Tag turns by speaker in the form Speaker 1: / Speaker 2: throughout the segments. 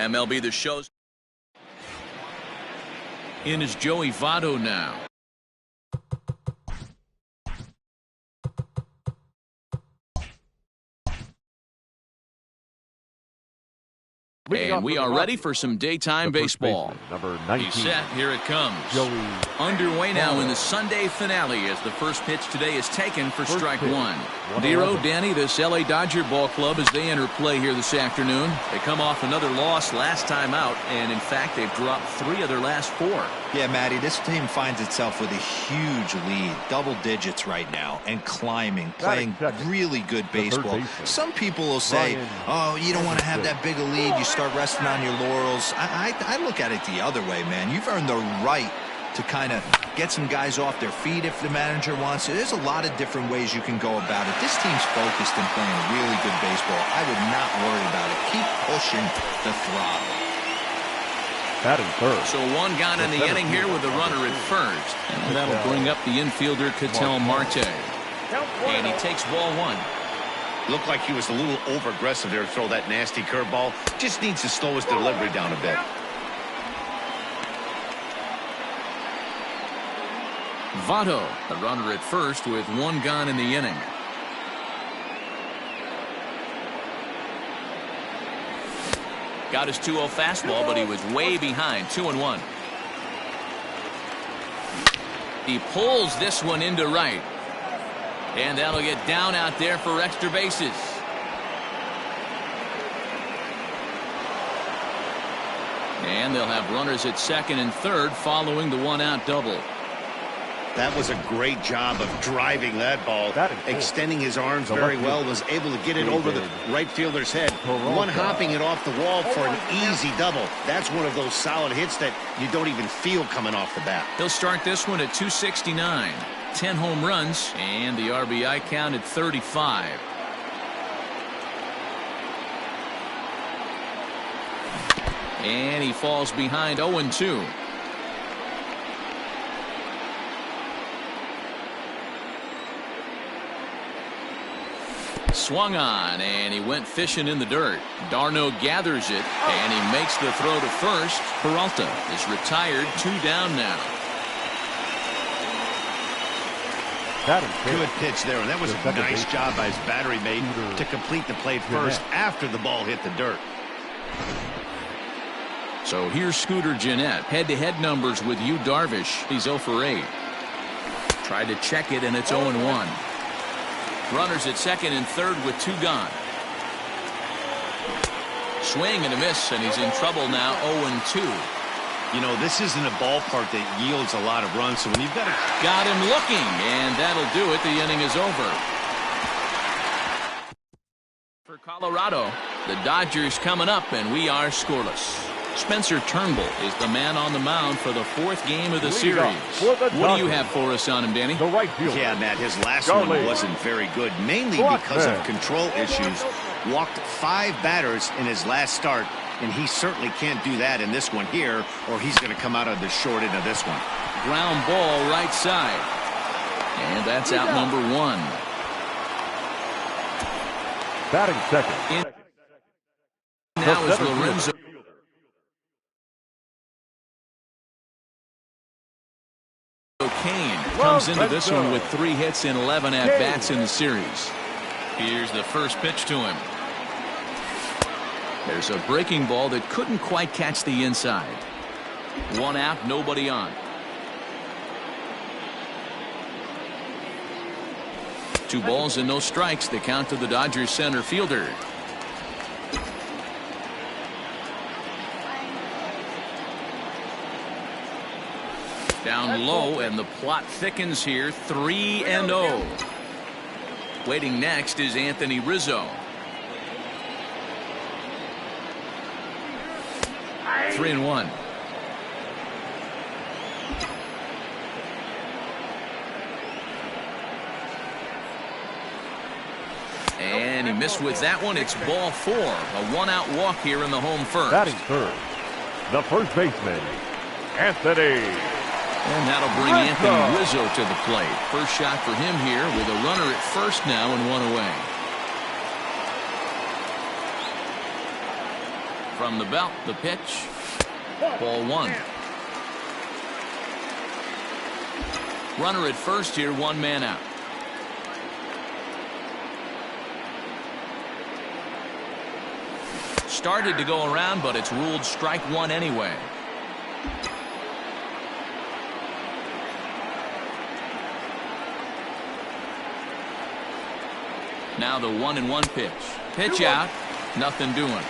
Speaker 1: MLB The Show's in is Joey Votto now. And we are ready for some daytime baseball.
Speaker 2: Number 19.
Speaker 1: He's set. Here it comes.
Speaker 2: Joey
Speaker 1: Underway now in the Sunday finale as the first pitch today is taken for strike one. Dero, Danny, this LA Dodger ball club as they enter play here this afternoon. They come off another loss last time out, and in fact, they've dropped 3 of their last 4.
Speaker 3: Yeah, Matty, this team finds itself with a huge lead, double digits right now, and climbing, playing really good baseball. Some people will say, oh, you don't want to have that big a lead. You start resting on your laurels. I look at it the other way, man. You've earned the right to kind of get some guys off their feet if the manager wants to. There's a lot of different ways you can go about it. This team's focused and playing really good baseball. I would not worry about it. Keep pushing the throttle.
Speaker 2: Batting third.
Speaker 1: So 1 gone in the inning here with a runner at first. And that'll bring up the infielder, Ketel Marte. And he takes ball 1.
Speaker 4: Looked like he was a little over-aggressive there to throw that nasty curveball. Just needs to slow his delivery down a bit.
Speaker 1: Votto, the runner at first with 1 gone in the inning. Got his 2-0 fastball, but he was way behind. 2-1. He pulls this one into right. And that'll get down out there for extra bases. And they'll have runners at second and third following the 1-out double.
Speaker 4: That was a great job of driving that ball, extending his arms very well, was able to get it over the right fielder's head, one-hopping it off the wall for an easy double. That's one of those solid hits that you don't even feel coming off the bat.
Speaker 1: He'll start this one at 269. 10 home runs, and the RBI count at 35. And he falls behind 0-2. Swung on, and he went fishing in the dirt. Darno gathers it, and he makes the throw to first. Peralta is retired, 2 down now.
Speaker 4: Good pitch there, and that was a nice job by his battery mate to complete the play first after the ball hit the dirt.
Speaker 1: So here's Scooter Gennett. Head-to-head numbers with Yu Darvish. He's 0 for 8. Tried to check it, and it's 0-1. Runners at second and third with 2 gone. Swing and a miss, and he's in trouble now, 0-2.
Speaker 4: You know, this isn't a ballpark that yields a lot of runs, so when you've got
Speaker 1: him looking, and that'll do it. The inning is over. For Colorado, the Dodgers coming up, and we are scoreless. Spencer Turnbull is the man on the mound for the 4th game of the series. What do you have for us on him, Danny?
Speaker 4: Yeah, Matt, his last one wasn't very good, mainly because of control issues. Walked 5 batters in his last start, and he certainly can't do that in this one here, or he's going to come out of the short end of this one.
Speaker 1: Ground ball right side. And that's out number 1.
Speaker 2: Batting second.
Speaker 1: Now is Lorenzo. Kane comes into this one with 3 hits and 11 at-bats in the series. Here's the first pitch to him. There's a breaking ball that couldn't quite catch the inside. 1 out, nobody on. 2 balls and no strikes. The count to the Dodgers center fielder. Down low, and the plot thickens here. 3-0. Waiting next is Anthony Rizzo. 3-1. And he missed with that one. It's ball 4. A 1-out walk here in the home first.
Speaker 2: Batting third, the first baseman, Anthony.
Speaker 1: And that'll bring Anthony Rizzo to the plate. First shot for him here with a runner at first now and 1 away. From the belt, the pitch. Ball one. Runner at first here, one man out. Started to go around, but it's ruled strike one anyway. Now the 1-1 pitch. Pitch out. Nothing doing.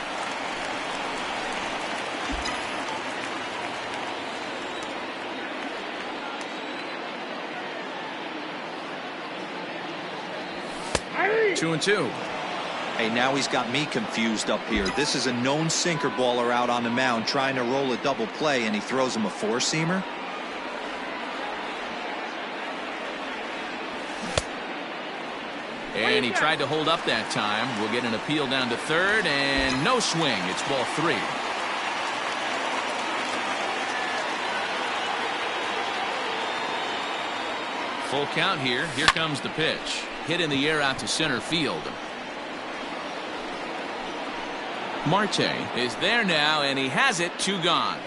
Speaker 1: Two and two.
Speaker 3: Hey, now he's got me confused up here. This is a known sinker baller out on the mound trying to roll a double play, and he throws him a four-seamer.
Speaker 1: And he tried to hold up that time. We'll get an appeal down to third, and no swing. It's ball three. Full count here. Here comes the pitch. Hit in the air out to center field. Marte is there now, and he has it. Two gone.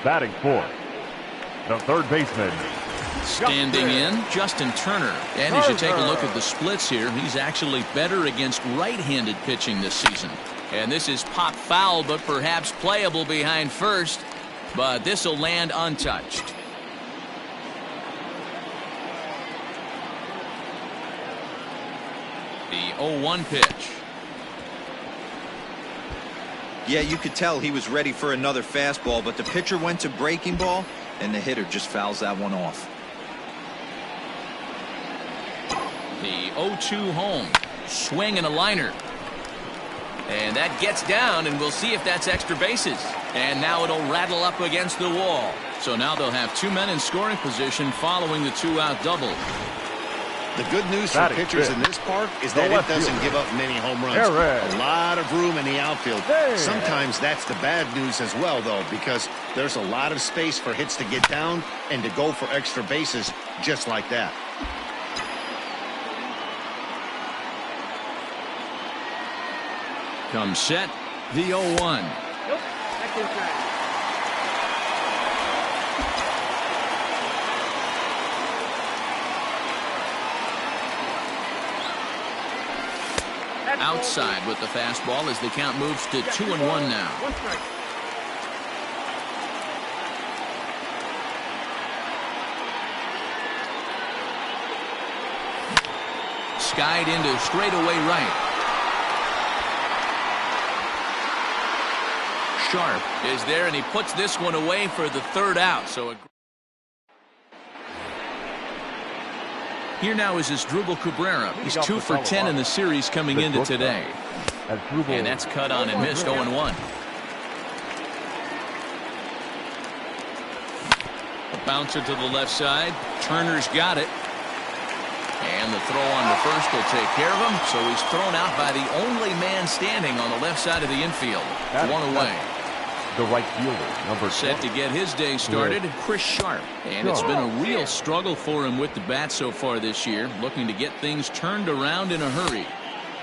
Speaker 2: Batting fourth, the third baseman.
Speaker 1: Standing in, Justin Turner. And as you take a look at the splits here, he's actually better against right-handed pitching this season. And this is pop foul, but perhaps playable behind first. But this will land untouched. The 0-1 pitch.
Speaker 3: Yeah, you could tell he was ready for another fastball, but the pitcher went to breaking ball, and the hitter just fouls that one off.
Speaker 1: The 0-2 home. Swing and a liner. And that gets down, and we'll see if that's extra bases. And now it'll rattle up against the wall. So now they'll have two men in scoring position following the two-out double.
Speaker 4: The good news for pitchers in this park is that it doesn't give up many home runs. A lot of room in the outfield. Sometimes that's the bad news as well, though, because there's a lot of space for hits to get down and to go for extra bases just like that.
Speaker 1: Comes set, the 0-1.
Speaker 5: Nope, that's inside.
Speaker 1: Outside with the fastball as the count moves to 2-1 now.
Speaker 5: One strike.
Speaker 1: Skied into straightaway right. Sharp is there, and he puts this one away for the third out. So here now is Asdrubal Cabrera. He's 2 for 10 in the series coming into today. And that's cut on and missed. 0-1. A bouncer to the left side. Turner's got it. And the throw on to first will take care of him. So he's thrown out by the only man standing on the left side of the infield. One away.
Speaker 2: The right fielder, number
Speaker 1: set to get his day started, Chris Sharp. And it's been a real struggle for him with the bat so far this year, looking to get things turned around in a hurry.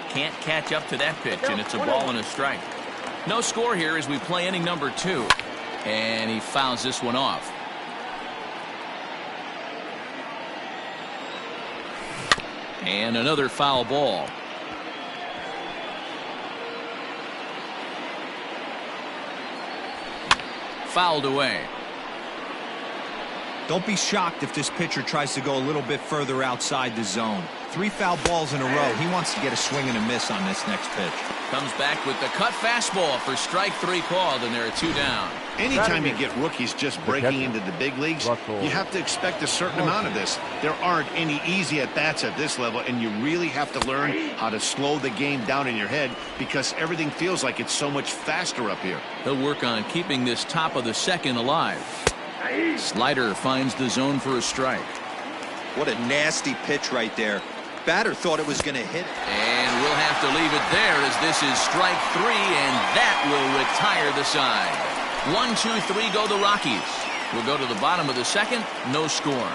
Speaker 1: Can't catch up to that pitch, and it's a ball and a strike. No score here as we play inning number 2. And he fouls this one off. And another foul ball. Fouled away.
Speaker 3: Don't be shocked if this pitcher tries to go a little bit further outside the zone. 3 foul balls in a row. He wants to get a swing and a miss on this next pitch.
Speaker 1: Comes back with the cut fastball for strike 3 called, and there are 2 down.
Speaker 4: Anytime you get rookies just breaking into the big leagues, you have to expect a certain amount of this. There aren't any easy at-bats at this level, and you really have to learn how to slow the game down in your head because everything feels like it's so much faster up here.
Speaker 1: They'll work on keeping this top of the second alive. Slider finds the zone for a strike.
Speaker 3: What a nasty pitch right there. Batter thought it was going to hit.
Speaker 1: And we'll have to leave it there as this is strike 3, and that will retire the side. 1, 2, 3 go the Rockies. We'll go to the bottom of the second. No score.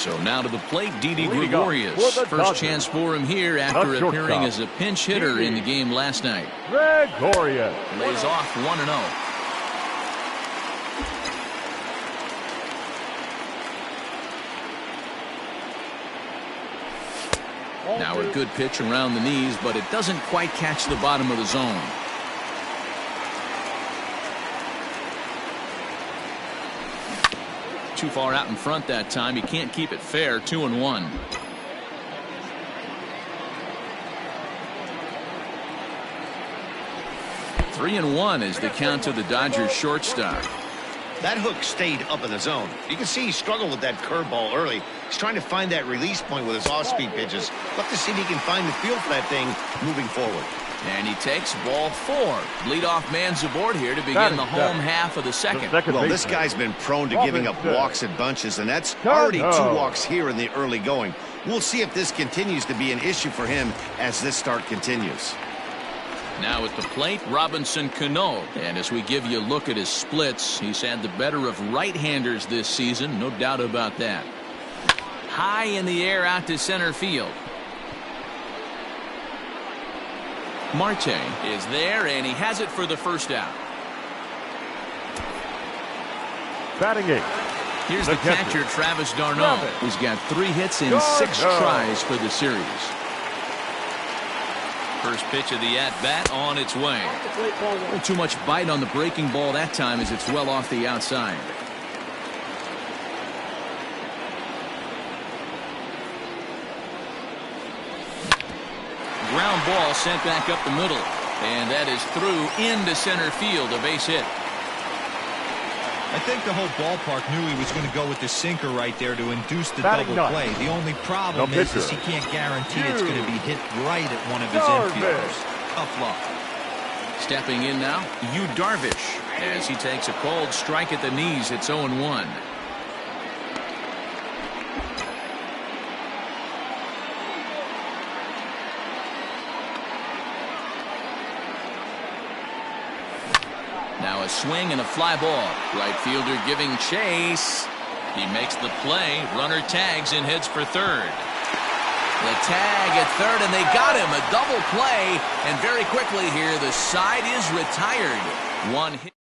Speaker 1: So now to the plate, Didi
Speaker 2: Leading off
Speaker 1: Gregorius.
Speaker 2: for the
Speaker 1: First
Speaker 2: Dodgers,
Speaker 1: chance for him here after
Speaker 2: the
Speaker 1: appearing
Speaker 2: shortstop,
Speaker 1: as a pinch hitter in the
Speaker 2: Didi
Speaker 1: game last night.
Speaker 2: Gregorius.
Speaker 1: Lays off 1-0. Now a good pitch around the knees, but it doesn't quite catch the bottom of the zone. Too far out in front that time. He can't keep it fair. 2-1. Three and 1 is the count to the Dodgers shortstop.
Speaker 4: That hook stayed up in the zone. You can see he struggled with that curveball early. He's trying to find that release point with his off-speed pitches. Love to see if he can find the feel for that thing moving forward.
Speaker 1: And he takes ball 4. Leadoff man's aboard here to begin the home half of the second.
Speaker 4: Well, this guy's been prone to giving up walks at bunches, and that's already 2 walks here in the early going. We'll see if this continues to be an issue for him as this start continues.
Speaker 1: Now at the plate, Robinson Cano. And as we give you a look at his splits, he's had the better of right-handers this season, no doubt about that. High in the air out to center field. Marte is there, and he has it for the first out.
Speaker 2: Batting 8.
Speaker 1: Here's the catcher, Travis d'Arnaud, who's got 3 hits in 6 tries for the series. First pitch of the at-bat on its way. A little too much bite on the breaking ball that time as it's well off the outside. Ground ball sent back up the middle. And that is through into center field, a base hit.
Speaker 3: I think the whole ballpark knew he was going to go with the sinker right there to induce the double play. The only problem is he can't guarantee it's going to be hit right at one of his infielders. Tough luck.
Speaker 1: Stepping in now, Yu Darvish, as he takes a cold strike at the knees. It's 0-1. Now a swing and a fly ball. Right fielder giving chase. He makes the play. Runner tags and heads for third. The tag at third, and they got him. A double play. And very quickly here, the side is retired. 1 hit.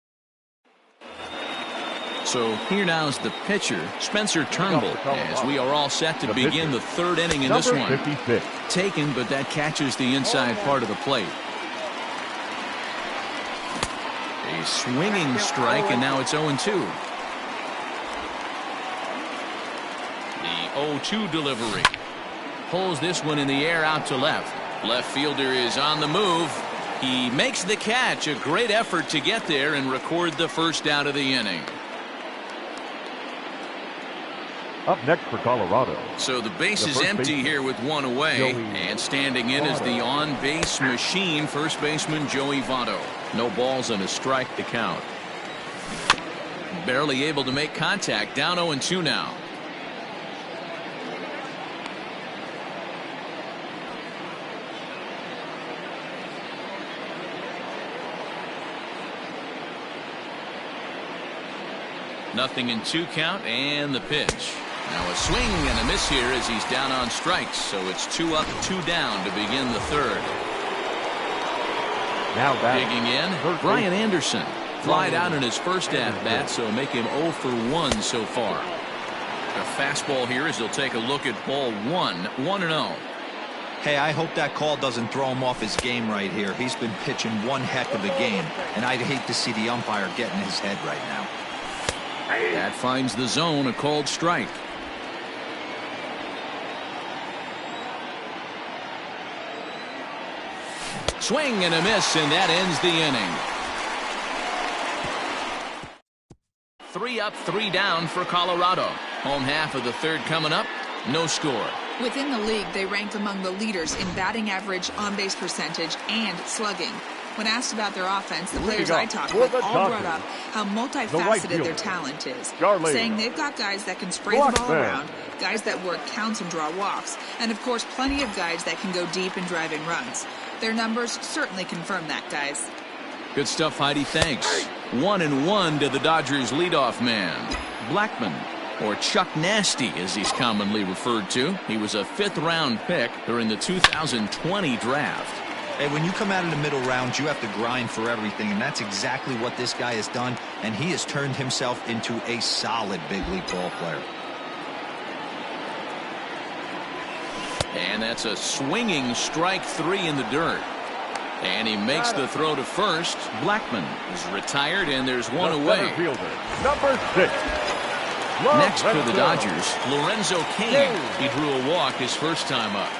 Speaker 1: So here now is the pitcher, Spencer Turnbull, as we are all set to begin the 3rd inning in this one.
Speaker 2: 56.
Speaker 1: Taken, but that catches the inside part of the plate. A swinging strike, and now it's 0-2. The 0-2 delivery. Pulls this one in the air out to left. Left fielder is on the move. He makes the catch. A great effort to get there and record the first out of the inning.
Speaker 2: Up next for Colorado.
Speaker 1: So the base is empty here with 1 away. And standing in is the on-base machine, first baseman Joey Votto. No balls and a strike to count. Barely able to make contact. Down 0-2 now. Nothing in 2 count, and the pitch. Now a swing and a miss here as he's down on strikes. So it's 2 up, 2 down to begin the 3rd.
Speaker 2: Now
Speaker 1: digging in, Brian Anderson. Flied out in his first at-bat, so make him 0 for 1 so far. A fastball here as he'll take a look at ball 1, 1-0.
Speaker 3: Hey, I hope that call doesn't throw him off his game right here. He's been pitching one heck of a game, and I'd hate to see the umpire get in his head right now.
Speaker 1: That finds the zone, a called strike. Swing and a miss, and that ends the inning. 3 up, 3 down for Colorado. Home half of the 3rd coming up. No score.
Speaker 6: Within the league, they rank among the leaders in batting average, on-base percentage, and slugging. When asked about their offense, the players I talked with all brought up how multifaceted their talent is, saying they've got guys that can spray the ball around, guys that work counts and draw walks, and of course plenty of guys that can go deep in driving runs. Their numbers certainly confirm that, guys.
Speaker 1: Good stuff, Heidi. Thanks. 1-1 to the Dodgers leadoff man, Blackman. or Chuck Nasty as he's commonly referred to. He was a 5th-round pick during the 2020 draft.
Speaker 3: Hey, when you come out of the middle rounds, you have to grind for everything, and that's exactly what this guy has done, and he has turned himself into a solid big league ball player.
Speaker 1: And that's a swinging strike 3 in the dirt. And he makes the throw to first. Blackman is retired, and there's one away.
Speaker 2: Number 6.
Speaker 1: Next for the Dodgers, Lorenzo Cain. He drew a walk his first time up.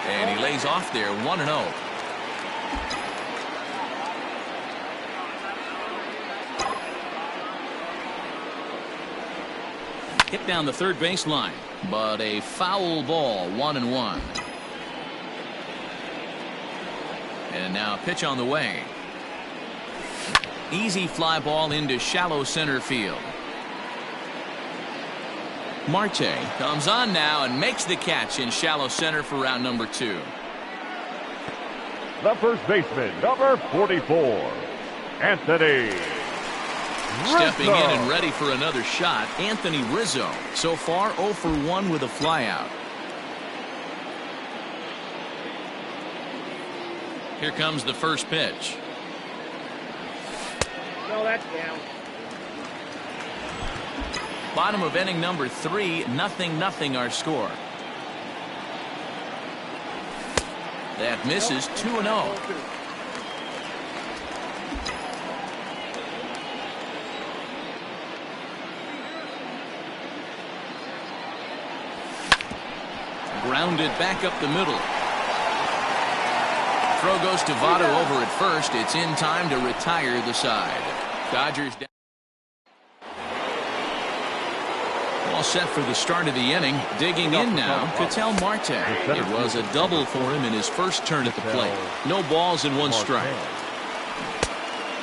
Speaker 1: And he lays off there 1-0. Hit down the third baseline, but a foul ball, 1-1. And now pitch on the way. Easy fly ball into shallow center field. Marte comes on now and makes the catch in shallow center for round number 2.
Speaker 2: The first baseman, number 44, Anthony Rizzo.
Speaker 1: Stepping in and ready for another shot, Anthony Rizzo. So far 0 for 1 with a flyout. Here comes the first pitch.
Speaker 5: No, that's down.
Speaker 1: Bottom of inning number 3, 0-0 our score. That misses, 2-0. Grounded back up the middle. Throw goes to Votto over at first. It's in time to retire the side. Dodgers down. All set for the start of the inning. Digging in now, Ketel Marte. It was a double for him in his first turn at the plate. No balls and 1 strike.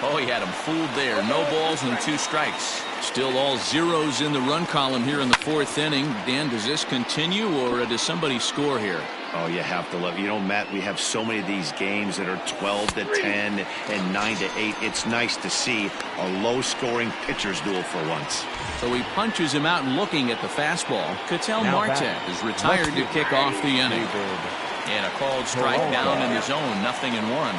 Speaker 1: Oh, he had him fooled there. No balls and 2 strikes. Still all zeros in the run column here in the 4th inning. Dan, does this continue, or does somebody score here?
Speaker 4: Oh, you have to love. You know, Matt, we have so many of these games that are 12-10 and 9-8. It's nice to see a low-scoring pitcher's duel for once.
Speaker 1: So he punches him out looking at the fastball. Ketel Marte is retired to kick off the inning. And a called strike down in the zone, 0-1.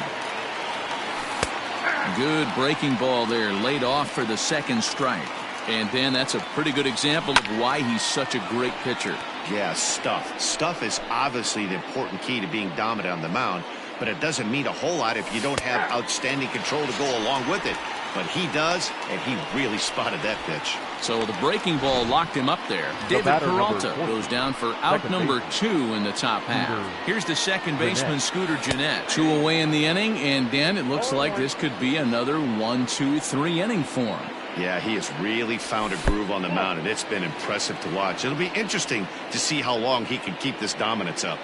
Speaker 1: Good breaking ball there, laid off for the second strike. And Dan, that's a pretty good example of why he's such a great pitcher.
Speaker 4: Yeah, stuff. Stuff is obviously the important key to being dominant on the mound, but it doesn't mean a whole lot if you don't have outstanding control to go along with it. But he does, and he really spotted that pitch.
Speaker 1: So the breaking ball locked him up there. David Peralta goes down for out number 2 in the top half. Here's the second baseman, Scooter Gennett. 2 away in the inning, and Dan, it looks like this could be another 1-2-3 inning for him.
Speaker 4: Yeah, he has really found a groove on the mound, and it's been impressive to watch. It'll be interesting to see how long he can keep this dominance up.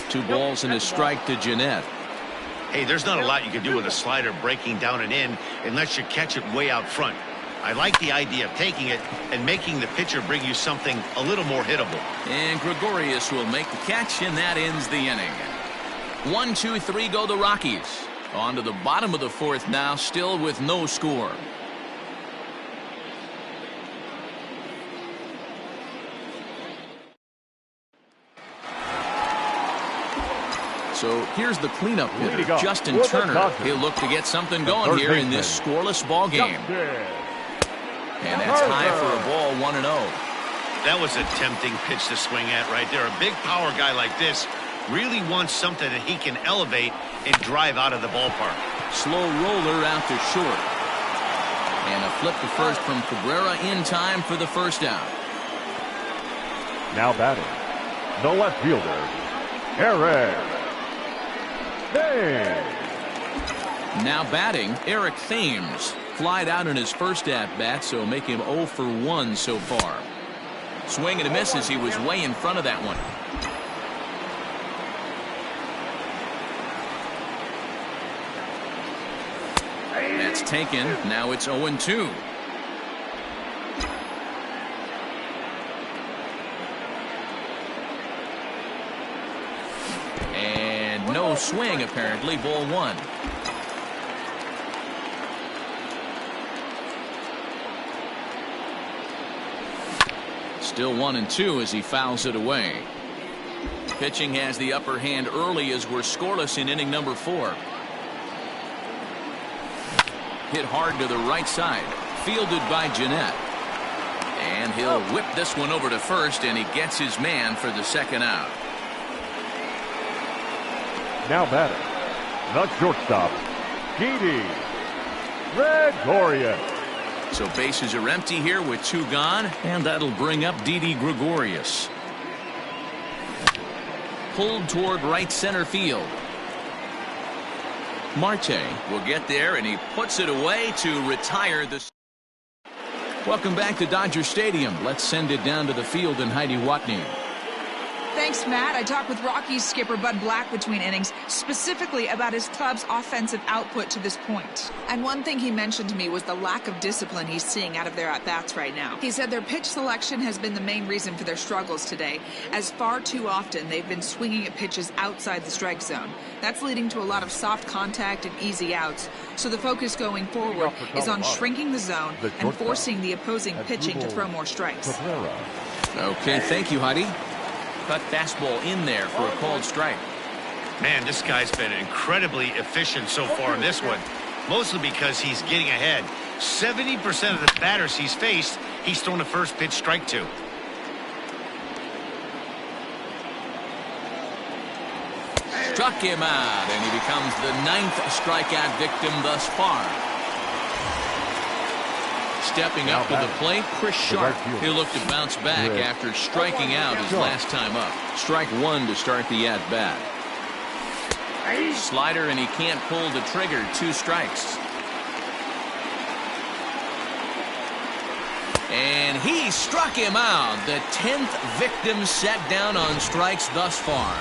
Speaker 1: 2 balls and a strike to Gennett.
Speaker 4: Hey, there's not a lot you can do with a slider breaking down and in unless you catch it way out front. I like the idea of taking it and making the pitcher bring you something a little more hittable.
Speaker 1: And Gregorius will make the catch, and that ends the inning. 1-2-3 go the Rockies. On to the bottom of the 4th now, still with no score. So here's the cleanup hitter, Justin Turner. He'll look to get something going here in this scoreless ball game. And that's high for a ball, 1-0.
Speaker 4: That was a tempting pitch to swing at right there. A big power guy like this really wants something that he can elevate and drive out of the ballpark.
Speaker 1: Slow roller out to short. And a flip to first from Cabrera in time for the first out.
Speaker 2: Now batting, the left fielder, Eric Thames.
Speaker 1: Now batting, Eric Thames. Flied out in his first at-bat, so make him 0 for 1 so far. Swing and a miss as he was way in front of that one. That's taken. Now it's 0-2. And no swing, apparently. Ball 1. Still 1-2 as he fouls it away. Pitching has the upper hand early as we're scoreless in inning number 4. Hit hard to the right side. Fielded by Jeanette. And he'll whip this one over to first, and he gets his man for the second out.
Speaker 2: Now batting, the shortstop, Didi Gregorius.
Speaker 1: So bases are empty here with 2 gone, and that'll bring up Didi Gregorius. Pulled toward right center field. Marte will get there, and he puts it away to retire the. Welcome back to Dodger Stadium. Let's send it down to the field and Heidi Watney.
Speaker 6: Thanks, Matt. I talked with Rockies skipper Bud Black between innings, specifically about his club's offensive output to this point. And one thing he mentioned to me was the lack of discipline he's seeing out of their at-bats right now. He said their pitch selection has been the main reason for their struggles today, as far too often they've been swinging at pitches outside the strike zone. That's leading to a lot of soft contact and easy outs. So the focus going forward is on shrinking the zone and forcing the opposing pitching to throw more strikes.
Speaker 1: Okay, thank you, Heidi. Cut fastball in there for a called strike.
Speaker 4: Man, this guy's been incredibly efficient so far in this one, mostly because he's getting ahead. 70% of the batters he's faced, he's thrown a first pitch strike to.
Speaker 1: Struck him out, and he becomes the 9th strikeout victim thus far. Stepping up to the plate, Chris Sharp. He'll look to bounce back after striking out his last time up. Strike 1 to start the at-bat. Slider, and he can't pull the trigger. 2 strikes. And he struck him out. The 10th victim set down on strikes thus far.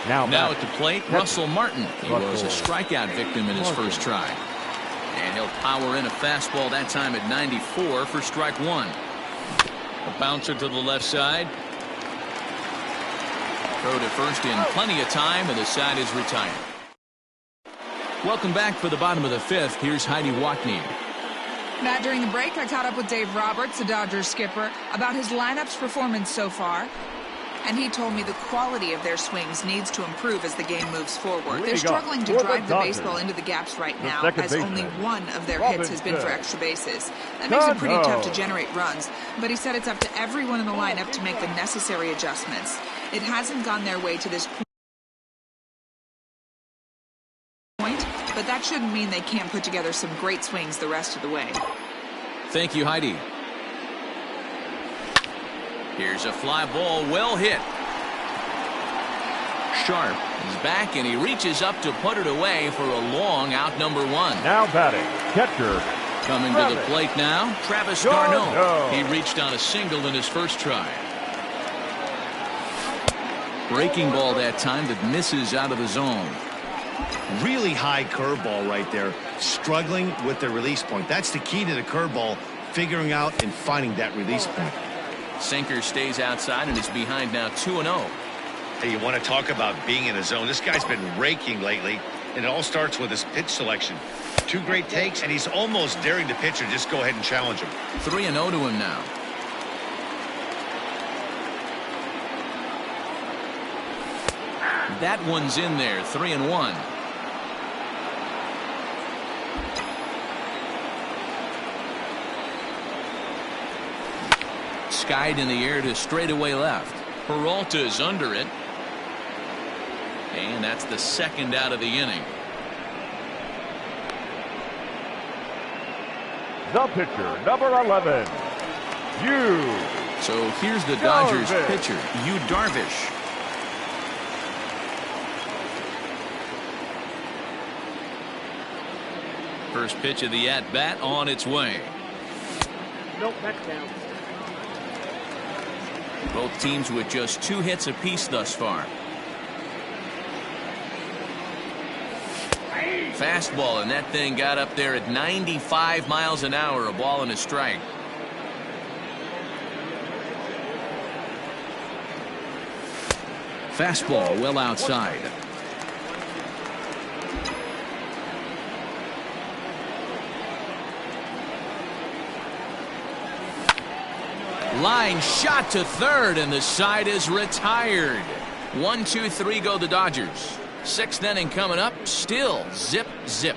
Speaker 1: Now at the plate, Russell Martin. He was a strikeout victim in his first try. And he'll power in a fastball that time at 94 for strike 1. A bouncer to the left side. Throw to first in plenty of time, and the side is retired. Welcome back for the bottom of the 5th. Here's Heidi Watney.
Speaker 6: Matt, during the break, I caught up with Dave Roberts, the Dodgers skipper, about his lineup's performance so far. And he told me the quality of their swings needs to improve as the game moves forward. They're struggling to drive the baseball into the gaps right now, as only one of their hits has been for extra bases. That makes it pretty tough to generate runs, but he said it's up to everyone in the lineup to make the necessary adjustments. It hasn't gone their way to this point, but that shouldn't mean they can't put together some great swings the rest of the way.
Speaker 1: Thank you, Heidi. Here's a fly ball, well hit. Sharp is back, and he reaches up to put it away for a long out number 1.
Speaker 2: Now batting, catcher.
Speaker 1: Coming to the plate now, Travis Garneau. He reached on a single in his first try. Breaking ball that time that misses out of the zone.
Speaker 4: Really high curveball right there, struggling with the release point. That's the key to the curveball, figuring out and finding that release point.
Speaker 1: Sinker stays outside and is behind now 2-0.
Speaker 4: Hey, you want to talk about being in a zone? This guy's been raking lately, and it all starts with his pitch selection. 2 great takes, and he's almost daring the pitcher just go ahead and challenge him.
Speaker 1: 3-0 to him now. That one's in there, 3-1. Skied in the air to straightaway left. Peralta's under it. And that's the 2nd out of the inning.
Speaker 2: The pitcher, number 11,
Speaker 1: So here's the Dodgers pitcher, Yu Darvish. First pitch of the at-bat on its way.
Speaker 5: Nope, that's down.
Speaker 1: Both teams with just 2 hits apiece thus far. Fastball, and that thing got up there at 95 miles an hour, a ball and a strike. Fastball well outside. Line shot to third, and the side is retired. 1, 2, 3 go the Dodgers. 6th inning coming up. Still zip, zip.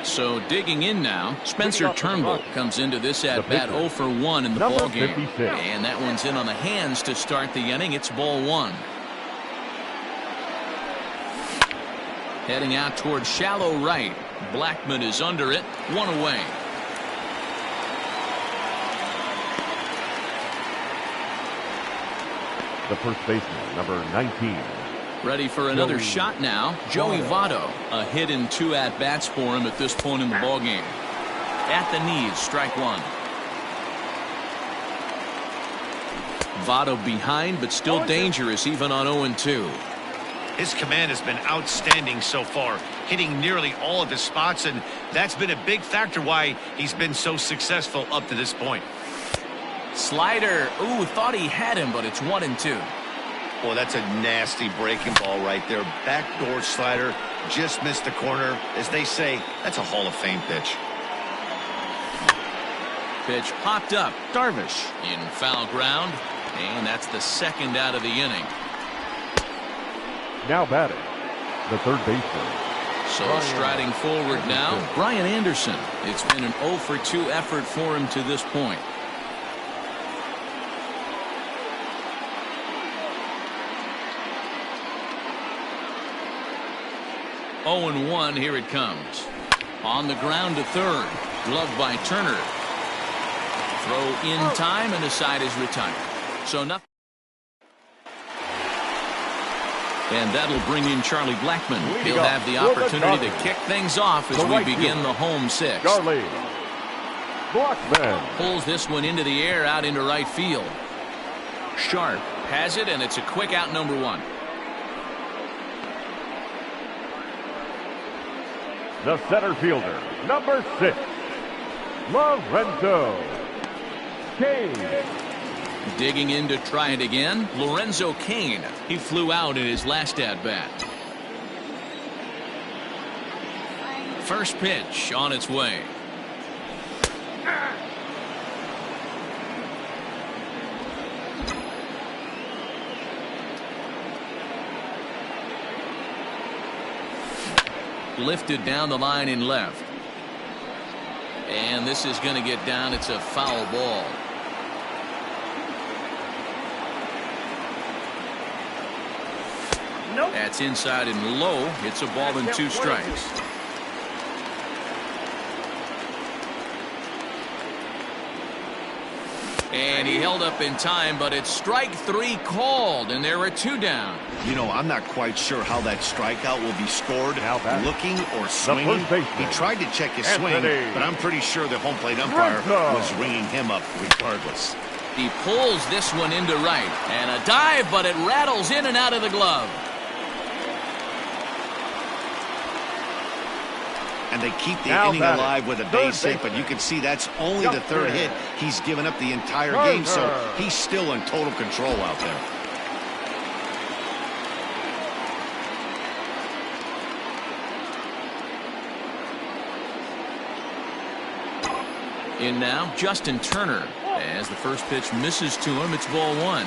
Speaker 1: So digging in now, Spencer Turnbull comes into this at-bat 0 for 1 in the ballgame. And that one's in on the hands to start the inning. It's ball 1. Heading out towards shallow right. Blackman is under it. 1 away.
Speaker 2: The first baseman, number 19.
Speaker 1: Ready for another shot now. Joey Votto. A hit in 2 at-bats for him at this point in the ballgame. At the knees, strike 1. Votto behind, but still dangerous even on 0-2.
Speaker 4: His command has been outstanding so far, hitting nearly all of his spots, and that's been a big factor why he's been so successful up to this point.
Speaker 1: Slider. Ooh, thought he had him, but it's 1-2.
Speaker 4: Well, that's a nasty breaking ball right there. Backdoor slider, just missed the corner. As they say, that's a Hall of Fame pitch.
Speaker 1: Pitch popped up. Darvish in foul ground, and that's the 2nd out of the inning.
Speaker 2: Now batting, the third baseman.
Speaker 1: So striding forward now, Brian Anderson. It's been an 0 for 2 effort for him to this point. 0-1, here it comes. On the ground to third. Gloved by Turner. Throw in time, and the side is retired. So nothing. And that'll bring in Charlie Blackman. He'll have the opportunity to kick things off as we begin the home 6th.
Speaker 2: Charlie Blackman
Speaker 1: pulls this one into the air out into right field. Sharp has it, and it's a quick out, number 1.
Speaker 2: The center fielder, number 6, Lorenzo Cain.
Speaker 1: Digging in to try it again, Lorenzo Cain. He flew out in his last at-bat. First pitch on its way. Lifted down the line in left. And this is going to get down. It's a foul ball.
Speaker 5: Nope.
Speaker 1: That's inside and low. It's a ball and 2 strikes. And he held up in time, but it's strike 3 called, and there are 2 down.
Speaker 4: You know, I'm not quite sure how that strikeout will be scored. Looking or swinging. He tried to check his swing, but I'm pretty sure the home plate umpire was ringing him up regardless.
Speaker 1: He pulls this one into right, and a dive, but it rattles in and out of the glove.
Speaker 4: And they keep the inning alive with a base hit, but you can see that's only the 3rd hit he's given up the entire game, so he's still in total control out there.
Speaker 1: In now, Justin Turner. As the first pitch misses to him, it's ball 1.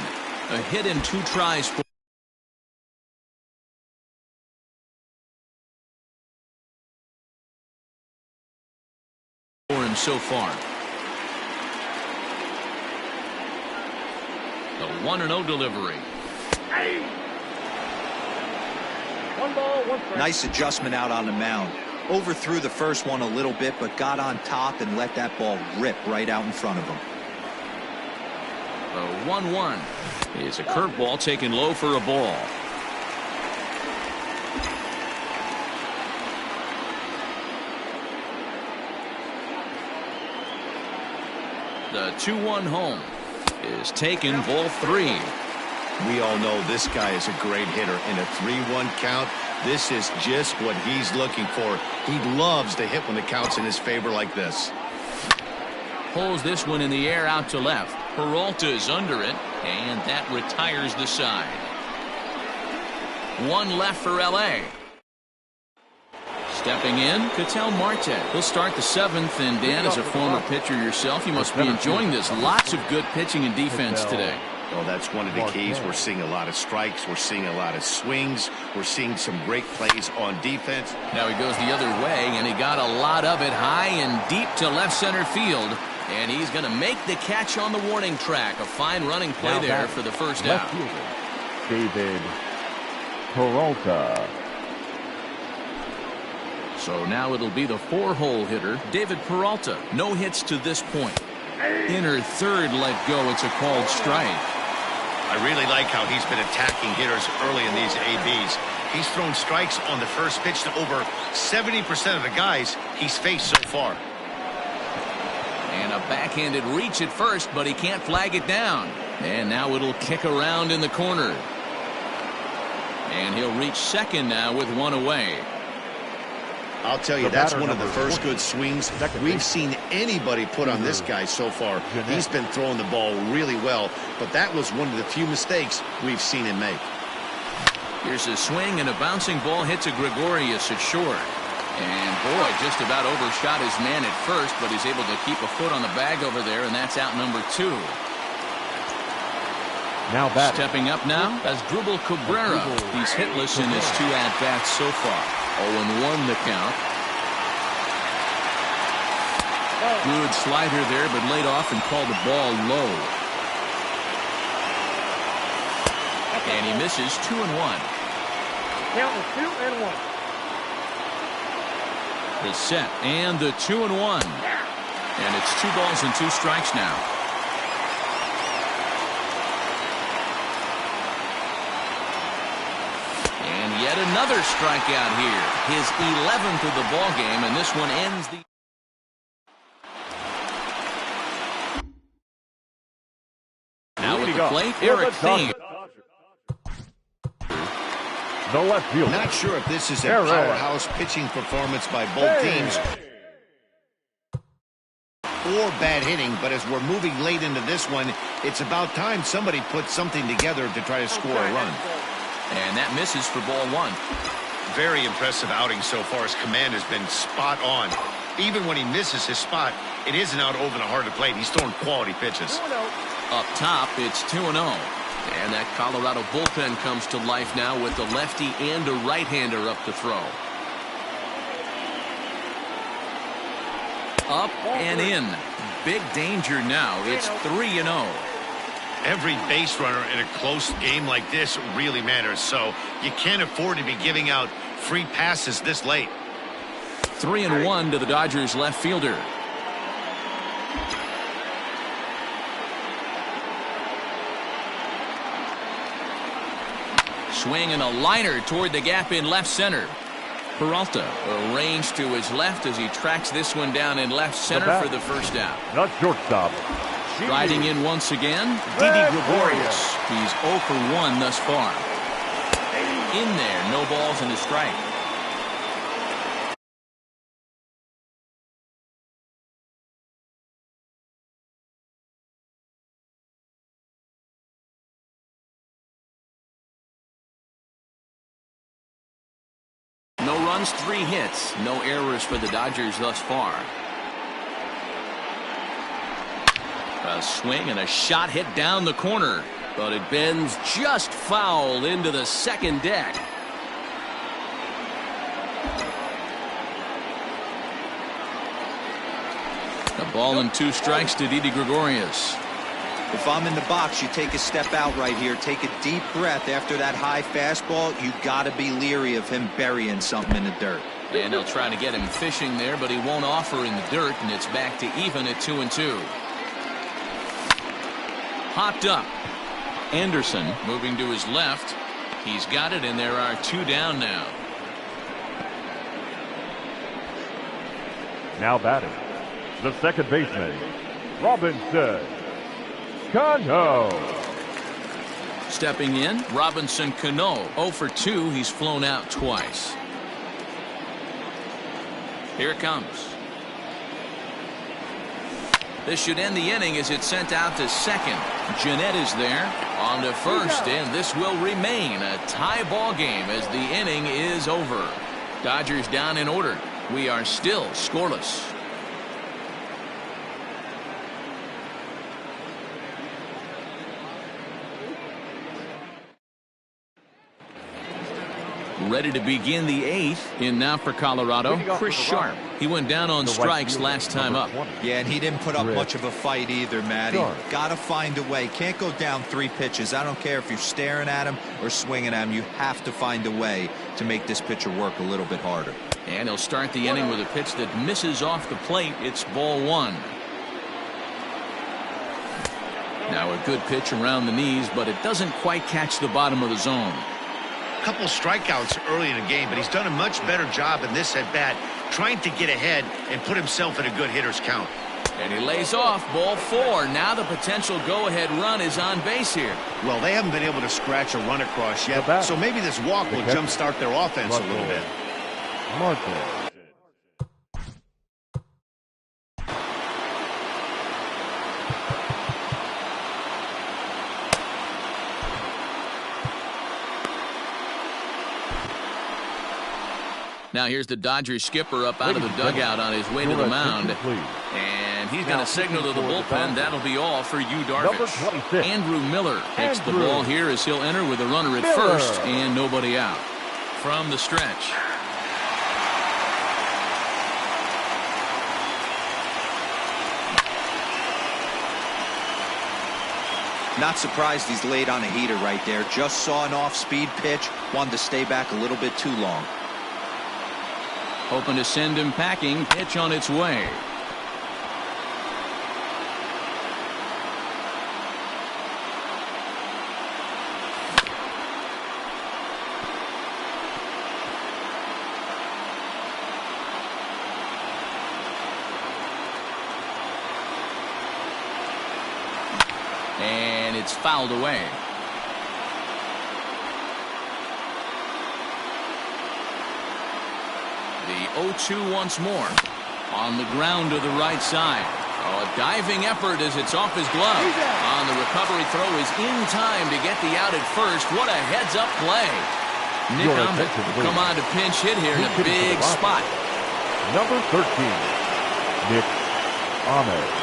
Speaker 1: A hit in 2 tries for him so far. The 1-0 delivery.
Speaker 5: 1 ball, 1 strike.
Speaker 3: Nice adjustment out on the mound. Overthrew the first one a little bit, but got on top and let that ball rip right out in front of him.
Speaker 1: The 1-1 is a curveball taken low for a ball. The 2-1 home is taken, ball 3.
Speaker 4: We all know this guy is a great hitter. In a 3-1 count, this is just what he's looking for. He loves to hit when the count's in his favor like this.
Speaker 1: Pulls this one in the air out to left. Peralta is under it, and that retires the side. One left for L.A. Stepping in, Ketel Marte. He'll start the 7th, and Dan, as a former pitcher yourself, you must be enjoying this. Lots of good pitching and defense today.
Speaker 4: Well, that's one of the keys. We're seeing a lot of strikes. We're seeing a lot of swings. We're seeing some great plays on defense.
Speaker 1: Now he goes the other way, and he got a lot of it high and deep to left center field. And he's going to make the catch on the warning track. A fine running play there for the first out.
Speaker 2: David Peralta.
Speaker 1: So now it'll be the 4-hole hitter, David Peralta. No hits to this point. Inner third let go. It's a called strike.
Speaker 4: I really like how he's been attacking hitters early in these ABs. He's thrown strikes on the first pitch to over 70% of the guys he's faced so far.
Speaker 1: And a backhanded reach at first, but he can't flag it down. And now it'll kick around in the corner. And he'll reach second now with one away.
Speaker 4: I'll tell you, that's one of the first good swings we've seen anybody put on this guy so far. He's been throwing the ball really well, but that was one of the few mistakes we've seen him make.
Speaker 1: Here's a swing, and a bouncing ball hits a Gregorius at short. And boy, just about overshot his man at first, but he's able to keep a foot on the bag over there, and that's out number 2.
Speaker 2: Now batting.
Speaker 1: Stepping up now as Drupal Cabrera. He's hitless in his 2 at-bats so far. 0-1 the count. Good slider there, but laid off and called the ball low. And he misses 2-1.
Speaker 5: Count is 2-1.
Speaker 1: The set and the 2-1. And it's 2 balls and 2 strikes now. And yet another strikeout here. His 11th of the ball game, and this one ends the... Now with the plate, Eric Thames.
Speaker 2: The left field.
Speaker 4: Not sure if this is a powerhouse pitching performance by both teams or bad hitting, but as we're moving late into this one, it's about time somebody puts something together to try to score a run.
Speaker 1: And that misses for ball 1.
Speaker 4: Very impressive outing so far. His command has been spot on. Even when he misses his spot, it isn't out over the heart of the plate. He's throwing quality pitches.
Speaker 1: Up top, it's 2-0. And that Colorado bullpen comes to life now with the lefty and a right-hander up to throw. Up and in. Big danger now. It's 3-0.
Speaker 4: Every base runner in a close game like this really matters, so you can't afford to be giving out free passes this late.
Speaker 1: 3-1 to the Dodgers left fielder. Swing and a liner toward the gap in left center. Peralta arranged to his left as he tracks this one down in left center for the first out.
Speaker 2: Not shortstop.
Speaker 1: Riding in once again, Didi Gregorius. He's 0 for 1 thus far. In there, no balls and a strike. No runs, 3 hits. No errors for the Dodgers thus far. A swing and a shot hit down the corner, but it bends just foul into the second deck. A ball and 2 strikes to Didi Gregorius.
Speaker 3: If I'm in the box, you take a step out right here. Take a deep breath after that high fastball. You got to be leery of him burying something in the dirt.
Speaker 1: And they'll try to get him fishing there, but he won't offer in the dirt, and it's back to even at 2-2. Hopped up. Anderson moving to his left. He's got it, and there are 2 down now.
Speaker 2: Now batting, the second baseman, Robinson Cano.
Speaker 1: Stepping in, Robinson Cano. 0 for 2. He's flown out twice. Here it comes. This should end the inning as it's sent out to second. Jeanette is there on to first, and this will remain a tie ball game as the inning is over. Dodgers down in order. We are still scoreless. Ready to begin the 8th. In now for Colorado, Chris Sharp. He went down on strikes last time up.
Speaker 3: Yeah, and he didn't put up much of a fight either, Matty. Got to find a way. Can't go down 3 pitches. I don't care if you're staring at him or swinging at him. You have to find a way to make this pitcher work a little bit harder.
Speaker 1: And he'll start the inning with a pitch that misses off the plate. It's ball 1. Now a good pitch around the knees, but it doesn't quite catch the bottom of the zone.
Speaker 4: Couple strikeouts early in the game, but he's done a much better job in this at-bat, trying to get ahead and put himself in a good hitter's count.
Speaker 1: And he lays off, ball 4. Now the potential go-ahead run is on base here.
Speaker 4: Well, they haven't been able to scratch a run across yet, so maybe this walk will jumpstart their offense a little bit.
Speaker 2: Martin.
Speaker 1: Now here's the Dodgers skipper up out of the dugout on his way to the mound. And he's going to signal to the bullpen. That'll be all for Yu Darvish. Andrew Miller takes the ball here as he'll enter with a runner at first and nobody out. From the stretch.
Speaker 3: Not surprised he's laid on a heater right there. Just saw an off-speed pitch. Wanted to stay back a little bit too long.
Speaker 1: Hoping to send him packing. Pitch on its way. And it's fouled away. The 0-2 once more. On the ground to the right side. Oh, a diving effort as it's off his glove. On the recovery throw is in time to get the out at first. What a heads-up play. Nick Ahmed will come on to pinch hit here in a big spot.
Speaker 2: Number 13, Nick Ahmed.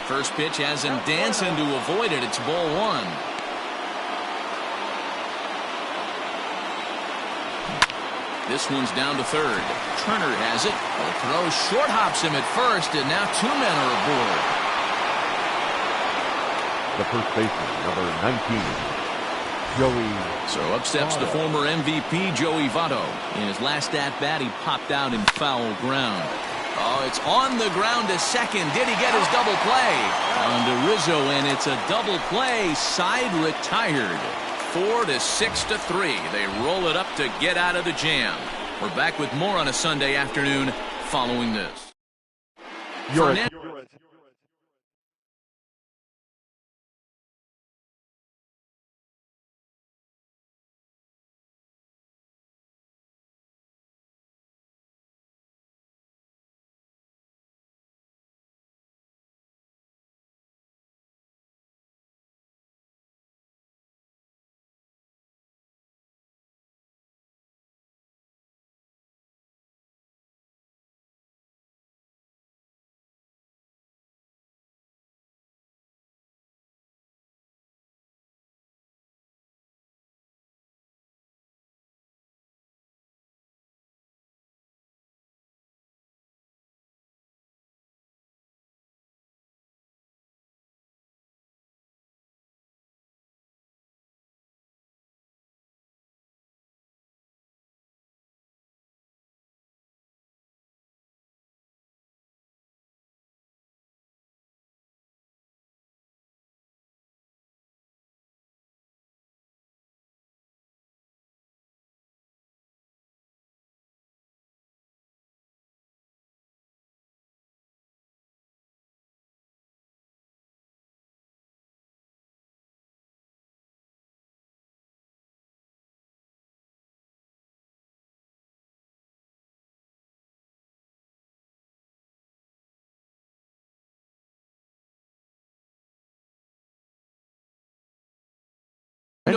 Speaker 1: First pitch has him dancing to avoid it. It's ball 1. This one's down to third. Turner has it. The throw short hops him at first, and now 2 men are aboard.
Speaker 2: The first baseman, number 19, Joey.
Speaker 1: So up steps the former MVP, Joey Votto. In his last at-bat, he popped out in foul ground. Oh, it's on the ground to second. Did he get his double play? On to Rizzo, and it's a double play. Side retired. 4-6-3. They roll it up to get out of the jam. We're back with more on a Sunday afternoon following this.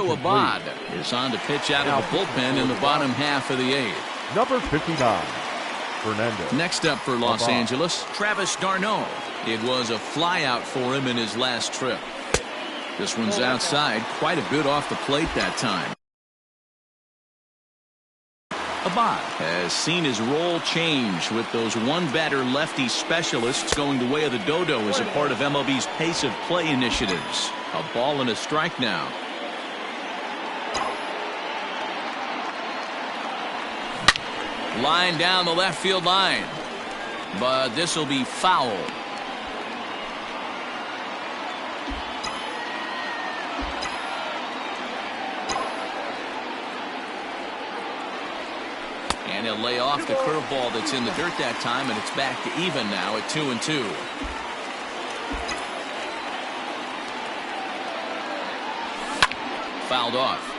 Speaker 1: Joe Abad is on to pitch out of the bullpen in the bottom half of the 8th.
Speaker 2: Number 59, Fernandez.
Speaker 1: Next up for Los Angeles, Travis d'Arnaud. It was a flyout for him in his last trip. This one's outside, quite a bit off the plate that time. Abad has seen his role change with those one-batter lefty specialists going the way of the dodo as a part of MLB's pace of play initiatives. A ball and a strike now. Line down the left field line, but this will be foul. And he'll lay off the curveball that's in the dirt that time, and it's back to even now at 2-2. Fouled off.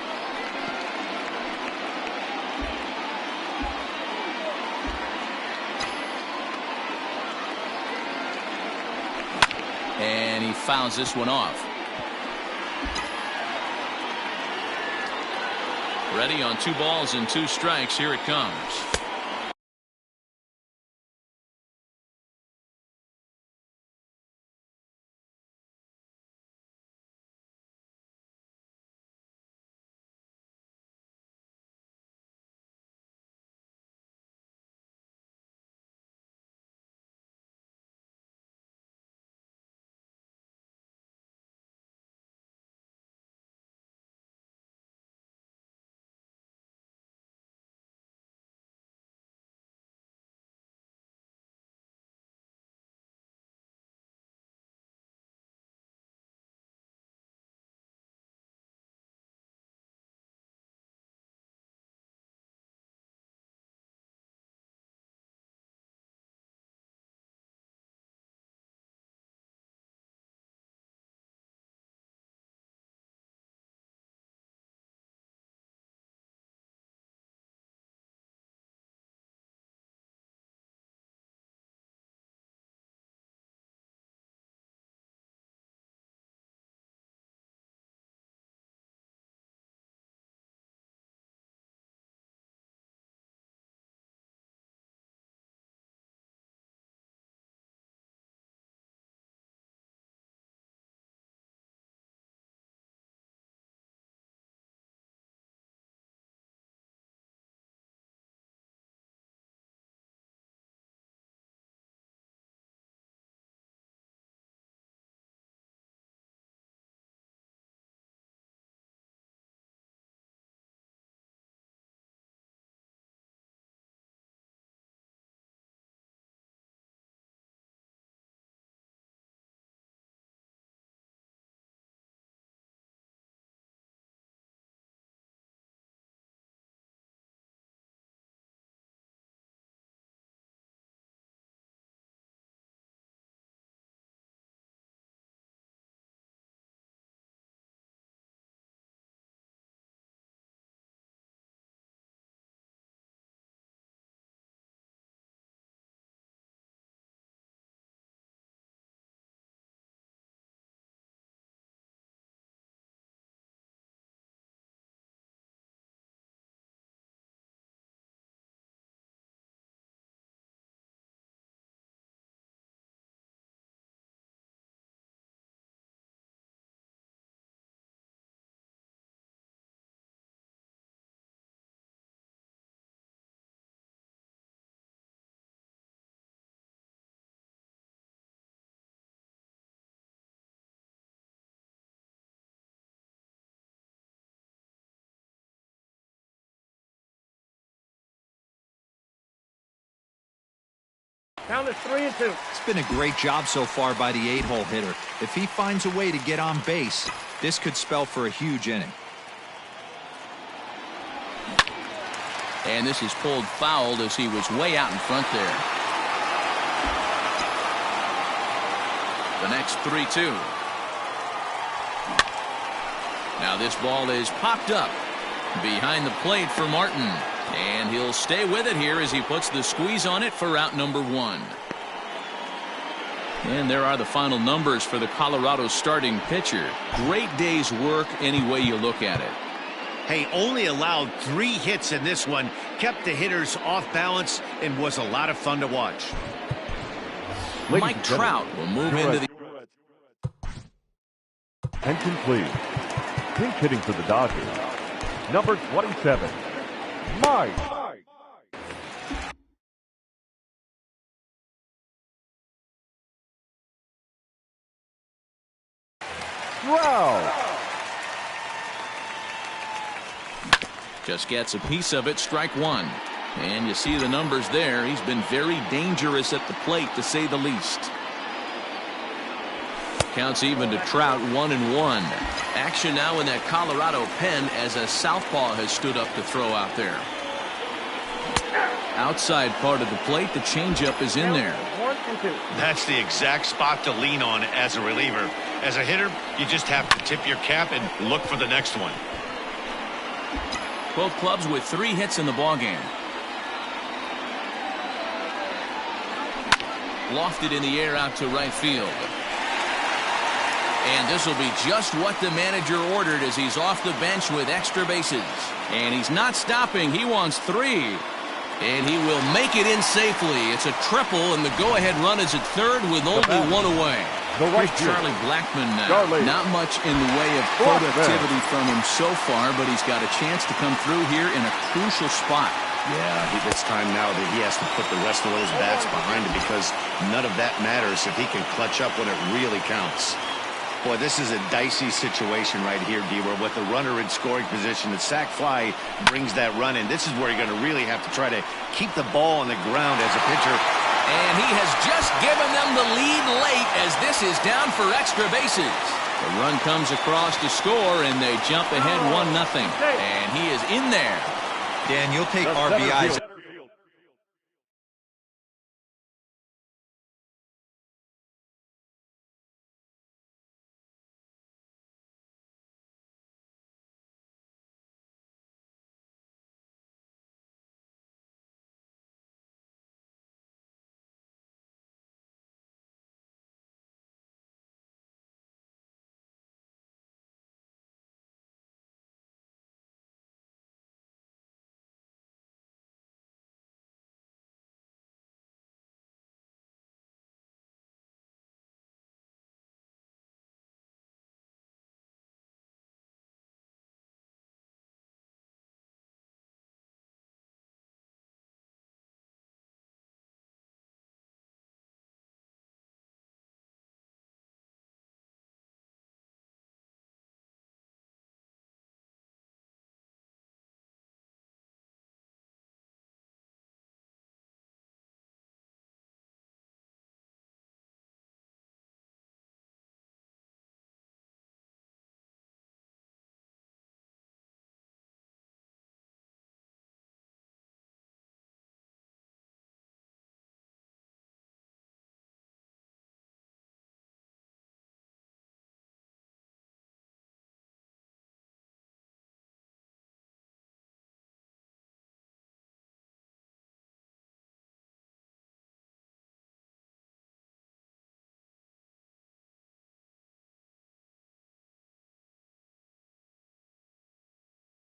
Speaker 1: And he fouls this one off. Ready on 2 balls and 2 strikes. Here it comes.
Speaker 5: Count is 3-2.
Speaker 3: It's been a great job so far by the 8-hole hitter. If he finds a way to get on base, this could spell for a huge inning.
Speaker 1: And this is pulled fouled as he was way out in front there. The next 3-2. Now this ball is popped up behind the plate for Martin. And he'll stay with it here as he puts the squeeze on it for out number 1. And there are the final numbers for the Colorado starting pitcher. Great day's work any way you look at it.
Speaker 4: Hey, only allowed 3 hits in this one, kept the hitters off balance, and was a lot of fun to watch.
Speaker 1: Mike Trout will move into the...
Speaker 2: Attention, please. Pinch hitting for the Dodgers, number 27, Mike. Trout.
Speaker 1: Just gets a piece of it, strike one. And you see the numbers there. He's been very dangerous at the plate, to say the least. Counts even to Trout, 1-1. Action now in that Colorado pen as a southpaw has stood up to throw out there. Outside part of the plate, the changeup is in there.
Speaker 4: That's the exact spot to lean on as a reliever. As a hitter, you just have to tip your cap and look for the next one.
Speaker 1: Both clubs with 3 hits in the ballgame. Lofted in the air out to right field. And this will be just what the manager ordered as he's off the bench with extra bases. And he's not stopping. He wants 3. And he will make it in safely. It's a triple, and the go-ahead run is at third with only 1 away. Here's Charlie Blackmon now. Not much in the way of productivity from him so far, but he's got a chance to come through here in a crucial spot.
Speaker 4: Yeah, it's time now that he has to put the rest of those bats behind him, because none of that matters if he can clutch up when it really counts. Boy, this is a dicey situation right here, D-Ware, with the runner in scoring position. The sac fly brings that run in. This is where you're going to really have to try to keep the ball on the ground as a pitcher.
Speaker 1: And he has just given them the lead late as this is down for extra bases. The run comes across to score, and they jump ahead 1-0. And he is in there.
Speaker 3: Dan, you'll take RBIs.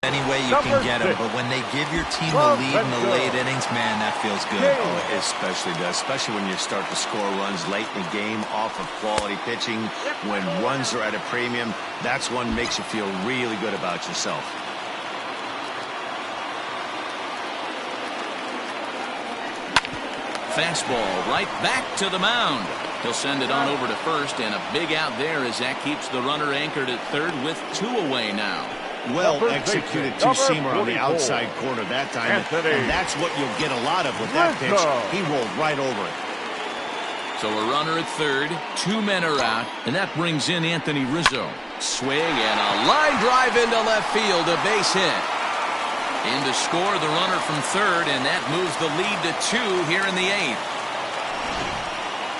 Speaker 3: Any way you can get them, but when they give your team a lead in the late innings, man, that feels good.
Speaker 4: Oh, it especially does, especially when you start to score runs late in the game off of quality pitching. When runs are at a premium, that's one makes you feel really good about yourself.
Speaker 1: Fastball right back to the mound. He'll send it on over to first, and a big out there as that keeps the runner anchored at third with 2 away now.
Speaker 4: Well executed two-seamer on the outside corner that time, and that's what you'll get a lot of with that pitch. He rolled right over it.
Speaker 1: So a runner at third, 2 men are out, and that brings in Anthony Rizzo. Swing and a line drive into left field, a base hit. In to score the runner from third, and that moves the lead to 2 here in the 8th.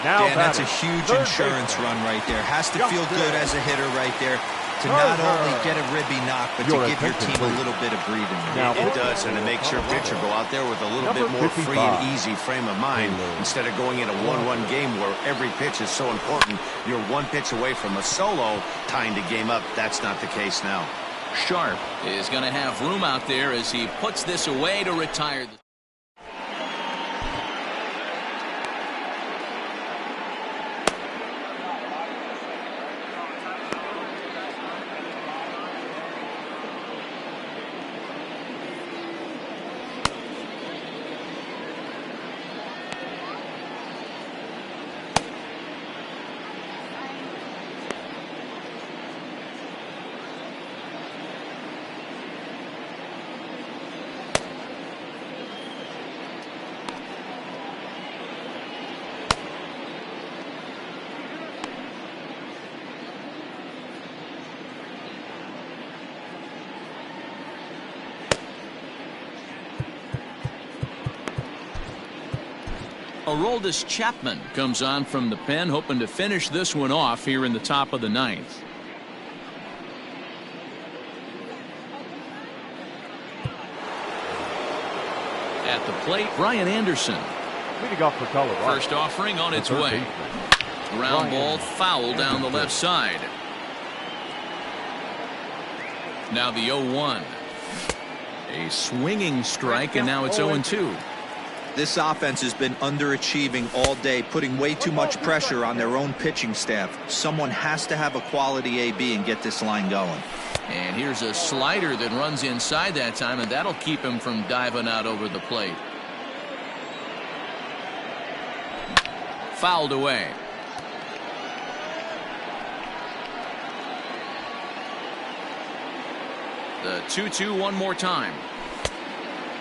Speaker 3: Dan, that's a huge insurance run right there. Has to feel good as a hitter right there. to not only get a ribby knock, but to give your team a little bit of breathing room.
Speaker 4: It does, and it makes your pitcher go out there with a little bit more free and easy frame of mind instead of going in a one-run game where every pitch is so important. You're one pitch away from a solo, tying the game up. That's not the case now.
Speaker 1: Sharp is going to have room out there as he puts this away to retire. Aroldis Chapman comes on from the pen, hoping to finish this one off here in the top of the ninth. At the plate, Brian Anderson.
Speaker 2: Leading off for Colorado.
Speaker 1: First offering on its way. Ground ball foul down the left side. Now the 0-1. A swinging strike, and now it's 0-2.
Speaker 3: This offense has been underachieving all day, putting way too much pressure on their own pitching staff. Someone has to have a quality AB and get this line going.
Speaker 1: And here's a slider that runs inside that time, and that'll keep him from diving out over the plate. Fouled away. The 2-2 one more time.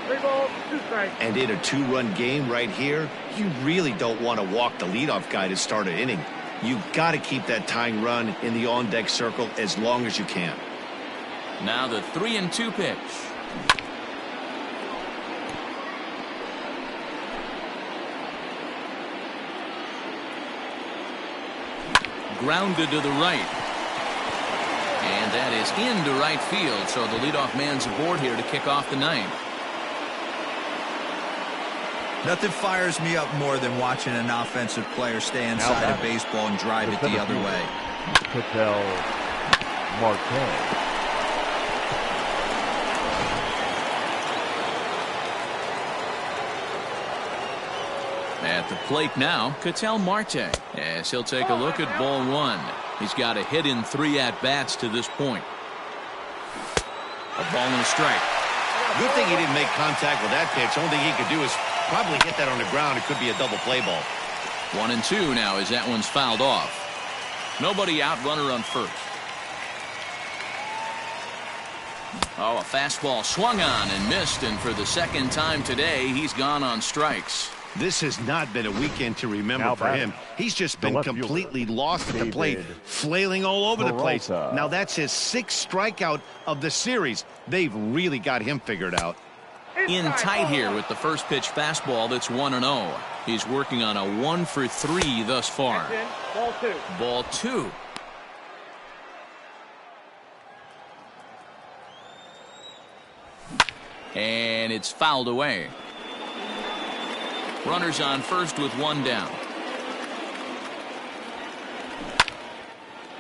Speaker 5: 3 balls, 2 strikes.
Speaker 4: And in a two-run game right here, you really don't want to walk the leadoff guy to start an inning. You've got to keep that tying run in the on-deck circle as long as you can.
Speaker 1: Now the 3-2 pitch. Grounded to the right. And that is into right field, so the leadoff man's aboard here to kick off the ninth.
Speaker 3: Nothing fires me up more than watching an offensive player stay inside of baseball and drive it the other way.
Speaker 2: Marte.
Speaker 1: At the plate now, Ketel Marte, as he'll take a look at ball one. He's got a hit in 3 at-bats to this point. A ball and a strike.
Speaker 4: Good thing he didn't make contact with that pitch. Only thing he could do is probably hit that on the ground. It could be a double play ball.
Speaker 1: 1-2 now as that one's fouled off. Nobody out, runner on first. Oh, a fastball swung on and missed, and for the second time today, he's gone on strikes.
Speaker 4: This has not been a weekend to remember for him. He's just been completely lost at the plate, flailing all over the place. Now that's his 6th strikeout of the series. They've really got him figured out.
Speaker 1: In tight here with the first pitch fastball that's 1-0. He's working on a 1-for-3 thus far.
Speaker 5: Ball 2.
Speaker 1: Ball 2. And it's fouled away. Runners on first with 1 down.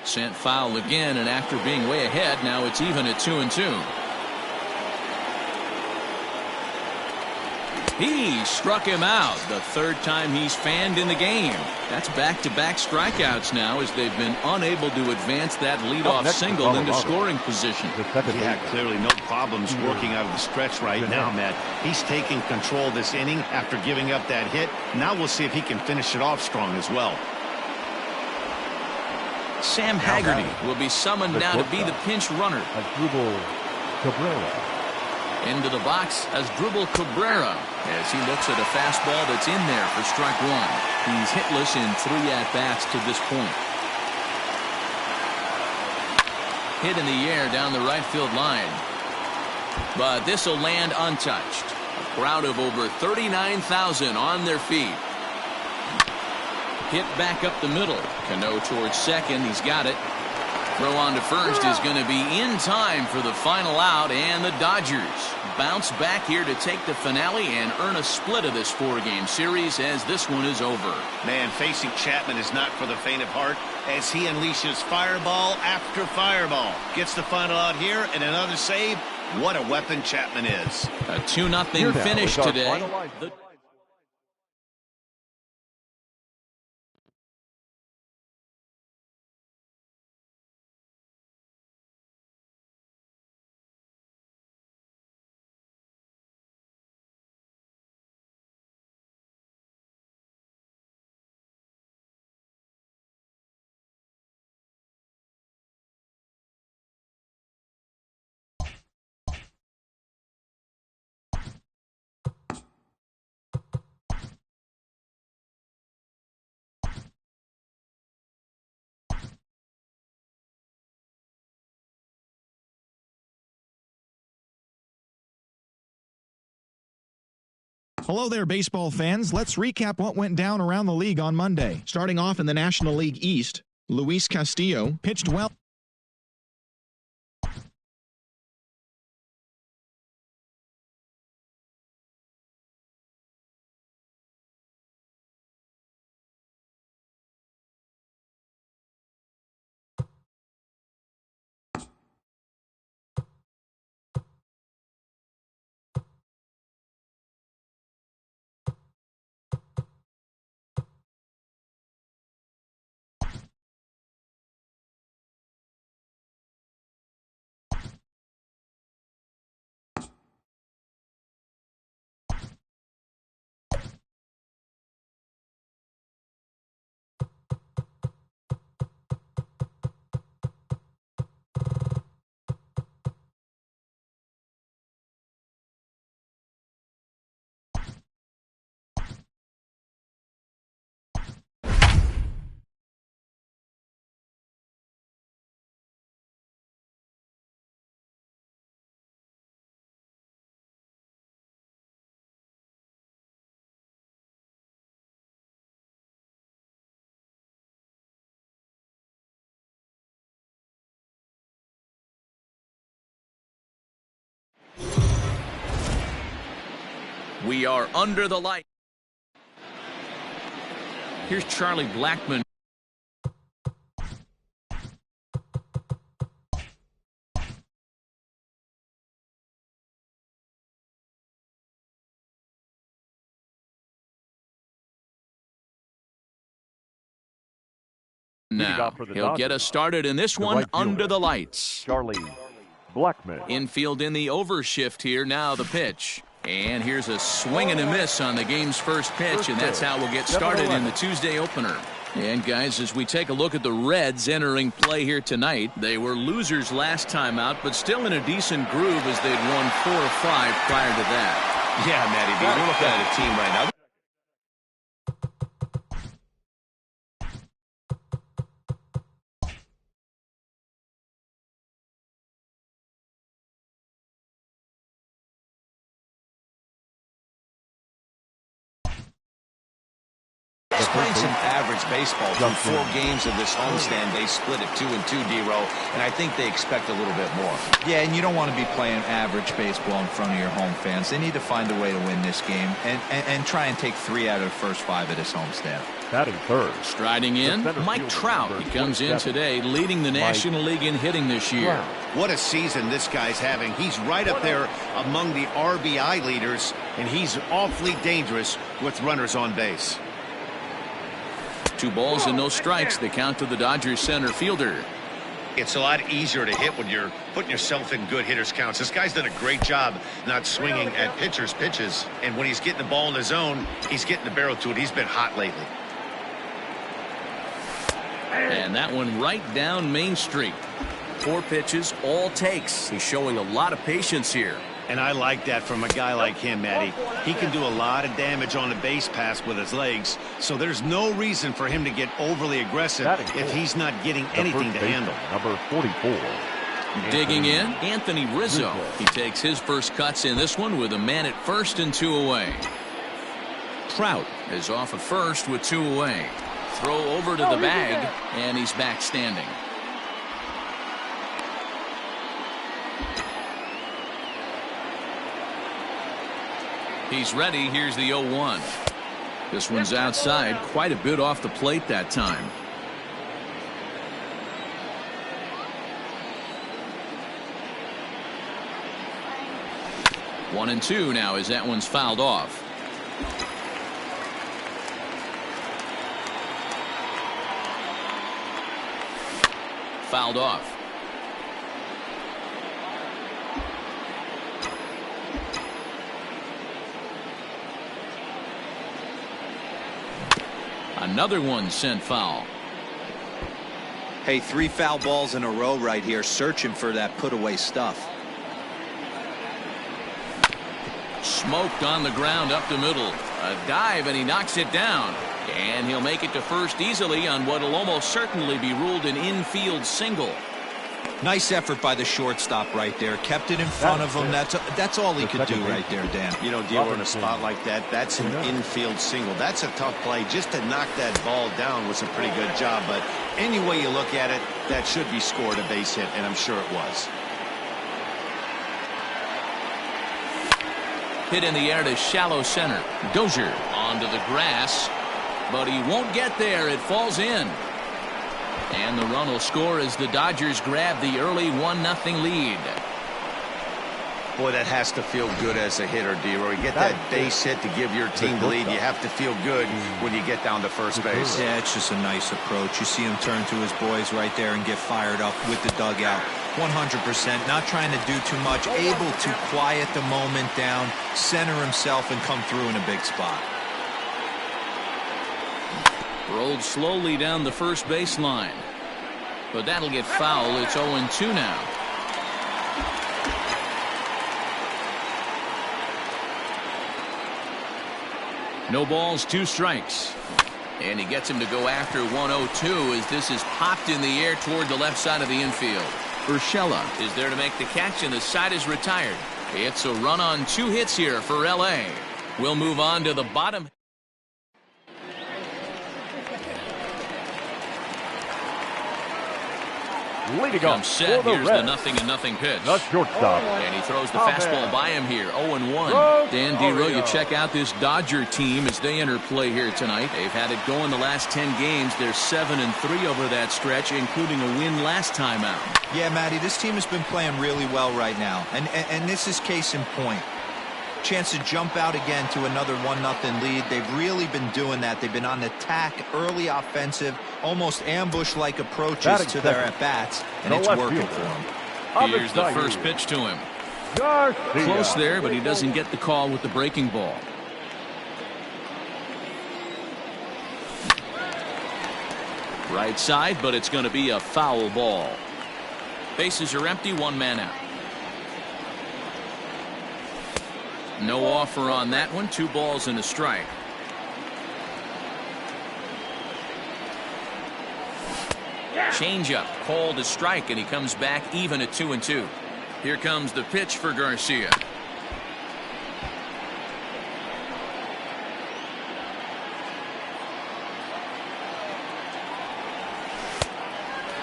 Speaker 1: Sent foul again, and after being way ahead, now it's even at 2-2. He struck him out, the 3rd time he's fanned in the game. That's back-to-back strikeouts now as they've been unable to advance that leadoff single into scoring position.
Speaker 4: Yeah, clearly no problems working out of the stretch right now, Matt. He's taking control of this inning after giving up that hit. Now we'll see if he can finish it off strong as well.
Speaker 1: Sam Haggerty will be summoned now to be the pinch runner. Into the box as Asdrubal Cabrera as he looks at a fastball that's in there for strike 1. He's hitless in 3 at-bats to this point. Hit in the air down the right field line. But this will land untouched. A crowd of over 39,000 on their feet. Hit back up the middle. Cano towards second. He's got it. Throw on to first is going to be in time for the final out, and the Dodgers bounce back here to take the finale and earn a split of this 4-game series as this one is over.
Speaker 4: Man, facing Chapman is not for the faint of heart as he unleashes fireball after fireball. Gets the final out here and another save. What a weapon Chapman is.
Speaker 1: A 2-0 finish today.
Speaker 7: Hello there, baseball fans. Let's recap what went down around the league on Monday. Starting off in the National League East, Luis Castillo pitched well.
Speaker 1: We are under the light. Here's Charlie Blackmon. Now, he'll get us started in this one under the lights.
Speaker 2: Charlie Blackmon.
Speaker 1: Infield in the overshift here. Now the pitch. And here's a swing and a miss on the game's first pitch, and that's how we'll get started in the Tuesday opener. And, guys, as we take a look at the Reds entering play here tonight, they were losers last time out, but still in a decent groove as they'd won 4 or 5 prior to that.
Speaker 4: Yeah, Matty B, we're looking at a team right now. Playing some average baseball through 4 games of this homestand. They split it 2-2, D-Row, and I think they expect a little bit more.
Speaker 3: Yeah, and you don't want to be playing average baseball in front of your home fans. They need to find a way to win this game and try and take 3 out of the first 5 of this homestand.
Speaker 2: Batting third.
Speaker 1: Striding in, Mike Trout. He comes in today leading the National League in hitting this year.
Speaker 4: What a season this guy's having. He's right up there among the RBI leaders, and he's awfully dangerous with runners on base.
Speaker 1: 2 balls and no strikes. The count to the Dodgers center fielder.
Speaker 4: It's a lot easier to hit when you're putting yourself in good hitters counts. This guy's done a great job not swinging at pitchers' pitches. And when he's getting the ball in the zone, he's getting the barrel to it. He's been hot lately.
Speaker 1: And that one right down Main Street. 4 pitches, all takes. He's showing a lot of patience here.
Speaker 4: And I like that from a guy like him, Matty. He can do a lot of damage on the base pass with his legs, so there's no reason for him to get overly aggressive if he's not getting anything to handle.
Speaker 2: Number 44.
Speaker 1: Digging in, Anthony Rizzo. He takes his first cuts in this one with a man at first and 2 away. Trout is off at first with 2 away. Throw over to the bag, and he's back standing. He's ready. Here's the 0-1. This one's outside, quite a bit off the plate that time. One and two now as that one's fouled off. Fouled off. Another one sent foul.
Speaker 3: Hey, 3 foul balls in a row right here, searching for that put away stuff.
Speaker 1: Smoked on the ground up the middle. A dive and he knocks it down. And he'll make it to first easily on what will almost certainly be ruled an infield single.
Speaker 3: Nice effort by the shortstop right there. Kept it in front of him. That's all he could do right there, Dan.
Speaker 4: You know, Dior, in a spot like that, that's an infield single. That's a tough play. Just to knock that ball down was a pretty good job. But any way you look at it, that should be scored a base hit, and I'm sure it was.
Speaker 1: Hit in the air to shallow center. Dozier onto the grass, but he won't get there. It falls in. And the run will score as the Dodgers grab the early 1-0 lead.
Speaker 4: Boy, that has to feel good as a hitter, D-Roy. Get that base hit to give your team the lead. You have to feel good when you get down to first base.
Speaker 3: Yeah, it's just a nice approach. You see him turn to his boys right there and get fired up with the dugout. 100%, not trying to do too much, able to quiet the moment down, center himself, and come through in a big spot.
Speaker 1: Rolled slowly down the first baseline. But that'll get foul. It's 0-2 now. No balls, 2 strikes. And he gets him to go after 1-0-2 as this is popped in the air toward the left side of the infield. Urshela is there to make the catch, and the side is retired. It's a run on 2 hits here for L.A. We'll move on to the bottom.
Speaker 2: Leading off
Speaker 1: set. Here's the 0-0 pitch.
Speaker 2: The shortstop.
Speaker 1: And he throws the fastball by him here. 0-1. Dan D-Roy, you check out this Dodger team as they enter play here tonight. They've had it going the last 10 games. They're 7-3 over that stretch, including a win last time out.
Speaker 3: Yeah, Matty, this team has been playing really well right now. And this is case in point. Chance to jump out again to another 1-0 lead. They've really been doing that. They've been on attack, early offensive, almost ambush-like approaches to their at-bats, and it's working for them.
Speaker 1: Here's the first pitch to him. Close there, but he doesn't get the call with the breaking ball. Right side, but it's going to be a foul ball. Bases are empty, 1 man out. No offer on that one. 2 balls and a strike. Changeup called a strike, and he comes back even at 2-2. Here comes the pitch for Garcia.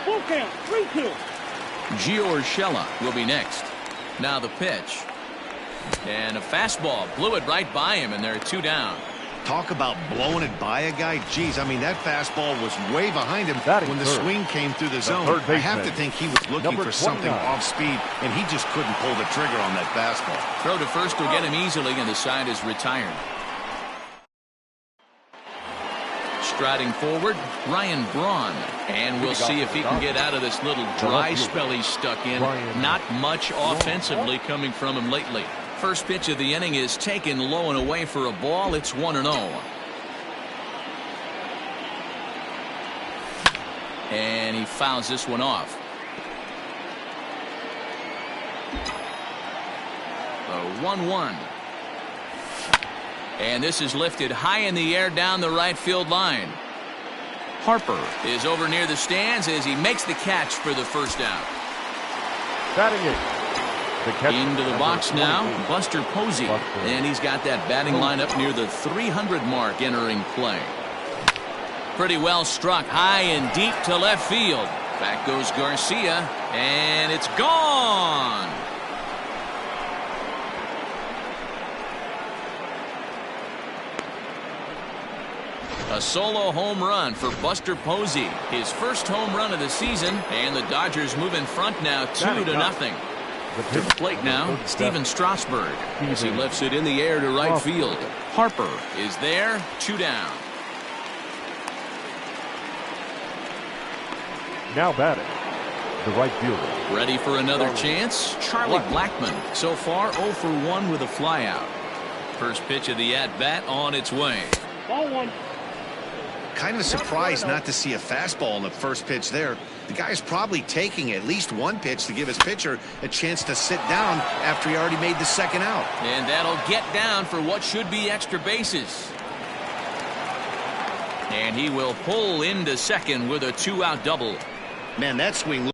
Speaker 5: Full count, 3-2.
Speaker 1: Gio Urshela will be next. Now the pitch. And a fastball blew it right by him, and there are 2 down.
Speaker 4: Talk about blowing it by a guy. Geez, I mean, that fastball was way behind him when the swing came through the zone. I have to think he was looking for something off speed, and he just couldn't pull the trigger on that fastball.
Speaker 1: Throw to first will get him easily, and the side is retired. Striding forward, Ryan Braun. And we'll see if he can get out of this little dry spell he's stuck in. Not much offensively coming from him lately. First pitch of the inning is taken low and away for a ball. It's 1-0. And he fouls this one off. A 1-1. And this is lifted high in the air down the right field line. Harper is over near the stands as he makes the catch for the first out.
Speaker 2: Batting it.
Speaker 1: Into the box now, Buster Posey. And he's got that batting lineup near the 300 mark entering play. Pretty well struck high and deep to left field. Back goes Garcia, and it's gone. A solo home run for Buster Posey. His first home run of the season, and the Dodgers move in front now 2-0. To the plate now, Steven Strasburg, as he lifts it in the air to right field. Harper is there, 2 down.
Speaker 2: Now batting, the right fielder.
Speaker 1: Ready for another chance? Charlie Blackmon. So far 0 for 1 with a flyout. First pitch of the at-bat on its way.
Speaker 5: Ball 1.
Speaker 4: Kind of surprised not to see a fastball in the first pitch there. The guy's probably taking at least one pitch to give his pitcher a chance to sit down after he already made the second out.
Speaker 1: And that'll get down for what should be extra bases. And he will pull into second with a 2-out double.
Speaker 4: Man, that swing.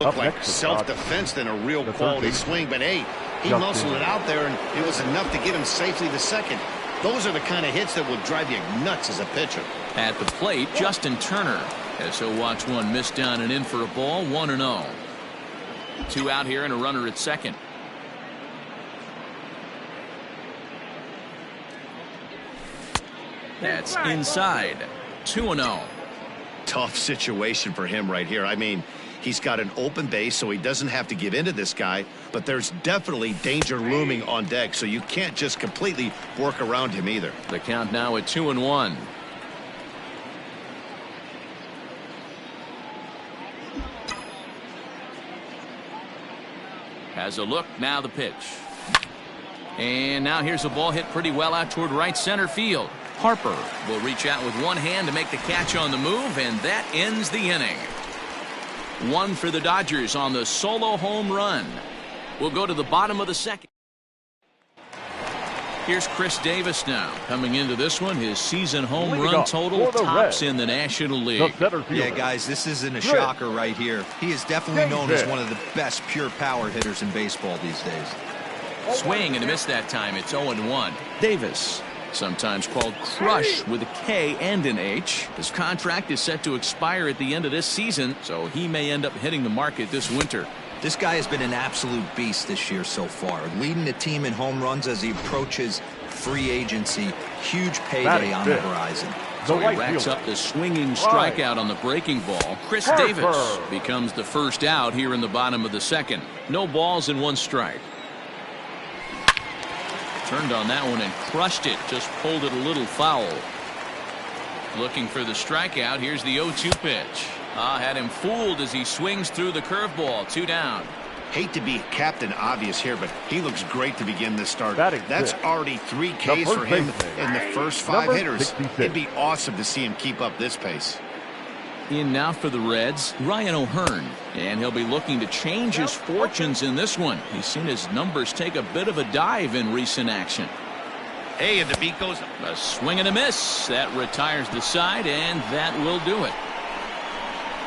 Speaker 4: Looked like self-defense than a real quality swing, but hey, he muscled it out there, and it was enough to get him safely to second. Those are the kind of hits that will drive you nuts as a pitcher.
Speaker 1: At the plate, Justin Turner, as he'll watch one miss down and in for a ball, 1-0. 2 out here and a runner at second. That's inside. 2-0.
Speaker 4: Tough situation for him right here. I mean, he's got an open base, so he doesn't have to give in to this guy, but there's definitely danger looming on deck, so you can't just completely work around him either.
Speaker 1: The count now at 2-1. Has a look, now the pitch. And now here's a ball hit pretty well out toward right center field. Harper will reach out with one hand to make the catch on the move, and that ends the inning. 1 for the Dodgers on the solo home run. We'll go to the bottom of the second. Here's Chris Davis now. Coming into this one, his season home run total tops in the National League.
Speaker 3: Yeah, guys, this isn't a shocker right here. He is definitely known as one of the best pure power hitters in baseball these days.
Speaker 1: Swing and a miss that time. It's 0-1. Davis, sometimes called Crush with a K and an H. His contract is set to expire at the end of this season, so he may end up hitting the market this winter.
Speaker 3: This guy has been an absolute beast this year so far, leading the team in home runs as he approaches free agency. Huge payday on the horizon.
Speaker 1: So he racks up the swinging strikeout on the breaking ball. Chris Davis becomes the first out here in the bottom of the second. No balls and 1 strike. Turned on that one and crushed it. Just pulled it a little foul. Looking for the strikeout. Here's the 0-2 pitch. Had him fooled as he swings through the curveball. 2 down.
Speaker 4: Hate to be Captain Obvious here, but he looks great to begin this start. That's already 3 Ks for him in the first 5 hitters. It'd be awesome to see him keep up this pace.
Speaker 1: In now for the Reds, Ryan O'Hearn, and he'll be looking to change his fortunes in this one. He's seen his numbers take a bit of a dive in recent action.
Speaker 4: Hey, and the beat goes.
Speaker 1: A swing and a miss. That retires the side, and that will do it.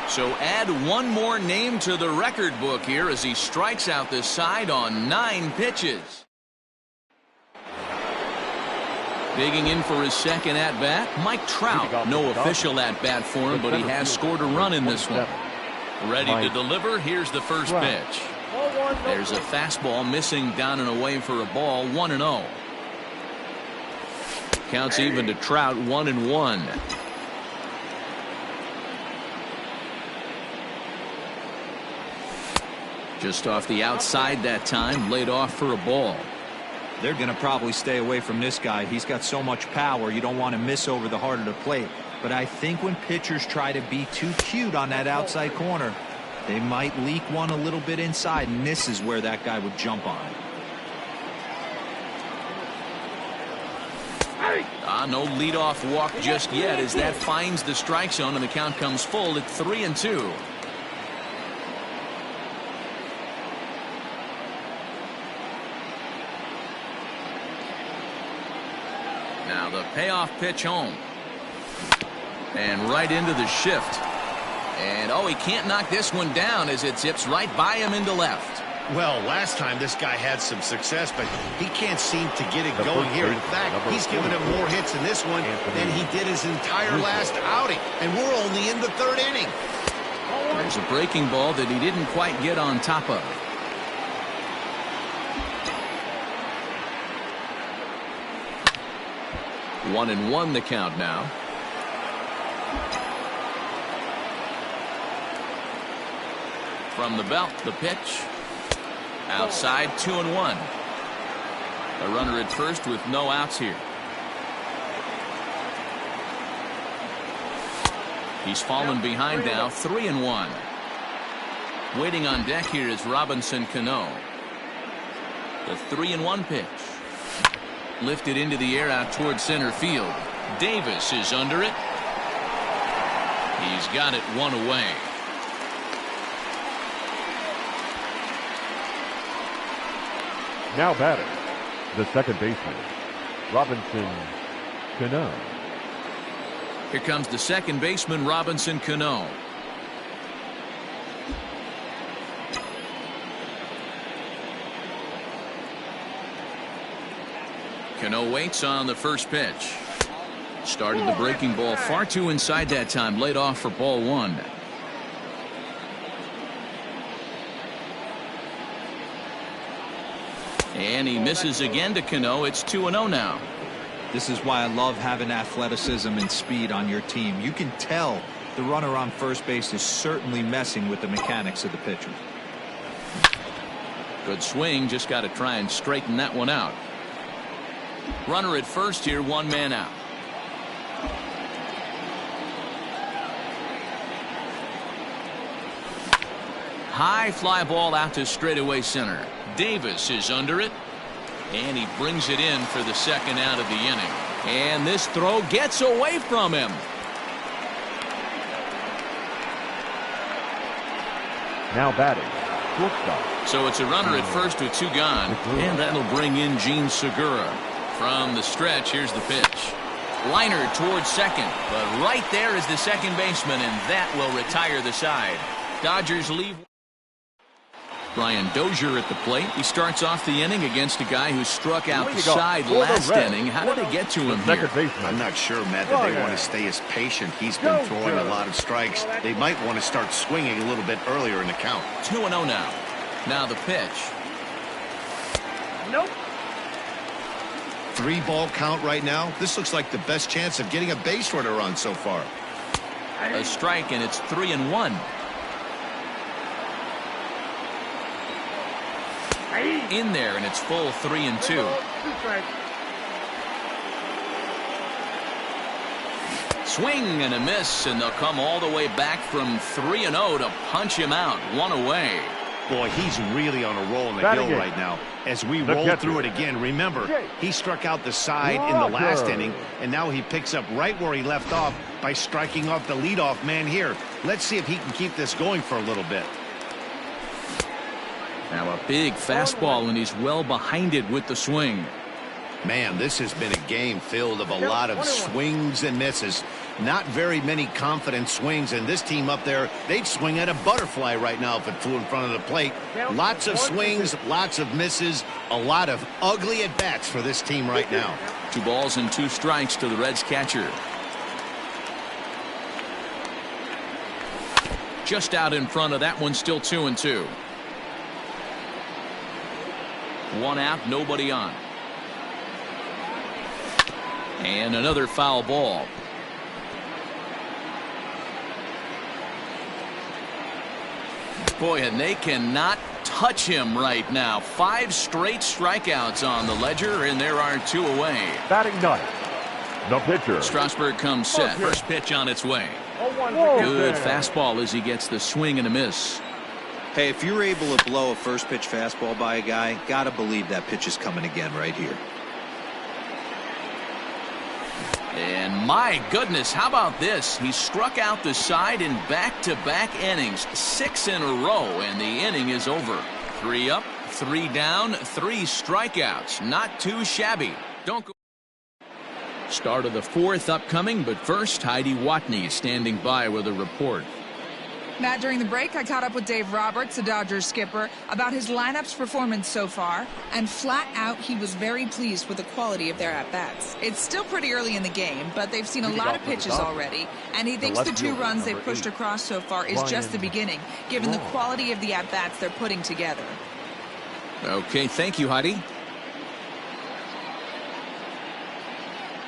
Speaker 1: So add one more name to the record book here as he strikes out this side on 9 pitches. Digging in for his second at-bat, Mike Trout. No official at-bat for him, but he has scored a run in this one. Ready to deliver. Here's the first pitch. There's a fastball missing down and away for a ball. 1-0. count's even to Trout, 1-1. Just off the outside that time, laid off for a ball.
Speaker 3: They're going to probably stay away from this guy. He's got so much power, you don't want to miss over the heart of the plate. But I think when pitchers try to be too cute on that outside corner, they might leak one a little bit inside, and this is where that guy would jump on it.
Speaker 1: No leadoff walk just yet as that finds the strike zone, and the count comes full at 3-2. Now the payoff pitch home. And right into the shift. And he can't knock this one down as it zips right by him into left.
Speaker 4: Well, last time this guy had some success, but he can't seem to get it going here. In fact, he's given him more hits in this one than he did his entire last outing. And we're only in the third inning.
Speaker 1: There's a breaking ball that he didn't quite get on top of. One and one the count now. From the belt, the pitch. Outside, 2-1. A runner at first with no outs here. He's fallen behind now, 3-1. Waiting on deck here is Robinson Cano. The 3-1 pitch. Lifted into the air out toward center field. Davis is under it. He's got it one away.
Speaker 2: Now batting, the second baseman, Robinson Cano.
Speaker 1: Here comes the second baseman, Robinson Cano. Cano waits on the first pitch. Started the breaking ball far too inside that time. Laid off for ball one. And he misses again to Cano. It's 2-0 now.
Speaker 3: This is why I love having athleticism and speed on your team. You can tell the runner on first base is certainly messing with the mechanics of the pitcher.
Speaker 1: Good swing. Just got to try and straighten that one out. Runner at first here, one man out. High fly ball out to straightaway center. Davis is under it, and he brings it in for the second out of the inning. And this throw gets away from him.
Speaker 2: Now batting, shortstop.
Speaker 1: So it's a runner at first with two gone, and that'll bring in Gene Segura. From the stretch, here's the pitch. Liner towards second, but right there is the second baseman, and that will retire the side. Dodgers leave. Brian Dozier at the plate. He starts off the inning against a guy who struck outside last inning. How did they get to him here?
Speaker 4: I'm not sure, Matt, that they want to stay as patient. He's been throwing a lot of strikes. They might want to start swinging a little bit earlier in the count.
Speaker 1: 2-0 now. Now the pitch.
Speaker 5: Nope.
Speaker 4: 3-ball count right now. This looks like the best chance of getting a base runner on so far.
Speaker 1: A strike, and it's 3-1. In there, and it's full 3-2. Swing and a miss, and they'll come all the way back from 3-0 to punch him out. One away.
Speaker 4: Boy, he's really on a roll in the hill right now. As we roll through it again, remember, he struck out the side in the last inning, and now he picks up right where he left off by striking off the leadoff man here. Let's see if he can keep this going for a little bit.
Speaker 1: Now a big fastball, and he's well behind it with the swing.
Speaker 4: Man, this has been a game filled of a lot of swings and misses. Not very many confident swings, and this team up there, they'd swing at a butterfly right now if it flew in front of the plate. Lots of swings, lots of misses, a lot of ugly at-bats for this team right now.
Speaker 1: 2 balls and 2 strikes to the Reds catcher. Just out in front of that one, still 2-2. 1 out, nobody on. And another foul ball. Boy, and they cannot touch him right now. 5 straight strikeouts on the ledger, and there are 2 away.
Speaker 2: Batting ninth, the pitcher.
Speaker 1: Strasburg comes set. First pitch on its way. Good fastball as he gets the swing and a miss.
Speaker 3: Hey, if you're able to blow a first pitch fastball by a guy, gotta believe that pitch is coming again right here.
Speaker 1: And my goodness, how about this? He struck out the side in back-to-back innings, 6 in a row, and the inning is over. 3 up, 3 down, 3 strikeouts. Not too shabby. Don't go. Start of the 4th upcoming, but first, Heidi Watney standing by with a report.
Speaker 6: Matt, during the break, I caught up with Dave Roberts, the Dodgers skipper, about his lineup's performance so far, and flat out, he was very pleased with the quality of their at-bats. It's still pretty early in the game, but they've seen a lot of pitches already, and he thinks the 2 runs they've pushed across so far is just the beginning, given the quality of the at-bats they're putting together.
Speaker 1: Okay, thank you, Heidi.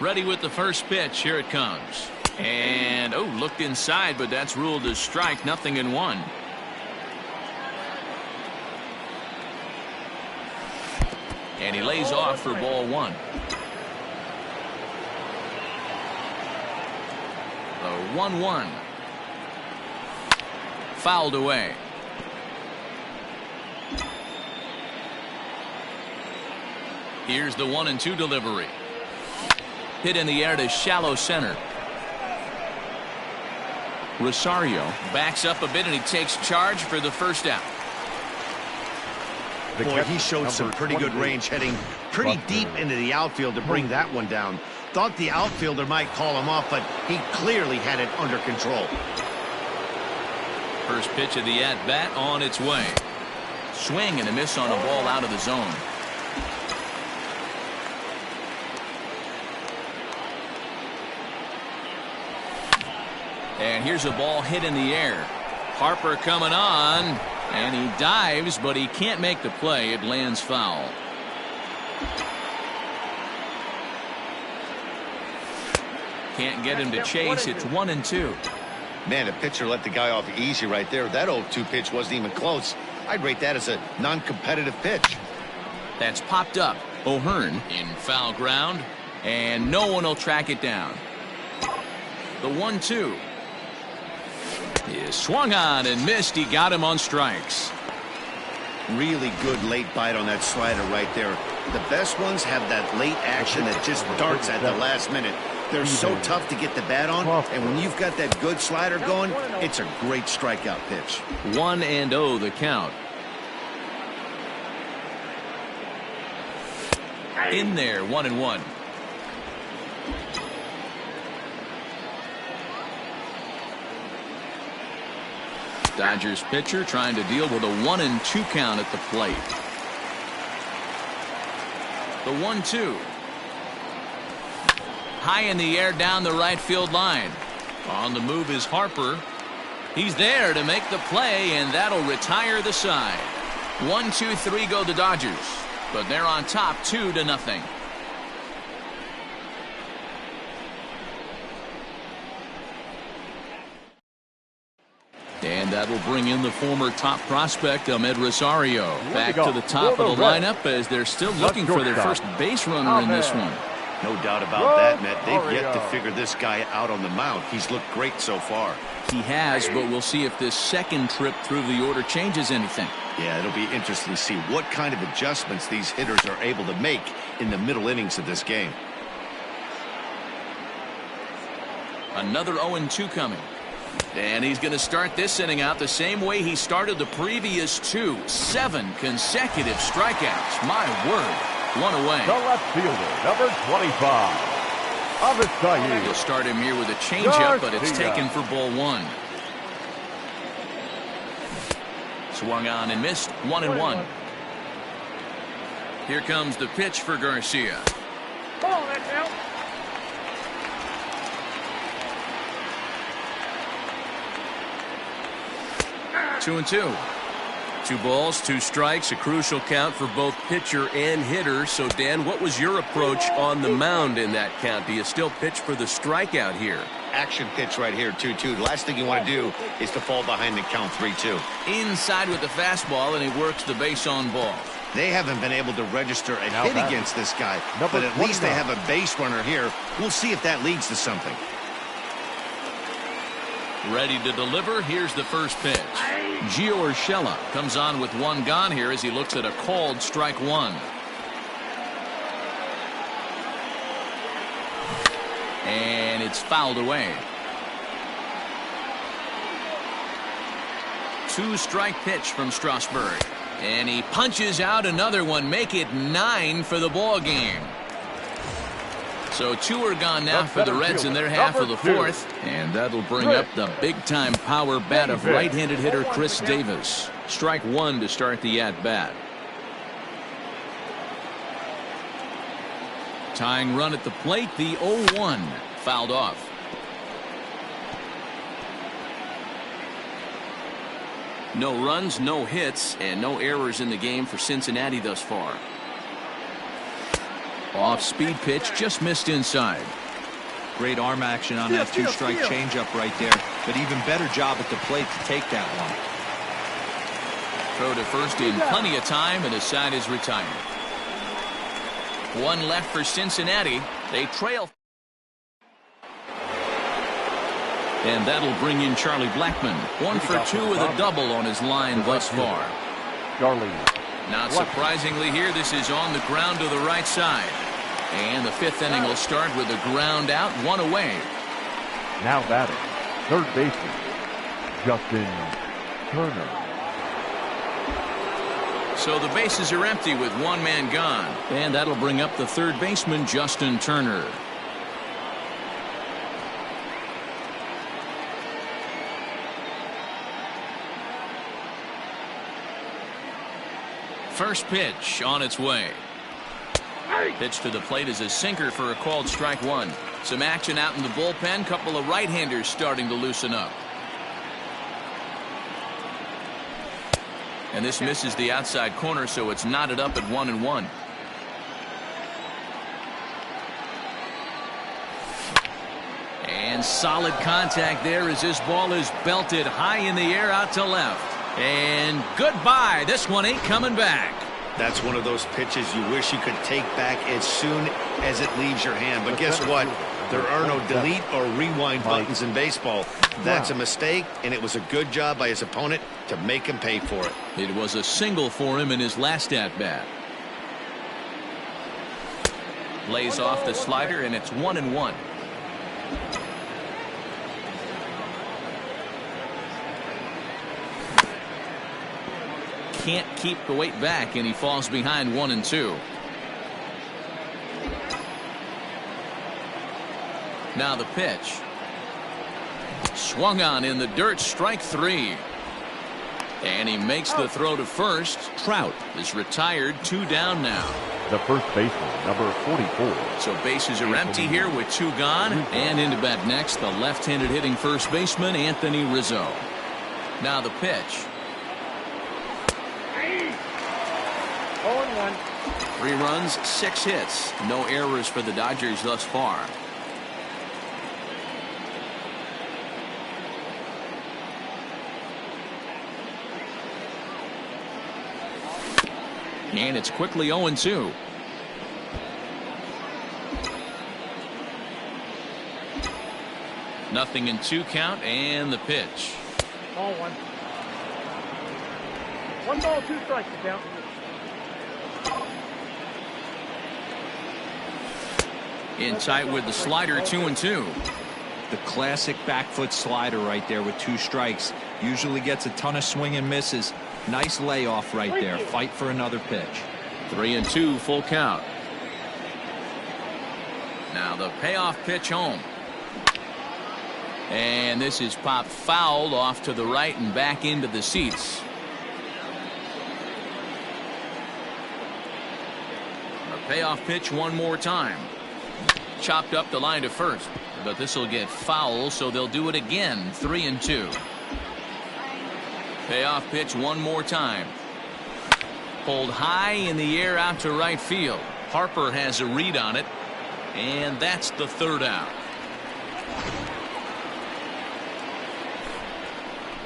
Speaker 1: Ready with the first pitch. Here it comes. And, looked inside, but that's ruled a strike. 0-1. And he lays off for ball 1. The 1-1. Fouled away. Here's the 1-2 delivery. Hit in the air to shallow center. Rosario backs up a bit and he takes charge for the first out.
Speaker 4: Boy, he showed some pretty good range, heading pretty deep into the outfield to bring that one down. Thought the outfielder might call him off, but he clearly had it under control.
Speaker 1: First pitch of the at-bat on its way. Swing and a miss on a ball out of the zone. And here's a ball hit in the air. Harper coming on, and he dives, but he can't make the play. It lands foul. Can't get him to chase. It's 1-2.
Speaker 4: Man, a pitcher let the guy off easy right there. That 0-2 pitch wasn't even close. I'd rate that as a non-competitive pitch.
Speaker 1: That's popped up. O'Hearn in foul ground, and no one will track it down. The 1-2. Is swung on and missed. He got him on strikes.
Speaker 4: Really good late bite on that slider right there. The best ones have that late action that just darts at the last minute. They're so tough to get the bat on, and when you've got that good slider going, it's a great strikeout pitch.
Speaker 1: 1-0 the count. In there, 1-1. Dodgers pitcher trying to deal with a 1-2 count at the plate. The 1-2. High in the air down the right field line. On the move is Harper. He's there to make the play, and that'll retire the side. 1-2-3 go the Dodgers, but they're on top 2-0. And that'll bring in the former top prospect, Ahmed Rosario, back to the top of the lineup as they're still looking for their first base runner in this one.
Speaker 4: No doubt about that, Matt. They've yet to figure this guy out on the mound. He's looked great so far.
Speaker 1: He has, but we'll see if this second trip through the order changes anything.
Speaker 4: Yeah, it'll be interesting to see what kind of adjustments these hitters are able to make in the middle innings of this game.
Speaker 1: Another 0-2 coming. And he's going to start this inning out the same way he started the previous 2. 7 consecutive strikeouts. My word. 1 away.
Speaker 2: The left fielder, number 25. Avisayi.
Speaker 1: He'll start him here with a changeup, but it's taken for ball 1. Swung on and missed. 1-1. Here comes the pitch for Garcia.
Speaker 5: Come on, that's out.
Speaker 1: 2-2. 2 balls, 2 strikes, a crucial count for both pitcher and hitter. So, Dan, what was your approach on the mound in that count? Do you still pitch for the strikeout here?
Speaker 4: Action pitch right here, 2-2. The last thing you want to do is to fall behind the count 3-2.
Speaker 1: Inside with the fastball, and he works the base on ball.
Speaker 4: They haven't been able to register a hit against this guy, but at least they have a base runner here. We'll see if that leads to something.
Speaker 1: Ready to deliver. Here's the first pitch. Gio Urshela comes on with 1 gone here as he looks at a called strike 1. And it's fouled away. 2-strike pitch from Strasburg. And he punches out another one. Make it 9 for the ball game. So 2 are gone now for the Reds in their half of the 4th. And that'll bring up the big-time power bat of right-handed hitter Chris Davis. Strike 1 to start the at-bat. Tying run at the plate, the 0-1. Fouled off. No runs, no hits, and no errors in the game for Cincinnati thus far. Off-speed pitch, just missed inside.
Speaker 3: Great arm action on that 2-strike changeup right there, but even better job at the plate to take that one.
Speaker 1: Throw to first in plenty of time, and his side is retired. 1 left for Cincinnati. They trail. And that'll bring in Charlie Blackmon. 1 for 2 with a double on his line thus far.
Speaker 2: Charlie.
Speaker 1: Not surprisingly here, this is on the ground to the right side. And the 5th inning will start with a ground out, 1 away.
Speaker 2: Now batting, third baseman, Justin Turner.
Speaker 1: So the bases are empty with 1 man gone. And that'll bring up the third baseman, Justin Turner. First pitch on its way. Pitch to the plate is a sinker for a called strike 1. Some action out in the bullpen. Couple of right-handers starting to loosen up. And this misses the outside corner, so it's knotted up at 1-1. And solid contact there as this ball is belted high in the air out to left. And goodbye. This one ain't coming back.
Speaker 4: That's one of those pitches you wish you could take back as soon as it leaves your hand. But guess what? There are no delete or rewind buttons in baseball. That's a mistake, and it was a good job by his opponent to make him pay for it.
Speaker 1: It was a single for him in his last at-bat. Lays off the slider, and it's 1-1. Can't keep the weight back, and he falls behind 1-2. Now the pitch. Swung on in the dirt, strike 3. And he makes the throw to first. Trout is retired, 2 down now.
Speaker 2: The first baseman, number 44.
Speaker 1: So bases are empty here with 2 gone. And into bat next, the left-handed hitting first baseman, Anthony Rizzo. Now the pitch.
Speaker 5: 0-1.
Speaker 1: 3 runs, 6 hits. No errors for the Dodgers thus far. And it's quickly 0-2. Nothing in 2 count, and the pitch.
Speaker 5: 0-1. 1 ball, 2 strikes to count.
Speaker 1: In tight with the slider, 2-2.
Speaker 3: The classic back foot slider right there with 2 strikes. Usually gets a ton of swing and misses. Nice layoff right there. Fight for another pitch.
Speaker 1: 3-2, full count. Now the payoff pitch home. And this is popped fouled off to the right and back into the seats. A payoff pitch one more time. Chopped up the line to first, but this will get foul, so they'll do it again. 3-2. Payoff pitch one more time. Pulled high in the air out to right field. Harper has a read on it, and that's the third out.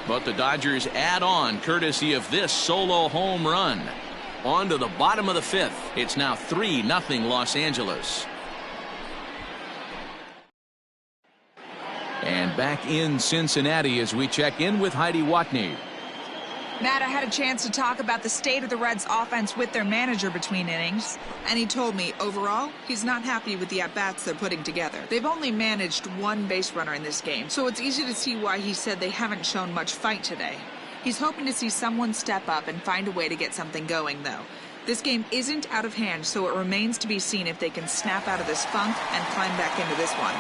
Speaker 1: But the Dodgers add on courtesy of this solo home run. On to the bottom of the fifth. It's now 3-0 Los Angeles. And back in Cincinnati as we check in with Heidi Watney.
Speaker 6: Matt, I had a chance to talk about the state of the Reds offense with their manager between innings, and he told me overall he's not happy with the at-bats they're putting together. They've only managed one base runner in this game, so it's easy to see why he said they haven't shown much fight today. He's hoping to see someone step up and find a way to get something going, though. This game isn't out of hand, so it remains to be seen if they can snap out of this funk and climb back into this one.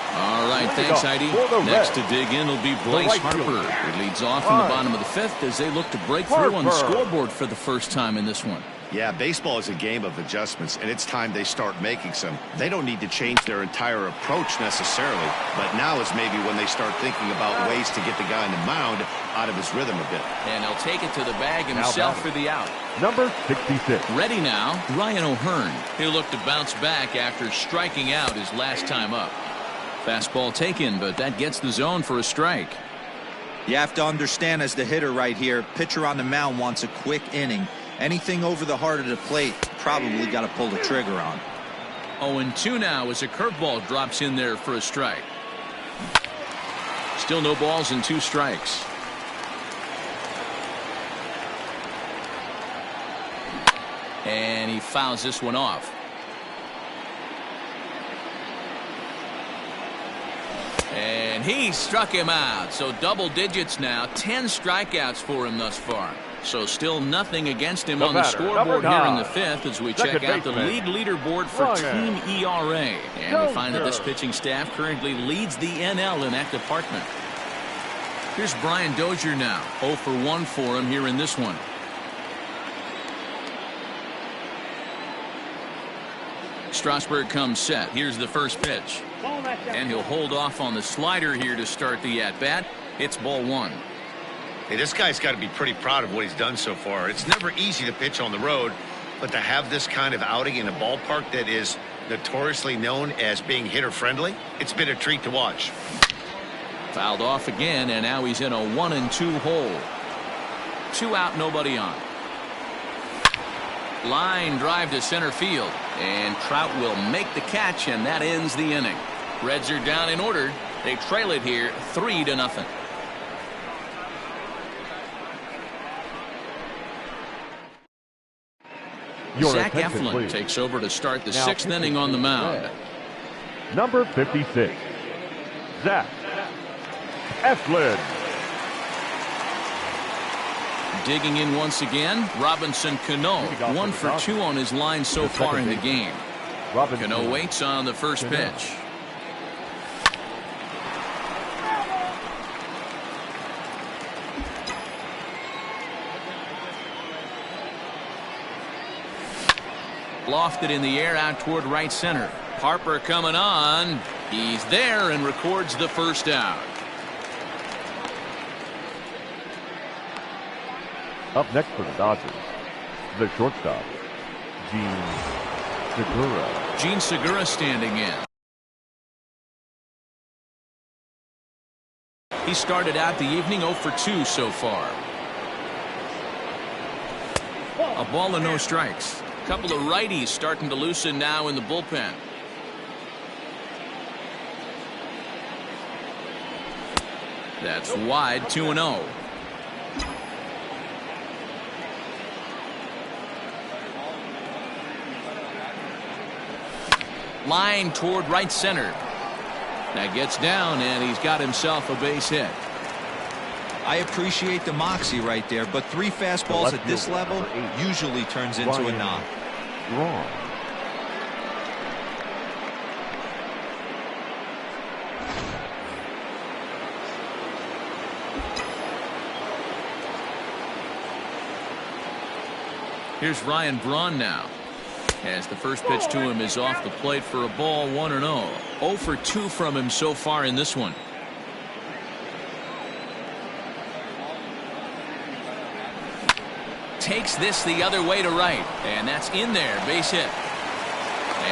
Speaker 1: All right, thanks, Heidi. Next to dig in will be Bryce Harper. He leads off in the bottom of the fifth as they look to break through on the scoreboard for the first time in this one.
Speaker 4: Yeah, baseball is a game of adjustments, and it's time they start making some. They don't need to change their entire approach necessarily, but now is maybe when they start thinking about ways to get the guy on the mound out of his rhythm a bit.
Speaker 1: And he'll take it to the bag himself for the out.
Speaker 2: Number 66.
Speaker 1: Ready now, Ryan O'Hearn. He'll look to bounce back after striking out his last time up. Fastball taken, but that gets the zone for a strike.
Speaker 3: You have to understand, as the hitter right here, pitcher on the mound wants a quick inning. Anything over the heart of the plate, probably got to pull the trigger on.
Speaker 1: 0-2 now as a curveball drops in there for a strike. Still no balls and 2 strikes. And he fouls this one off. And he struck him out. So double digits now. 10 strikeouts for him thus far. So still nothing against him on the scoreboard here in the fifth as we check out the league leaderboard for team ERA. And we find that this pitching staff currently leads the NL in that department. Here's Brian Dozier now. 0 for 1 for him here in this one. Strasburg comes set. Here's the first pitch. And he'll hold off on the slider here to start the at-bat. It's ball 1.
Speaker 4: Hey, this guy's got to be pretty proud of what he's done so far. It's never easy to pitch on the road, but to have this kind of outing in a ballpark that is notoriously known as being hitter-friendly, it's been a treat to watch.
Speaker 1: Fouled off again, and now he's in a 1-2 hole. 2 out, nobody on. Line drive to center field, and Trout will make the catch, and that ends the inning. Reds are down in order. They trail it here 3-0. Zach Eflin takes over to start the 6th inning on the mound.
Speaker 2: Number 56, Zach Eflin.
Speaker 1: Digging in once again, Robinson Cano. 1 for 2 on his line so far in the game. Cano waits on the first pitch. Lofted in the air out toward right center. Harper coming on. He's there and records the first out.
Speaker 2: Up next for the Dodgers, the shortstop, Gene Segura.
Speaker 1: Gene Segura standing in. He started out the evening 0 for 2 so far. A ball and no strikes. Couple of righties starting to loosen now in the bullpen. That's wide, 2-0. Line toward right center. That gets down, and he's got himself a base hit.
Speaker 3: I appreciate the moxie right there, but 3 fastballs at this level usually turns into a knock.
Speaker 2: Wrong.
Speaker 1: Here's Ryan Braun now. As the first pitch to him is off the plate for a ball, 1-0. 0 for 2 from him so far in this one. takes this the other way to right. And that's in there. Base hit.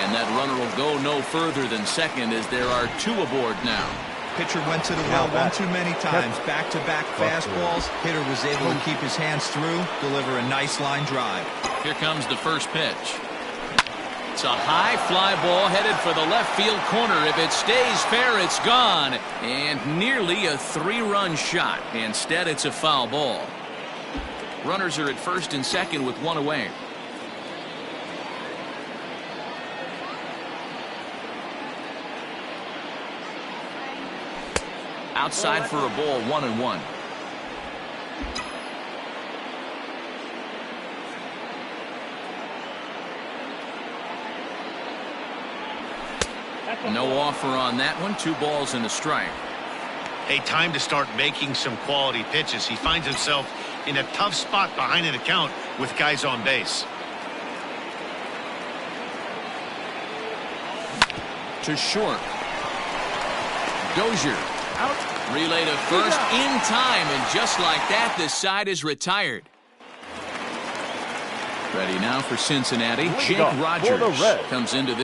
Speaker 1: And that runner will go no further than second as there are 2 aboard now.
Speaker 3: Pitcher went to the well one too many times. Back-to-back fastballs. Hitter was able to keep his hands through, deliver a nice line drive.
Speaker 1: Here comes the first pitch. It's a high fly ball headed for the left field corner. If it stays fair, it's gone. And nearly a 3-run shot. Instead, it's a foul ball. Runners are at first and second with 1 away. Outside for a ball, 1-1. No offer on that one. 2 balls and a strike.
Speaker 4: Hey, time to start making some quality pitches. He finds himself in a tough spot behind an account with guys on base.
Speaker 1: To short. Dozier. Out. Relay to first in time, and just like that, this side is retired. Ready now for Cincinnati. Jake Rogers comes into this.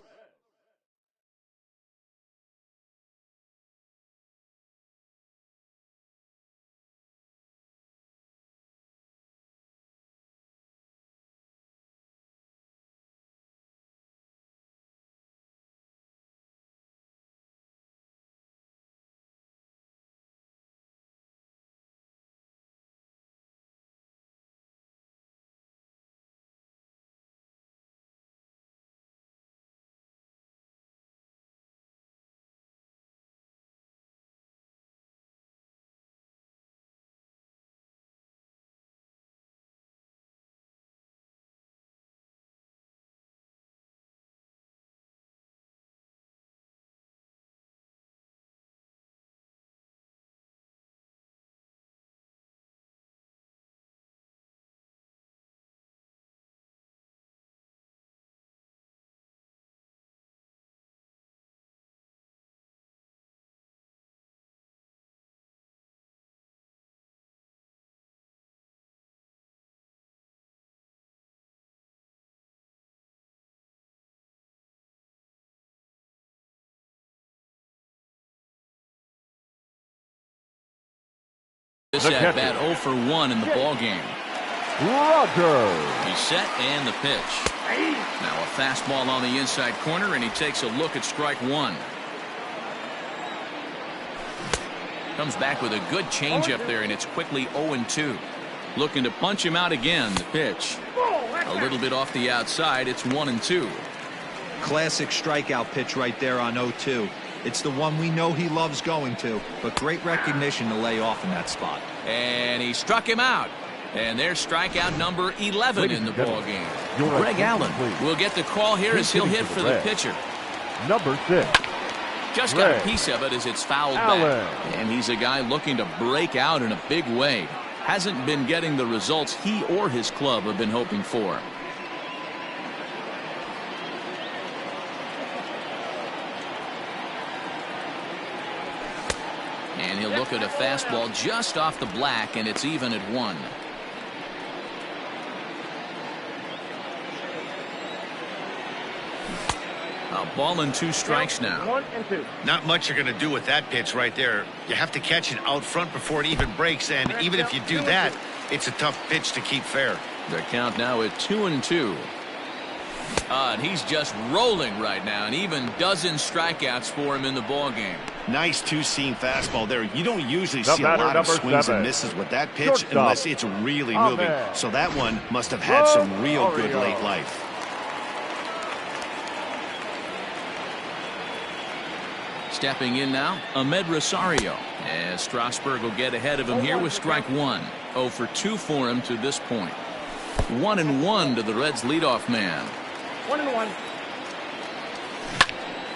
Speaker 1: This at bat 0 for 1 in the ball game.
Speaker 2: Rogers.
Speaker 1: He's set and the pitch. Now a fastball on the inside corner, and he takes a look at strike 1. Comes back with a good changeup there, and it's quickly 0-2. Looking to punch him out again. The pitch. A little bit off the outside. It's 1-2.
Speaker 3: Classic strikeout pitch right there on 0-2. It's the one we know he loves going to, but great recognition to lay off in that spot.
Speaker 1: And he struck him out. And there's strikeout number 11 in the ball game. Greg Allen will get the call here as he'll hit for the pitcher.
Speaker 2: Number 6.
Speaker 1: Just got a piece of it as it's fouled back. And he's a guy looking to break out in a big way. Hasn't been getting the results he or his club have been hoping for. And he'll look at a fastball just off the black, and it's even at 1. A ball and 2 strikes now.
Speaker 5: 1 and 2.
Speaker 4: Not much you're going to do with that pitch right there. You have to catch it out front before it even breaks, and even if you do that, it's a tough pitch to keep fair.
Speaker 1: The count now at 2-2. And he's just rolling right now, and even dozens strikeouts for him in the ball game.
Speaker 4: Nice 2-seam fastball there. You don't usually see a lot of swings and misses with that pitch unless it's really moving. So that one must have had some real good late life.
Speaker 1: Stepping in now, Ahmed Rosario, as Strasburg will get ahead of him here with strike 1. 0 for 2 for him to this point. 1-1 to the Reds' leadoff man.
Speaker 5: 1-1.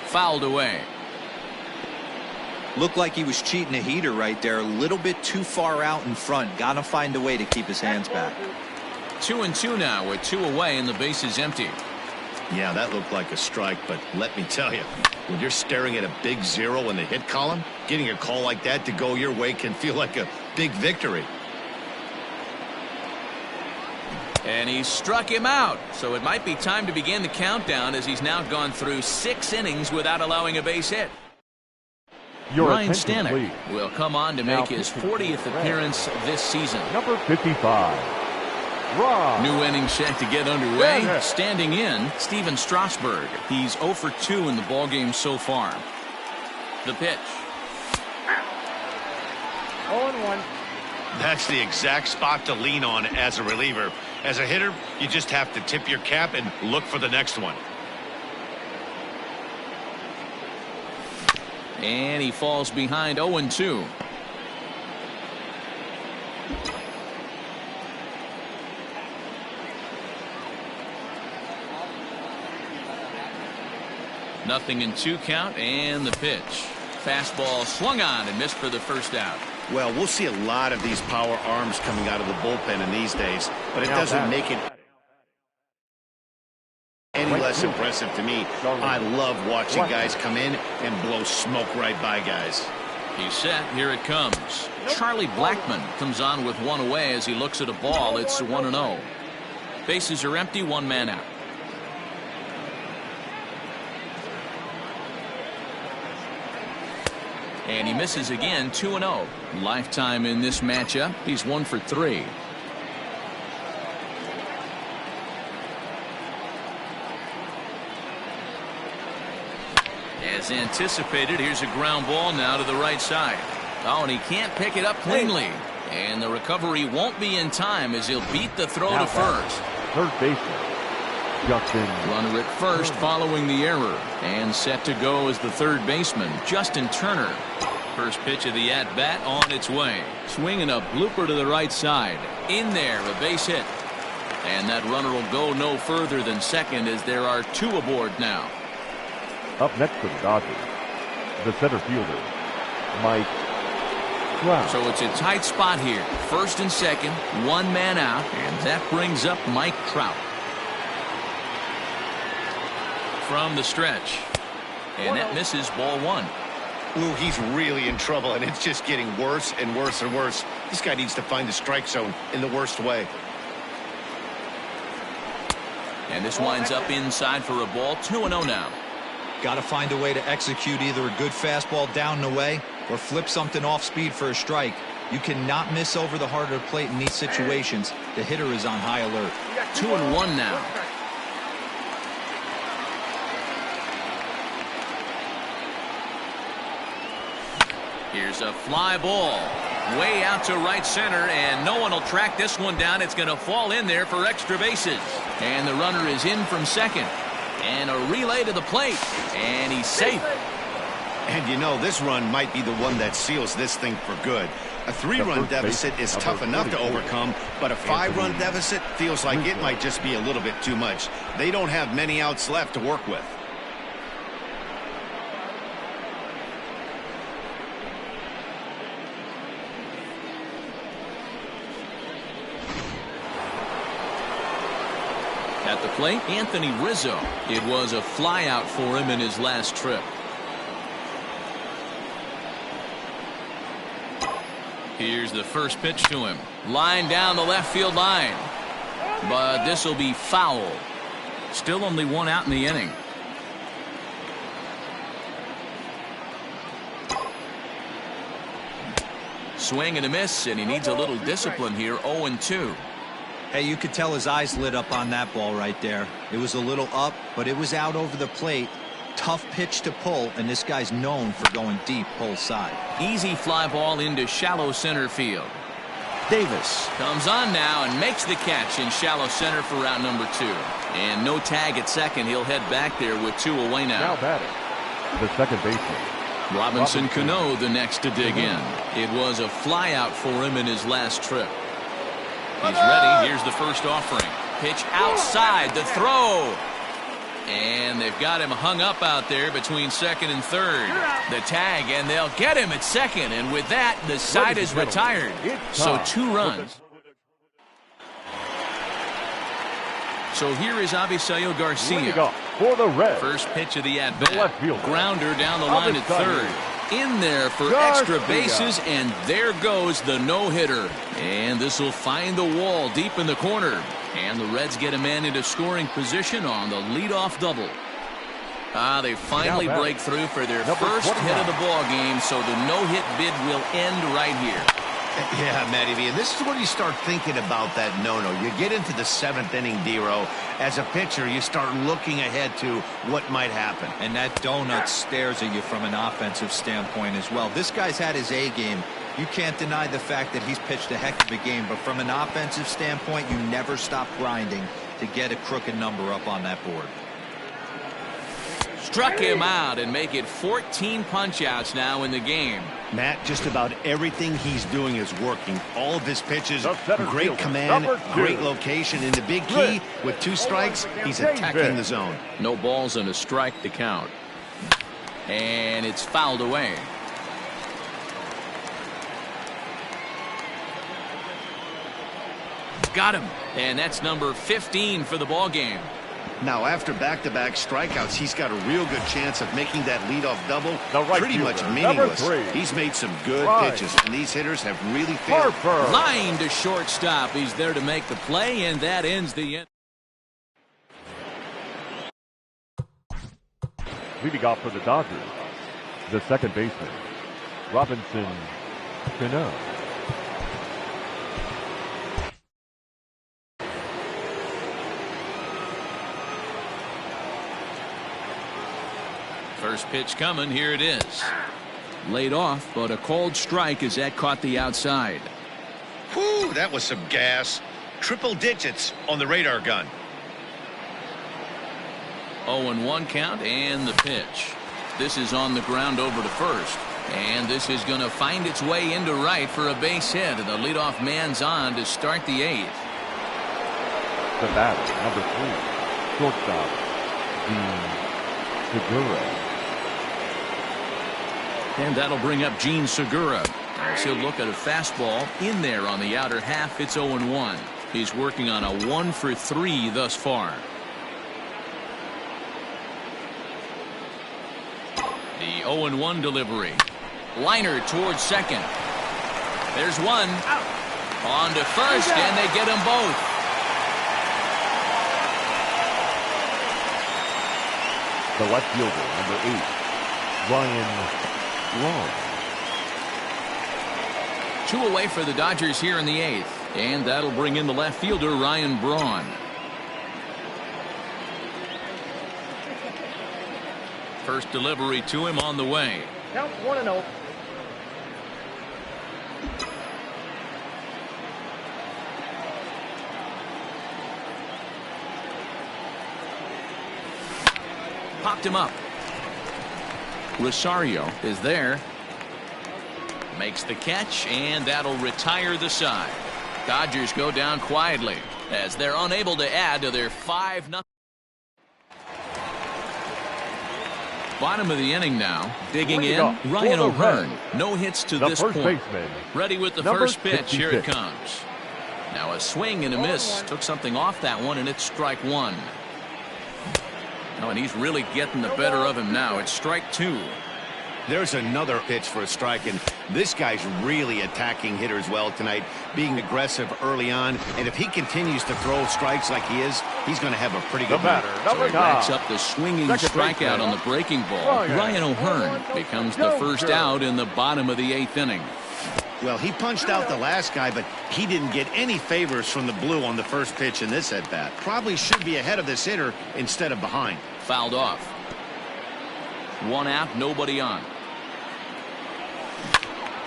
Speaker 1: Fouled away.
Speaker 3: Looked like he was cheating a heater right there. A little bit too far out in front. Got to find a way to keep his hands back.
Speaker 1: 2-2 now with 2 away and the base is empty.
Speaker 4: Yeah, that looked like a strike, but let me tell you, when you're staring at a big 0 in the hit column, getting a call like that to go your way can feel like a big victory.
Speaker 1: And he struck him out. So it might be time to begin the countdown as he's now gone through 6 innings without allowing a base hit. Ryan Stanek will come on to make his 40th appearance this season.
Speaker 2: Number 55.
Speaker 1: New inning set to get underway. Standing in, Steven Strasburg. He's 0 for 2 in the ballgame so far. The pitch.
Speaker 5: 0-1.
Speaker 4: That's the exact spot to lean on as a reliever. As a hitter, you just have to tip your cap and look for the next one.
Speaker 1: And he falls behind 0-2. Nothing in 2 count, and the pitch. Fastball swung on and missed for the first out.
Speaker 4: Well, we'll see a lot of these power arms coming out of the bullpen in these days, but it doesn't make it any less impressive to me. I love watching guys come in and blow smoke right by guys.
Speaker 1: He's set. Here it comes. Charlie Blackmon comes on with 1 away as he looks at a ball. It's 1-0. Bases are empty, 1 man out. And he misses again, 2-0. Lifetime in this matchup. He's 1 for 3. As anticipated, here's a ground ball now to the right side. Oh, and he can't pick it up cleanly. And the recovery won't be in time as he'll beat the throw to first.
Speaker 2: Third baseman, Justin.
Speaker 1: Runner at first following the error. And set to go as the third baseman, Justin Turner. First pitch of the at-bat on its way. Swinging a blooper to the right side. In there, a base hit. And that runner will go no further than second as there are 2 aboard now.
Speaker 2: Up next for the Dodgers, the center fielder, Mike Trout.
Speaker 1: So it's a tight spot here. First and second, 1 man out, and that brings up Mike Trout. From the stretch. And that misses, ball 1.
Speaker 4: Ooh, he's really in trouble, and it's just getting worse and worse and worse. This guy needs to find the strike zone in the worst way.
Speaker 1: And this winds up inside for a ball, 2-0 now.
Speaker 3: Got to find a way to execute either a good fastball down and away or flip something off speed for a strike. You cannot miss over the heart of the plate in these situations. The hitter is on high alert.
Speaker 1: 2-1 now. Here's a fly ball way out to right center, and no one will track this one down. It's going to fall in there for extra bases. And the runner is in from second. And a relay to the plate, and he's safe.
Speaker 4: And you know, this run might be the one that seals this thing for good. A 3-run deficit is tough enough to overcome, but a 5-run deficit feels like it might just be a little bit too much. They don't have many outs left to work with.
Speaker 1: At the plate, Anthony Rizzo. It was a flyout for him in his last trip. Here's the first pitch to him. Line down the left field line. But this will be foul. Still only 1 out in the inning. Swing and a miss, and he needs a little discipline here. 0-2.
Speaker 3: Hey, you could tell his eyes lit up on that ball right there. It was a little up, but it was out over the plate. Tough pitch to pull, and this guy's known for going deep pull side.
Speaker 1: Easy fly ball into shallow center field. Davis comes on now and makes the catch in shallow center for out number 2. And no tag at second. He'll head back there with 2 away now.
Speaker 2: Now batting, the second baseman,
Speaker 1: Robinson Cano the next to dig in. It was a flyout for him in his last trip. He's ready. Here's the first offering. Pitch outside. The throw. And they've got him hung up out there between second and third. The tag, and they'll get him at second. And with that, the side is retired. So 2 runs. So here is Avisail Garcia.
Speaker 2: For the Reds,
Speaker 1: first pitch of the at-bat. Grounder down the line at third. in there for extra bases, and there goes the no-hitter. And this will find the wall deep in the corner. And the Reds get a man into scoring position on the leadoff double. They finally break through for their first hit of the ball game, so the no-hit bid will end right here.
Speaker 4: Yeah, Matty V, and this is when you start thinking about that no-no. You get into the 7th inning, D-Row. As a pitcher, you start looking ahead to what might happen.
Speaker 8: And that donut stares at you from an offensive standpoint as well. This guy's had his A game. You can't deny the fact that he's pitched a heck of a game, but from an offensive standpoint, you never stop grinding to get a crooked number up on that board.
Speaker 1: Struck him out and make it 14 punch-outs now in the game.
Speaker 4: Matt, just about everything he's doing is working. All of his pitches, great command, great location. And the big key, with 2 strikes, he's attacking the zone.
Speaker 1: No balls and a strike to count. And it's fouled away. Got him. And that's number 15 for the ball game.
Speaker 4: Now, after back-to-back strikeouts, he's got a real good chance of making that leadoff double pretty much meaningless. He's made some good pitches, and these hitters have really failed.
Speaker 1: Line to shortstop. He's there to make the play, and that ends the end.
Speaker 2: Leading off for the Dodgers, the second baseman, Robinson Cano.
Speaker 1: First pitch coming. Here it is. Laid off, but a called strike as that caught the outside.
Speaker 4: Whew, that was some gas. Triple digits on the radar gun.
Speaker 1: 0-1 count and the pitch. This is on the ground over to first. And this is going to find its way into right for a base hit. And the leadoff man's on to start the 8th.
Speaker 2: The batter, number 3, shortstop, Gene Segura.
Speaker 1: And that'll bring up Gene Segura. As he'll look at a fastball in there on the outer half. It's 0-1. He's working on a 1-for-3 thus far. The 0-1 delivery. Liner towards second. There's one. On to first, and they get them both.
Speaker 2: The left fielder, number 8, Ryan Braun.
Speaker 1: 2 away for the Dodgers here in the 8th. And that'll bring in the left fielder, Ryan Braun. First delivery to him on the way.
Speaker 5: Count 1-0.
Speaker 1: Popped him up. Rosario is there. Makes the catch, and that'll retire the side. Dodgers go down quietly as they're unable to add to their 5-0. Bottom of the inning now. Digging in, Ryan O'Hearn. No hits to this point. Ready with the first pitch. Here it comes. Now a swing and a miss. Took something off that one, and it's strike 1. Oh, and he's really getting the better of him now. It's strike 2.
Speaker 4: There's another pitch for a strike, and this guy's really attacking hitters well tonight, being aggressive early on. And if he continues to throw strikes like he is, he's going to have a pretty good night.
Speaker 1: So he backs up the swinging strikeout on the breaking ball. Ryan O'Hearn becomes the first out in the bottom of the 8th inning.
Speaker 4: Well, he punched out the last guy, but he didn't get any favors from the blue on the first pitch in this at-bat. Probably should be ahead of this hitter instead of behind.
Speaker 1: Fouled off. 1 out, nobody on.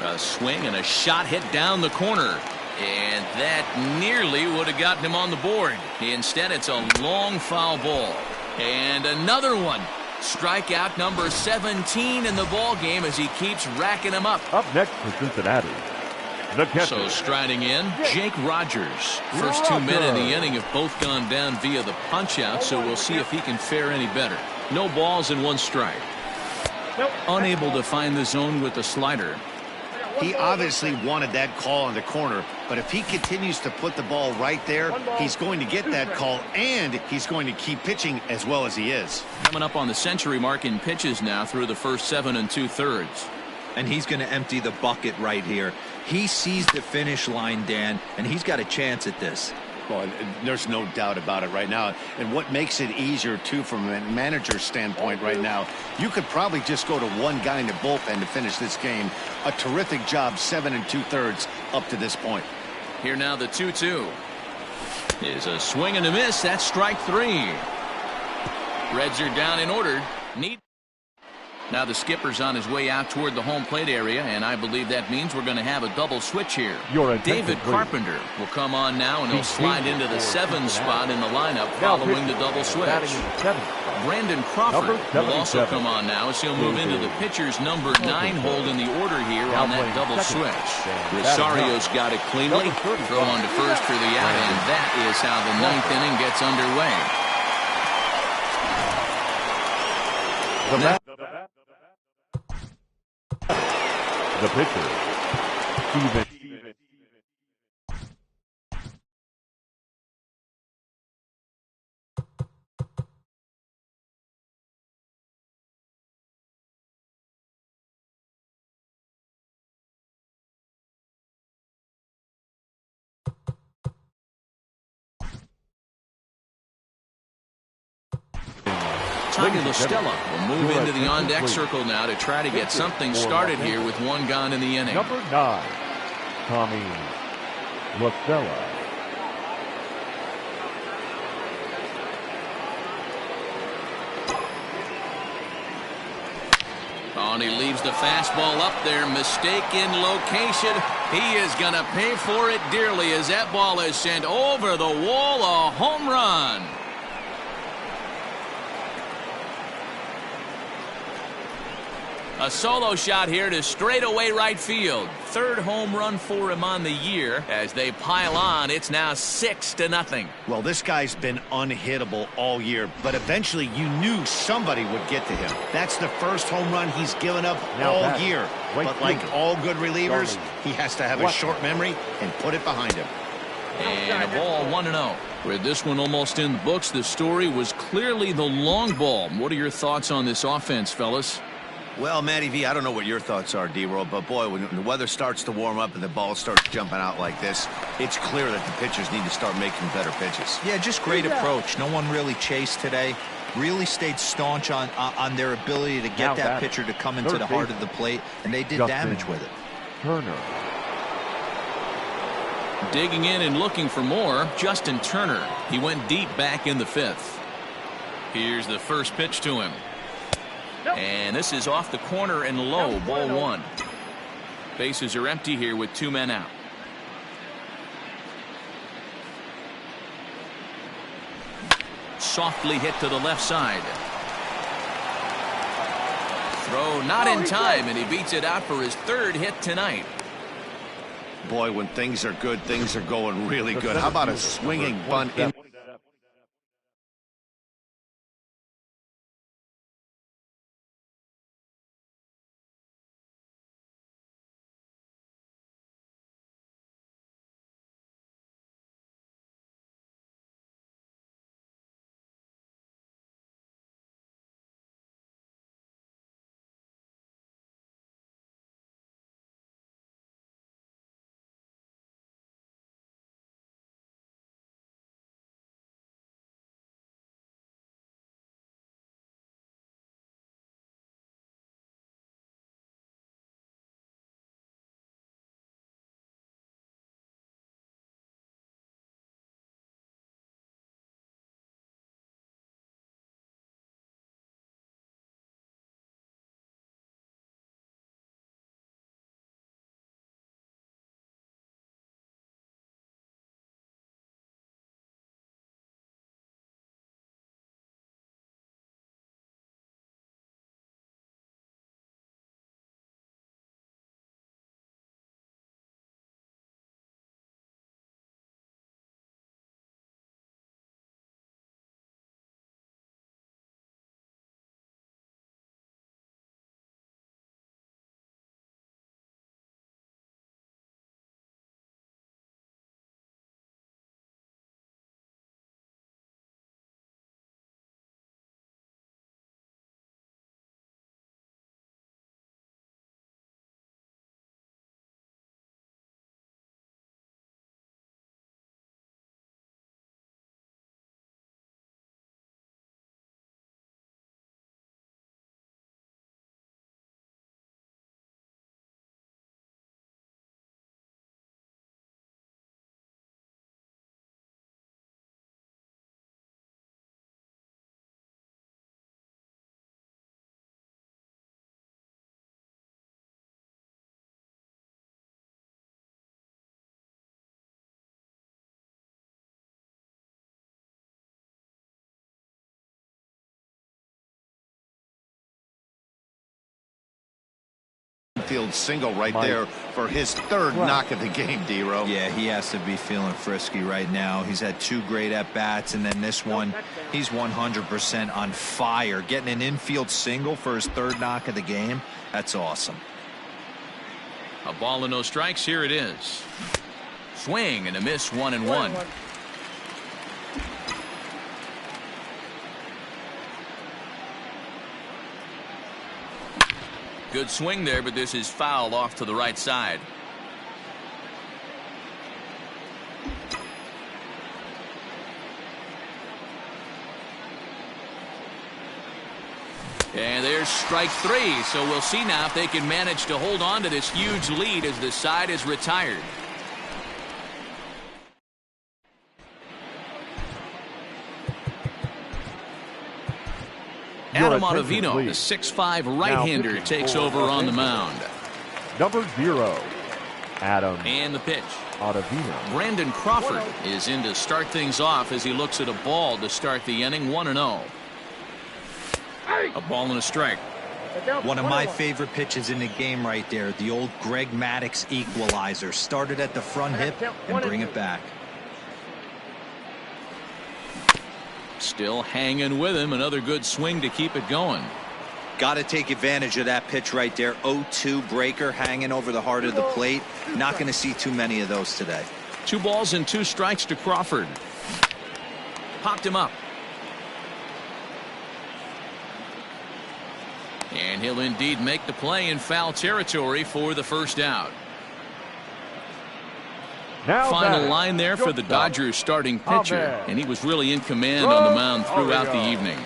Speaker 1: A swing and a shot hit down the corner. And that nearly would have gotten him on the board. Instead, it's a long foul ball. And another one. Strikeout number 17 in the ball game as he keeps racking them up.
Speaker 2: Up next for Cincinnati, the catcher.
Speaker 1: So striding in, Jake Rogers. First 2 men in the inning have both gone down via the punch-out, so we'll see if he can fare any better. No balls and 1 strike. Unable to find the zone with the slider.
Speaker 4: He obviously wanted that call on the corner, but if he continues to put the ball right there, he's going to get that call, and he's going to keep pitching as well as he is.
Speaker 1: Coming up on the century mark in pitches now through the first 7 2/3.
Speaker 8: And he's going to empty the bucket right here. He sees the finish line, Dan, and he's got a chance at this.
Speaker 4: Well, there's no doubt about it right now. And what makes it easier, too, from a manager's standpoint right now, you could probably just go to one guy in the bullpen to finish this game. A terrific job, 7 2/3 up to this point.
Speaker 1: Here now the 2-2. Is a swing and a miss. That's strike 3. Reds are down in order. Now the skipper's on his way out toward the home plate area, and I believe that means we're going to have a double switch here. David Carpenter will come on now, and he'll slide into the 7 spot in the lineup following the double switch. Brandon Crawford will also come on now, as he'll move into the pitcher's number 9 hold in the order here on that double switch. Rosario's got it cleanly. Throw on to first for the out, and that is how the 9th inning gets underway.
Speaker 2: The pitcher, Steven.
Speaker 1: Tommy La Stella will move into the on-deck circle now to try to get something started here with 1 gone in the inning.
Speaker 2: Number 9, Tommy La Stella.
Speaker 1: Oh, and he leaves the fastball up there. Mistaken location. He is going to pay for it dearly as that ball is sent over the wall. A home run. A solo shot here to straightaway right field. 3rd home run for him on the year. As they pile on, it's now 6-0.
Speaker 4: Well, this guy's been unhittable all year, but eventually you knew somebody would get to him. That's the first home run he's given up all year. But like all good relievers, he has to have a short memory and put it behind him.
Speaker 1: And a ball 1-0. With this one almost in the books, the story was clearly the long ball. What are your thoughts on this offense, fellas?
Speaker 3: Well, Matty V, I don't know what your thoughts are, D-Roll, but boy, when the weather starts to warm up and the ball starts jumping out like this, it's clear that the pitchers need to start making better pitches.
Speaker 8: Yeah, just great approach. No one really chased today. Really stayed staunch on their ability to get that pitcher to come into the heart of the plate, and they did damage with it.
Speaker 2: Turner.
Speaker 1: Digging in and looking for more, Justin Turner. He went deep back in the 5th. Here's the first pitch to him. And this is off the corner and low, ball 1. Bases are empty here with 2 men out. Softly hit to the left side. Throw not in time, and he beats it out for his 3rd hit tonight.
Speaker 4: Boy, when things are good, things are going really good. How about a swinging bunt in infield single right there for his third knock of the game, D-Row.
Speaker 8: Yeah, he has to be feeling frisky right now. He's had 2 great at-bats, and then this one, he's 100% on fire. Getting an infield single for his third knock of the game, that's awesome.
Speaker 1: A ball and no strikes. Here it is. Swing and a miss, 1-1. Good swing there, but this is foul off to the right side. And there's strike 3. So we'll see now if they can manage to hold on to this huge lead as the side is retired. Adam Ottavino, the 6'5" right-hander, takes over on the mound.
Speaker 2: Number 0, Adam.
Speaker 1: And the pitch.
Speaker 2: Ottavino.
Speaker 1: Brandon Crawford is in to start things off as he looks at a ball to start the inning, 1-0. A ball and a strike.
Speaker 8: One of my favorite pitches in the game right there. The old Greg Maddux equalizer. Started at the front hip and bring it back.
Speaker 1: Still hanging with him. Another good swing to keep it going.
Speaker 8: Got to take advantage of that pitch right there. 0-2 breaker hanging over the heart of the plate. Not going to see too many of those today.
Speaker 1: 2 balls and 2 strikes to Crawford. Popped him up. And he'll indeed make the play in foul territory for the first out.
Speaker 2: Now
Speaker 1: Final line there for the Dodgers starting pitcher, and he was really in command on the mound throughout the evening.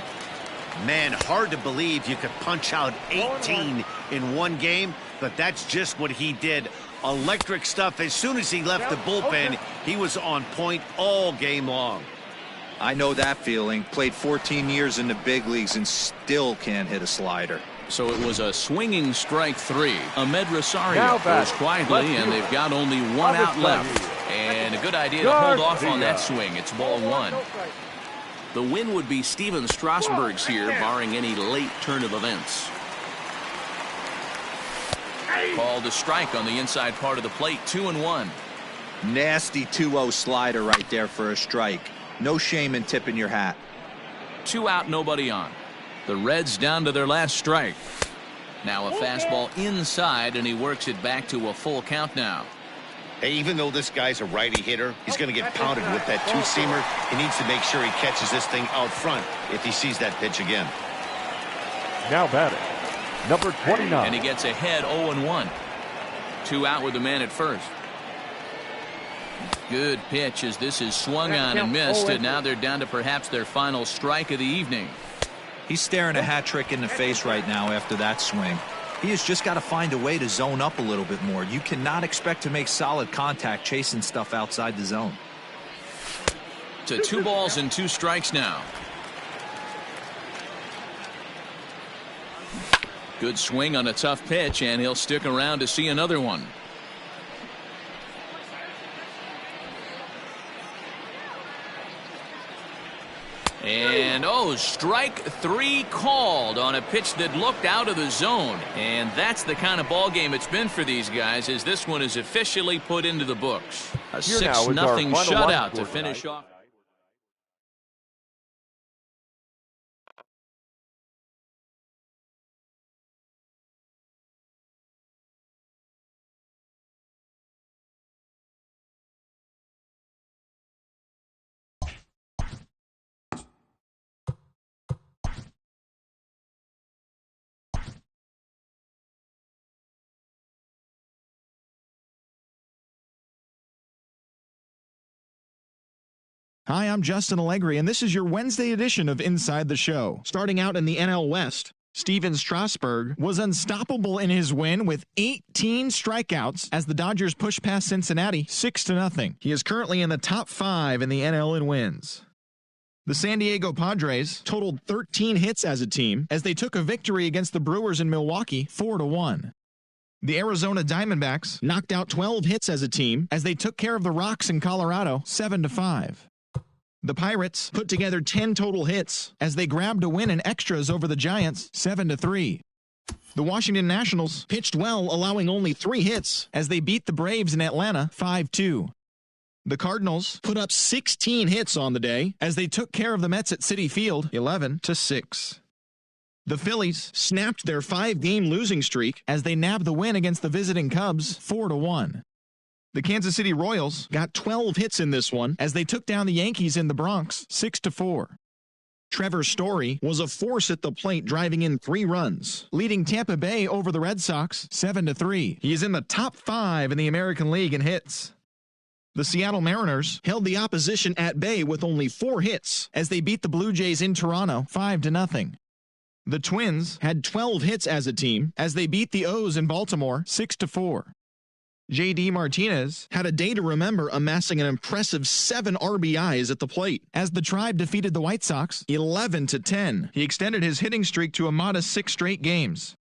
Speaker 4: Man, hard to believe you could punch out 18 in one game, but that's just what he did. Electric stuff. As soon as he left the bullpen, he was on point all game long.
Speaker 8: I know that feeling. Played 14 years in the big leagues and still can't hit a slider.
Speaker 1: So it was a swinging strike 3. Ahmed Rosario goes quietly, and they've got only 1 out left. And a good idea to hold off on that swing. It's ball 1. The win would be Steven Strasburg's here, barring any late turn of events. Called a strike on the inside part of the plate, 2-1.
Speaker 8: Nasty 2-0 slider right there for a strike. No shame in tipping your hat.
Speaker 1: 2 out, nobody on. The Reds down to their last strike. Now a fastball inside, and he works it back to a full count now.
Speaker 4: Hey, even though this guy's a righty hitter, he's going to get pounded with that 2-seamer. He needs to make sure he catches this thing out front if he sees that pitch again.
Speaker 2: Now batting, number 29.
Speaker 1: And he gets ahead 0-1. 2 out with the man at first. Good pitch as this is swung on and missed, and now they're down to perhaps their final strike of the evening.
Speaker 8: He's staring a hat trick in the face right now after that swing. He has just got to find a way to zone up a little bit more. You cannot expect to make solid contact chasing stuff outside the zone.
Speaker 1: To 2 balls and 2 strikes now. Good swing on a tough pitch, and he'll stick around to see another one. And strike 3 called on a pitch that looked out of the zone. And that's the kind of ball game it's been for these guys, as this one is officially put into the books. A 6-0 shutout to finish off.
Speaker 7: Hi, I'm Justin Allegri, and this is your Wednesday edition of Inside the Show. Starting out in the NL West, Steven Strasburg was unstoppable in his win with 18 strikeouts as the Dodgers push past Cincinnati 6-0. He is currently in the top 5 in the NL in wins. The San Diego Padres totaled 13 hits as a team as they took a victory against the Brewers in Milwaukee 4-1. The Arizona Diamondbacks knocked out 12 hits as a team as they took care of the Rocks in Colorado 7-5. The Pirates put together 10 total hits as they grabbed a win in extras over the Giants 7-3. The Washington Nationals pitched well, allowing only 3 hits as they beat the Braves in Atlanta 5-2. The Cardinals put up 16 hits on the day as they took care of the Mets at Citi Field 11-6. The Phillies snapped their 5-game losing streak as they nabbed the win against the visiting Cubs 4-1. The Kansas City Royals got 12 hits in this one as they took down the Yankees in the Bronx 6-4. Trevor Story was a force at the plate, driving in 3 runs, leading Tampa Bay over the Red Sox 7-3. He is in the top 5 in the American League in hits. The Seattle Mariners held the opposition at bay with only 4 hits as they beat the Blue Jays in Toronto 5-0. The Twins had 12 hits as a team as they beat the O's in Baltimore 6-4. J.D. Martinez had a day to remember, amassing an impressive 7 RBIs at the plate as the Tribe defeated the White Sox 11-10. He extended his hitting streak to a modest 6 straight games.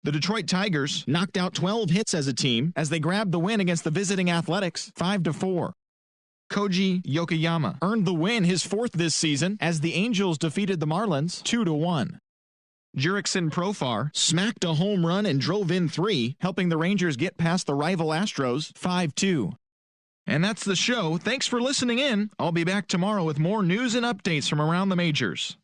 Speaker 7: The Detroit Tigers knocked out 12 hits as a team as they grabbed the win against the visiting Athletics 5-4. Koji Yokoyama earned the win, his 4th this season, as the Angels defeated the Marlins 2-1. Jurickson Profar smacked a home run and drove in 3, helping the Rangers get past the rival Astros 5-2. And that's the show. Thanks for listening in. I'll be back tomorrow with more news and updates from around the majors.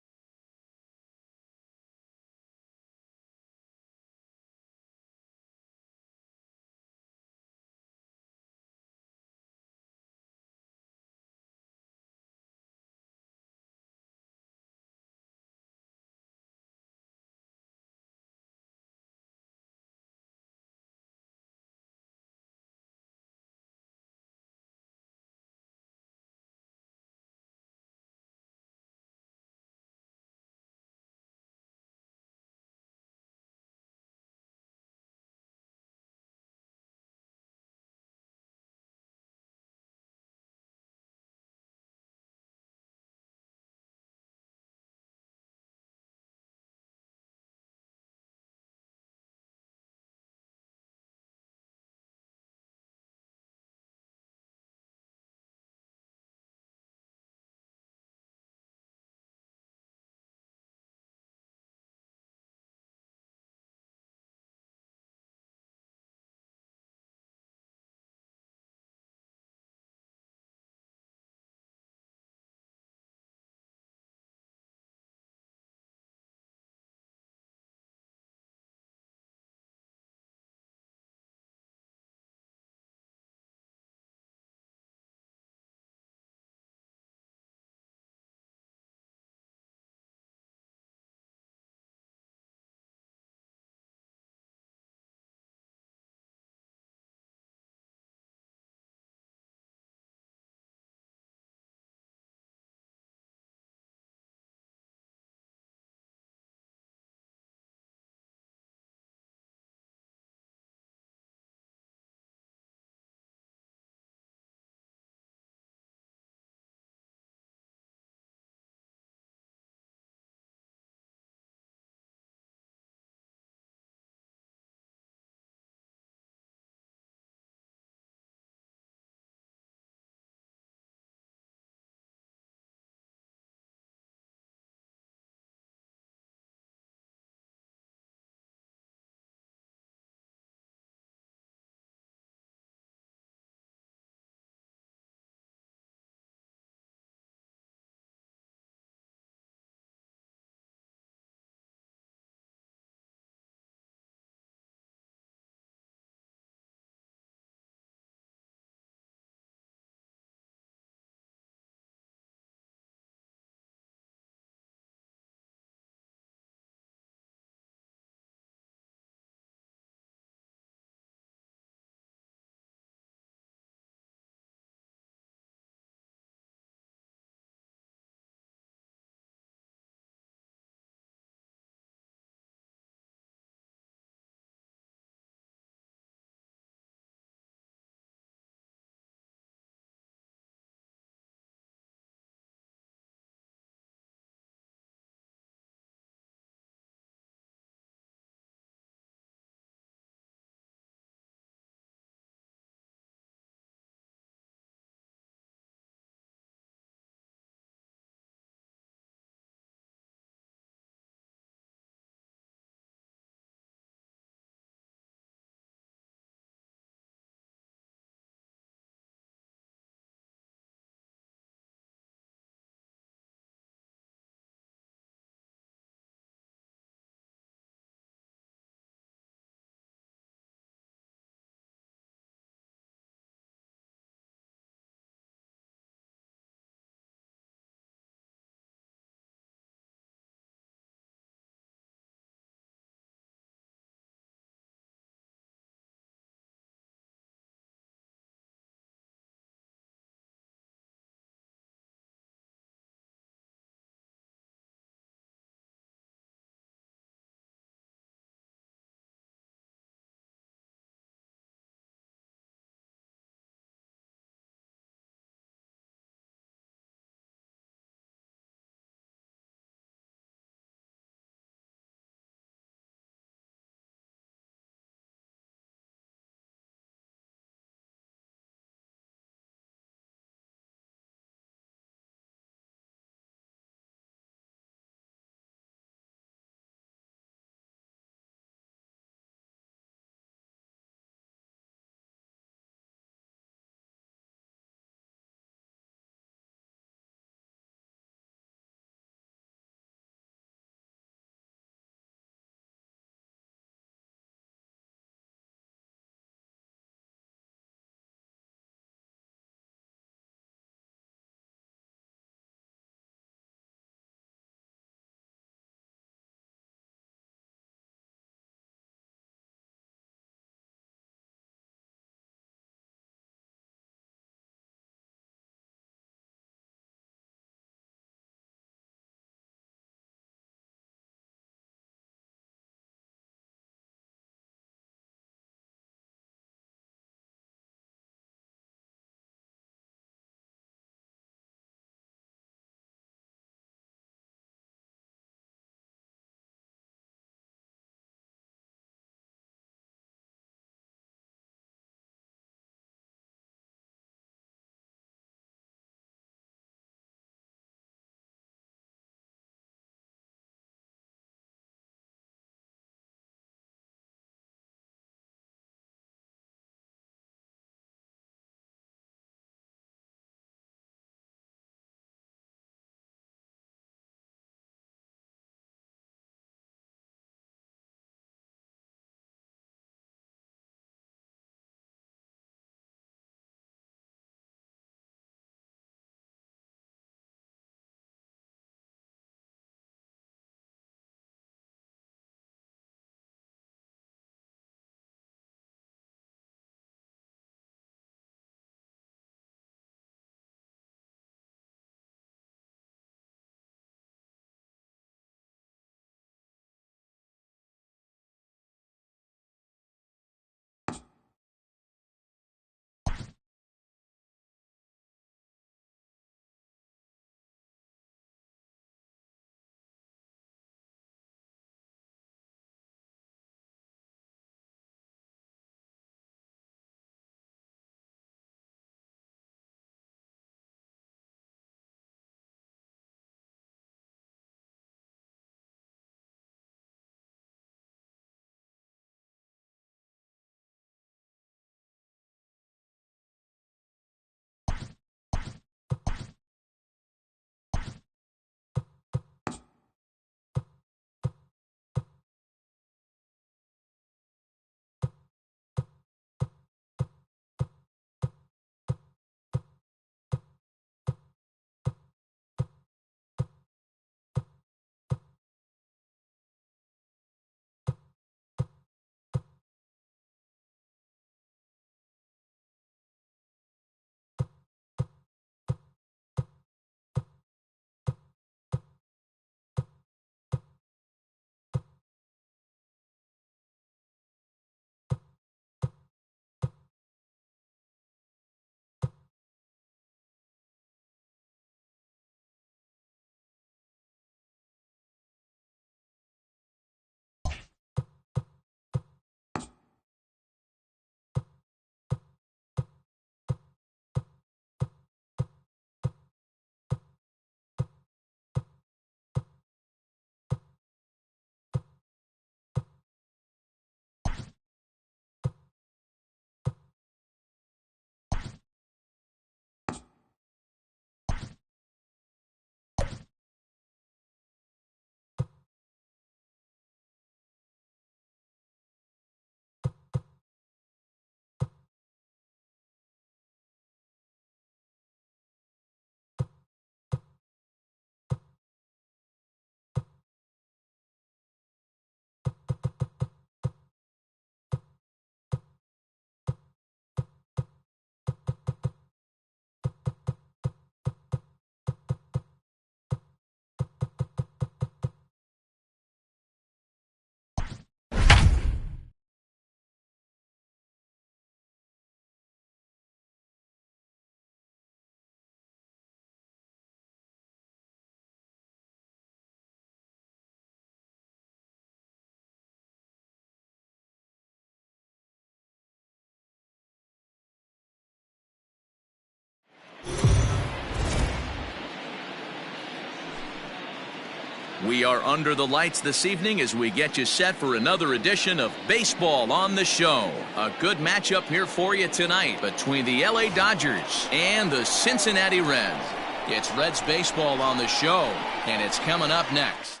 Speaker 1: We are under the lights this evening as we get you set for another edition of Baseball on the Show. A good matchup here for you tonight between the LA Dodgers and the Cincinnati Reds. It's Reds Baseball on the Show, and it's coming up next.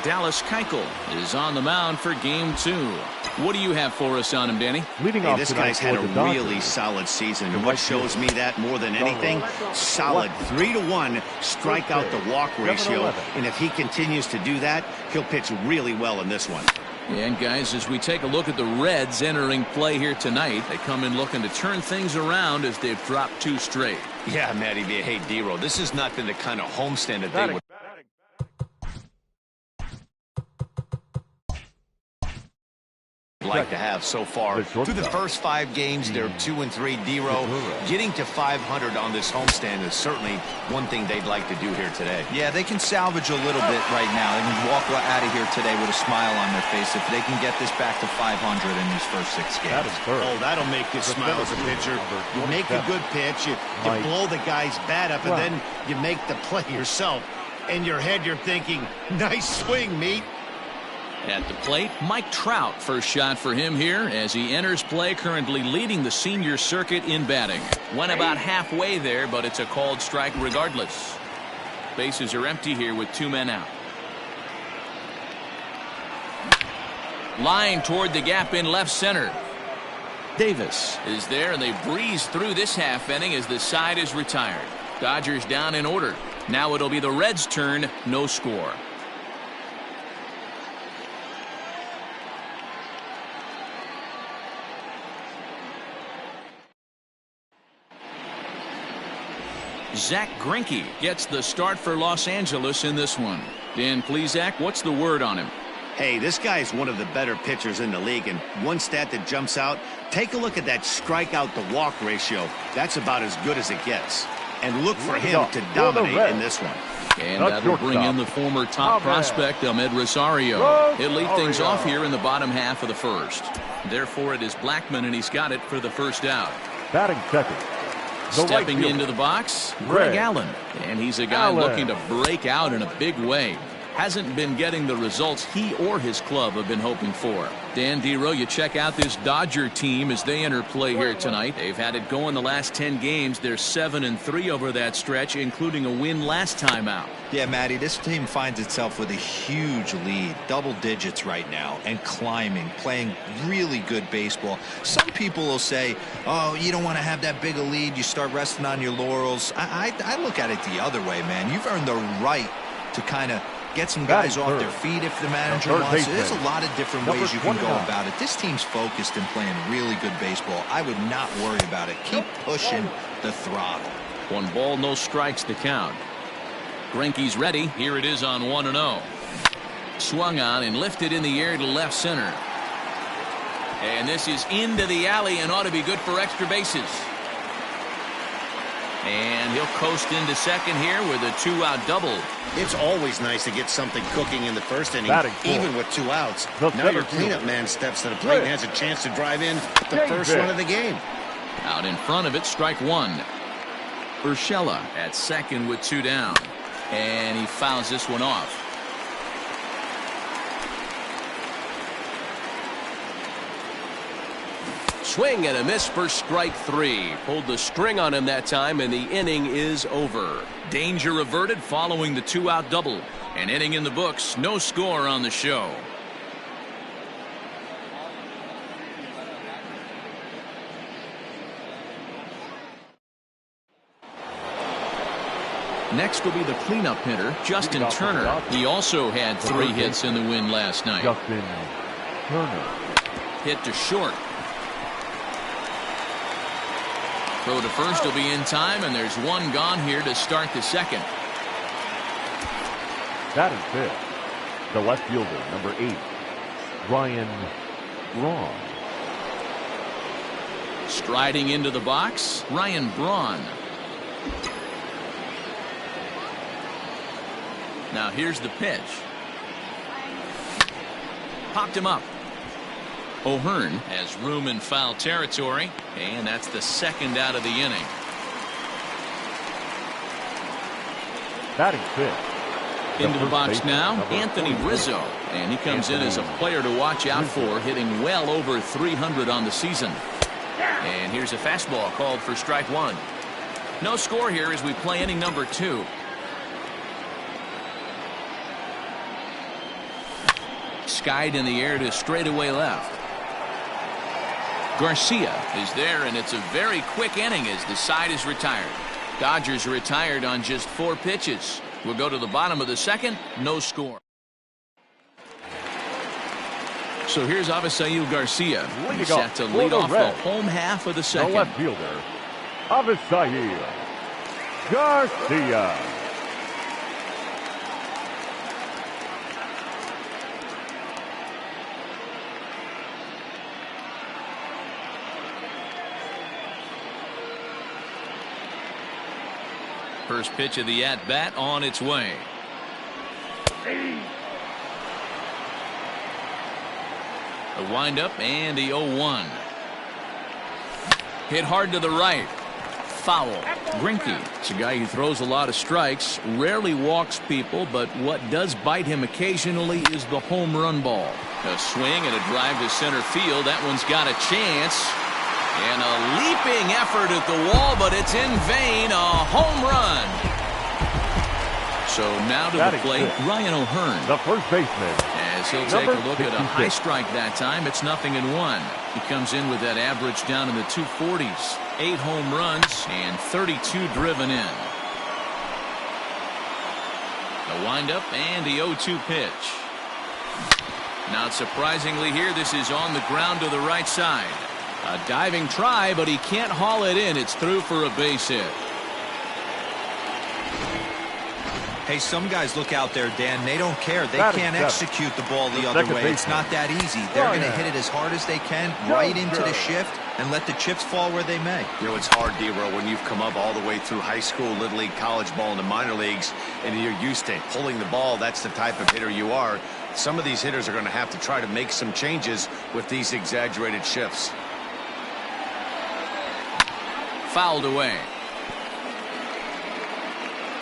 Speaker 1: Dallas Keuchel is on the mound for Game 2. What do you have for us on him, Danny?
Speaker 4: Hey, this guy's had a really solid season. And what shows me that more than anything? Solid 3-to-1 strikeout to walk ratio. And if he continues to do that, he'll pitch really well in this one.
Speaker 1: And guys, as we take a look at the Reds entering play here tonight, they come in looking to turn things around as they've dropped 2 straight.
Speaker 4: Yeah, Matty, hey, D-Row, this has not been the kind of homestand that they would like to have so far. Through the first 5 games, they're 2-3. D-Row, getting to 500 on this homestand is certainly one thing they'd like to do here today.
Speaker 8: Yeah, they can salvage a little bit right now. They can walk out of here today with a smile on their face if they can get this back to 500 in these first 6 games.
Speaker 4: Oh, that'll make you smile as a pitcher. You make a good pitch, you blow the guy's bat up, and then you make the play yourself. In your head, you're thinking, nice swing, meat.
Speaker 1: At the plate, Mike Trout, first shot for him here as he enters play, currently leading the senior circuit in batting. Went about halfway there, but it's a called strike regardless. Bases are empty here with 2 men out. Line toward the gap in left center. Davis is there, and they breeze through this half inning as the side is retired. Dodgers down in order. Now it'll be the Reds' turn, no score. Zach Greinke gets the start for Los Angeles in this one. Dan Plesac, what's the word on him?
Speaker 4: Hey, this guy's one of the better pitchers in the league, and one stat that jumps out, take a look at that strikeout to walk ratio. That's about as good as it gets. And look for him to dominate in this one.
Speaker 1: And that'll bring in the former top prospect, Ahmed Rosario. He'll lead things off here in the bottom half of the first. Therefore, it is Blackman, and he's got it for the first out.
Speaker 2: Batting second.
Speaker 1: Stepping into the box, Greg Allen. And he's a guy looking to break out in a big way. Hasn't been getting the results he or his club have been hoping for. Dan D-Row, you check out this Dodger team as they enter play here tonight. They've had it going the last 10 games. They're 7-3 over that stretch, including a win last time out.
Speaker 8: Yeah, Matty, this team finds itself with a huge lead, double digits right now, and climbing, playing really good baseball. Some people will say, oh, you don't want to have that big a lead. You start resting on your laurels. I look at it the other way, man. You've earned the right to kind of get some guys off their feet if the manager wants. There's a lot of different ways you can go about it. This team's focused and playing really good baseball. I would not worry about it. Keep pushing the throttle.
Speaker 1: 1 ball, no strikes to count. Greinke's ready. Here it is on 1-0. Swung on and lifted in the air to left center. And this is into the alley and ought to be good for extra bases. And he'll coast into second here with a 2-out double.
Speaker 4: It's always nice to get something cooking in the first inning, even with 2 outs. Now your cleanup man steps to the plate and has a chance to drive in the first run of the game.
Speaker 1: Out in front of it, strike 1. Urshela at second with 2 down. And he fouls this one off. Swing and a miss for strike 3. Pulled the string on him that time, and the inning is over. Danger averted following the 2-out double. An inning in the books, no score on the show. Next will be the cleanup hitter, Justin Turner. He also had 3 hits in the win last night.
Speaker 2: Justin Turner.
Speaker 1: Hit to short. Throw to first will be in time, and there's 1 gone here to start the second.
Speaker 2: Batting fifth, the left fielder, number 8, Ryan Braun.
Speaker 1: Striding into the box, Ryan Braun. Now here's the pitch. Popped him up. O'Hearn has room in foul territory, and that's the second out of the inning.
Speaker 2: Batting fifth.
Speaker 1: Into the box now, Anthony Rizzo. And he comes in as a player to watch out for, hitting well over 300 on the season. And here's a fastball called for strike one. No score here as we play inning number 2. Skied in the air to straightaway left. Garcia is there, and it's a very quick inning as the side is retired. Dodgers retired on just 4 pitches. We'll go to the bottom of the second. No score. So here's Avisail Garcia. He's set to lead off the home half of the second.
Speaker 2: The left fielder, Avisail Garcia.
Speaker 1: First pitch of the at-bat on its way. A windup and the 0-1. Hit hard to the right. Foul. Greinke. It's a guy who throws a lot of strikes, rarely walks people, but what does bite him occasionally is the home run ball. A swing and a drive to center field. That one's got a chance. And a leaping effort at the wall, but it's in vain. A home run. So now to the plate, Ryan O'Hearn.
Speaker 2: The first baseman.
Speaker 1: As he'll take a look at a high strike that time. It's 0-1. He comes in with that average down in the 240s. 8 home runs and 32 driven in. The windup and the 0-2 pitch. Not surprisingly here, this is on the ground to the right side. A diving try, but he can't haul it in. It's through for a base hit.
Speaker 8: Hey, some guys look out there, Dan. They don't care. They can't execute the ball the other way. It's not that easy. They're going to hit it as hard as they can, right into the shift, and let the chips fall where they may.
Speaker 4: You know, it's hard, D-Row, when you've come up all the way through high school, little league, college ball, and the minor leagues, and you're used to pulling the ball. That's the type of hitter you are. Some of these hitters are going to have to try to make some changes with these exaggerated shifts.
Speaker 1: Fouled away.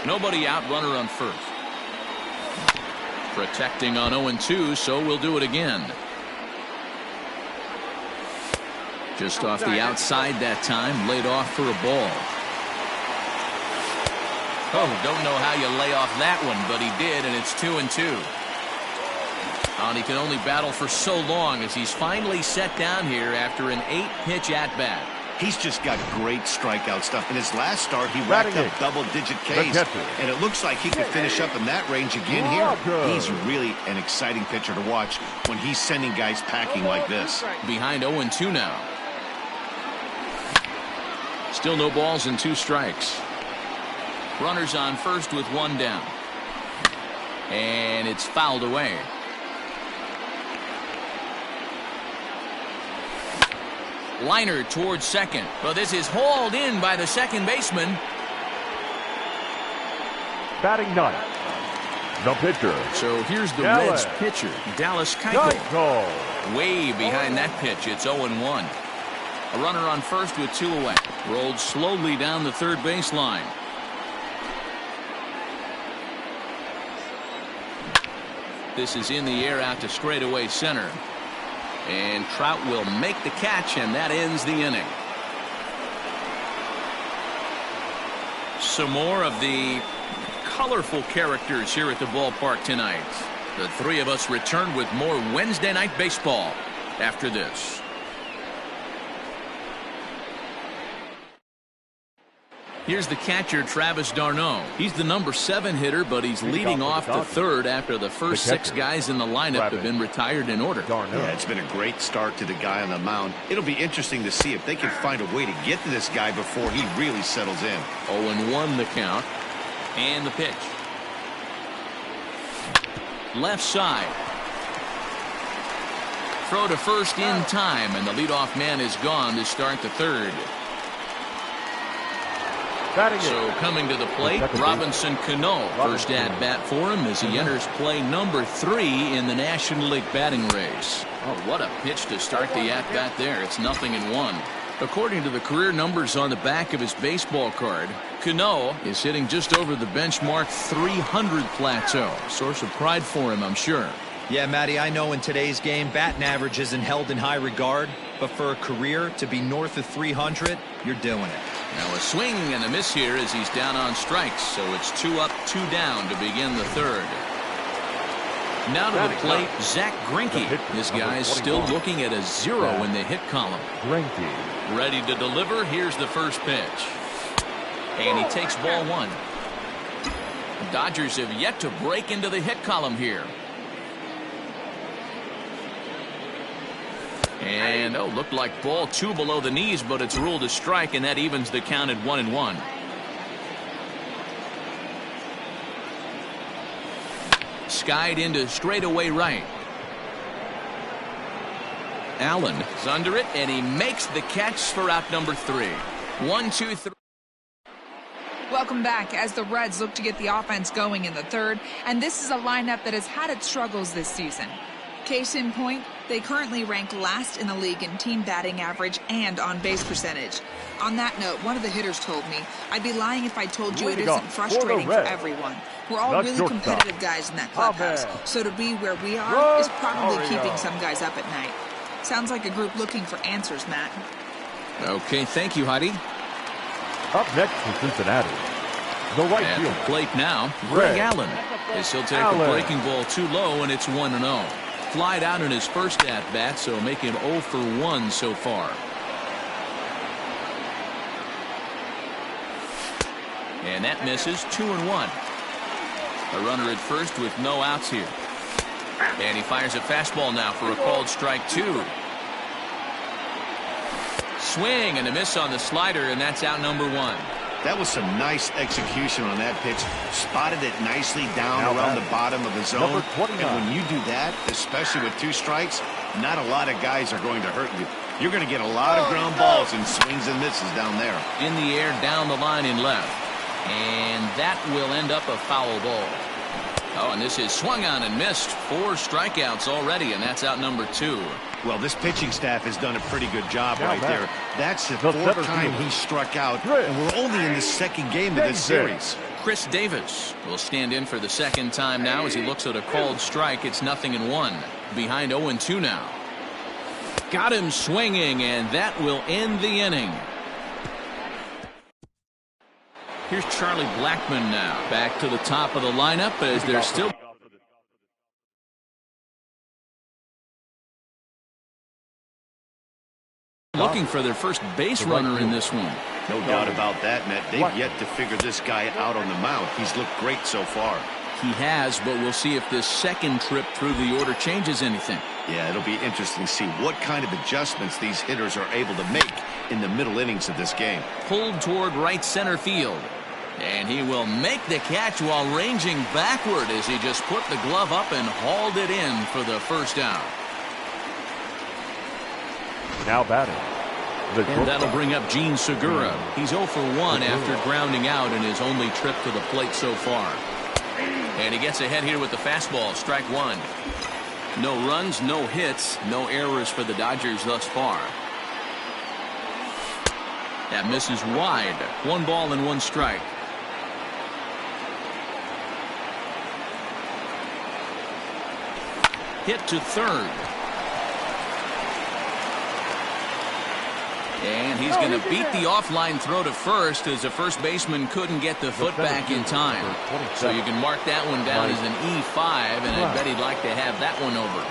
Speaker 1: Nobody out, runner on first. Protecting on 0-2, so we'll do it again. Just off the outside that time, laid off for a ball. Oh, don't know how you lay off that one, but he did, and it's 2-2. And he can only battle for so long as he's finally set down here after an 8-pitch at-bat.
Speaker 4: He's just got great strikeout stuff. In his last start, he racked up double-digit Ks, and it looks like he could finish up in that range again here. He's really an exciting pitcher to watch when he's sending guys packing like this.
Speaker 1: Behind 0-2 now. Still no balls and 2 strikes. Runners on first with 1 down. And it's fouled away. Liner towards second. Well, this is hauled in by the second baseman.
Speaker 2: Batting 9th, the pitcher.
Speaker 1: So here's the Reds pitcher, Dallas Keuchel. Way behind that pitch. It's 0-1. A runner on first with 2 away. Rolled slowly down the third baseline. This is in the air out to straightaway center. And Trout will make the catch, and that ends the inning. Some more of the colorful characters here at the ballpark tonight. The 3 of us return with more Wednesday night baseball after this. Here's the catcher, Travis d'Arnaud. He's the number 7 hitter, but he's leading off the third after the first 6 guys in the lineup have been retired in order.
Speaker 4: Yeah, it's been a great start to the guy on the mound. It'll be interesting to see if they can find a way to get to this guy before he really settles in.
Speaker 1: 0-1 the count. And the pitch. Left side. Throw to first in time, and the leadoff man is gone to start the third. So coming to the plate, Robinson Cano. First at bat for him as he enters play number 3 in the National League batting race. Oh, what a pitch to start the at bat there. It's 0-1. According to the career numbers on the back of his baseball card, Cano is hitting just over the benchmark 300 plateau. Source of pride for him, I'm sure.
Speaker 8: Yeah, Matty, I know in today's game, batting average isn't held in high regard, but for a career to be north of 300, you're doing it.
Speaker 1: Now a swing and a miss here as he's down on strikes, so it's 2 up, 2 down to begin the third. Now to the plate, Zach Greinke. This guy is still looking at a 0 in the hit column.
Speaker 2: Greinke.
Speaker 1: Ready to deliver. Here's the first pitch. And he takes ball 1. The Dodgers have yet to break into the hit column here. And, looked like ball 2 below the knees, but it's ruled a strike, and that evens the count at 1-1. Skied into straightaway right. Allen is under it, and he makes the catch for out number 3. 1, 2, 3.
Speaker 6: Welcome back as the Reds look to get the offense going in the third, and this is a lineup that has had its struggles this season. Case in point, they currently rank last in the league in team batting average and on base percentage. On that note, one of the hitters told me, I'd be lying if I told you it isn't frustrating for everyone. We're all really competitive guys in that clubhouse, so to be where we are is probably keeping some guys up at night. Sounds like a group looking for answers, Matt.
Speaker 1: Okay, thank you, Heidi.
Speaker 2: Up next for Cincinnati, the right
Speaker 1: at
Speaker 2: fielder.
Speaker 1: the plate now, Greg Allen. As he'll take a breaking ball too low, and it's 1-0. Flied out in his first at-bat, so make him 0 for 1 so far. And that misses. 2-1. A runner at first with no outs here. And he fires a fastball now for a called strike 2. Swing and a miss on the slider, and that's out number 1.
Speaker 4: That was some nice execution on that pitch. Spotted it nicely down around the bottom of the zone. And when you do that, especially with 2 strikes, not a lot of guys are going to hurt you. You're going to get a lot of ground balls and swings and misses down there.
Speaker 1: In the air, down the line in left. And that will end up a foul ball. Oh, and this is swung on and missed. 4 strikeouts already, and that's out number 2.
Speaker 4: Well, this pitching staff has done a pretty good job right there. That's the 4th time he struck out, and we're only in the 2nd game of this series.
Speaker 1: Chris Davis will stand in for the 2nd time now as he looks at a called strike. It's 0-1. Behind 0-2 now. Got him swinging, and that will end the inning. Here's Charlie Blackmon now. Back to the top of the lineup as they're still looking for their first base runner in this one.
Speaker 4: No doubt about that, Matt. They've yet to figure this guy out on the mound. He's looked great so far.
Speaker 1: He has, but we'll see if this second trip through the order changes anything.
Speaker 4: Yeah, it'll be interesting to see what kind of adjustments these hitters are able to make in the middle innings of this game.
Speaker 1: Pulled toward right center field. And he will make the catch while ranging backward as he just put the glove up and hauled it in for the first out.
Speaker 2: Now batting.
Speaker 1: And that'll bring up Gene Segura. He's 0 for 1 after grounding out in his only trip to the plate so far. And he gets ahead here with the fastball. Strike 1. No runs, no hits, no errors for the Dodgers thus far. That misses wide. 1 ball and 1 strike. Hit to third. And he's going to beat the offline throw to first as the first baseman couldn't get the foot back in time. So you can mark that one down as an E5, and I bet he'd like to have that one over.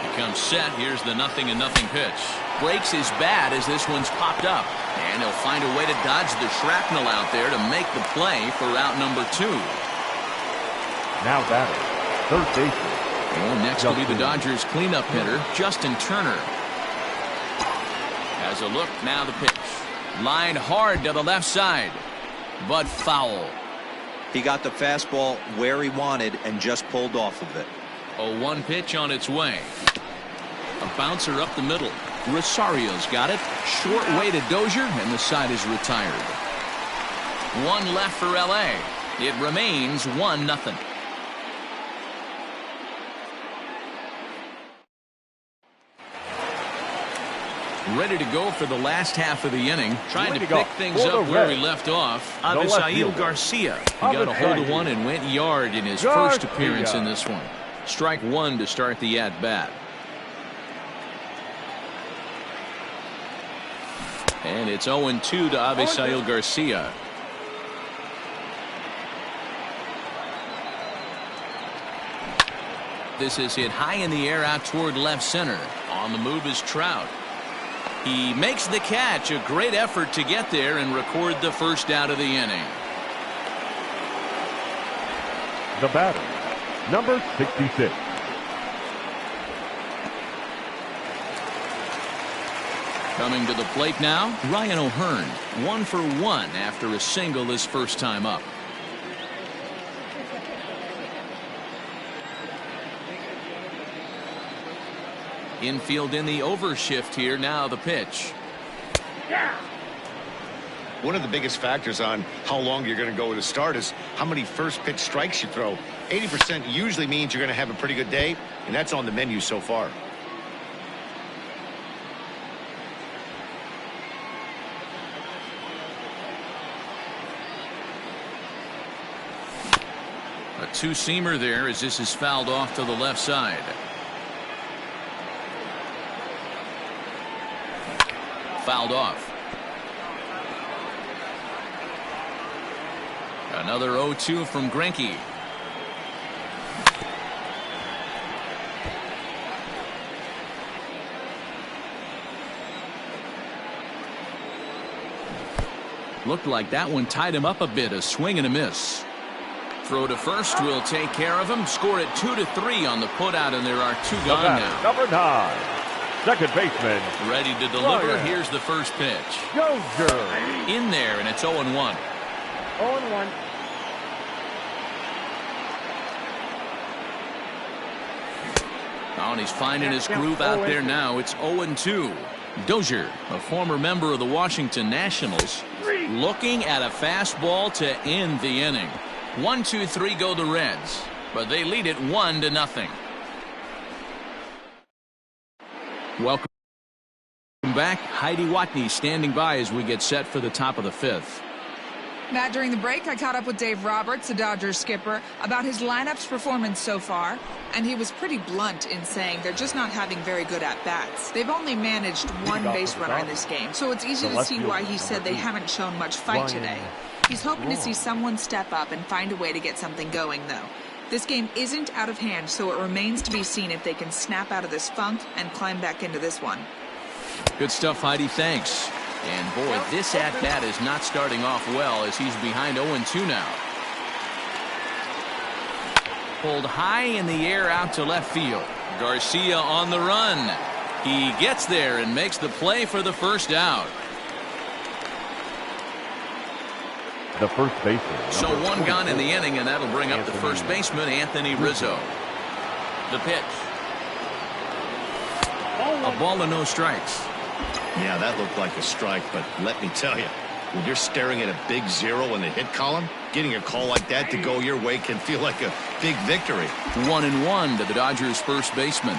Speaker 1: He comes set. Here's the 0-0 pitch. Breaks his bat as this one's popped up. And he'll find a way to dodge the shrapnel out there to make the play for out number 2.
Speaker 2: Now batting, third baseman.
Speaker 1: And next will be the Dodgers cleanup hitter, Justin Turner. As a look, now the pitch. Lined hard to the left side, but foul.
Speaker 8: He got the fastball where he wanted and just pulled off of it.
Speaker 1: A 1 pitch on its way. A bouncer up the middle. Rosario's got it. Short way to Dozier, and the side is retired. 1 left for L.A. It remains 1-0. Ready to go for the last half of the inning. Trying to pick things up where he left off. Avisail Garcia. He got a hold of one and went yard in his first appearance in this one. Strike one to start the at-bat. And it's 0-2 to Avisail Garcia. This is hit high in the air out toward left center. On the move is Trout. He makes the catch. A great effort to get there and record the first out of the inning.
Speaker 2: The batter, number 66.
Speaker 1: Coming to the plate now, Ryan O'Hearn. 1 for 1 after a single his first time up. Infield in the overshift here. Now the pitch.
Speaker 4: One of the biggest factors on how long you're going to go with a start is how many first pitch strikes you throw. 80% usually means you're going to have a pretty good day, and that's on the menu so far.
Speaker 1: A two-seamer there as this is fouled off to the left side. Fouled off. Another 0-2 from Greinke. Looked like that one tied him up a bit. A swing and a miss. Throw to first will take care of him. Score it 2-3 on the putout, and there are two gone now.
Speaker 2: Number 9. Second baseman.
Speaker 1: Ready to deliver. Here's the first pitch.
Speaker 2: Dozier.
Speaker 1: In there, and it's 0-1.
Speaker 5: 0-1.
Speaker 1: Oh, and he's finding his groove out there now. It's 0-2. Dozier, a former member of the Washington Nationals, looking at a fastball to end the inning. 1-2-3 go the Reds, but they lead it 1-0. Welcome back. Heidi Watney standing by as we get set for the top of the fifth.
Speaker 6: Matt, during the break, I caught up with Dave Roberts, the Dodgers skipper, about his lineup's performance so far, and he was pretty blunt in saying they're just not having very good at-bats. They've only managed one base runner in this game, so it's easy to see why he said they haven't shown much fight today. He's hoping to see someone step up and find a way to get something going, though. This game isn't out of hand, so it remains to be seen if they can snap out of this funk and climb back into this one.
Speaker 1: Good stuff, Heidi. Thanks. And boy, this at-bat is not starting off well as he's behind 0-2 now. Pulled high in the air out to left field. Garcia on the run. He gets there and makes the play for the first out.
Speaker 2: The first baseman.
Speaker 1: So one gone in the inning, and that'll bring up the first baseman, Anthony Rizzo. The pitch. A ball and no strikes.
Speaker 4: Yeah, that looked like a strike, but let me tell you, when you're staring at a big 0 in the hit column, getting a call like that to go your way can feel like a big victory.
Speaker 1: 1-1 to the Dodgers' first baseman.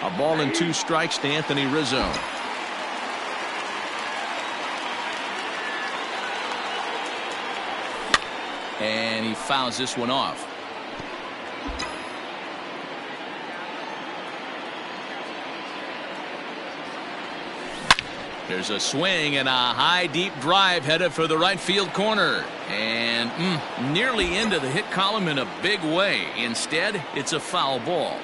Speaker 1: A ball and 2 strikes to Anthony Rizzo. And he fouls this one off. There's a swing and a high deep drive headed for the right field corner. And nearly into the hit column in a big way. Instead, it's a foul ball.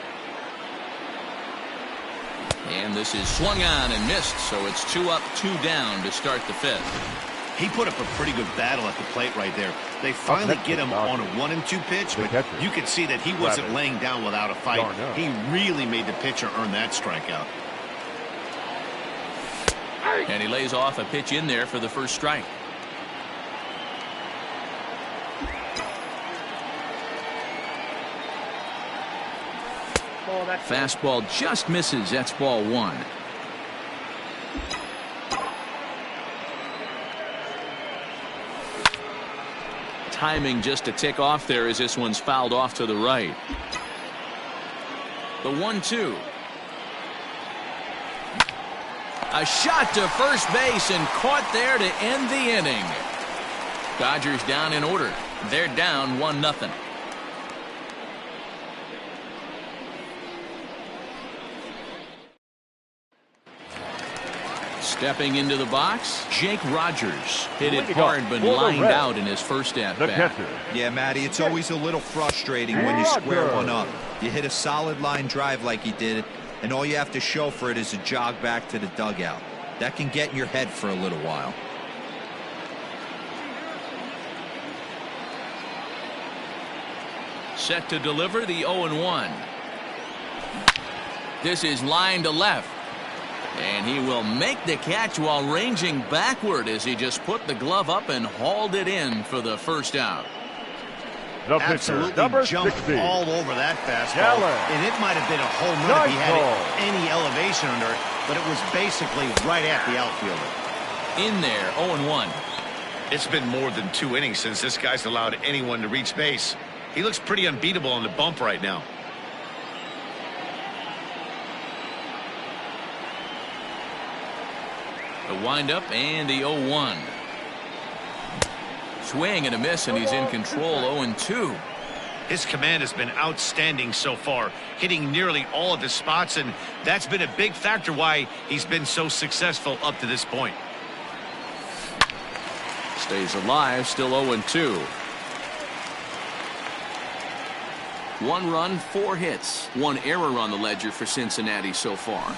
Speaker 1: And this is swung on and missed, so it's 2 up, 2 down to start the fifth.
Speaker 4: He put up a pretty good battle at the plate right there. They finally get him on a 1-2 pitch, but you could see that he wasn't laying down without a fight. He really made the pitcher earn that strikeout.
Speaker 1: And he lays off a pitch in there for the first strike. Fastball just misses. That's ball 1. Timing just a tick off there as this one's fouled off to the right. The 1-2. A shot to first base and caught there to end the inning. Dodgers down in order. They're down 1-0. Stepping into the box, Jake Rogers hit it hard but lined out in his first at-bat.
Speaker 8: Yeah, Matty, it's always a little frustrating when you square one up. You hit a solid line drive like he did, and all you have to show for it is a jog back to the dugout. That can get in your head for a little while.
Speaker 1: Set to deliver the 0-1. This is line to left. And he will make the catch while ranging backward as he just put the glove up and hauled it in for the first out.
Speaker 4: Absolutely jumped all over that fastball. And it might have been a home run if he had any elevation under it, but it was basically right at the outfielder.
Speaker 1: In there, 0-1.
Speaker 4: It's been more than 2 innings since this guy's allowed anyone to reach base. He looks pretty unbeatable on the bump right now.
Speaker 1: The windup and the 0-1. Swing and a miss, and he's in control. 0-2.
Speaker 4: His command has been outstanding so far, hitting nearly all of his spots, and that's been a big factor why he's been so successful up to this point.
Speaker 1: Stays alive, still 0-2. 1 run, 4 hits. 1 error on the ledger for Cincinnati so far.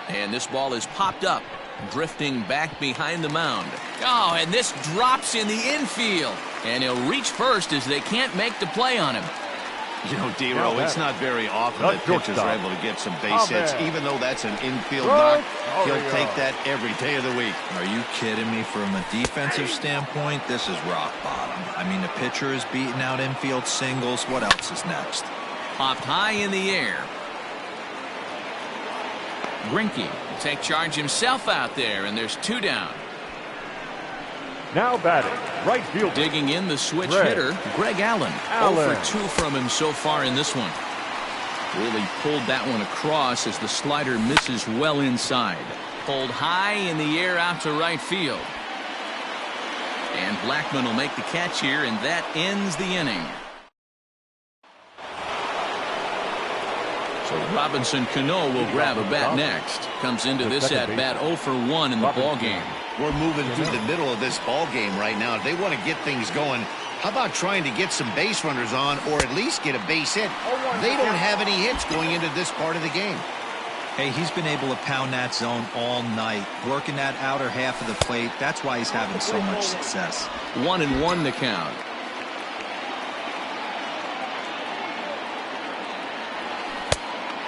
Speaker 1: And this ball is popped up, drifting back behind the mound. Oh, and this drops in the infield. And he'll reach first as they can't make the play on him.
Speaker 4: You know, D-Row, it's not very often that pitchers are able to get some base hits. Even though that's an infield knock, he'll take that every day of the week.
Speaker 8: Are you kidding me? From a defensive standpoint, this is rock bottom. I mean, the pitcher is beating out infield singles. What else is next?
Speaker 1: Popped high in the air. Greinke will take charge himself out there, and there's 2 down.
Speaker 2: Now batting, right field.
Speaker 1: Digging in the switch hitter, Greg Allen. 0 for 2 from him so far in this one. Really pulled that one across as the slider misses well inside. Pulled high in the air out to right field. And Blackman will make the catch here, and that ends the inning. So Robinson Cano will grab a bat next. Comes into this at-bat 0 for 1 in the ball game.
Speaker 4: We're moving through the middle of this ball game right now. If they want to get things going, how about trying to get some base runners on or at least get a base hit? They don't have any hits going into this part of the game.
Speaker 8: Hey, he's been able to pound that zone all night, working that outer half of the plate. That's why he's having so much success.
Speaker 1: 1-1 the count.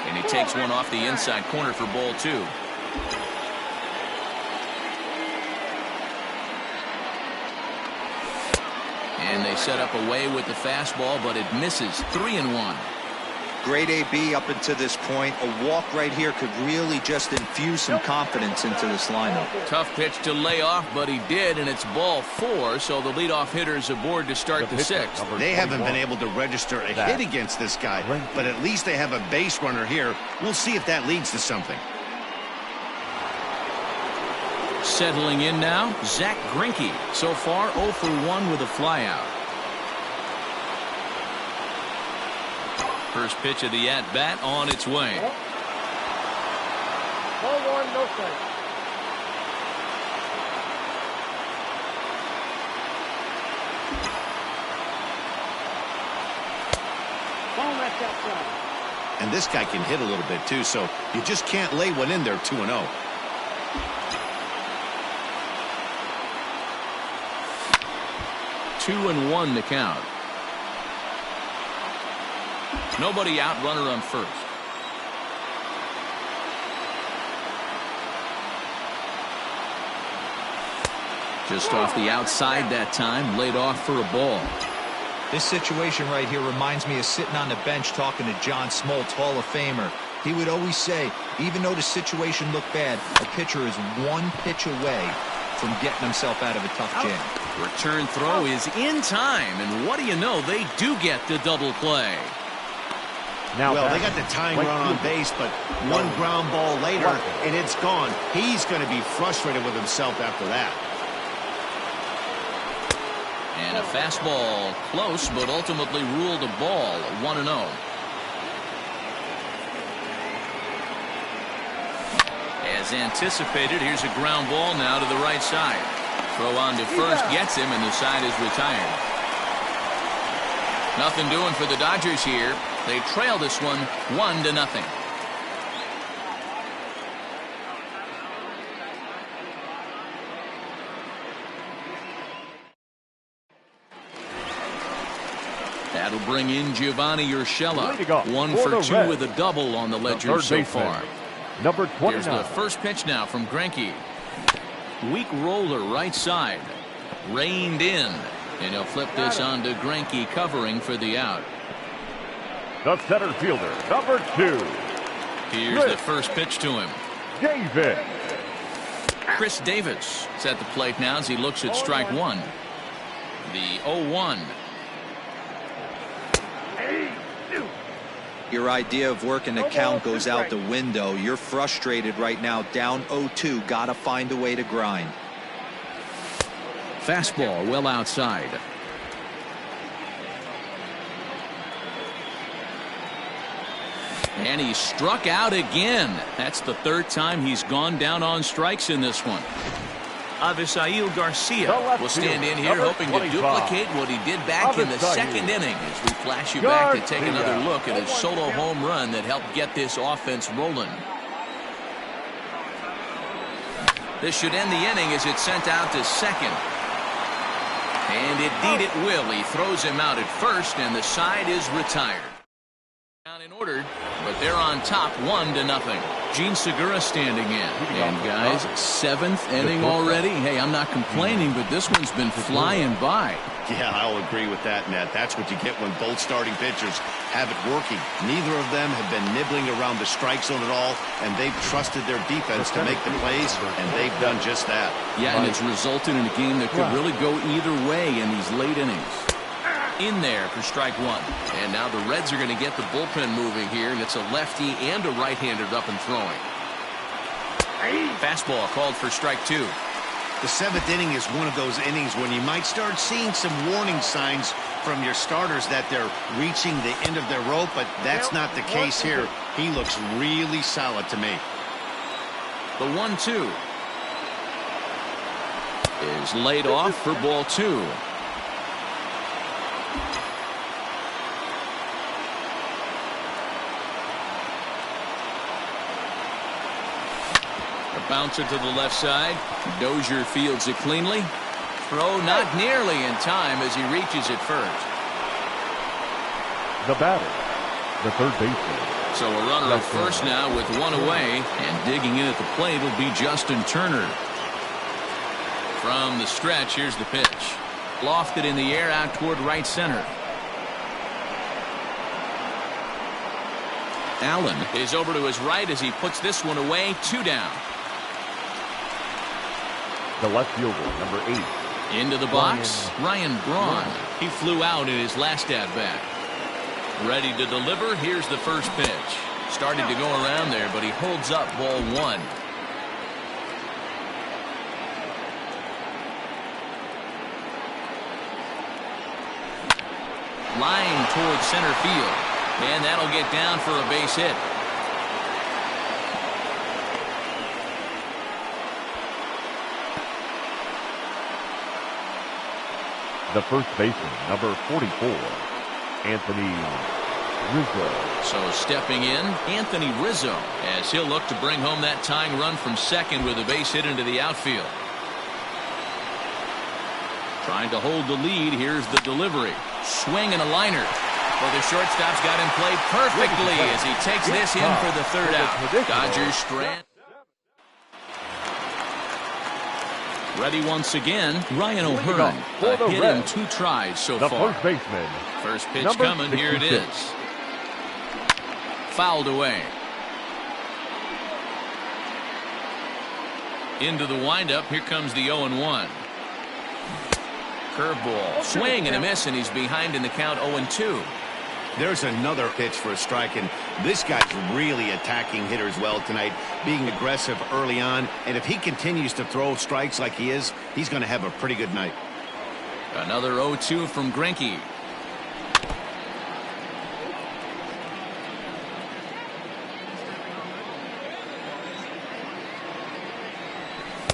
Speaker 1: And he takes one off the inside corner for ball 2. And they set up away with the fastball, but it misses. 3-1.
Speaker 8: Great AB up until this point. A walk right here could really just infuse some confidence into this lineup.
Speaker 1: Tough pitch to lay off, but he did, and it's ball 4, so the leadoff hitter's aboard to start the 6th.
Speaker 4: They haven't been able to register a hit against this guy, but at least they have a base runner here. We'll see if that leads to something.
Speaker 1: Settling in now, Zach Greinke. So far, 0 for 1 with a flyout. First pitch of the at-bat on its way.
Speaker 5: Ball 1, no strike. Ball left outside.
Speaker 4: And this guy can hit a little bit too, so you just can't lay one in there 2-0.
Speaker 1: Two and 1 to count. Nobody out, runner on first. Just off the outside that time, laid off for a ball.
Speaker 8: This situation right here reminds me of sitting on the bench talking to John Smoltz, Hall of Famer. He would always say, even though the situation looked bad, a pitcher is 1 pitch away from getting himself out of a tough jam.
Speaker 1: Return throw is in time, and what do you know, they do get the double play.
Speaker 4: Well, they got the tying run on base, but one ground ball later, and it's gone. He's going to be frustrated with himself after that.
Speaker 1: And a fastball close, but ultimately ruled a ball, 1-0. As anticipated, here's a ground ball now to the right side. Throw on to first, gets him, and the side is retired. Nothing doing for the Dodgers here. They trail this one 1-0. That'll bring in Giovanni Urshela. 1 for 2 with a double on the ledger so far.
Speaker 2: Number 29.
Speaker 1: Here's the first pitch now from Greinke. Weak roller right side. Reined in. And he'll flip this on to Greinke covering for the out.
Speaker 2: The center fielder, number 2.
Speaker 1: Here's the first pitch to him.
Speaker 2: Davis.
Speaker 1: Chris Davis is at the plate now as he looks at strike one. The 0-1.
Speaker 8: Your idea of working the count goes out the window. You're frustrated right now, down 0-2. Got to find a way to grind.
Speaker 1: Fastball well outside. And he struck out again. That's the third time he's gone down on strikes in this one. Avisail Garcia will stand in here hoping to duplicate what he did back in the second inning as we flash you back to take another look at his solo home run that helped get this offense rolling. This should end the inning as it's sent out to second. And indeed it will. He throws him out at first and the side is retired. Down in order, but they're on top 1-0. Gene Segura standing in. And guys, 7th inning already. Hey, I'm not complaining, but this one's been flying by.
Speaker 4: Yeah, I'll agree with that, Matt. That's what you get when both starting pitchers have it working. Neither of them have been nibbling around the strike zone at all, and they've trusted their defense to make the plays, and they've done just that.
Speaker 1: Yeah, and it's resulted in a game that could really go either way in these late innings. In there for strike one. And now the Reds are going to get the bullpen moving here, and it's a lefty and a right-hander up and throwing. Fastball called for strike two.
Speaker 4: The 7th inning is one of those innings when you might start seeing some warning signs from your starters that they're reaching the end of their rope, but that's not the case here. He looks really solid to me.
Speaker 1: The 1-2 is laid off for ball two. Bouncer to the left side. Dozier fields it cleanly. Throw not nearly in time as he reaches it first.
Speaker 2: The batter, the third baseman.
Speaker 1: So a runner at first now with one away, and digging in at the plate will be Justin Turner. From the stretch, here's the pitch. Lofted in the air out toward right center. Allen is over to his right as he puts this one away. 2 down.
Speaker 2: The left fielder, number 8.
Speaker 1: Into the box, Ryan Braun. He flew out in his last at-bat. Ready to deliver. Here's the first pitch. Started to go around there, but he holds up ball one. Line towards center field. And that'll get down for a base hit.
Speaker 2: The first baseman, number 44, Anthony Rizzo.
Speaker 1: So stepping in, Anthony Rizzo, as he'll look to bring home that tying run from second with a base hit into the outfield. Trying to hold the lead. Here's the delivery. Swing and a liner. Well, the shortstop's got him played perfectly as he takes this in for the third out. Dodgers strand. Ready once again, Ryan O'Hearn. Hit in 2 tries so far.
Speaker 2: First baseman.
Speaker 1: First pitch coming. Here it is. Fouled away. Into the windup. Here comes the 0-1. Curveball. Swing and a miss, and he's behind in the count 0-2.
Speaker 4: There's another pitch for a strike, and this guy's really attacking hitters well tonight, being aggressive early on. And if he continues to throw strikes like he is, he's going to have a pretty good night.
Speaker 1: Another 0-2 from Greinke.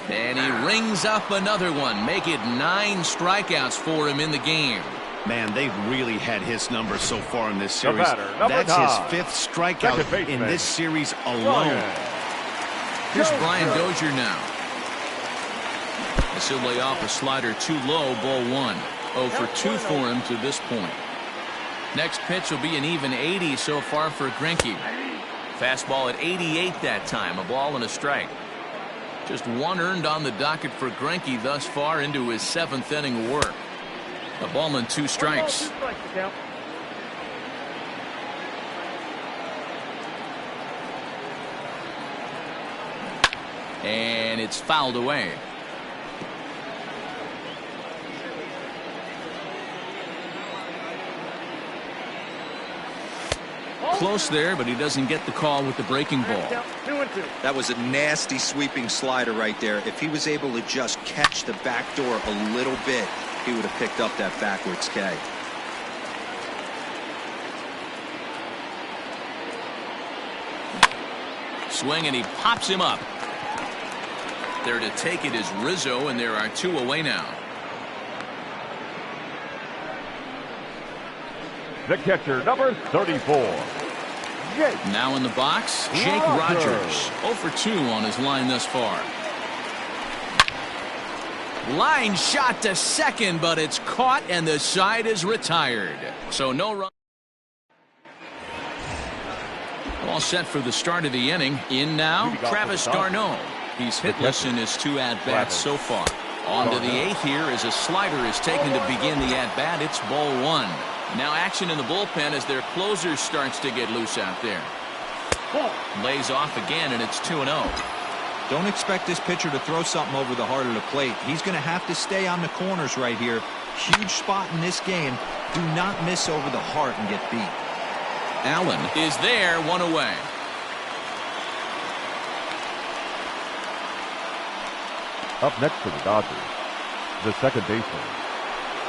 Speaker 1: And he rings up another one. Make it 9 strikeouts for him in the game.
Speaker 4: Man, they've really had his numbers so far in this series.
Speaker 2: That's
Speaker 4: his 5th strikeout in this series alone.
Speaker 1: Here's Brian Dozier now. As he'll lay off a slider too low, ball 1. 0 for 2 for him to this point. Next pitch will be an even 80 so far for Greinke. Fastball at 88 that time, a ball and a strike. Just 1 earned on the docket for Greinke thus far into his 7th inning of work. A ball and 2 strikes. And it's fouled away. Close there, but he doesn't get the call with the breaking ball.
Speaker 8: That was a nasty sweeping slider right there. If he was able to just catch the back door a little bit, he would have picked up that backwards K.
Speaker 1: Swing, and he pops him up. There to take it is Rizzo, and there are 2 away now.
Speaker 2: The catcher, number 34.
Speaker 1: Now in the box, Jake Rogers. 0 for 2 on his line thus far. Line shot to second, but it's caught, and the side is retired. So no run. All set for the start of the inning. In now, Travis d'Arnaud. He's hitless in his 2 at-bats so far. On to the 8th here as a slider is taken to begin the at-bat. It's ball 1. Now action in the bullpen as their closer starts to get loose out there. Lays off again, and it's 2-0.
Speaker 8: Don't expect this pitcher to throw something over the heart of the plate. He's going to have to stay on the corners right here. Huge spot in this game. Do not miss over the heart and get beat.
Speaker 1: Allen is there, 1 away.
Speaker 2: Up next for the Dodgers, the second baseman,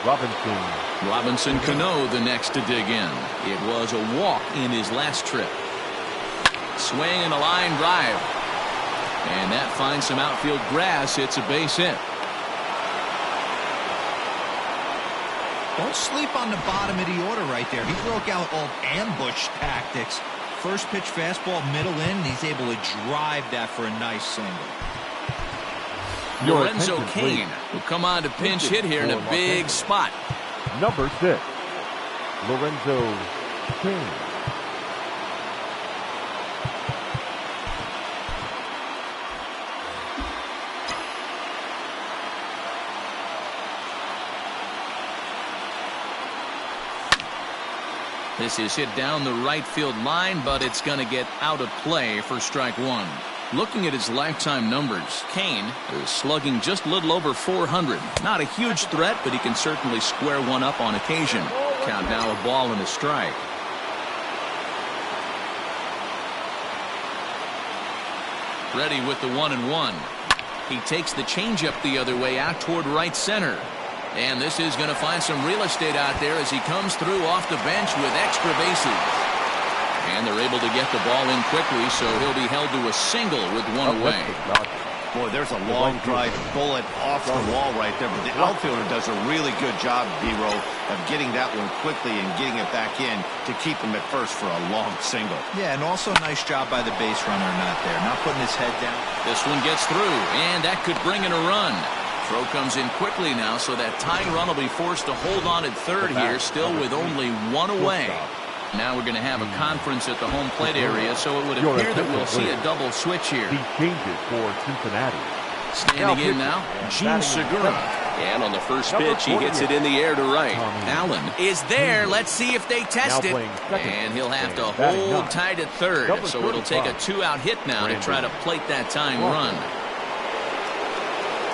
Speaker 1: Robinson Cano the next to dig in. It was a walk in his last trip. Swing and a line drive. And that finds some outfield grass. It's a base hit.
Speaker 8: Don't sleep on the bottom of the order right there. He broke out old ambush tactics. First pitch fastball middle in, and he's able to drive that for a nice single.
Speaker 1: Lorenzo Cain will come on to pinch hit here in a big spot.
Speaker 2: Number 6, Lorenzo Cain.
Speaker 1: This is hit down the right field line, but it's going to get out of play for strike 1. Looking at his lifetime numbers, Cain is slugging just a little over 400. Not a huge threat, but he can certainly square one up on occasion. Count now a ball and a strike. Ready with the 1-1. He takes the changeup the other way out toward right center. And this is going to find some real estate out there as he comes through off the bench with extra bases. And they're able to get the ball in quickly, so he'll be held to a single with 1 away.
Speaker 4: Boy, there's a long drive bullet off the wall right there, but the outfielder does a really good job, D-Row, of getting that one quickly and getting it back in to keep him at first for a long single.
Speaker 8: Yeah, and also a nice job by the base runner not there, not putting his head down.
Speaker 1: This one gets through, and that could bring in a run. Throw comes in quickly now, so that tying run will be forced to hold on at third here, still with only 1 away. Now we're going to have a conference at the home plate area, so it would appear that we'll see a double switch here.
Speaker 2: He changes for Cincinnati.
Speaker 1: Standing in now, Gene Segura. And on the first pitch, he hits it in the air to right. Allen is there. Let's see if they test it. And he'll have to hold tight at third, so it'll take a 2-out hit now to try to plate that tying run.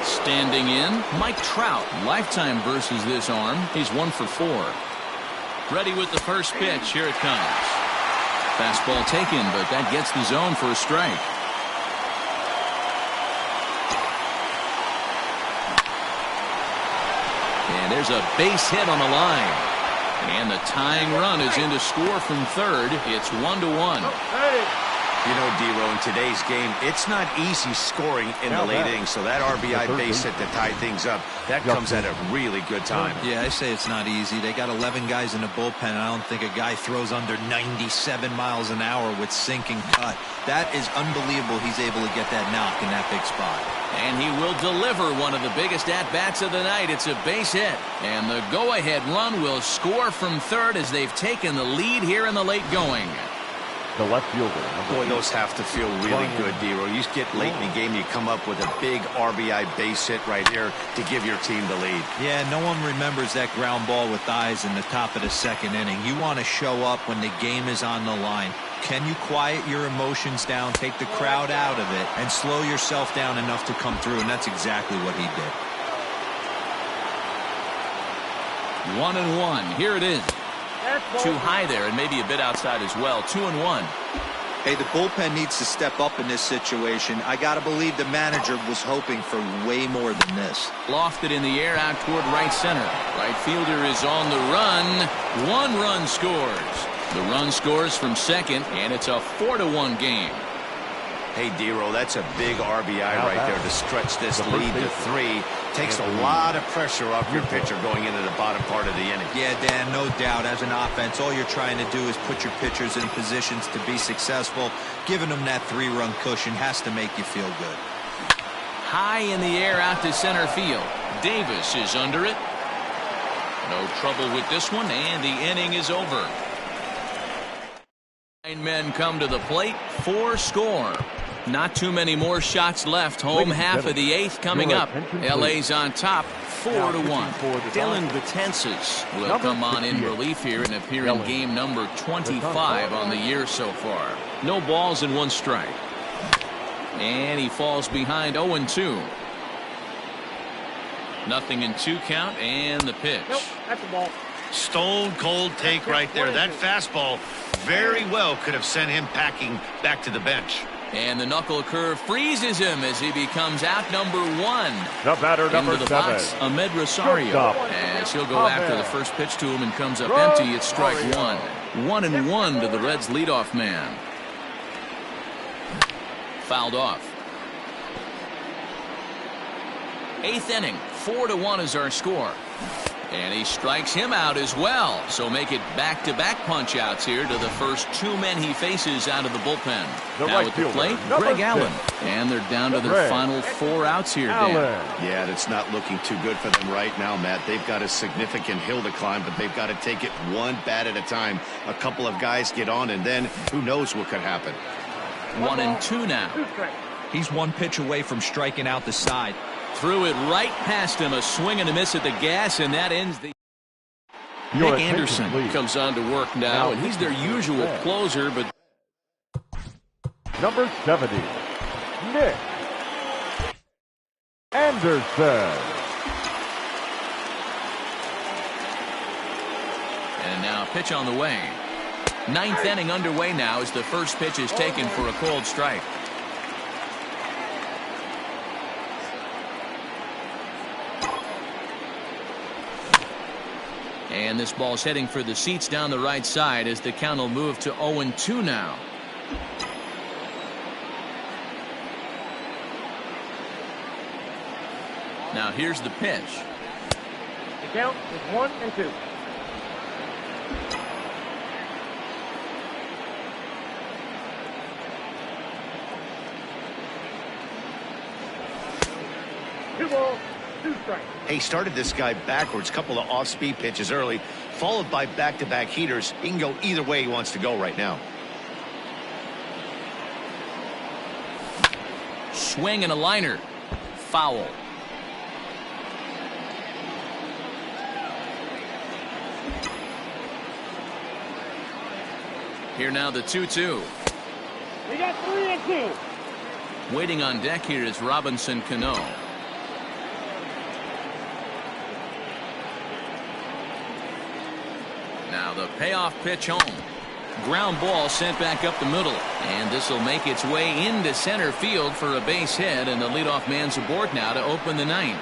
Speaker 1: Standing in, Mike Trout. Lifetime versus this arm. He's 1 for 4. Ready with the first pitch. Here it comes. Fastball taken, but that gets the zone for a strike. And there's a base hit on the line. And the tying run is in to score from third. It's 1-1.
Speaker 4: You know, D-Row, in today's game, it's not easy scoring in the late innings, so that RBI base hit to tie things up, that comes at a really good time.
Speaker 8: Yeah, I say it's not easy. They got 11 guys in the bullpen, and I don't think a guy throws under 97 miles an hour with sinking cut. That is unbelievable he's able to get that knock in that big spot.
Speaker 1: And he will deliver one of the biggest at-bats of the night. It's a base hit. And the go-ahead run will score from third as they've taken the lead here in the late going.
Speaker 2: The left fielder.
Speaker 4: Boy, those have to feel really good, D-Row. You get late in the game, you come up with a big RBI base hit right here to give your team the lead.
Speaker 8: Yeah, no one remembers that ground ball with eyes in the top of the second inning. You want to show up when the game is on the line. Can you quiet your emotions down, take the crowd out of it, and slow yourself down enough to come through? And that's exactly what he did.
Speaker 1: 1-1. Here it is. Too high there and maybe a bit outside as well. 2-1.
Speaker 8: Hey, the bullpen needs to step up in this situation. I got to believe the manager was hoping for way more than this.
Speaker 1: Lofted in the air out toward right center. Right fielder is on the run. 1 run scores. The run scores from second, and it's a 4-1 game.
Speaker 4: Hey, D-Row, that's a big RBI right there to stretch this lead to 3. Takes a lot of pressure off your pitcher going into the bottom part of the inning.
Speaker 8: Yeah, Dan, no doubt. As an offense, all you're trying to do is put your pitchers in positions to be successful. Giving them that 3-run cushion has to make you feel good.
Speaker 1: High in the air out to center field. Davis is under it. No trouble with this one, and the inning is over. 9 men come to the plate. 4 score. Not too many more shots left. Home half of the 8th coming up. LA's on top, 4-1. Dylan Betances will come on in relief here and appear in game number 25 on the year so far. No balls and 1 strike. And he falls behind 0-2. Nothing in 2 count, and the pitch.
Speaker 5: Nope, that's a ball.
Speaker 4: Stone cold take right there. That fastball very well could have sent him packing back to the bench.
Speaker 1: And the knuckle curve freezes him as he becomes out number 1.
Speaker 2: The batter, number 7.
Speaker 1: Box, Ahmed Rosario. As he'll go after the first pitch to him and comes up empty. It's strike 1. 1-1 to the Reds' leadoff man. Fouled off. 8th inning. 4-1 is our score. And he strikes him out as well. So make it back-to-back punch-outs here to the first 2 men he faces out of the bullpen. Now at the plate, Greg Allen. And they're down to their final 4 outs here, Dan.
Speaker 4: Yeah, that's not looking too good for them right now, Matt. They've got a significant hill to climb, but they've got to take it 1 bat at a time. A couple of guys get on, and then who knows what could happen.
Speaker 1: 1-2 now.
Speaker 8: He's 1 pitch away from striking out the side.
Speaker 1: Threw it right past him, a swing and a miss at the gas, and that ends the... Nick Anderson comes on to work now, and he's their usual closer, but...
Speaker 2: Number 70, Nick Anderson.
Speaker 1: And now pitch on the way. 9th inning underway now as the first pitch is taken for a cold strike. And this ball's heading for the seats down the right side as the count will move to 0-2 now. Now here's the pitch.
Speaker 5: The count is 1-2. Two balls, 2 strikes.
Speaker 4: He started this guy backwards, couple of off-speed pitches early, followed by back-to-back heaters. He can go either way he wants to go right now.
Speaker 1: Swing and a liner. Foul. Here now the 2-2.
Speaker 5: We got 3-2.
Speaker 1: Waiting on deck here is Robinson Cano. Now The payoff pitch home. Ground ball sent back up the middle. And this will make its way into center field for a base hit, and the leadoff man's aboard now to open the ninth.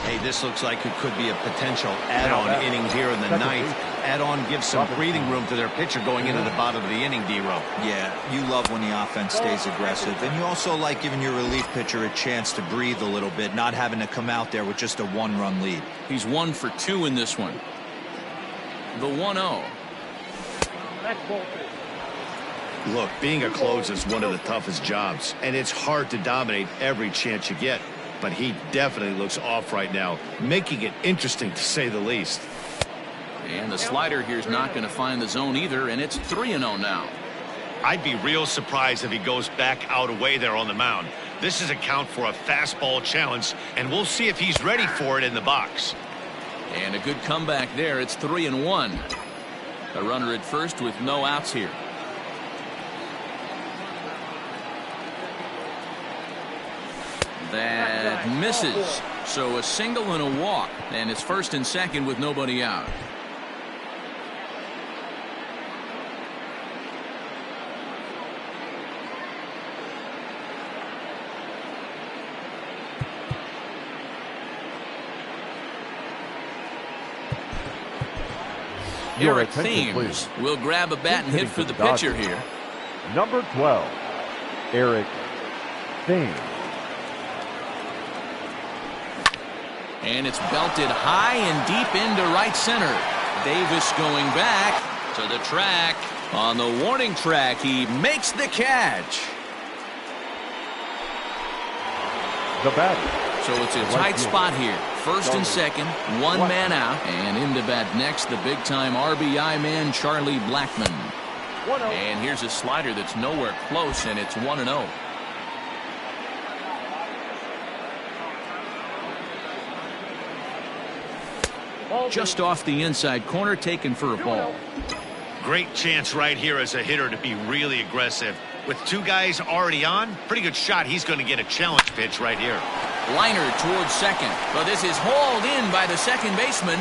Speaker 3: Hey, this looks like it could be a potential add-on inning here in the ninth. Add-on gives some breathing room to their pitcher going into the bottom of the inning, D-Row.
Speaker 8: Yeah, you love when the offense stays aggressive, and you also like giving your relief pitcher a chance to breathe a little bit, not having to come out there with just a one-run lead.
Speaker 1: He's 1 for 2 in this one. The 1-0.
Speaker 4: Look, being a closer is one of the toughest jobs, and it's hard to dominate every chance you get. But he definitely looks off right now, making it interesting to say the least.
Speaker 1: And the slider here is not going to find the zone either, and it's 3-0 now.
Speaker 4: I'd be real surprised if he goes back out away there on the mound. This is a count for a fastball challenge, and we'll see if he's ready for it in the box.
Speaker 1: And a good comeback there. It's 3-1. A runner at first with no outs here. That misses. So a single and a walk, and it's first and second with nobody out. Eric Thames will grab a bat and hit for the pitcher here.
Speaker 2: Number 12, Eric Thames.
Speaker 1: And it's belted high and deep into right center. Davis going back to the track. On the warning track, he makes the catch.
Speaker 2: The batter.
Speaker 1: So it's a tight spot here. First and second, one man out. And into bat next, the big-time RBI man, Charlie Blackmon. And here's a slider that's nowhere close, and it's 1-0. Just off the inside corner, taken for a ball.
Speaker 4: Great chance right here as a hitter to be really aggressive. With two guys already on, pretty good shot. He's going to get a challenge pitch right here.
Speaker 1: Liner towards second. But this is hauled in by the second baseman.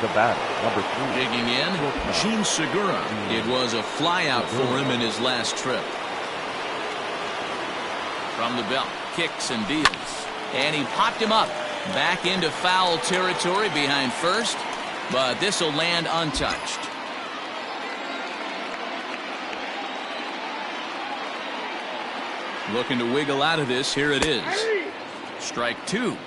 Speaker 2: The batter, number 3.
Speaker 1: Digging in, Gene Segura. It was a flyout for him in his last trip. From the belt, kicks and deals. And he popped him up. Back into foul territory behind first. But this will land untouched. Looking to wiggle out of this. Here it is. Strike 2.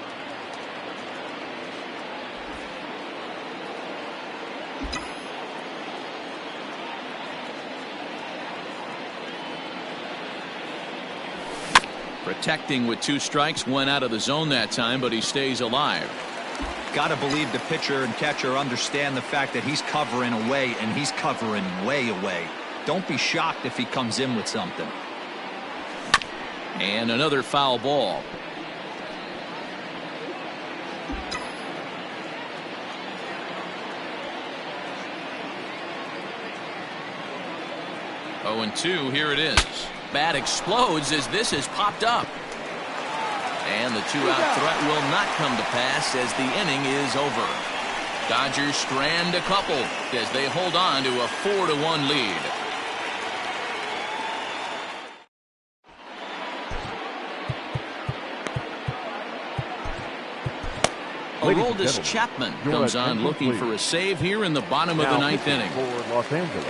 Speaker 1: Protecting with 2 strikes, went out of the zone that time, but he stays alive.
Speaker 8: Got to believe the pitcher and catcher understand the fact that he's covering away, and he's covering way away. Don't be shocked if he comes in with something.
Speaker 1: And another foul ball. Oh, and 2, here it is. Bat explodes as this is popped up. And the 2-out threat will not come to pass as the inning is over. Dodgers strand a couple as they hold on to a 4-1 lead. Aroldis Chapman comes on looking for a save here in the bottom of the 9th inning.
Speaker 2: For Los Angeles,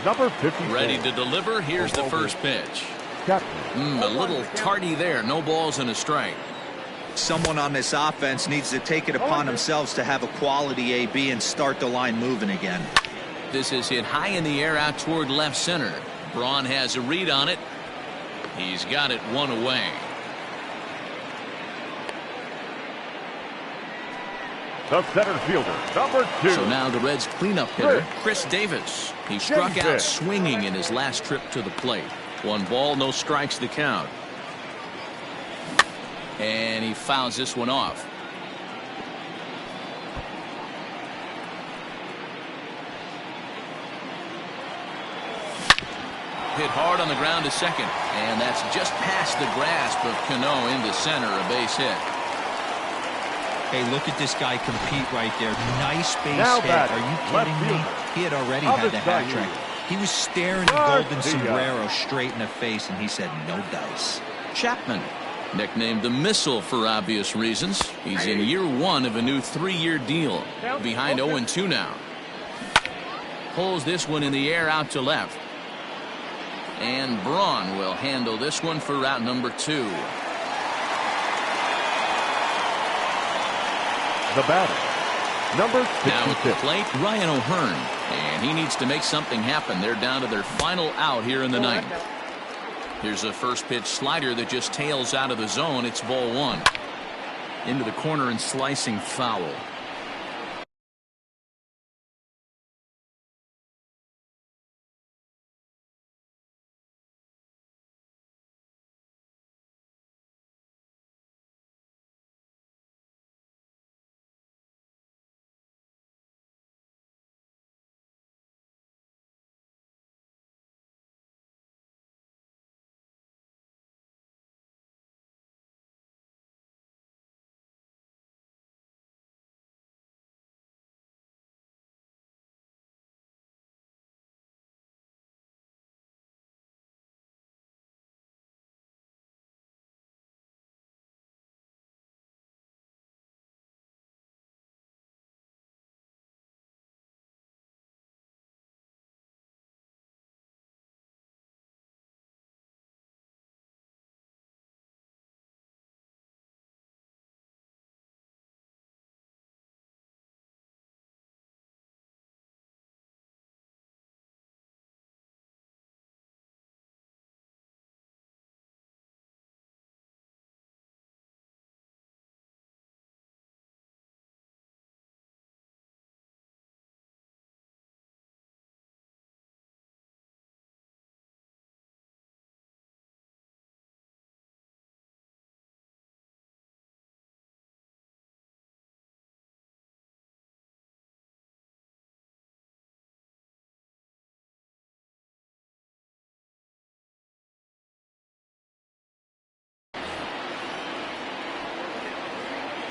Speaker 2: number 54.
Speaker 1: Ready to deliver. Here's the first pitch. A little tardy there. No balls and a strike.
Speaker 8: Someone on this offense needs to take it upon themselves to have a quality AB and start the line moving again.
Speaker 1: This is hit high in the air out toward left center. Braun has a read on it. He's got it 1 away.
Speaker 2: The center fielder, number 2.
Speaker 1: So now the Reds' cleanup hitter, Chris Davis. He struck out swinging in his last trip to the plate. 1 ball, no strikes to count. And he fouls this one off. Hit hard on the ground to second. And that's just past the grasp of Cano into center, a base hit.
Speaker 8: Hey, look at this guy compete right there. Nice base
Speaker 2: Now
Speaker 8: hit.
Speaker 2: batting,
Speaker 8: Are you
Speaker 2: left
Speaker 8: kidding me?
Speaker 2: fielder.
Speaker 8: He had already
Speaker 2: Other
Speaker 8: had the hat
Speaker 2: side.
Speaker 8: trick. He was staring the golden
Speaker 2: Garcia.
Speaker 8: sombrero straight in the face, and he said, no dice.
Speaker 1: Chapman, nicknamed the Missile for obvious reasons. He's in year 1 of a new 3-year deal. Behind 0-2 now. Pulls this one in the air out to left. And Braun will handle this one for route number 2.
Speaker 2: The batter, number 66.
Speaker 1: Now at the plate, Ryan O'Hearn. And he needs to make something happen. They're down to their final out here in the 9th. Here's a first pitch slider that just tails out of the zone. It's ball 1. Into the corner and slicing foul.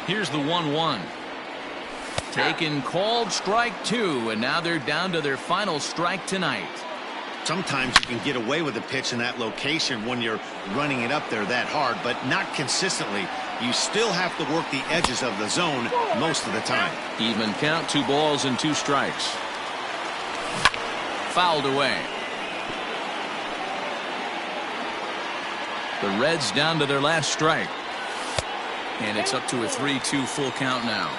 Speaker 1: Here's the 1-1. Taken, called, strike 2, and now they're down to their final strike tonight.
Speaker 4: Sometimes you can get away with a pitch in that location when you're running it up there that hard, but not consistently. You still have to work the edges of the zone most of the time.
Speaker 1: Even count, 2 balls and 2 strikes. Fouled away. The Reds down to their last strike. And it's up to a 3-2 full count now.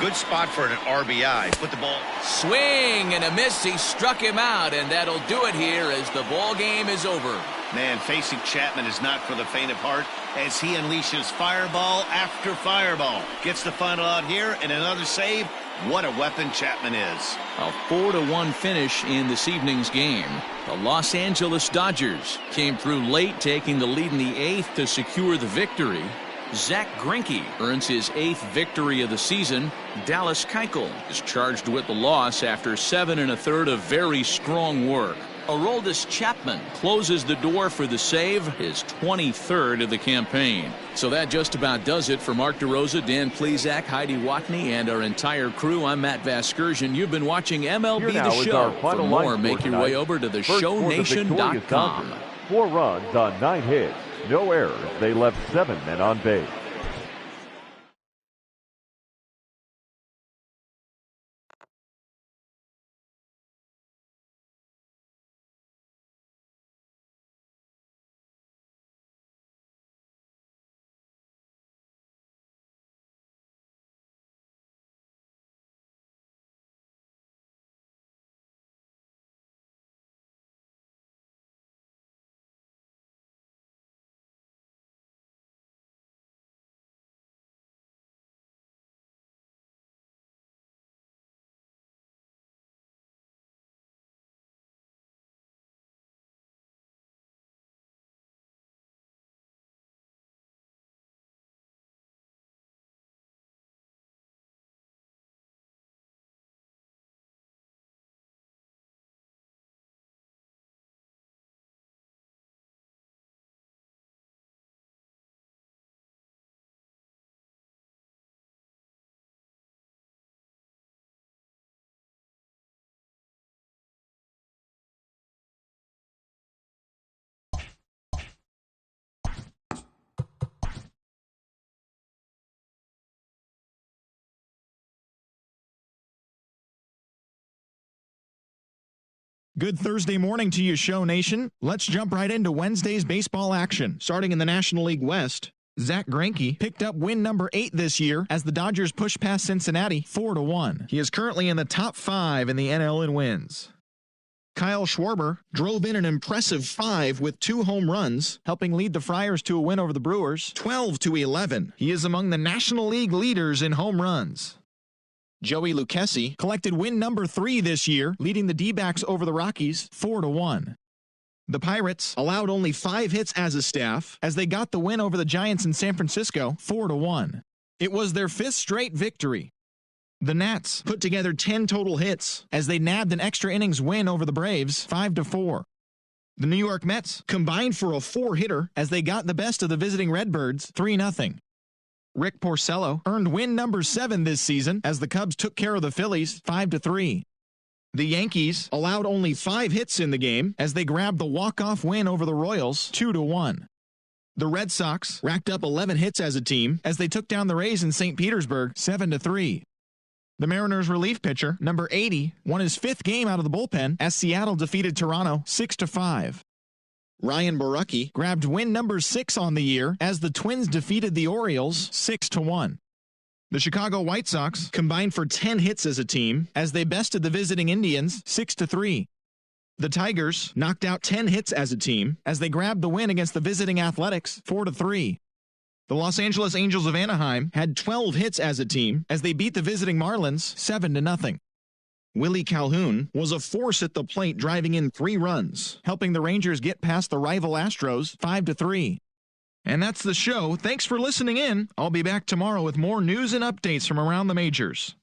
Speaker 4: Good spot for an RBI. Put the ball.
Speaker 1: Swing and a miss. He struck him out, and that'll do it here as the ball game is over.
Speaker 4: Man, facing Chapman is not for the faint of heart as he unleashes fireball after fireball. Gets the final out here and another save. What a weapon Chapman is.
Speaker 1: A 4-1 finish in this evening's game. The Los Angeles Dodgers came through late, taking the lead in the 8th to secure the victory. Zach Greinke earns his 8th victory of the season. Dallas Keuchel is charged with the loss after 7 1/3 of very strong work. Aroldis Chapman closes the door for the save, his 23rd of the campaign. So that just about does it for Mark DeRosa, Dan Plesac, Heidi Watney, and our entire crew. I'm Matt Vasgersian. You've been watching MLB The Show. For more, make your way over to theshownation.com.
Speaker 2: 4 runs on 9 hits. No errors. They left 7 men on base.
Speaker 7: Good Thursday morning to you, Show Nation. Let's jump right into Wednesday's baseball action. Starting in the National League West, Zach Greinke picked up win number 8 this year as the Dodgers push past Cincinnati 4-1. He is currently in the top 5 in the NL in wins. Kyle Schwarber drove in an impressive 5 with 2 home runs, helping lead the Friars to a win over the Brewers 12-11. He is among the National League leaders in home runs. Joey Lucchesi collected win number 3 this year, leading the D-backs over the Rockies 4-1. The Pirates allowed only 5 hits as a staff as they got the win over the Giants in San Francisco 4-1. It was their 5th straight victory. The Nats put together 10 total hits as they nabbed an extra innings win over the Braves 5-4. The New York Mets combined for a 4-hitter as they got the best of the visiting Redbirds 3-0. Rick Porcello earned win number 7 this season as the Cubs took care of the Phillies 5-3. The Yankees allowed only 5 hits in the game as they grabbed the walk-off win over the Royals 2-1. The Red Sox racked up 11 hits as a team as they took down the Rays in St. Petersburg 7-3. The Mariners relief pitcher, number 80, won his 5th game out of the bullpen as Seattle defeated Toronto 6-5. Ryan Borucki grabbed win number 6 on the year as the Twins defeated the Orioles 6-1. The Chicago White Sox combined for 10 hits as a team as they bested the visiting Indians 6-3. The Tigers knocked out 10 hits as a team as they grabbed the win against the visiting Athletics 4-3. The Los Angeles Angels of Anaheim had 12 hits as a team as they beat the visiting Marlins 7-0. Willie Calhoun was a force at the plate, driving in 3 runs, helping the Rangers get past the rival Astros 5-3. And that's the show. Thanks for listening in. I'll be back tomorrow with more news and updates from around the majors.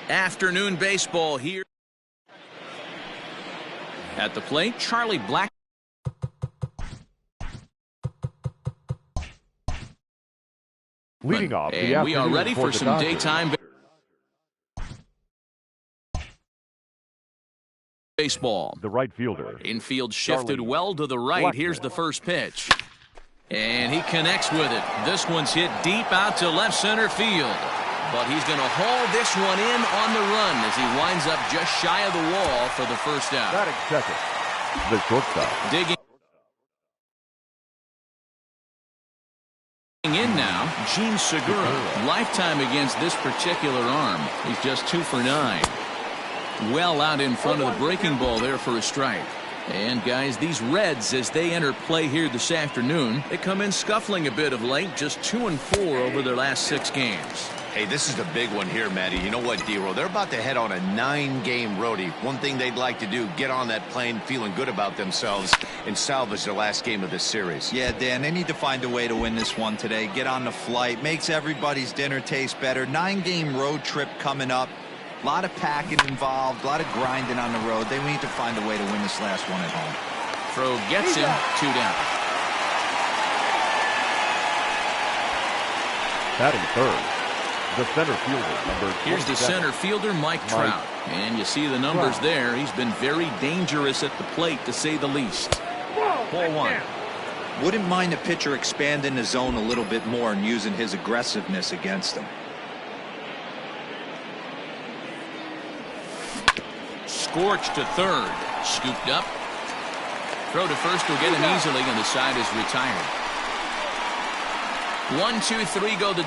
Speaker 1: Afternoon baseball here. At the plate, Charlie Black.
Speaker 2: Leading off,
Speaker 1: and we are ready for some daytime. baseball.
Speaker 2: The right fielder.
Speaker 1: Infield shifted well to the right. Here's the first pitch. And he connects with it. This one's hit deep out to left center field. But he's going to haul this one in on the run as he winds up just shy of the wall for the first out.
Speaker 2: Batting second, the shortstop.
Speaker 1: Digging in now, Gene Segura. Lifetime against this particular arm. He's just 2 for 9. Well out in front of the breaking ball there for a strike. And guys, these Reds, as they enter play here this afternoon, they come in scuffling a bit of late, just 2 and 4 over their last 6 games.
Speaker 4: Hey, this is the big one here, Matty. You know what, D-Roll? They're about to head on a 9-game roadie. One thing they'd like to do, get on that plane feeling good about themselves and salvage the last game of this series.
Speaker 8: Yeah, Dan, they need to find a way to win this one today. Get on the flight. Makes everybody's dinner taste better. 9-game road trip coming up. A lot of packing involved. A lot of grinding on the road. They need to find a way to win this last one at home.
Speaker 1: Throw gets him. 2 down.
Speaker 2: Batting third, the center fielder, number 27.
Speaker 1: Here's the center fielder, Mike Trout. And you see the numbers there. He's been very dangerous at the plate, to say the least. Ball 1.
Speaker 8: Wouldn't mind a pitcher expanding the zone a little bit more and using his aggressiveness against him.
Speaker 1: Scorched to third. Scooped up. Throw to first will get him easily, and the side is retired. 1, 2, 3 go the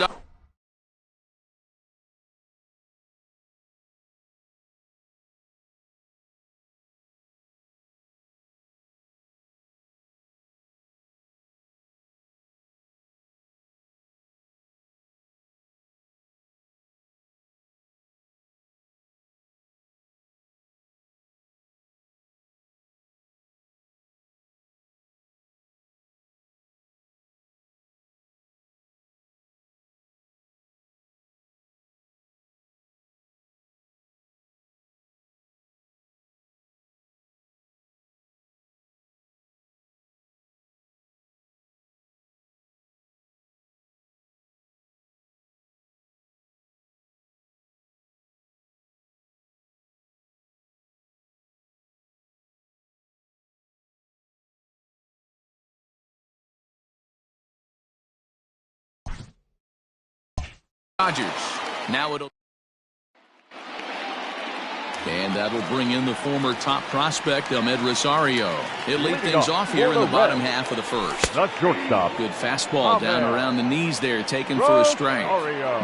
Speaker 1: Dodgers. Now it'll. And that'll bring in the former top prospect, Ahmed Rosario. He'll lead things off here in the bottom half of the first.
Speaker 2: The shortstop.
Speaker 1: Good fastball down around the knees there, taken for a strike.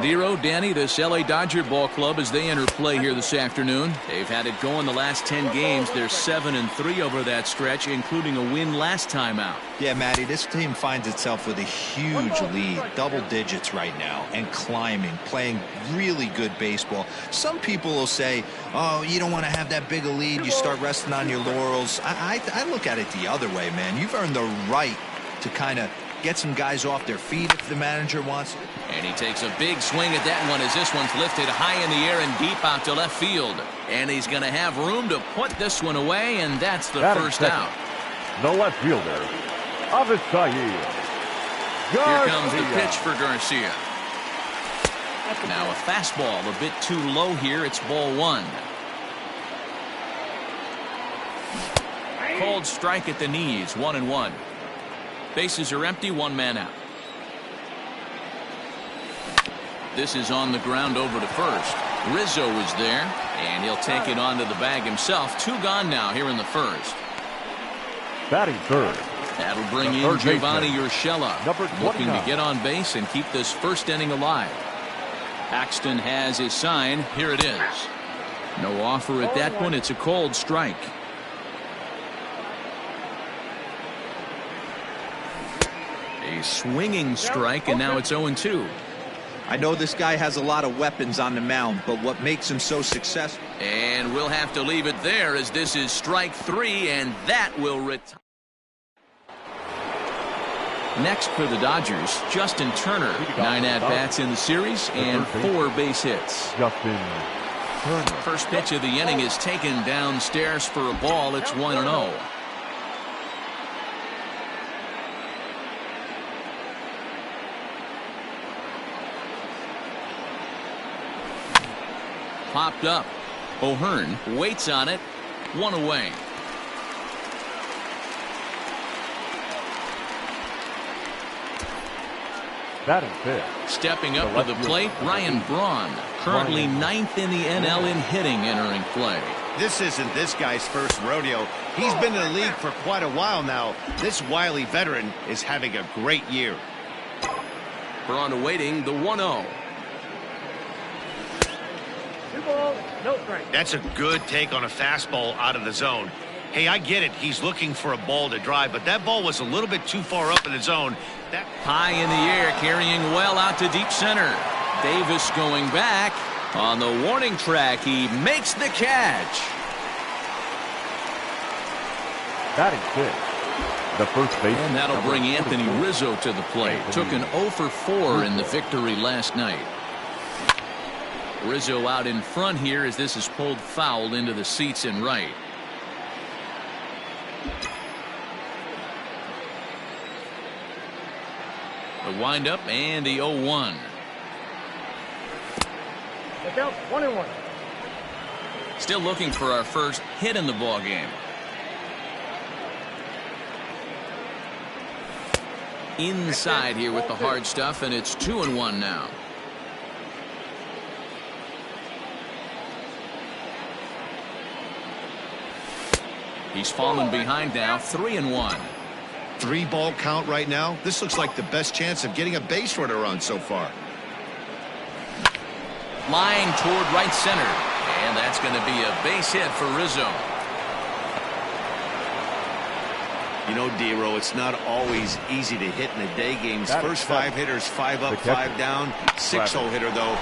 Speaker 1: Nero, Danny, this LA Dodger ball club as they enter play here this afternoon. They've had it going the last 10 games. They're 7 and 3 over that stretch, including a win last time out.
Speaker 3: Yeah, Matty, this team finds itself with a huge lead, double digits right now, and climbing, playing really good baseball. Some people will say, oh, you don't want to have that big a lead, you start resting on your laurels. I look at it the other way, man. You've earned the right to kind of get some guys off their feet if the manager wants it.
Speaker 1: And he takes a big swing at that one as this one's lifted high in the air and deep out to left field. And he's going to have room to put this one away, and that's the first out.
Speaker 2: The left fielder, Avisai.
Speaker 1: Here comes the pitch for Garcia. Now a fastball a bit too low here. It's ball 1. Called strike at the knees, 1-1. Bases are empty, 1 man out. This is on the ground over to first. Rizzo is there, and he'll take it onto the bag himself. 2 gone now here in the first.
Speaker 2: Batting third.
Speaker 1: That'll bring in Giovanni Urshela, looking to get on base and keep this first inning alive. Paxton has his sign. Here it is. No offer at that one. It's a called strike. A swinging strike, and now it's 0-2.
Speaker 8: I know this guy has a lot of weapons on the mound, but what makes him so successful?
Speaker 1: And we'll have to leave it there as this is strike 3, and that will retire. Next for the Dodgers, Justin Turner. 9 at-bats in the series and 4 base hits.
Speaker 2: Justin Turner.
Speaker 1: First pitch of the inning is taken downstairs for a ball. It's 1-0. Popped up. O'Hearn waits on it. 1 away.
Speaker 2: Batting fifth.
Speaker 1: Stepping up to the plate, Ryan Braun, currently 9th in the NL in hitting entering play.
Speaker 4: This isn't this guy's first rodeo. He's been in the league for quite a while now. This wily veteran is having a great year.
Speaker 1: Braun awaiting the 1-0.
Speaker 5: 2 balls, no strike.
Speaker 4: That's a good take on a fastball out of the zone. Hey, I get it. He's looking for a ball to drive, but that ball was a little bit too far up in the zone. That
Speaker 1: high in the air, carrying well out to deep center. Davis going back. On the warning track, he makes the catch.
Speaker 2: Batting sixth. The first baseman.
Speaker 1: And that'll bring Anthony Rizzo to the plate. Took an 0 for 4 in the victory last night. Rizzo out in front here as this is pulled foul into the seats in right. The windup and the 0-1.
Speaker 5: The count 1-1.
Speaker 1: Still looking for our first hit in the ball game. Inside here with the hard stuff, and it's 2-1 now. He's fallen behind now, 3-1.
Speaker 3: 3-ball count right now. This looks like the best chance of getting a base runner run so far.
Speaker 1: Line toward right center, and that's going to be a base hit for Rizzo.
Speaker 4: You know, D-Row, it's not always easy to hit in the day games. First 5 hitters, 5 up, 5 down. 6-0 hitter, though.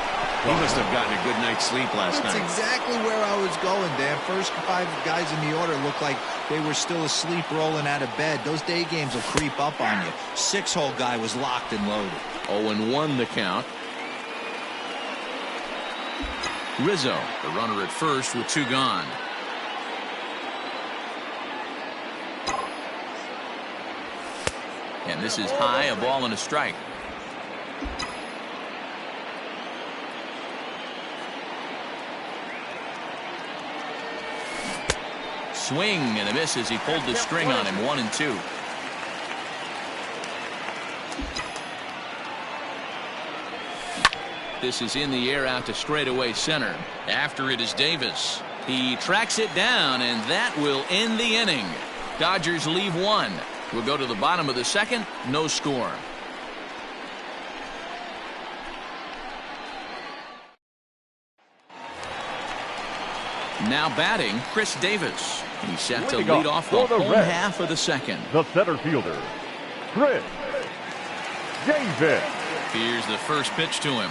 Speaker 4: He must have gotten a good night's sleep last night.
Speaker 8: That's exactly where I was going, Dan. First 5 guys in the order looked like they were still asleep rolling out of bed. Those day games will creep up on you. 6-hole guy was locked and loaded.
Speaker 1: 0-1 the count. Rizzo, the runner at first with 2 gone. And this is high, a ball and a strike. Swing and a miss as he pulled the string on him. 1-2. This is in the air out to straightaway center. After it is Davis. He tracks it down, and that will end the inning. Dodgers leave 1. We'll go to the bottom of the second. No score. Now batting, Chris Davis. He's set to lead off the home half of the second.
Speaker 2: The center fielder, Chris Davis.
Speaker 1: Here's the first pitch to him.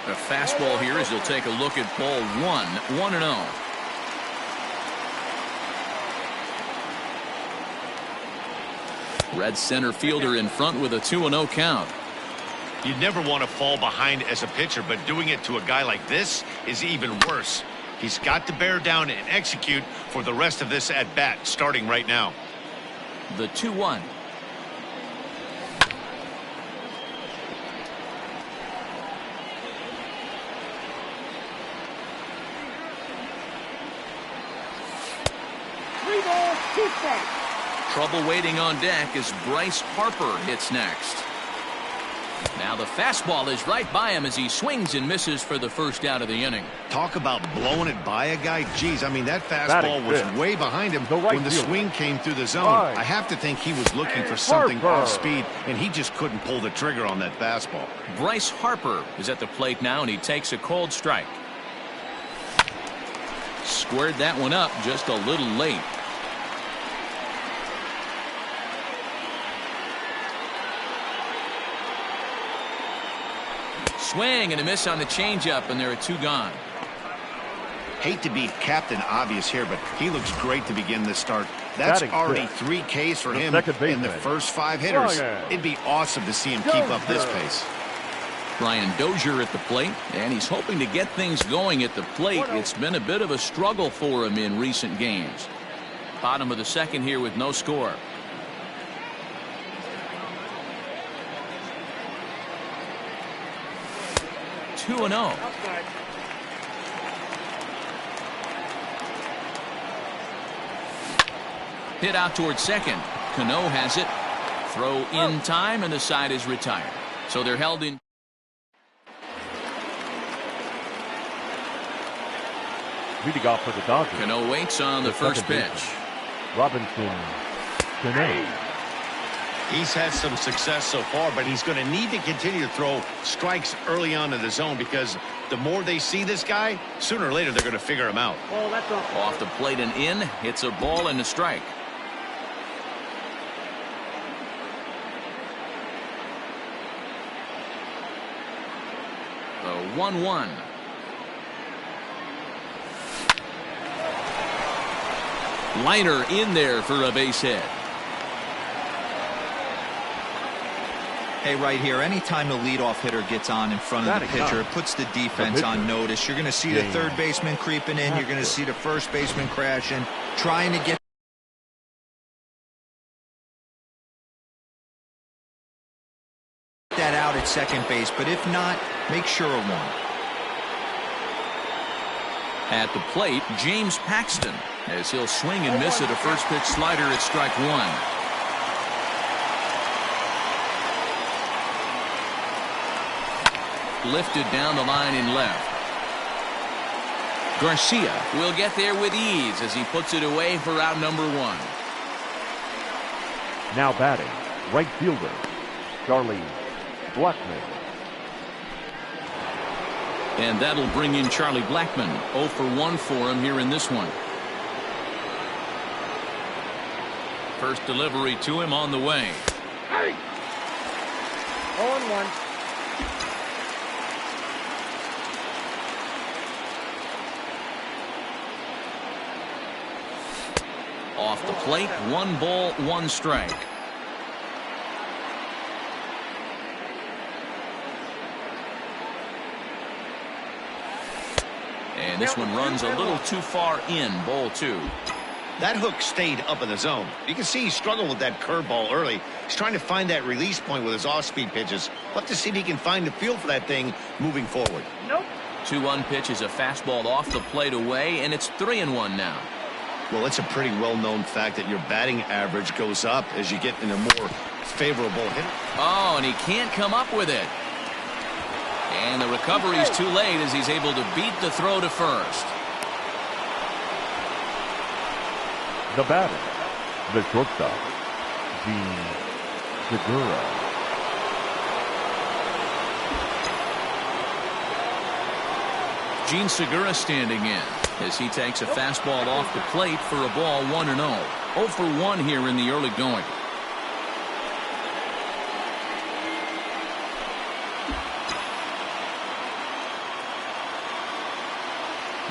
Speaker 1: A fastball here as he'll take a look at ball 1. 1-0. Red center fielder in front with a 2-0 count.
Speaker 4: You'd never want to fall behind as a pitcher, but doing it to a guy like this is even worse. He's got to bear down and execute for the rest of this at bat, starting right now.
Speaker 1: The 2-1. Trouble waiting on deck as Bryce Harper hits next. Now the fastball is right by him as he swings and misses for the first out of the inning.
Speaker 3: Talk about blowing it by a guy. Geez, I mean, that fastball was way behind him when the swing came through the zone. I have to think he was looking for something off speed, and he just couldn't pull the trigger on that fastball.
Speaker 1: Bryce Harper is at the plate now, and he takes a cold strike. Squared that one up just a little late. Swing and a miss on the changeup, and there are 2 gone.
Speaker 3: Hate to be Captain Obvious here, but he looks great to begin this start. That's already 3 Ks for him in the first 5 hitters. It'd be awesome to see him keep up this pace.
Speaker 1: Brian Dozier at the plate, and he's hoping to get things going at the plate. It's been a bit of a struggle for him in recent games. Bottom of the second here with no score. Hit out towards second. Cano has it. Throw in time, and the side is retired. So they're held in.
Speaker 2: Leading off for the Dodgers.
Speaker 1: Cano waits on the first pitch.
Speaker 2: Robinson Cano.
Speaker 4: He's had some success so far, but he's going to need to continue to throw strikes early on in the zone, because the more they see this guy, sooner or later they're going to figure him out.
Speaker 5: Ball, that's off.
Speaker 1: Off the plate and in. Hits a ball and a strike. The 1-1. Liner in there for a base hit.
Speaker 8: Hey, right here, anytime the leadoff hitter gets on in front of the pitcher, it puts the defense on notice. You're going to see the third baseman creeping in. You're going to see the first baseman crashing, trying to get that out at second base. But if not, make sure of one.
Speaker 1: At the plate, James Paxton, as he'll swing and miss at a first pitch slider at strike one. Lifted down the line in left. Garcia will get there with ease as he puts it away for out number one.
Speaker 2: Now batting, right fielder, Charlie Blackmon.
Speaker 1: And that'll bring in Charlie Blackmon. 0 for 1 for him here in this one. First delivery to him on the way.
Speaker 5: 0-1.
Speaker 1: Off the plate, 1 ball, 1 strike. And this one runs a little too far in, ball 2.
Speaker 4: That hook stayed up in the zone. You can see he struggled with that curveball early. He's trying to find that release point with his off-speed pitches. We'll have to see if he can find the feel for that thing moving forward.
Speaker 5: Nope.
Speaker 1: 2-1 pitch is a fastball off the plate away, and it's 3-1 now.
Speaker 4: Well, it's a pretty well-known fact that your batting average goes up as you get in a more favorable hit.
Speaker 1: Oh, and he can't come up with it. And the recovery's too late as he's able to beat the throw to first.
Speaker 2: The batter, the shortstop, Gene Segura.
Speaker 1: Gene Segura standing in as he takes a fastball off the plate for a ball 1-0. 0 for 1 here in the early going.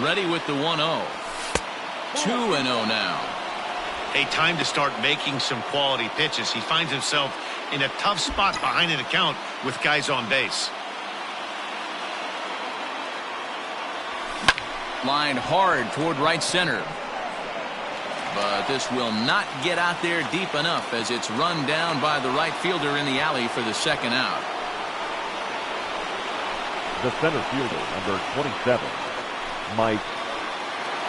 Speaker 1: Ready with the 1-0. 2-0 now.
Speaker 4: A time to start making some quality pitches. He finds himself in a tough spot behind an account with guys on base.
Speaker 1: Line hard toward right center. But this will not get out there deep enough as it's run down by the right fielder in the alley for the second out.
Speaker 2: The center fielder, number 27, Mike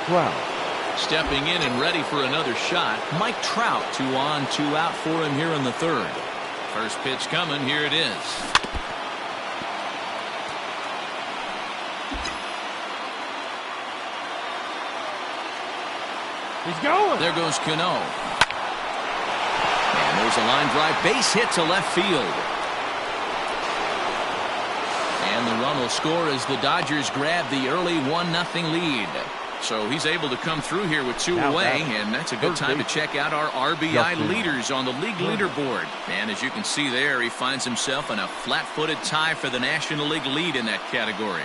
Speaker 2: Trout.
Speaker 1: Stepping in and ready for another shot, Mike Trout. 2 on, 2 out for him here in the third. First pitch coming. Here it is.
Speaker 5: He's going.
Speaker 1: There goes Cano. And there's a line drive base hit to left field. And the run will score as the Dodgers grab the early 1-0 lead. So he's able to come through here with 2 away, and that's a good time to check out our RBI leaders on the league leaderboard. And as you can see there, he finds himself in a flat-footed tie for the National League lead in that category.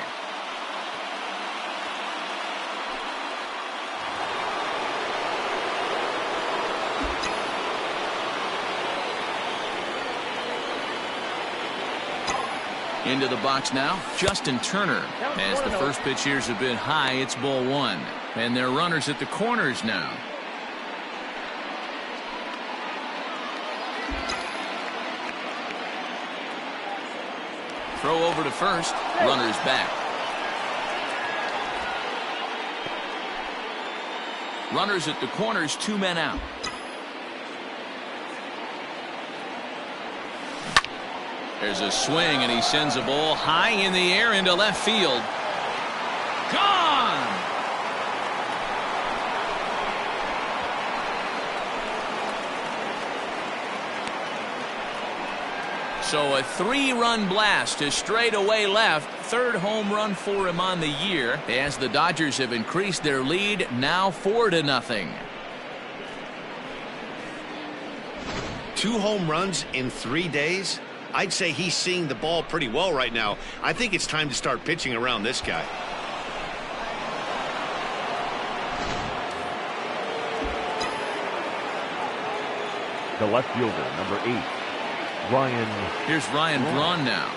Speaker 1: Into the box now, Justin Turner. As the first pitch here's a bit high, it's ball 1. And they're runners at the corners now. Throw over to first, runners back. Runners at the corners, 2 men out. There's a swing, and he sends a ball high in the air into left field. Gone! So a 3-run blast to straightaway left. Third home run for him on the year, as the Dodgers have increased their lead, now 4-0.
Speaker 4: 2 home runs in 3 days? I'd say he's seeing the ball pretty well right now. I think it's time to start pitching around this guy.
Speaker 2: The left fielder, number 8, Ryan.
Speaker 1: Here's Ryan Braun now.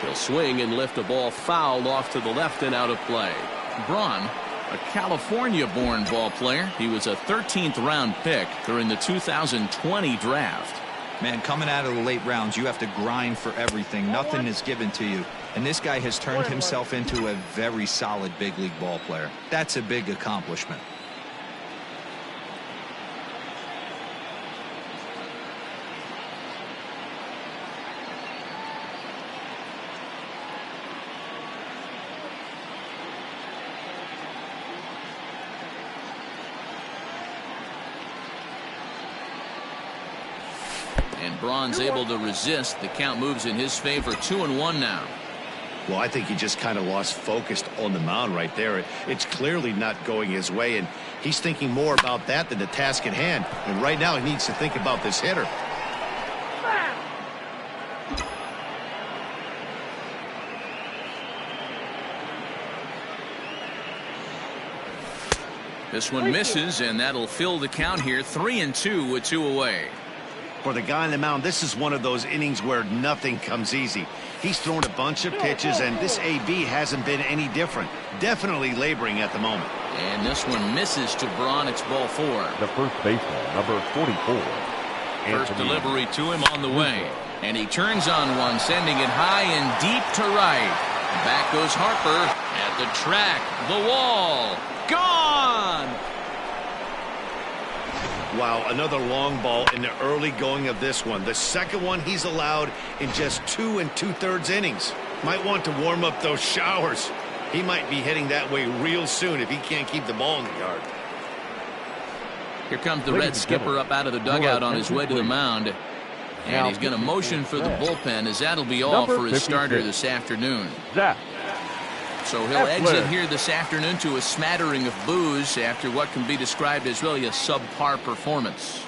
Speaker 1: He'll swing and lift a ball foul off to the left and out of play. Braun, a California-born ball player. He was a 13th round pick during the 2020 draft.
Speaker 8: Man, coming out of the late rounds, you have to grind for everything. Nothing is given to you. And this guy has turned himself into a very solid big league ball player. That's a big accomplishment.
Speaker 1: And Braun's able to resist. The count moves in his favor, 2-1 now.
Speaker 4: Well, I think he just kind of lost focus on the mound right there. It's clearly not going his way, and he's thinking more about that than the task at hand. And right now he needs to think about this hitter.
Speaker 1: This one misses, and that'll fill the count here, 3-2 with 2 away.
Speaker 4: For the guy on the mound, this is one of those innings where nothing comes easy. He's thrown a bunch of pitches, and this AB hasn't been any different. Definitely laboring at the moment.
Speaker 1: And this one misses to Braun. It's ball 4.
Speaker 2: The first baseman, number 44.
Speaker 1: First delivery to him on the way. And he turns on one, sending it high and deep to right. Back goes Harper at the track. The wall. Gone!
Speaker 4: Wow, another long ball in the early going of this one. The second one he's allowed in just 2 2/3 innings. Might want to warm up those showers. He might be heading that way real soon if he can't keep the ball in the yard.
Speaker 1: Here comes the Red skipper up out of the dugout on his way to the mound. And he's going to motion for the bullpen, as that'll be all for his starter this afternoon. So he'll exit here this afternoon to a smattering of boos after what can be described as really a subpar performance.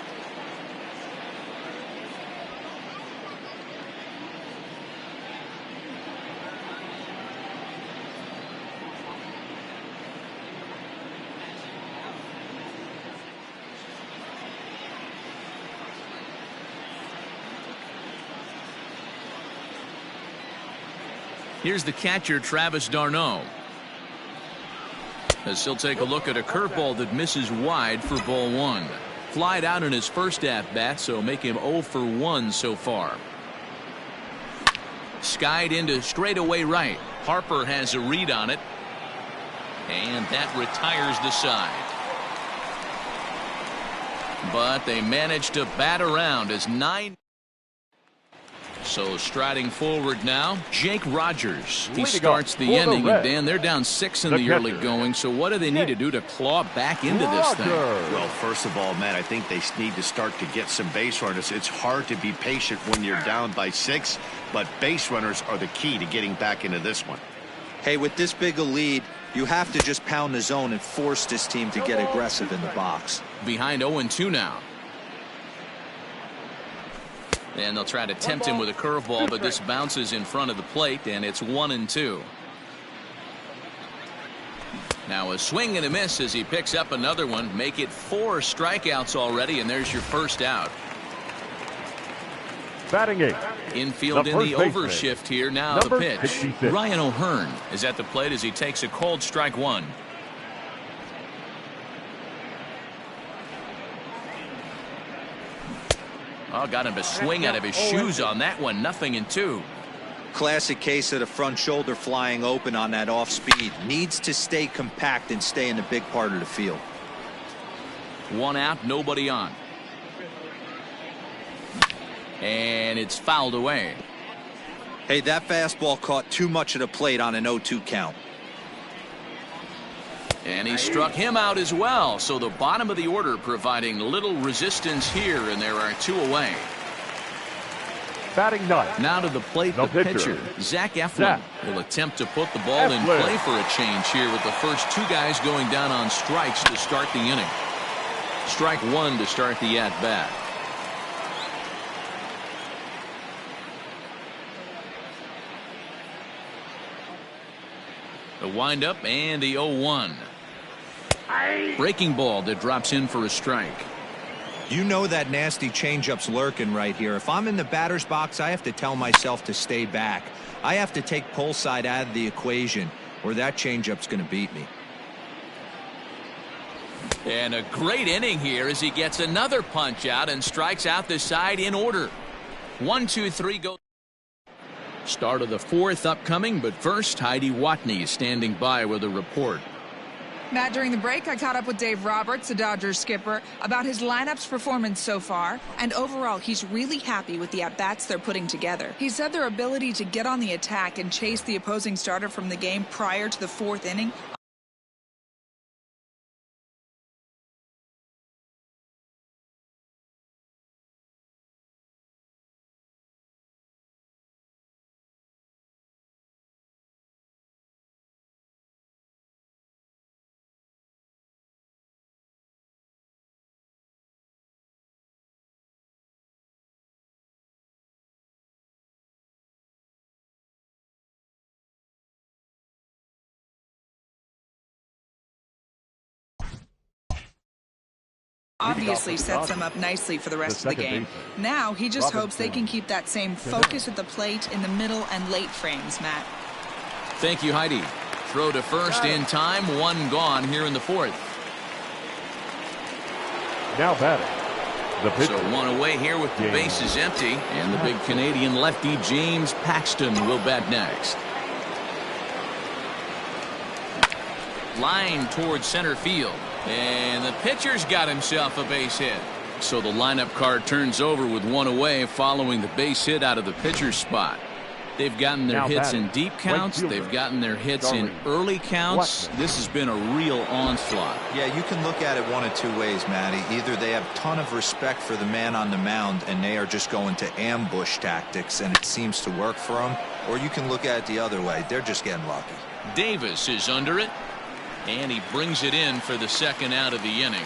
Speaker 1: Here's the catcher, Travis d'Arnaud, as he'll take a look at a curveball that misses wide for ball 1. Flied out in his first at-bat, so make him 0 for 1 so far. Skied into straightaway right. Harper has a read on it, and that retires the side. But they managed to bat around as 9. So striding forward now, Jake Rogers. He starts the inning, and Dan, they're down 6 in the early going. So what do they need to do to claw back into this thing?
Speaker 4: Well, first of all, Matt, I think they need to start to get some base runners. It's hard to be patient when you're down by 6, but base runners are the key to getting back into this one.
Speaker 8: Hey, with this big a lead, you have to just pound the zone and force this team to get aggressive in the box.
Speaker 1: Behind 0-2 now. And they'll try to tempt him with a curveball, but this bounces in front of the plate, and it's 1-2. Now a swing and a miss as he picks up another one. Make it 4 strikeouts already, and there's your first out.
Speaker 2: Batting 8.
Speaker 1: Infield in the overshift here. Now the pitch. 66. Ryan O'Hearn is at the plate as he takes a called strike 1. Oh, got him to swing out of his shoes on that one. 0-2.
Speaker 8: Classic case of the front shoulder flying open on that off speed. Needs to stay compact and stay in the big part of the field.
Speaker 1: 1 out, nobody on. And it's fouled away.
Speaker 8: Hey, that fastball caught too much of the plate on an 0-2 count.
Speaker 1: And he struck him out as well. So the bottom of the order providing little resistance here, and there are 2 away.
Speaker 2: Batting ninth.
Speaker 1: Now to the plate, the pitcher, Zach Eflin. Will attempt to put the ball in play for a change here with the first 2 guys going down on strikes to start the inning. Strike 1 to start the at-bat. The windup and the 0-1. Breaking ball that drops in for a strike.
Speaker 8: You know that nasty changeup's lurking right here. If I'm in the batter's box, I have to tell myself to stay back. I have to take pull side out of the equation, or that changeup's going to beat me.
Speaker 1: And a great inning here as he gets another punch out and strikes out the side in order. 1, 2, 3 go. Start of the 4th upcoming, but first Heidi Watney is standing by with a report.
Speaker 6: Matt, during the break, I caught up with Dave Roberts, the Dodgers skipper, about his lineup's performance so far, and overall, he's really happy with the at-bats they're putting together. He said their ability to get on the attack and chase the opposing starter from the game prior to the 4th inning obviously sets them up nicely for the rest of the game. Now he just hopes they can keep that same focus at the plate in the middle and late frames, Matt.
Speaker 1: Thank you, Heidi. Throw to first in time, 1 gone here in the 4th.
Speaker 2: Now batting. The pitcher.
Speaker 1: So 1 away here with the bases empty, and the big Canadian lefty James Paxton will bat next. Line towards center field. And the pitcher's got himself a base hit. So the lineup card turns over with 1 away following the base hit out of the pitcher's spot. They've gotten their hits in deep counts. They've gotten their hits in early counts. This has been a real onslaught.
Speaker 8: Yeah, you can look at it one of 2 ways, Matty. Either they have a ton of respect for the man on the mound and they are just going to ambush tactics and it seems to work for them, or you can look at it the other way. They're just getting lucky.
Speaker 1: Davis is under it. And he brings it in for the 2nd out of the inning.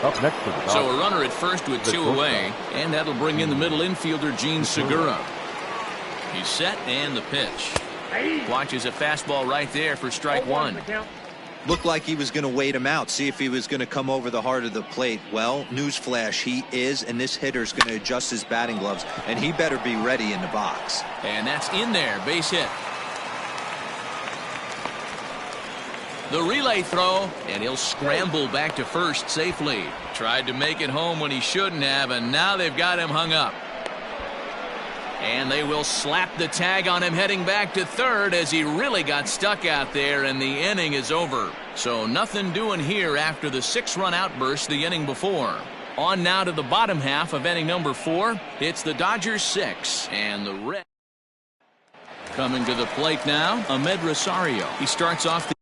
Speaker 2: Up next to the
Speaker 1: so a runner at first with 2 away, and that'll bring in the middle infielder Gene Segura. He's set and the pitch. Watches a fastball right there for strike 1.
Speaker 8: Looked like he was going to wait him out, see if he was going to come over the heart of the plate. Well, newsflash, he is, and this hitter's going to adjust his batting gloves, and he better be ready in the box.
Speaker 1: And that's in there, base hit. The relay throw, and he'll scramble back to first safely. Tried to make it home when he shouldn't have, and now they've got him hung up. And they will slap the tag on him heading back to third as he really got stuck out there, and the inning is over. So nothing doing here after the 6-run outburst the inning before. On now to the bottom half of inning number 4. It's the Dodgers 6 and the Reds. Coming to the plate now, Ahmed Rosario. He starts off the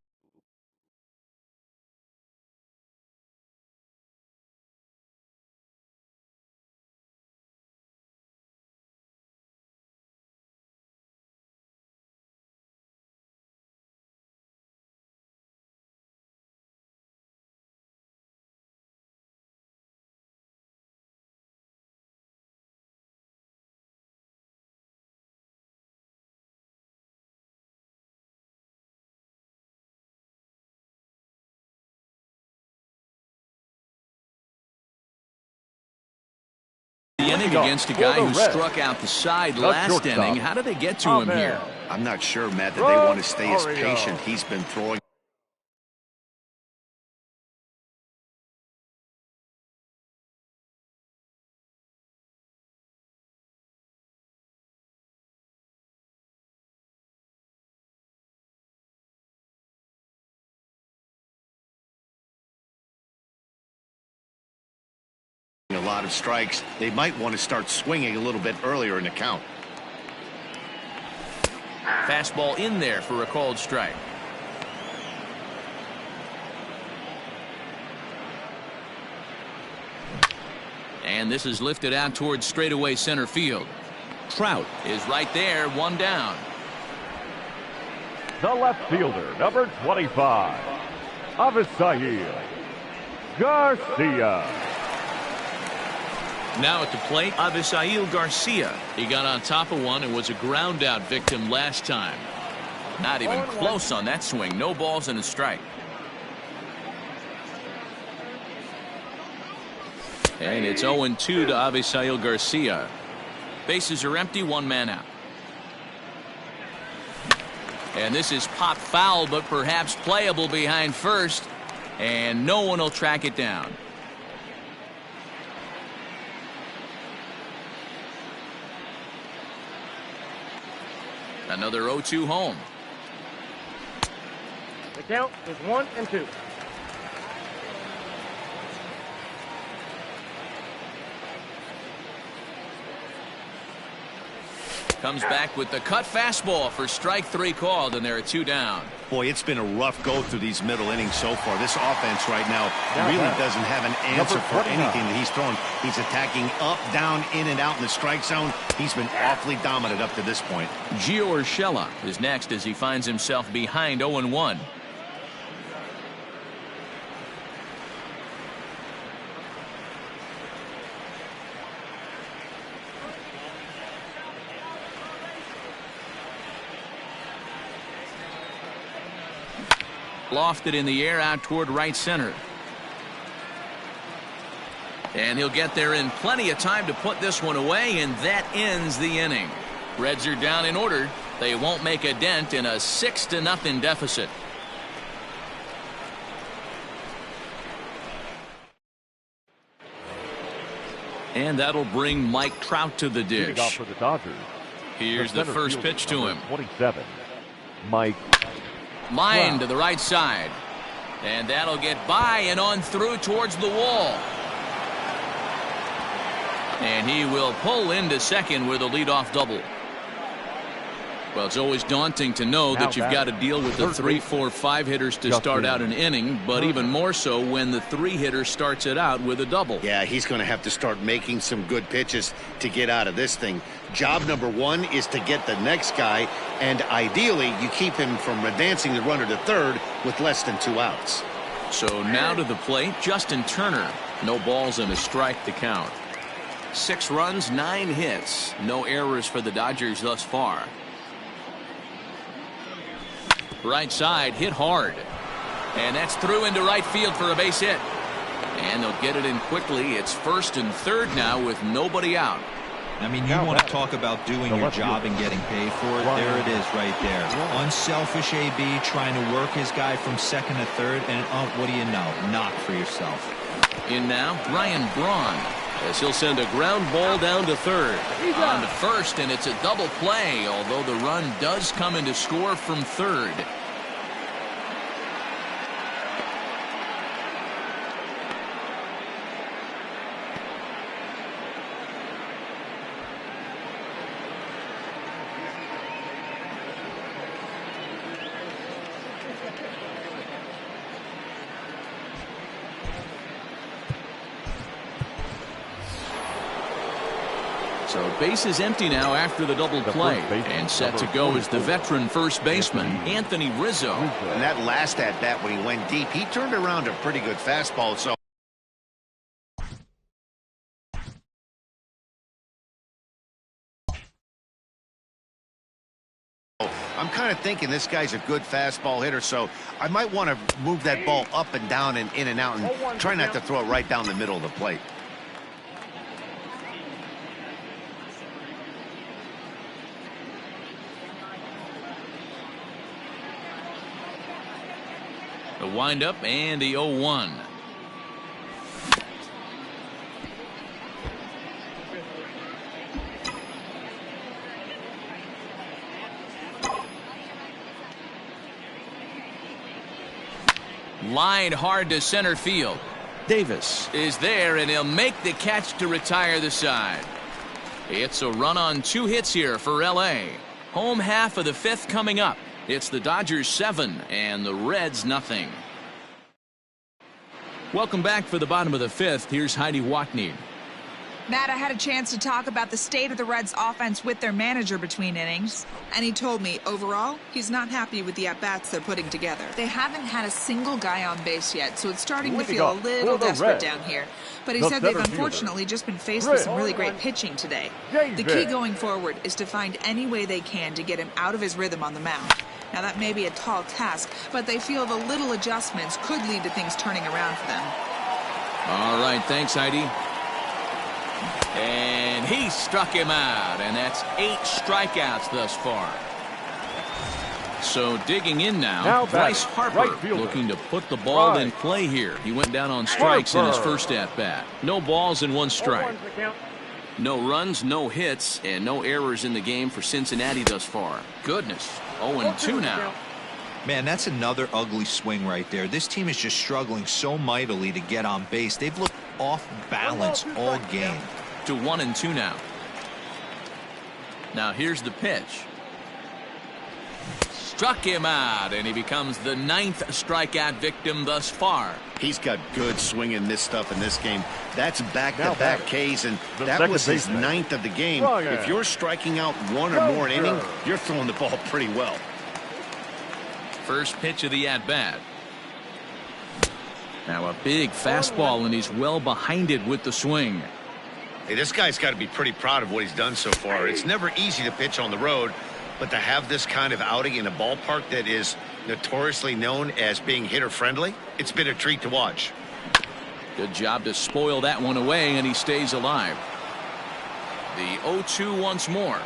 Speaker 1: inning against a guy who struck out the side last inning. How did they get to him here?
Speaker 4: I'm not sure, Matt, that they want to stay as patient. He's been throwing lot of strikes. They might want to start swinging a little bit earlier in the count.
Speaker 1: Fastball in there for a called strike. And this is lifted out towards straightaway center field. Trout is right there, one down.
Speaker 2: The left fielder, number 25, Avisail Garcia.
Speaker 1: Now at the plate, Avisail Garcia. He got on top of one and was a ground out victim last time. Not even close on that swing. No balls and a strike. And it's 0-2 to Avisail Garcia. Bases are empty, one man out. And this is popped foul, but perhaps playable behind first. And no one will track it down. Another 0-2 home.
Speaker 5: The count is 1-2.
Speaker 1: Comes back with the cut fastball for strike 3 called, and there are 2 down.
Speaker 4: Boy, it's been a rough go through these middle innings so far. This offense right now really doesn't have an answer for anything that he's throwing. He's attacking up, down, in, and out in the strike zone. He's been awfully dominant up to this point.
Speaker 1: Gio Urshela is next as he finds himself behind 0-1. Lofted in the air out toward right center. And he'll get there in plenty of time to put this one away, and that ends the inning. Reds are down in order. They won't make a dent in a 6-0 deficit. And that'll bring Mike Trout to the dish.
Speaker 2: Off for the Dodgers.
Speaker 1: Here's the first pitch to him.
Speaker 2: 27, Mike.
Speaker 1: Line to the right side. And that'll get by and on through towards the wall. And he will pull into second with a leadoff double. Well, it's always daunting to know that you've got to deal with the 3, 4, 5 hitters to start out an inning, but even more so when the 3 hitter starts it out with a double.
Speaker 4: Yeah, he's going to have to start making some good pitches to get out of this thing. Job number 1 is to get the next guy, and ideally you keep him from advancing the runner to third with less than 2 outs.
Speaker 1: So now to the plate, Justin Turner. No balls and a strike to count. 6 runs, 9 hits. No errors for the Dodgers thus far. Right side, hit hard. And that's through into right field for a base hit. And they'll get it in quickly. It's first and third now with nobody out.
Speaker 8: I mean, you want to talk about doing your job and getting paid for it. There it is right there. Unselfish AB trying to work his guy from second to third. And what do you know? Knock for yourself.
Speaker 1: In now, Ryan Braun, as he'll send a ground ball down to third. On to first, and it's a double play, although the run does come in to score from third. So base is empty now after the double play, and set to go is the veteran first baseman, Anthony Rizzo.
Speaker 4: And that last at-bat when he went deep, he turned around a pretty good fastball. So I'm kind of thinking this guy's a good fastball hitter, so I might want to move that ball up and down and in and out and try not to throw it right down the middle of the plate.
Speaker 1: The windup and the 0-1. Line hard to center field. Davis is there, and he'll make the catch to retire the side. It's a run on 2 hits here for L.A. Home half of the 5th coming up. It's the Dodgers 7 and the Reds nothing. Welcome back for the bottom of the 5th. Here's Heidi Watney.
Speaker 6: Matt, I had a chance to talk about the state of the Reds offense with their manager between innings, and he told me overall he's not happy with the at-bats they're putting together. They haven't had a single guy on base yet, so it's starting to feel a little desperate down here. But he said they've unfortunately just been faced with some really great pitching today. The key going forward is to find any way they can to get him out of his rhythm on the mound. Now that may be a tall task, but they feel the little adjustments could lead to things turning around for them.
Speaker 1: All right, thanks, Heidi. And he struck him out, and that's 8 strikeouts thus far. So digging in now Bryce Harper looking to put the ball in play here. He went down on strikes in his first at-bat. No balls and 1 strike. No runs, no hits, and no errors in the game for Cincinnati thus far. Goodness, 0-2 now.
Speaker 8: Man, that's another ugly swing right there. This team is just struggling so mightily to get on base. They've looked off balance all game.
Speaker 1: To 1-2 now. Now here's the pitch. Struck him out, and he becomes the 9th strikeout victim thus far.
Speaker 4: He's got good swinging this stuff in this game. That's back-to-back Ks, and that was his 9th of the game. If you're striking out 1 or more an inning, you're throwing the ball pretty well.
Speaker 1: First pitch of the at-bat. Now a big fastball, and he's well behind it with the swing.
Speaker 4: Hey, this guy's got to be pretty proud of what he's done so far. It's never easy to pitch on the road, but to have this kind of outing in a ballpark that is notoriously known as being hitter-friendly, it's been a treat to watch.
Speaker 1: Good job to spoil that one away, and he stays alive. The 0-2 once more.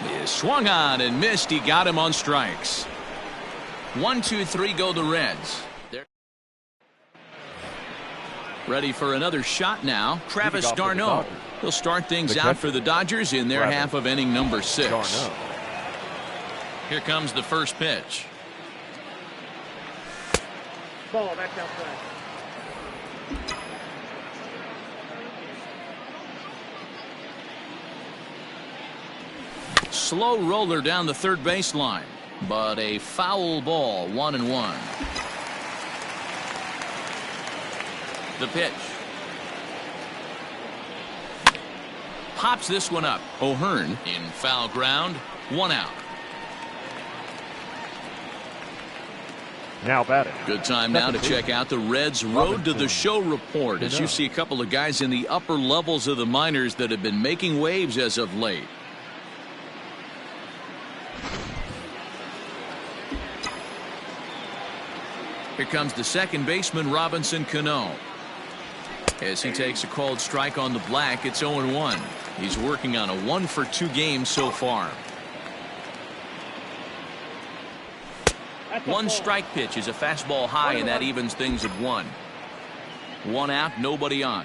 Speaker 1: He swung on and missed. He got him on strikes. 1, 2, 3 go the Reds. Ready for another shot now. Travis d'Arnaud. He'll start things out for the Dodgers in their half of inning number 6. Here comes the first pitch.
Speaker 5: Ball, that's outside.
Speaker 1: Slow roller down the third baseline, but a foul ball, 1-1. The pitch. Pops this one up. O'Hearn in foul ground. 1 out.
Speaker 2: Now batting.
Speaker 1: Good time now to check out the Reds' Road to the Show report, as you see a couple of guys in the upper levels of the minors that have been making waves as of late. Here comes the second baseman, Robinson Cano. As he takes a called strike on the black, it's 0-1. He's working on a 1-for-2 game so far. 1 strike pitch is a fastball high, and that evens things at 1. 1 out, nobody on.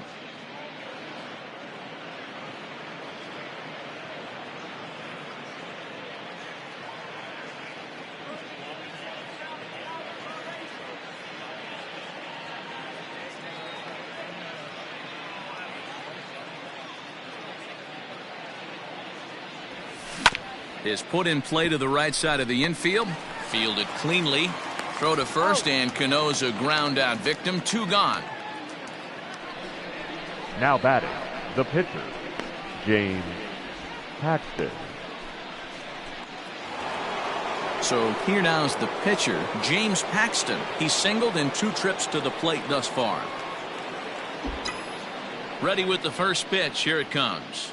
Speaker 1: Is put in play to the right side of the infield. Fielded cleanly. Throw to first, and Cano's a ground out victim. 2 gone.
Speaker 2: Now batting, the pitcher, James Paxton.
Speaker 1: So here now is the pitcher, James Paxton. He's singled in 2 trips to the plate thus far. Ready with the first pitch. Here it comes.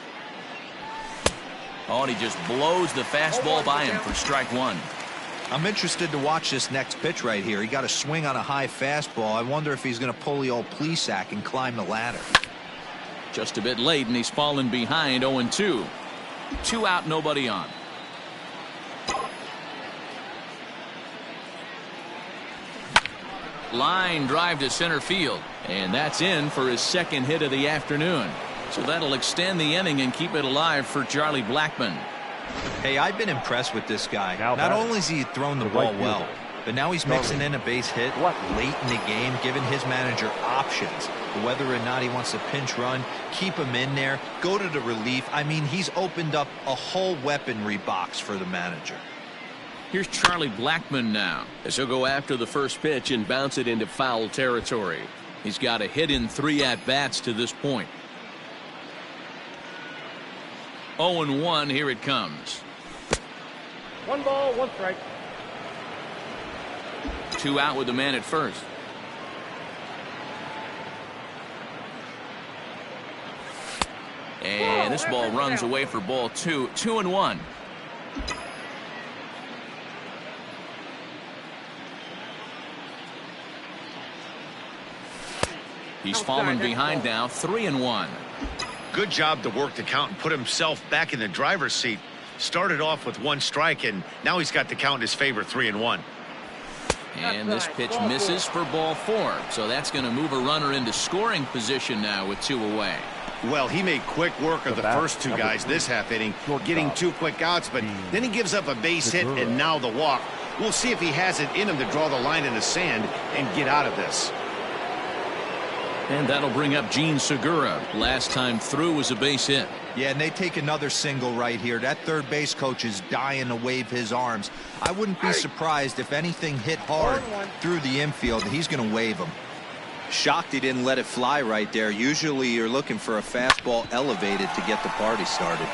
Speaker 1: Oh, and he just blows the fastball by him for strike 1.
Speaker 8: I'm interested to watch this next pitch right here. He got a swing on a high fastball. I wonder if he's going to pull the old Plesac and climb the ladder.
Speaker 1: Just a bit late, and he's fallen behind. 0-2. 2 out, nobody on. Line drive to center field, and that's in for his second hit of the afternoon. So that'll extend the inning and keep it alive for Charlie Blackmon.
Speaker 8: Hey, I've been impressed with this guy. Not only has he thrown the ball well, But now he's mixing in a base hit late in the game, giving his manager options. Whether or not he wants to pinch run, keep him in there, go to the relief. I mean, he's opened up a whole weaponry box for the manager.
Speaker 1: Here's Charlie Blackmon now, as he'll go after the first pitch and bounce it into foul territory. He's got a hit in 3 at-bats to this point. 0-1, here it comes.
Speaker 5: 1 ball, 1 strike.
Speaker 1: 2 out with the man at first. And this ball runs away for ball 2. 2-1. He's fallen behind now. 3-1.
Speaker 4: Good job to work the count and put himself back in the driver's seat. Started off with 1 strike, and now he's got the count in his favor, 3-1.
Speaker 1: And this pitch misses for ball 4. So that's going to move a runner into scoring position now with 2 away.
Speaker 4: Well, he made quick work of the first 2 guys this half inning, getting 2 quick outs, but then he gives up a base hit and now the walk. We'll see if he has it in him to draw the line in the sand and get out of this.
Speaker 1: And that'll bring up Gene Segura. Last time through was a base hit.
Speaker 8: Yeah, and they take another single right here. That third base coach is dying to wave his arms. I wouldn't be surprised if anything hit hard through the infield. He's going to wave them. Shocked he didn't let it fly right there. Usually you're looking for a fastball elevated to get the party started.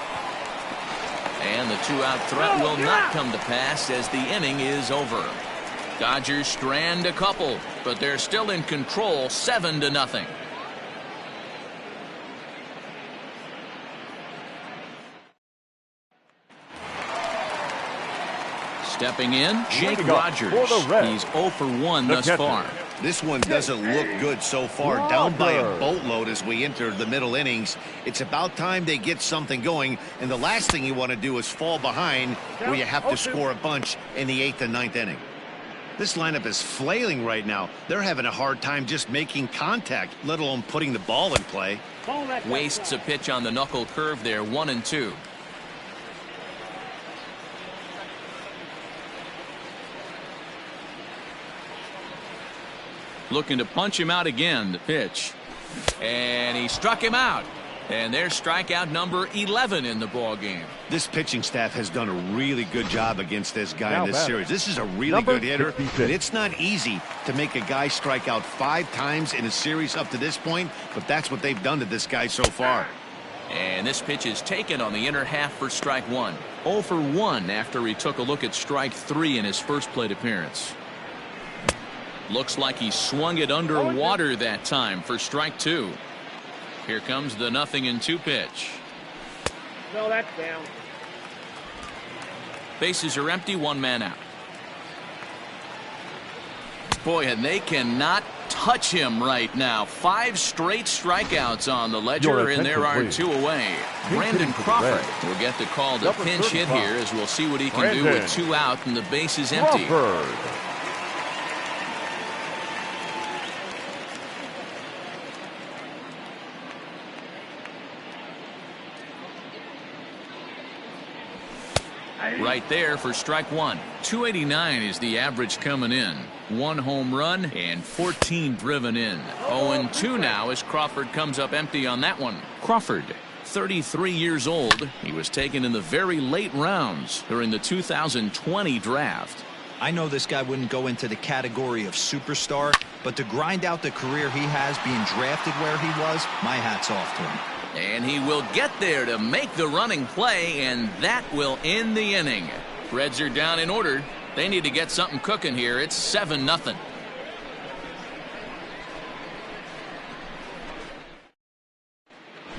Speaker 1: And the 2-out threat will not come to pass as the inning is over. Dodgers strand a couple, but they're still in control, 7-0. Stepping in, Jake Rogers. He's 0 for 1 thus far.
Speaker 4: This one doesn't look good so far. Down by a boatload as we enter the middle innings. It's about time they get something going, and the last thing you want to do is fall behind where you have to score a bunch in the 8th and 9th inning. This lineup is flailing right now. They're having a hard time just making contact, let alone putting the ball in play.
Speaker 1: Wastes a pitch on the knuckle curve there, 1-2. Looking to punch him out again, the pitch. And he struck him out. And there's strikeout number 11 in the ball game.
Speaker 4: This pitching staff has done a really good job against this guy in this series. This is a really good hitter, but it's not easy to make a guy strike out 5 times in a series up to this point, but that's what they've done to this guy so far.
Speaker 1: And this pitch is taken on the inner half for strike 1. 0 for 1 after he took a look at strike 3 in his first plate appearance. Looks like he swung it underwater that time for strike 2. Here comes the 0-2 pitch.
Speaker 5: No, that's down.
Speaker 1: Bases are empty, 1 man out. Boy, and they cannot touch him right now. 5 straight strikeouts on the ledger, and there are 2 away. Brandon Crawford will get the call to pinch hit here, as we'll see what he can do with 2 out and the bases empty. Right there for strike 1. 289 is the average coming in. 1 home run and 14 driven in. 0-2 now as Crawford comes up empty on that one. Crawford, 33 years old. He was taken in the very late rounds during the 2020 draft.
Speaker 8: I know this guy wouldn't go into the category of superstar, but to grind out the career he has being drafted where he was, my hat's off to him.
Speaker 1: And he will get there to make the running play, and that will end the inning. Reds are down in order. They need to get something cooking here. It's 7-0.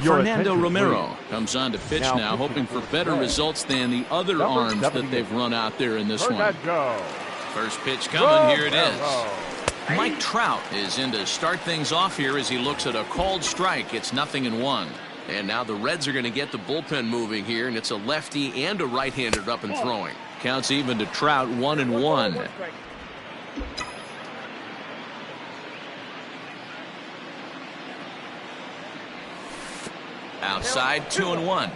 Speaker 1: Fernando Romero comes on to pitch now, hoping for better results than the other arms that they've run out there in this one. First pitch coming. Here it is. Mike Trout is in to start things off here as he looks at a called strike. It's 0-1. And now the Reds are going to get the bullpen moving here, and it's a lefty and a right-hander up and throwing. Counts even to Trout, 1-1. Outside, 2-1.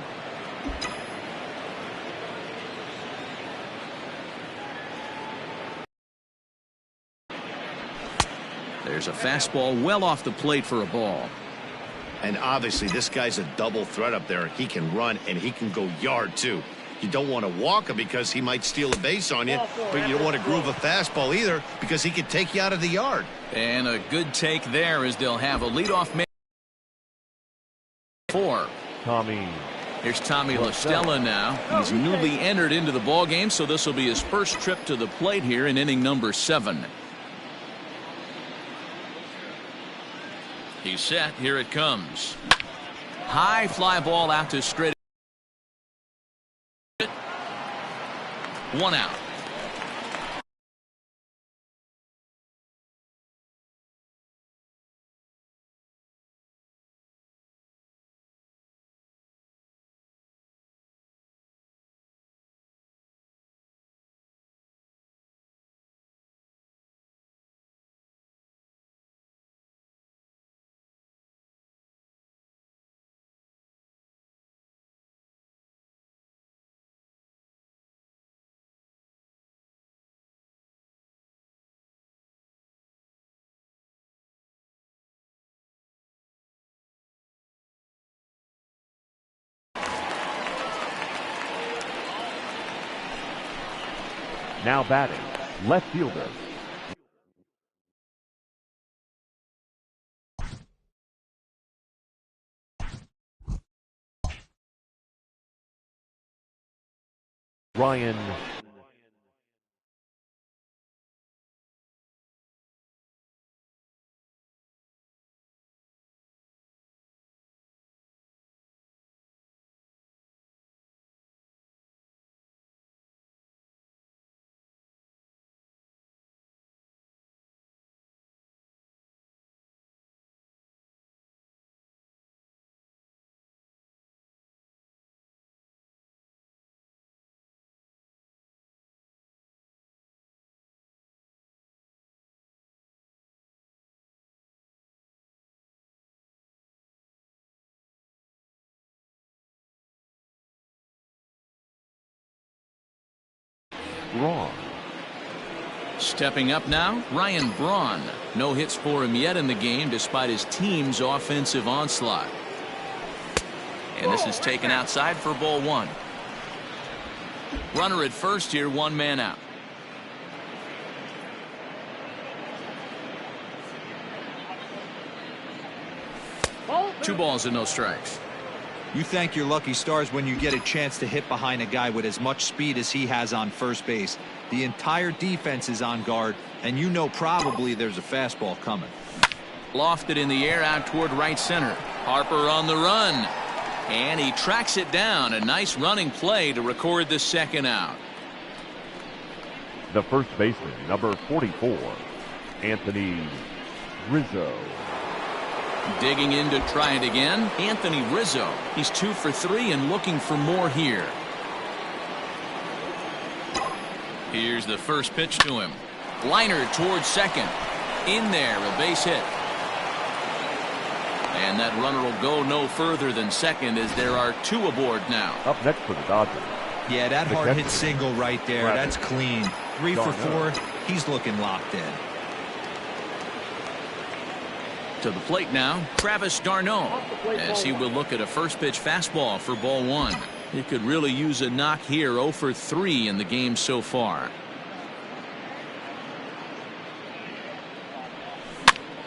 Speaker 1: There's a fastball well off the plate for a ball.
Speaker 4: And obviously, this guy's a double threat up there. He can run and he can go yard, too. You don't want to walk him because he might steal a base on you, but you don't want to groove a fastball either because he could take you out of the yard.
Speaker 1: And a good take there as they'll have a leadoff man. 4.
Speaker 2: Tommy.
Speaker 1: Here's Tommy La Stella now. He's newly entered into the ball game, so this will be his first trip to the plate here in inning number 7. He's set. Here it comes. High fly ball out to straight. 1 out.
Speaker 2: Now batting, left fielder. Ryan. Braun.
Speaker 1: Stepping up now, Ryan Braun. No hits for him yet in the game despite his team's offensive onslaught. And this is taken outside for ball 1. Runner at first here, 1 man out. Two balls and no strikes.
Speaker 8: You thank your lucky stars when you get a chance to hit behind a guy with as much speed as he has on first base. The entire defense is on guard, and you know probably there's a fastball coming.
Speaker 1: Lofted in the air out toward right center. Harper on the run. And he tracks it down. A nice running play to record the second out.
Speaker 2: The first baseman, number 44, Anthony Rizzo.
Speaker 1: Digging in to try it again, Anthony Rizzo. He's 2 for 3 and looking for more here. Here's the first pitch to him. Liner towards second. In there, a base hit. And that runner will go no further than second as there are 2 aboard now.
Speaker 2: Up next for the Dodgers.
Speaker 8: Yeah, that hard hit single right there. That's clean. 3 for 4. He's looking locked in.
Speaker 1: To the plate now, Travis d'Arnaud, as he will look at a first pitch fastball for ball 1. He could really use a knock here. 0 for 3 in the game so far.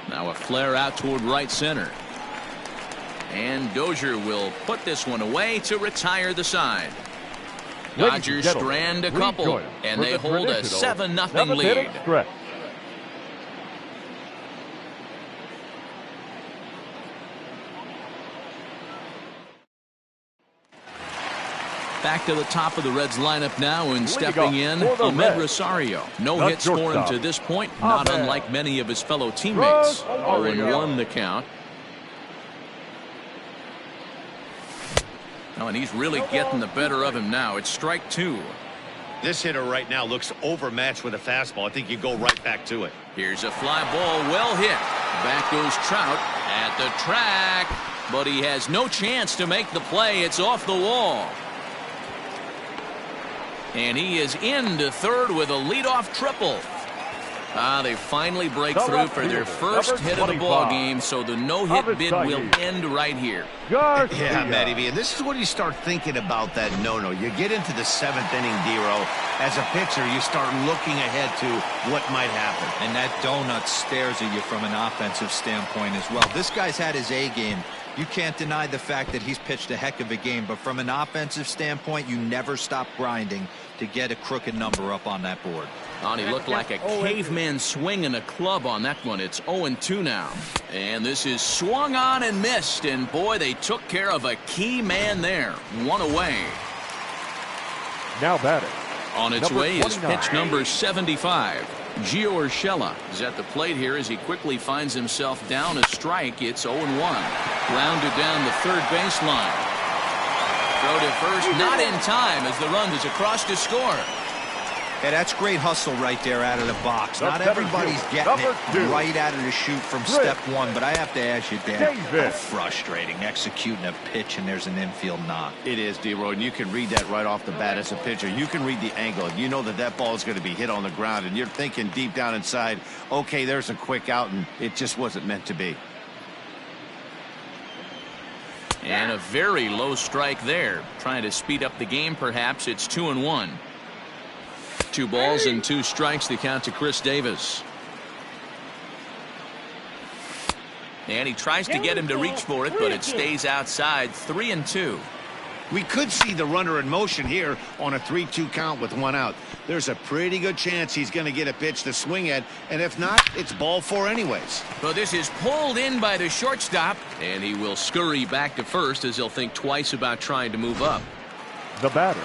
Speaker 1: Now a flare out toward right center. And Dozier will put this one away to retire the side. Dodgers strand a couple, and they hold a 7-0 lead. Back to the top of the Reds lineup now, and stepping in, Ahmed Rosario. No hits for him to this point, not unlike many of his fellow teammates. 0-1 the count. Oh, and he's really getting the better of him now. It's strike 2.
Speaker 4: This hitter right now looks overmatched with a fastball. I think you go right back to it.
Speaker 1: Here's a fly ball, well hit. Back goes Trout at the track, but he has no chance to make the play. It's off the wall. And he is into third with a leadoff triple. They finally break through for their first hit of the ball game, so the no-hit bid will end right here.
Speaker 4: Yeah, Matty V, and this is when you start thinking about that no-no. You get into the 7th inning, D-Row. As a pitcher, you start looking ahead to what might happen.
Speaker 8: And that donut stares at you from an offensive standpoint as well. This guy's had his A game. You can't deny the fact that he's pitched a heck of a game, but from an offensive standpoint, you never stop grinding to get a crooked number up on that board.
Speaker 1: He looked like a caveman swinging a club on that one. It's 0-2 now. And this is swung on and missed. And boy, they took care of a key man there. One away.
Speaker 2: Now batting.
Speaker 1: On its way is pitch number 75. Gio Urshela is at the plate here as he quickly finds himself down a strike. It's 0-1. Grounded down the third baseline. Throw to first, not in time as the run is across to score.
Speaker 8: Yeah, that's great hustle right there out of the box. Not everybody's getting it right out of the chute from step one, but I have to ask you, Dan, how frustrating executing a pitch and there's an infield knock.
Speaker 4: It is, D-Row, and you can read that right off the bat as a pitcher. You can read the angle. You know that that ball is going to be hit on the ground, and you're thinking deep down inside, okay, there's a quick out, and it just wasn't meant to be.
Speaker 1: And a very low strike there. Trying to speed up the game, perhaps. It's 2-1. 2 balls and 2 strikes, the count to Chris Davis. And he tries to get him to reach for it, but it stays outside. 3-2.
Speaker 4: We could see the runner in motion here on a 3-2 count with 1 out. There's a pretty good chance he's going to get a pitch to swing at, and if not, it's ball 4 anyways.
Speaker 1: But this is pulled in by the shortstop, and he will scurry back to first as he'll think twice about trying to move up.
Speaker 2: The batter,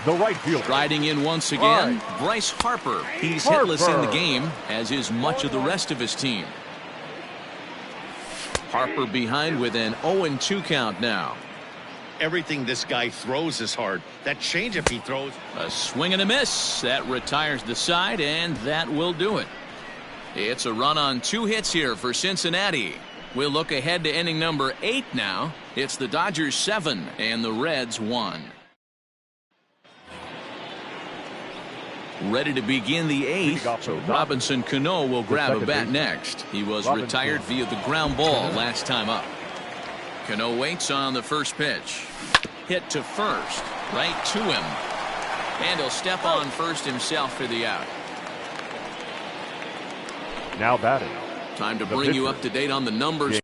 Speaker 2: the right fielder.
Speaker 1: Riding in once again, Bryce Harper. He's hitless in the game, as is much of the rest of his team. Harper behind with an 0-2 count now.
Speaker 4: Everything this guy throws is hard. That changeup he throws.
Speaker 1: A swing and a miss. That retires the side, and that will do it. It's a run on 2 hits here for Cincinnati. We'll look ahead to inning number 8 now. It's the Dodgers 7 and the Reds 1. Ready to begin the 8th, so Robinson Cano will grab a bat next. He was retired via the ground ball last time up. Cano waits on the first pitch. Hit to first, right to him. And he'll step on first himself for the out.
Speaker 2: Now batting.
Speaker 1: Time to bring you up to date on the numbers.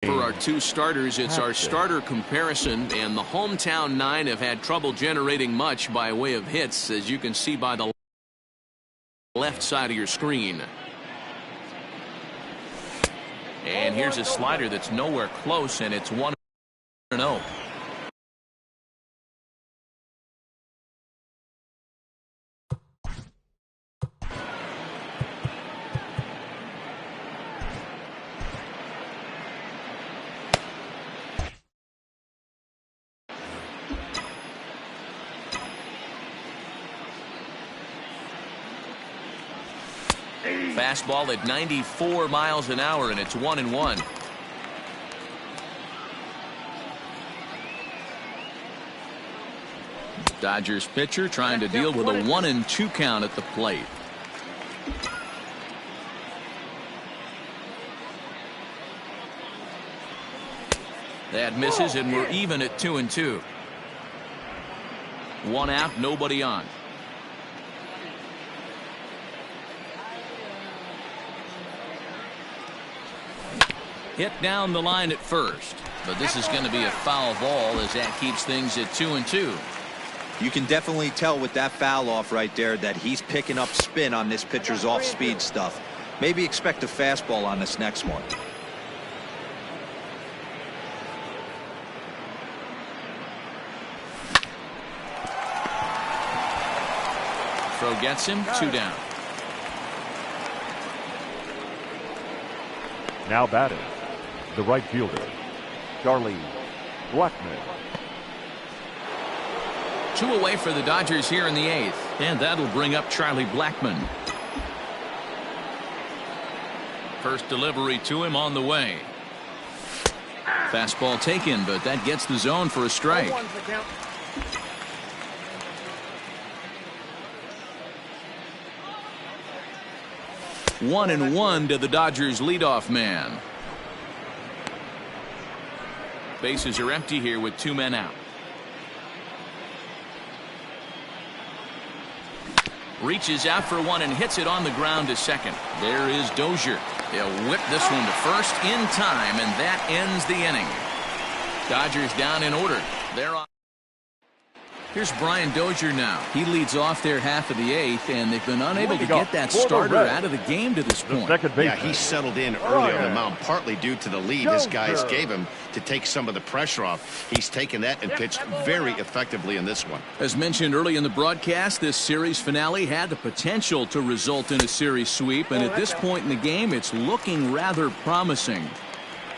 Speaker 1: For our 2 starters, it's our starter comparison, and the hometown 9 have had trouble generating much by way of hits, as you can see by the left side of your screen. And here's a slider that's nowhere close, and it's 1-0. Fastball at 94 miles an hour, and it's 1-1. Dodgers pitcher trying to deal with a 1-2 count at the plate. That misses, and we're even at 2-2. 1 out, nobody on. Hit down the line at first, but this is going to be a foul ball as that keeps things at 2-2.
Speaker 8: You can definitely tell with that foul off right there that he's picking up spin on this pitcher's off-speed stuff. Maybe expect a fastball on this next one.
Speaker 1: Throw gets him, 2 down.
Speaker 2: Now batting, the right fielder, Charlie Blackmon.
Speaker 1: 2 away for the Dodgers here in the 8th, and that'll bring up Charlie Blackmon. First delivery to him on the way. Fastball taken, but that gets the zone for a strike. 1-1 to the Dodgers leadoff man. Bases are empty here with 2 men out. Reaches out for one and hits it on the ground to second. There is Dozier. He'll whip this one to first in time, and that ends the inning. Dodgers down in order. They're on. Here's Brian Dozier now. He leads off their half of the 8th, and they've been unable to get that starter out of the game to this point.
Speaker 4: Yeah, he settled in early on the mound, partly due to the lead his guys gave him to take some of the pressure off. He's taken that and pitched very effectively in this one.
Speaker 1: As mentioned early in the broadcast, this series finale had the potential to result in a series sweep, and at this point in the game, it's looking rather promising.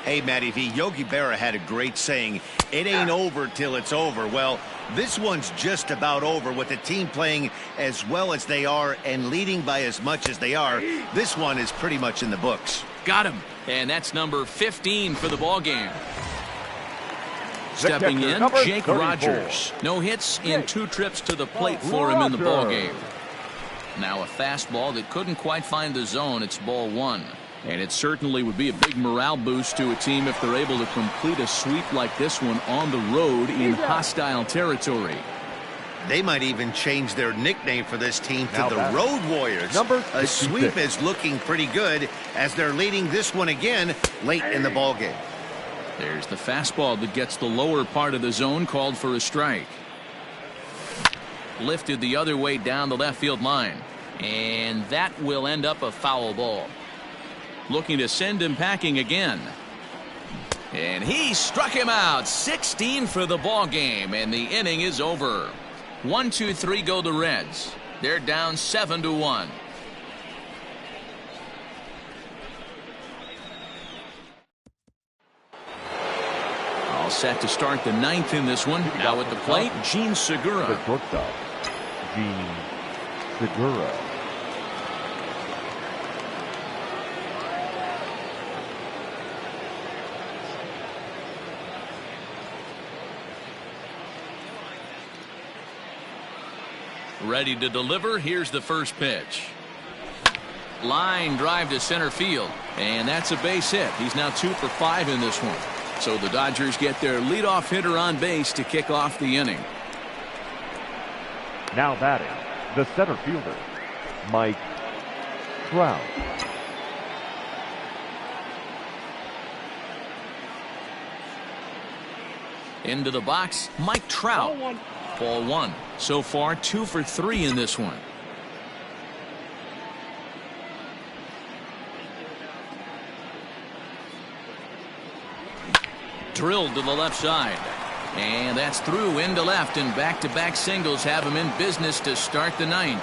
Speaker 4: Hey, Matty V, Yogi Berra had a great saying, it ain't over till it's over. Well, this one's just about over with the team playing as well as they are and leading by as much as they are. This one is pretty much in the books.
Speaker 1: Got him. And that's number 15 for the ball game. Stepping in, Jake Rogers. No hits in 2 trips to the plate for him in the ball game. Now a fastball that couldn't quite find the zone. It's ball 1. And it certainly would be a big morale boost to a team if they're able to complete a sweep like this one on the road in hostile territory.
Speaker 4: They might even change their nickname for this team to the Road Warriors. A sweep is looking pretty good as they're leading this one again late in the ballgame.
Speaker 1: There's the fastball that gets the lower part of the zone, called for a strike. Lifted the other way down the left field line. And that will end up a foul ball. Looking to send him packing again. And he struck him out. 16 for the ball game, and the inning is over. 1-2-3 go the Reds. They're down 7-1. All set to start the 9th in this one. Now at the plate, Gene Segura.
Speaker 2: The shortstop, Gene Segura.
Speaker 1: Ready to deliver. Here's the first pitch. Line drive to center field, and that's a base hit. He's now 2 for 5 in this one. So the Dodgers get their leadoff hitter on base to kick off the inning.
Speaker 2: Now batting, the center fielder, Mike Trout.
Speaker 1: Into the box, Mike Trout. Ball 1. So far, 2 for 3 in this one. Drilled to the left side. And that's through into left, and back-to-back singles have him in business to start the 9th.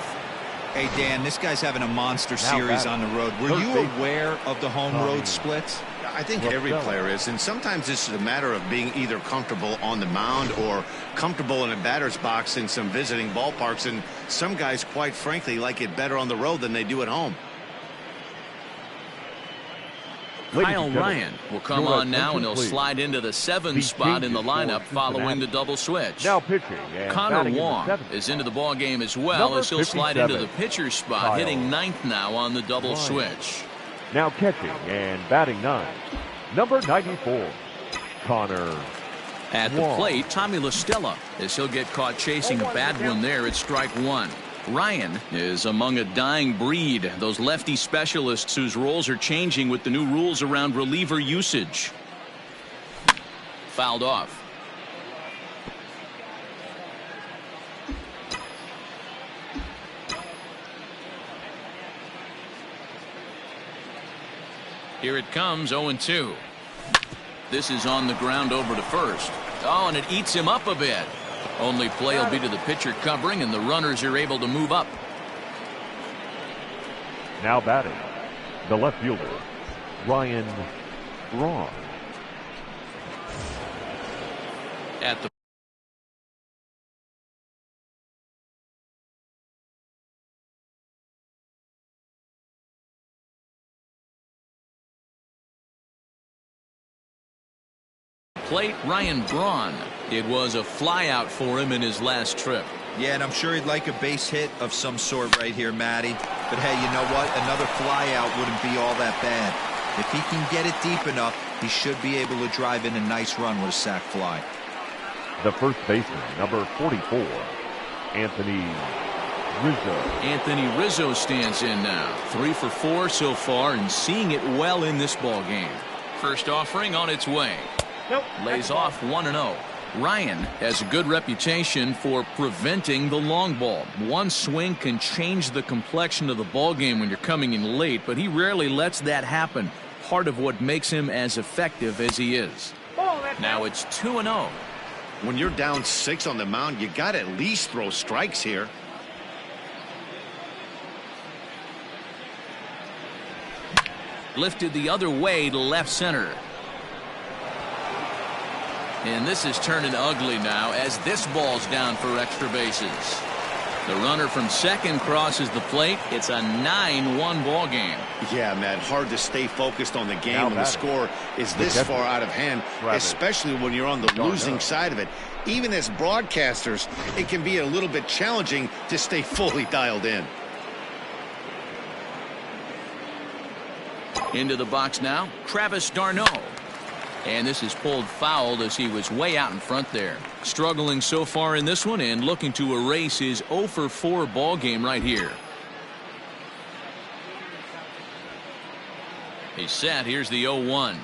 Speaker 8: Hey, Dan, this guy's having a monster series on the road. Were you aware of the home road splits?
Speaker 4: I think every player is, and sometimes this is a matter of being either comfortable on the mound or comfortable in a batter's box in some visiting ballparks, and some guys, quite frankly, like it better on the road than they do at home.
Speaker 1: Kyle Ryan will come on now, and he'll slide into the 7th spot in the lineup following the double switch.
Speaker 2: Now pitching.
Speaker 1: Connor Wong is into the ball game as well, as he'll slide into the pitcher spot, hitting 9th now on the double switch.
Speaker 2: Now catching and batting 9, number 94, Connor
Speaker 1: At the plate, Tommy La Stella, as he'll get caught chasing a bad one there at strike 1. Ryan is among a dying breed, those lefty specialists whose roles are changing with the new rules around reliever usage. Fouled off. Here it comes, 0-2. This is on the ground over to first. Oh, and it eats him up a bit. Only play will be to the pitcher covering, and the runners are able to move up.
Speaker 2: Now batting, the left fielder, Ryan Braun.
Speaker 1: At the plate, Ryan Braun. It was a flyout for him in his last trip.
Speaker 8: Yeah, and I'm sure he'd like a base hit of some sort right here, Matty. But hey, you know what? Another flyout wouldn't be all that bad. If he can get it deep enough, he should be able to drive in a nice run with a sac fly.
Speaker 2: The first baseman, number 44, Anthony Rizzo.
Speaker 1: Anthony Rizzo stands in now. 3 for 4 so far, and seeing it well in this ball game. First offering on its way. Lays off 1-0. Ryan has a good reputation for preventing the long ball. One swing can change the complexion of the ball game when you're coming in late, but he rarely lets that happen. Part of what makes him as effective as he is. Now it's 2-0.
Speaker 4: When you're down 6 on the mound, you got to at least throw strikes here.
Speaker 1: Lifted the other way to left center. And this is turning ugly now as this ball's down for extra bases. The runner from second crosses the plate. It's a 9-1 ball game.
Speaker 4: Yeah, Matt, hard to stay focused on the game when the score is this far out of hand, especially when you're on the losing side of it. Even as broadcasters, it can be a little bit challenging to stay fully dialed in.
Speaker 1: Into the box now, Travis d'Arnaud. And this is pulled foul as he was way out in front there. Struggling so far in this one and looking to erase his 0 for 4 ball game right here. He's set. Here's the 0-1.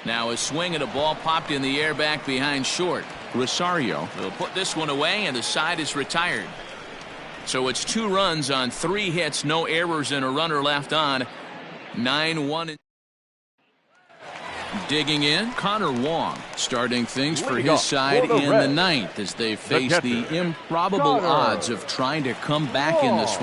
Speaker 1: Now a swing and a ball popped in the air back behind short. Rosario will put this one away, and the side is retired. So it's 2 runs on 3 hits, no errors, and a runner left on. 9-1. Digging in, Connor Wong starting things for his side in the 9th as they face the improbable odds of trying to come back in this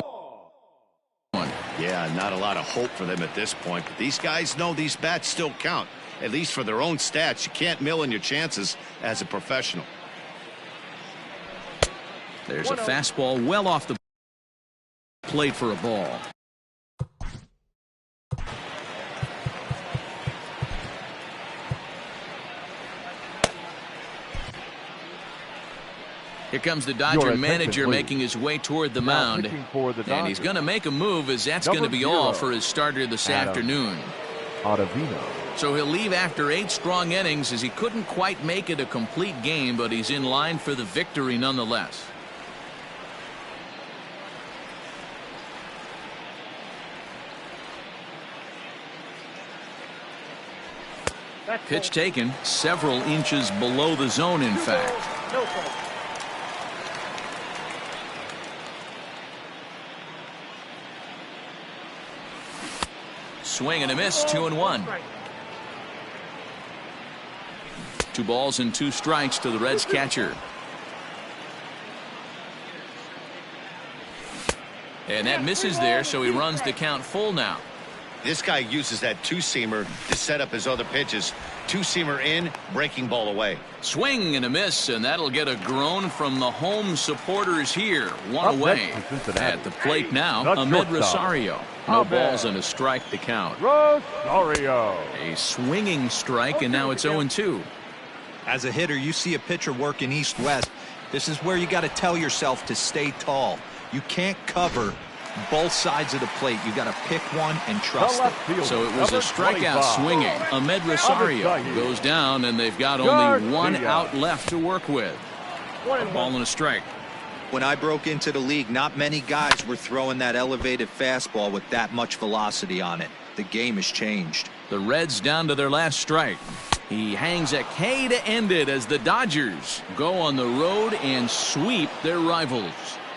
Speaker 1: one.
Speaker 4: Yeah, not a lot of hope for them at this point, but these guys know these bats still count. At least for their own stats. You can't mill in your chances as a professional.
Speaker 1: There's a fastball well off the plate for a ball. Here comes the Dodger manager making his way toward the mound. And he's going to make a move, as that's going to be all for his starter this afternoon. So he'll leave after 8 strong innings, as he couldn't quite make it a complete game, but he's in line for the victory nonetheless. Pitch taken several inches below the zone, in fact. Swing and a miss, 2-1. 2 balls and 2 strikes to the Reds catcher. And that misses there, so he runs the count full now.
Speaker 4: This guy uses that two-seamer to set up his other pitches. Two-seamer in, breaking ball away.
Speaker 1: Swing and a miss, and that'll get a groan from the home supporters here. One away. At the plate now, Ahmed Rosario. No balls and a strike to count.
Speaker 2: Rosario.
Speaker 1: A swinging strike, and now it's 0-2.
Speaker 8: As a hitter, you see a pitcher working east-west. This is where you got to tell yourself to stay tall. You can't cover both sides of the plate. You got to pick one and trust it.
Speaker 1: So it was a strikeout swinging. Ahmed Rosario goes down, and they've got only one out left to work with. A ball and a strike.
Speaker 8: When I broke into the league, not many guys were throwing that elevated fastball with that much velocity on it. The game has changed.
Speaker 1: The Reds down to their last strike. He hangs a K to end it as the Dodgers go on the road and sweep their rivals.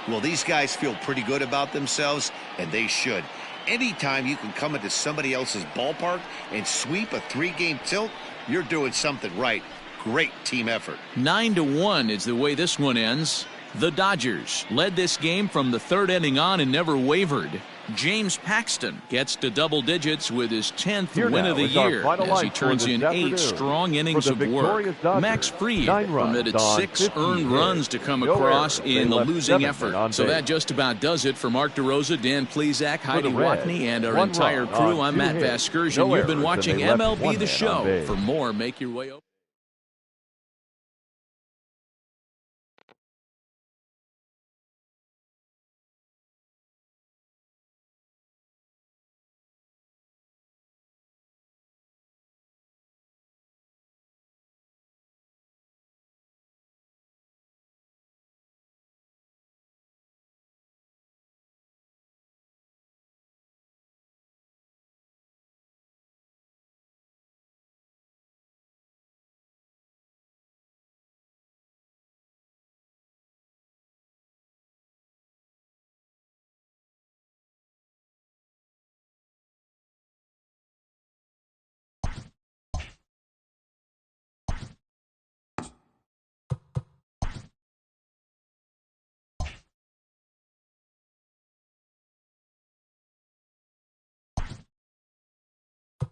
Speaker 4: Well, these guys feel pretty good about themselves, and they should. Anytime you can come into somebody else's ballpark and sweep a 3-game tilt, you're doing something right. Great team effort.
Speaker 1: 9-1 is the way this one ends. The Dodgers led this game from the third inning on and never wavered. James Paxton gets to double digits with his 10th win of the year as he turns in 8 strong innings of work. Max Fried permitted 6 earned runs to come across in the losing effort. So that just about does it for Mark DeRosa, Dan Plesac, Heidi Rockney, and our entire crew. I'm Matt Vasgersian. You've been watching MLB The Show. For more, make your way over.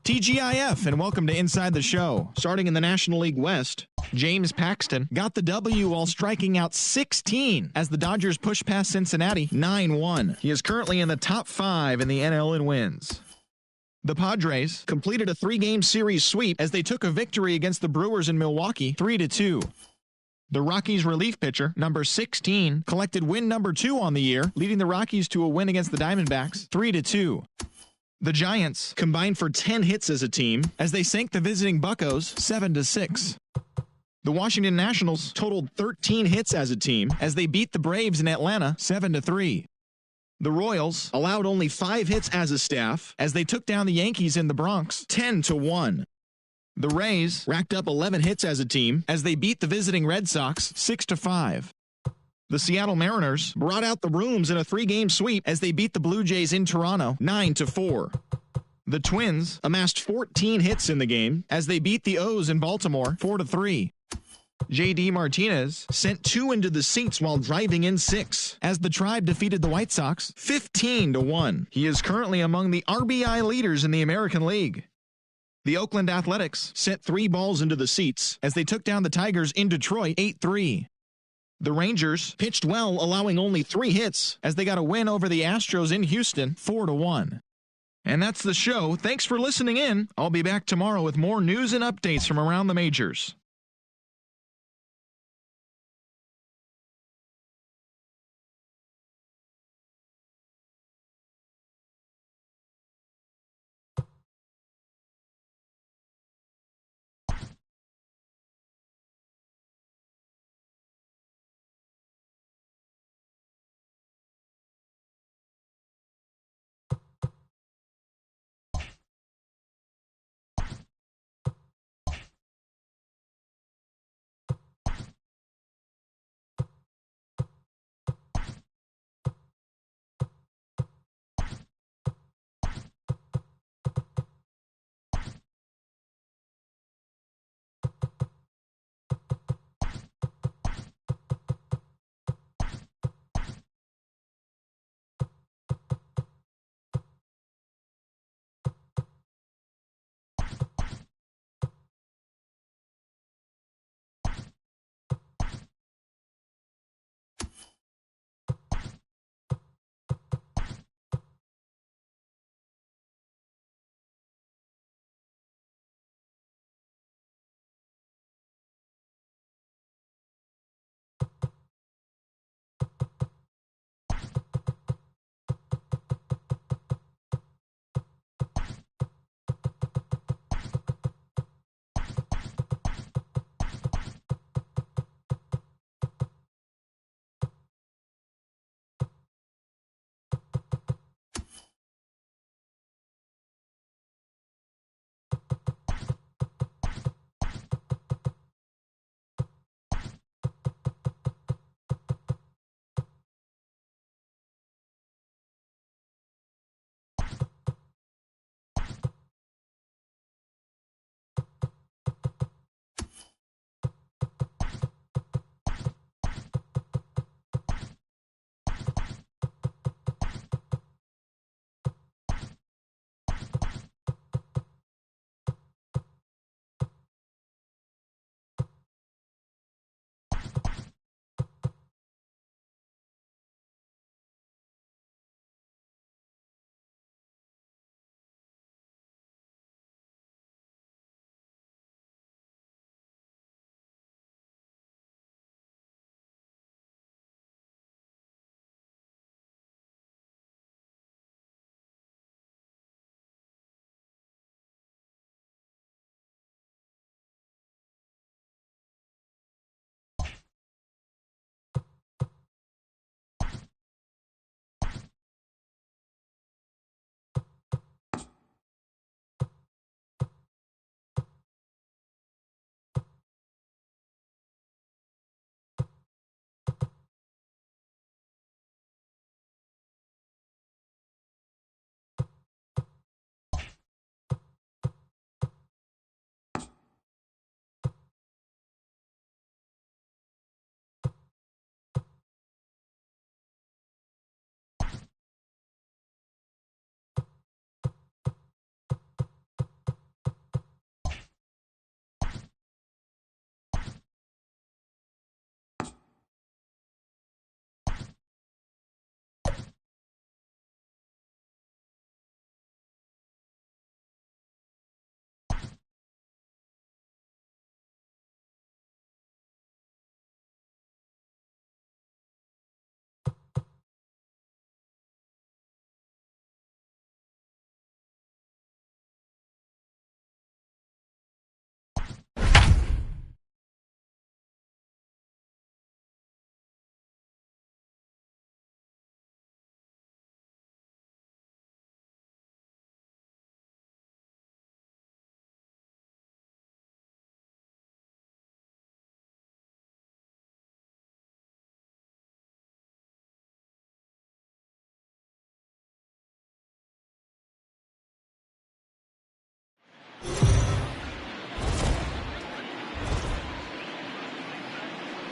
Speaker 7: TGIF, and welcome to Inside the Show. Starting in the National League West, James Paxton got the W while striking out 16 as the Dodgers push past Cincinnati 9-1. He is currently in the top 5 in the NL in wins. The Padres completed a 3-game series sweep as they took a victory against the Brewers in Milwaukee 3-2. The Rockies relief pitcher, number 16, collected win number 2 on the year, leading the Rockies to a win against the Diamondbacks 3-2. The Giants combined for 10 hits as a team as they sank the visiting Buccos 7-6. The Washington Nationals totaled 13 hits as a team as they beat the Braves in Atlanta 7-3. The Royals allowed only 5 hits as a staff as they took down the Yankees in the Bronx 10-1. The Rays racked up 11 hits as a team as they beat the visiting Red Sox 6-5. The Seattle Mariners brought out the rooms in a 3-game sweep as they beat the Blue Jays in Toronto 9-4. The Twins amassed 14 hits in the game as they beat the O's in Baltimore 4-3. J.D. Martinez sent 2 into the seats while driving in 6 as the Tribe defeated the White Sox 15-1. He is currently among the RBI leaders in the American League. The Oakland Athletics sent 3 balls into the seats as they took down the Tigers in Detroit 8-3. The Rangers pitched well, allowing only 3 hits as they got a win over the Astros in Houston 4-1. And that's the show. Thanks for listening in. I'll be back tomorrow with more news and updates from around the majors.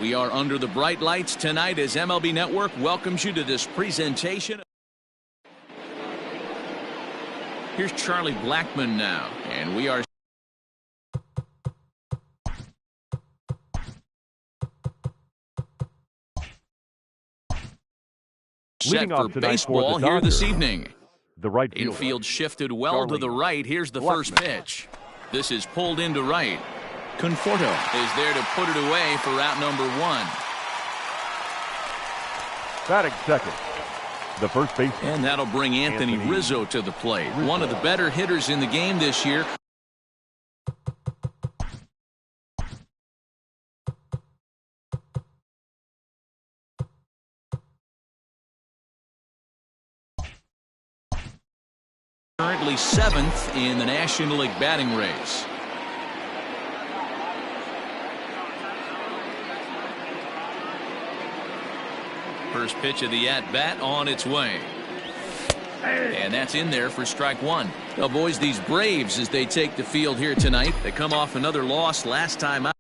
Speaker 1: We are under the bright lights tonight as MLB Network welcomes you to this presentation. Here's Charlie Blackmon now, and we are set for baseball here this evening.
Speaker 2: The right fielder.
Speaker 1: Infield shifted well to the right. Here's the first pitch. This is pulled into right. Conforto is there to put it away for out number 1.
Speaker 2: Batting second, the first baseman.
Speaker 1: And that'll bring Anthony Rizzo to the plate. One of the better hitters in the game this year. Currently 7th in the National League batting race. First pitch of the at-bat on its way. And that's in there for strike 1. Well, boys, these Braves, as they take the field here tonight, they come off another loss last time out.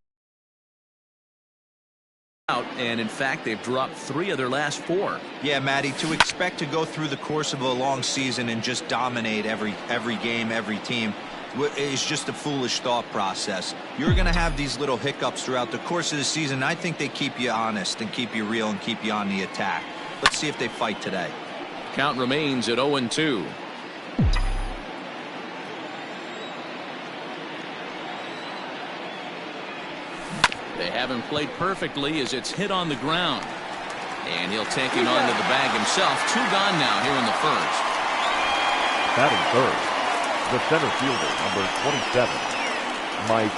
Speaker 1: And in fact, they've dropped 3 of their last 4.
Speaker 8: Yeah, Matty, to expect to go through the course of a long season and just dominate every game, every team is just a foolish thought process. You're going to have these little hiccups throughout the course of the season. I think they keep you honest and keep you real and keep you on the attack. Let's see if they fight today.
Speaker 1: Count remains at 0-2. They haven't played perfectly as it's hit on the ground. And he'll take it onto the bag himself. 2 gone now here in the first.
Speaker 2: Batting third, the center fielder, number 27, Mike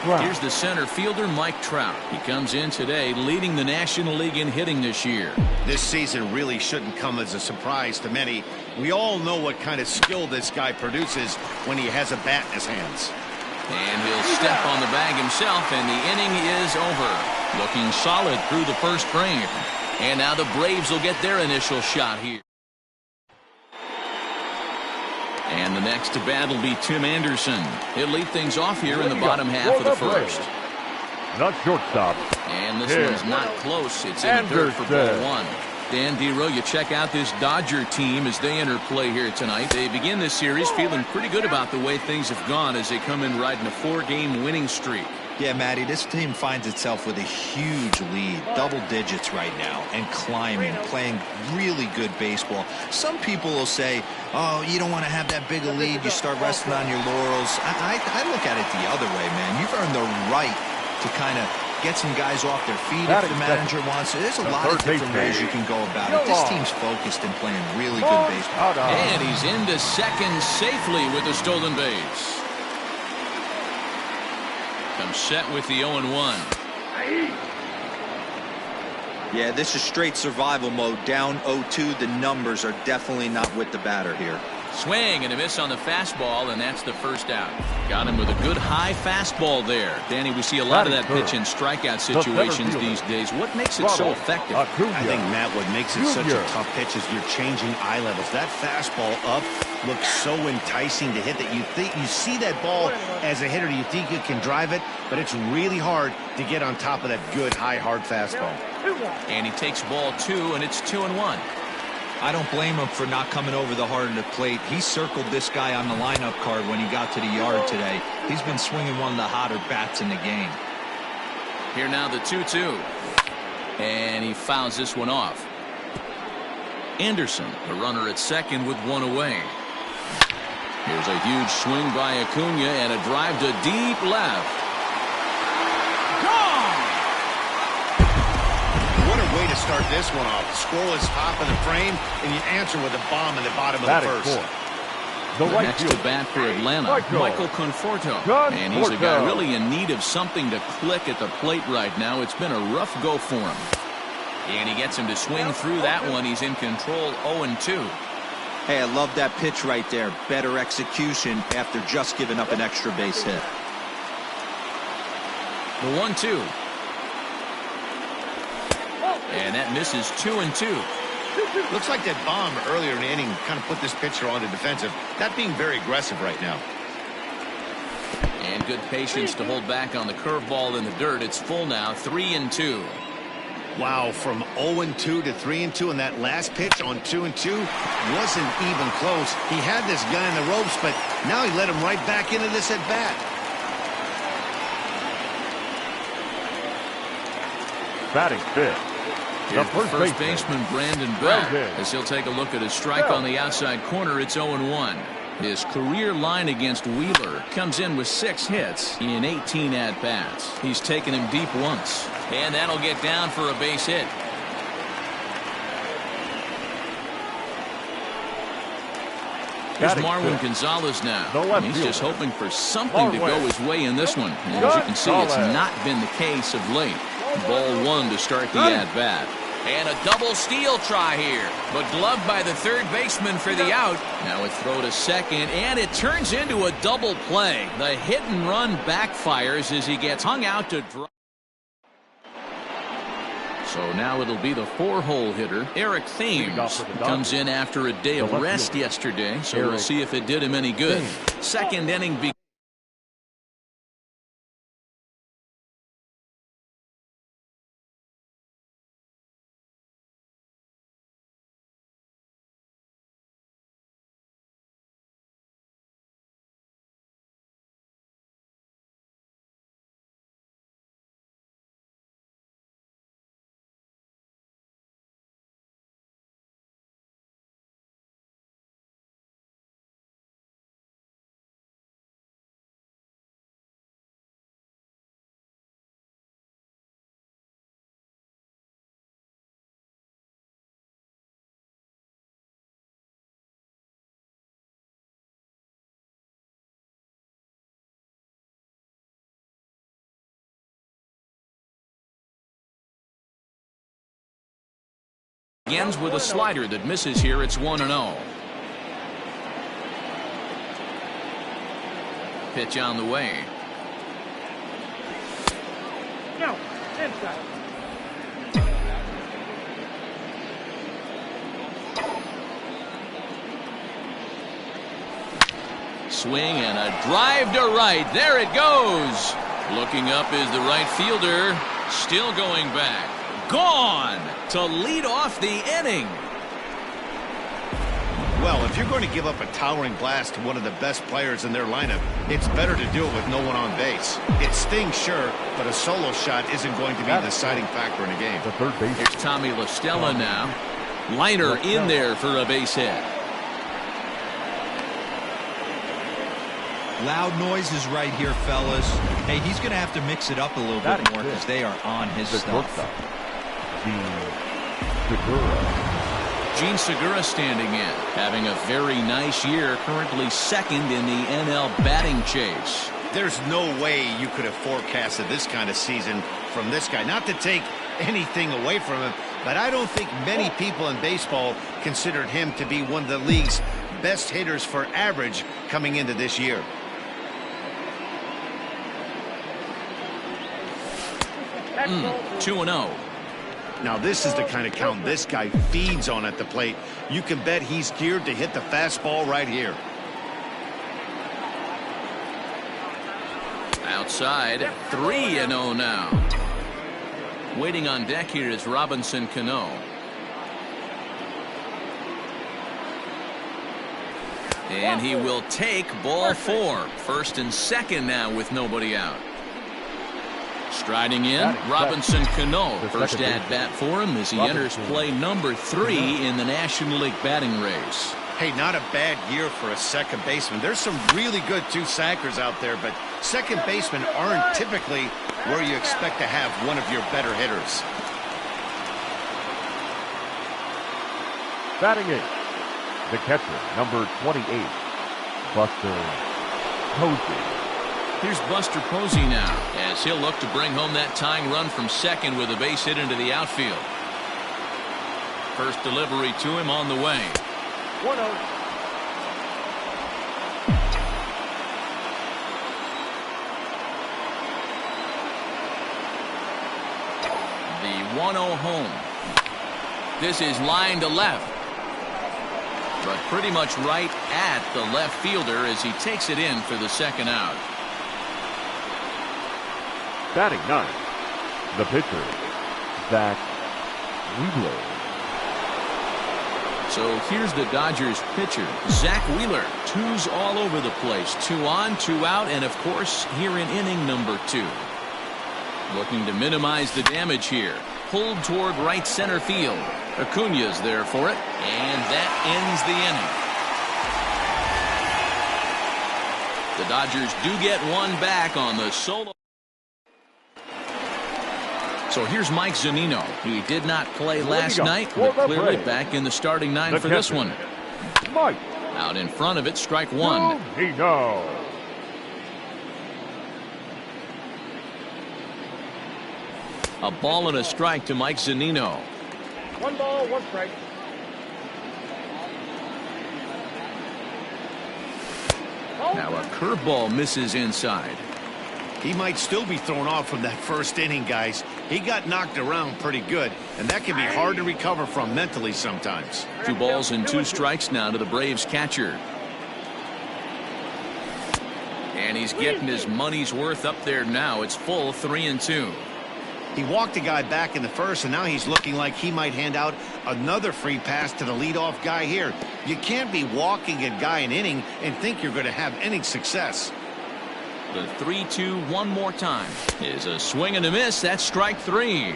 Speaker 2: Trout.
Speaker 1: Here's the center fielder, Mike Trout. He comes in today leading the National League in hitting this year.
Speaker 4: This season really shouldn't come as a surprise to many. We all know what kind of skill this guy produces when he has a bat in his hands.
Speaker 1: And he'll step on the bag himself, and the inning is over. Looking solid through the first frame. And now the Braves will get their initial shot here. And the next to bat will be Tim Anderson. He'll lead things off here in the bottom half of the first.
Speaker 2: Not shortstop.
Speaker 1: And this one's not close. It's in third for ball 1. Dan Dero, you check out this Dodger team as they enter play here tonight. They begin this series feeling pretty good about the way things have gone as they come in riding a 4-game winning streak.
Speaker 8: Yeah, Matty, this team finds itself with a huge lead, double digits right now, and climbing, playing really good baseball. Some people will say, oh, you don't want to have that big a lead, you start resting on your laurels. I look at it the other way, man. You've earned the right to kind of get some guys off their feet if the manager wants to. There's a lot of different ways you can go about it. This team's focused and playing really good baseball.
Speaker 1: And he's into second safely with the stolen base. Comes set with the 0-1.
Speaker 8: Yeah, this is straight survival mode. Down 0-2. The numbers are definitely not with the batter here.
Speaker 1: Swing and a miss on the fastball, and that's the first out. Got him with a good high fastball there. Danny, we see a lot of that pitch in strikeout situations these days. What makes it so effective?
Speaker 4: I think, Matt, what makes it such a tough pitch is you're changing eye levels. That fastball up looks so enticing to hit that you see that ball as a hitter, you think you can drive it, but it's really hard to get on top of that good high hard fastball.
Speaker 1: And he takes ball 2, and it's 2-1.
Speaker 8: I don't blame him for not coming over the heart of the plate. He circled this guy on the lineup card when he got to the yard today. He's been swinging one of the hotter bats in the game.
Speaker 1: Here now the 2-2. And he fouls this one off. Anderson, the runner at second with 1 away. Here's a huge swing by Acuna and a drive to deep left. Gone!
Speaker 4: What a way to start this one off. Scoreless top of the frame, and you answer with a bomb in the bottom of the first.
Speaker 2: The
Speaker 1: next to bat for Atlanta, Michael Conforto. And he's a guy really in need of something to click at the plate right now. It's been a rough go for him. And he gets him to swing through that one. He's in control, 0-2.
Speaker 8: Hey, I love that pitch right there. Better execution after just giving up an extra base hit.
Speaker 1: The 1-2. And that misses 2-2.
Speaker 4: Looks like that bomb earlier in the inning kind of put this pitcher on the defensive. Not being very aggressive right now.
Speaker 1: And good patience to hold back on the curveball in the dirt. It's full now, 3-2.
Speaker 4: Wow, from 0-2 to 3-2, and that last pitch on 2-2 wasn't even close. He had this guy in the ropes, but now he let him right back into this at bat.
Speaker 2: Batting fifth.
Speaker 1: Here's the first baseman, Brandon Belt, as he'll take a look at his strike on the outside corner. It's 0-1. His career line against Wheeler comes in with 6 hits in 18 at-bats. He's taken him deep once, and that'll get down for a base hit. Here's Marwin Gonzalez now. He's just hoping for something to go his way in this one. And as you can see, it's not been the case of late. Ball 1 to start the at-bat. And a double steal try here, but gloved by the third baseman for the out. Now a throw to second, and it turns into a double play. The hit and run backfires as he gets hung out to dry. So now it'll be the 4-hole hitter, Eric Thames, comes in after a day of rest yesterday, so we'll see if it did him any good. Second inning begins. Begins with a slider that misses here. It's 1-0. Pitch on the way.
Speaker 5: No, inside.
Speaker 1: Swing and a drive to right. There it goes. Looking up is the right fielder. Still going back. Gone to lead off the inning.
Speaker 4: Well, if you're going to give up a towering blast to one of the best players in their lineup, it's better to do it with no one on base. It stings, sure, but a solo shot isn't going to be the deciding factor in a game.
Speaker 2: The third base.
Speaker 1: Here's Tommy La Stella now. Liner in there for a base hit.
Speaker 8: Loud noises right here, fellas. Hey, he's going to have to mix it up a little bit more because they are on his stuff.
Speaker 1: Gene Segura standing in, having a very nice year, currently second in the NL batting chase.
Speaker 4: There's no way you could have forecasted this kind of season from this guy. Not to take anything away from him, but I don't think many people in baseball considered him to be one of the league's best hitters for average coming into this year.
Speaker 1: Mm, 2-0.
Speaker 4: Now this is the kind of count this guy feeds on at the plate. You can bet he's geared to hit the fastball right here.
Speaker 1: Outside, 3-0 now. Waiting on deck here is Robinson Cano. And he will take ball 4. First and second now with nobody out. Striding in, Robinson Cano. First at-bat for him as he enters play number 3 in the National League batting race.
Speaker 4: Hey, not a bad year for a second baseman. There's some really good two-sackers out there, but second basemen aren't typically where you expect to have one of your better hitters.
Speaker 2: Batting it, the catcher, number 28, Buster Posey.
Speaker 1: Here's Buster Posey now, as he'll look to bring home that tying run from second with a base hit into the outfield. First delivery to him on the way.
Speaker 5: 1-0.
Speaker 1: The 1-0 home. This is line to left, but pretty much right at the left fielder as he takes it in for the second out.
Speaker 2: Batting ninth, the pitcher, Zach Wheeler.
Speaker 1: So here's the Dodgers pitcher, Zach Wheeler. Twos all over the place. 2 on, 2 out, and of course here in inning number 2. Looking to minimize the damage here. Pulled toward right center field. Acuna's there for it, and that ends the inning. The Dodgers do get one back on the solo. So here's Mike Zunino. He did not play last night, but clearly back in the starting 9 for this one.
Speaker 2: Mike.
Speaker 1: Out in front of it, strike 1.
Speaker 2: Zunino.
Speaker 1: A ball and a strike to Mike Zunino.
Speaker 5: 1 ball, 1 strike.
Speaker 1: Now a curveball misses inside.
Speaker 4: He might still be thrown off from that first inning, guys. He got knocked around pretty good, and that can be hard to recover from mentally sometimes.
Speaker 1: 2 balls and 2 strikes now to the Braves catcher. And he's getting his money's worth up there now. It's full 3-2.
Speaker 4: He walked a guy back in the first, and now he's looking like he might hand out another free pass to the leadoff guy here. You can't be walking a guy an inning and think you're going to have any success.
Speaker 1: The 3-2 one more time is a swing and a miss. That's strike 3.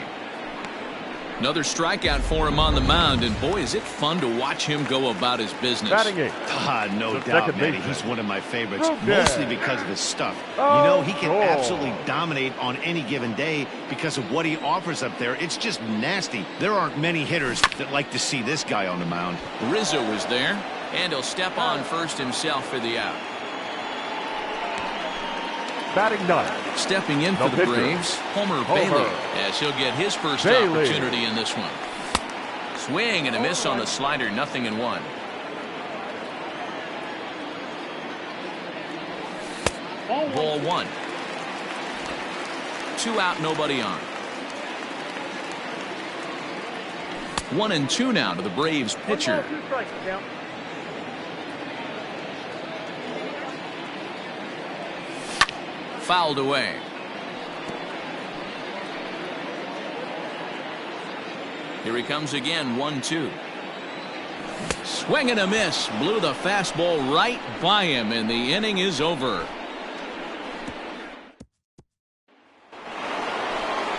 Speaker 1: Another strikeout for him on the mound, and boy, is it fun to watch him go about his business.
Speaker 4: No doubt, Manny. He's one of my favorites, mostly because of his stuff. You know, he can absolutely dominate on any given day because of what he offers up there. It's just nasty. There aren't many hitters that like to see this guy on the mound.
Speaker 1: Rizzo is there, and he'll step on first himself for the out.
Speaker 2: Batting ninth.
Speaker 1: Stepping in for the Braves, Homer Bailey, as he'll get his first opportunity in this one. Swing and a miss on the slider, 0-1. Ball 1. 2 out, nobody on. 1-2 now to the Braves pitcher. Fouled away. Here he comes again, 1-2. Swing and a miss. Blew the fastball right by him, and the inning is over.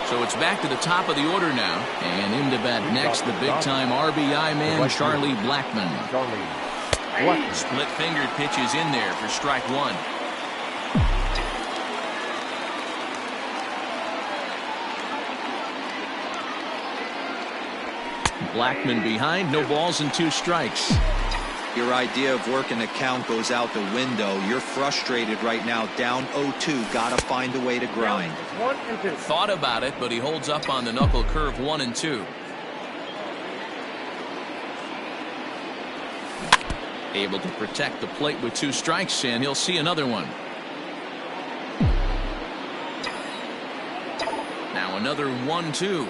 Speaker 1: So it's back to the top of the order now. And in to bat next, the big-time RBI man, Charlie Blackmon. Split-fingered pitches in there for strike 1. Blackmon behind, no balls and 2 strikes.
Speaker 8: Your idea of working a count goes out the window. You're frustrated right now, down 0-2. Got to find a way to grind.
Speaker 5: 1-2.
Speaker 1: Thought about it, but he holds up on the knuckle curve, 1-2. Able to protect the plate with 2 strikes, and he'll see another one. Now another 1-2.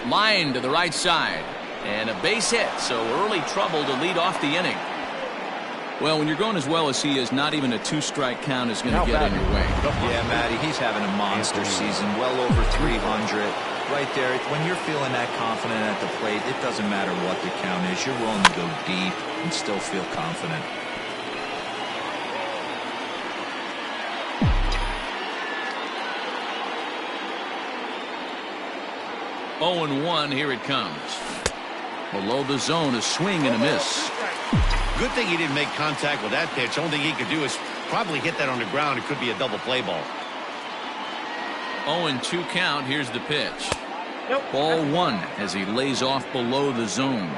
Speaker 1: Line to the right side, and a base hit, so early trouble to lead off the inning. Well, when you're going as well as he is, not even a 2-strike count is going to get in your way.
Speaker 8: Yeah, Matty, he's having a monster season, well over 300. Right there, when you're feeling that confident at the plate, it doesn't matter what the count is. You're willing to go deep and still feel confident.
Speaker 1: 0-1, here it comes. Below the zone, a swing and a miss.
Speaker 4: Good thing he didn't make contact with that pitch. Only thing he could do is probably hit that on the ground. It could be a double play ball.
Speaker 1: 0-2 count. Here's the pitch. Ball 1 as he lays off below the zone.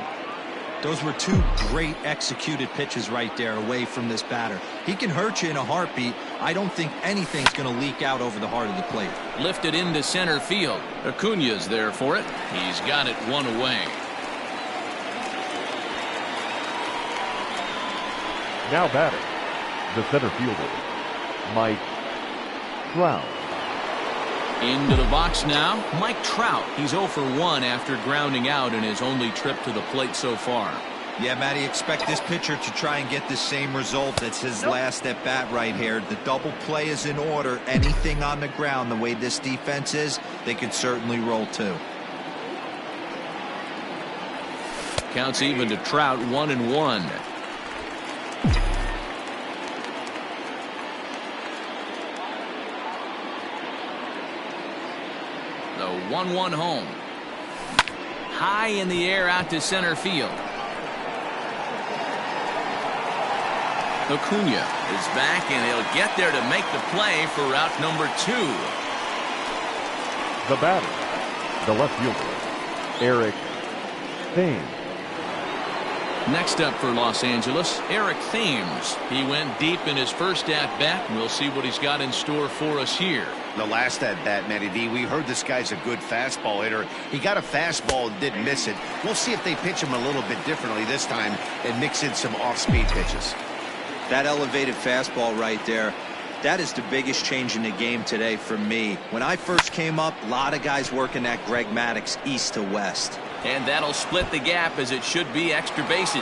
Speaker 8: Those were 2 great executed pitches right there away from this batter. He can hurt you in a heartbeat. I don't think anything's going to leak out over the heart of the plate.
Speaker 1: Lifted into center field. Acuna's there for it. He's got it 1 away.
Speaker 2: Now batting, the center fielder, Mike Trout.
Speaker 1: Into the box now, Mike Trout. He's 0 for 1 after grounding out in his only trip to the plate so far.
Speaker 8: Yeah, Matty, expect this pitcher to try and get the same result. That's his last at bat right here. The double play is in order. Anything on the ground, the way this defense is, they could certainly roll too.
Speaker 1: Counts even to Trout, 1-1. The 1-1 home. High in the air out to center field. Acuna is back, and he'll get there to make the play for route number 2.
Speaker 2: The batter, the left fielder, Eric Thames.
Speaker 1: Next up for Los Angeles, Eric Thames. He went deep in his first at-bat, and we'll see what he's got in store for us here.
Speaker 4: The last at-bat, Matty D, we heard this guy's a good fastball hitter. He got a fastball and didn't miss it. We'll see if they pitch him a little bit differently this time and mix in some off-speed pitches.
Speaker 8: That elevated fastball right there, that is the biggest change in the game today for me. When I first came up, a lot of guys working that Greg Maddux east to west.
Speaker 1: And that'll split the gap, as it should be extra bases.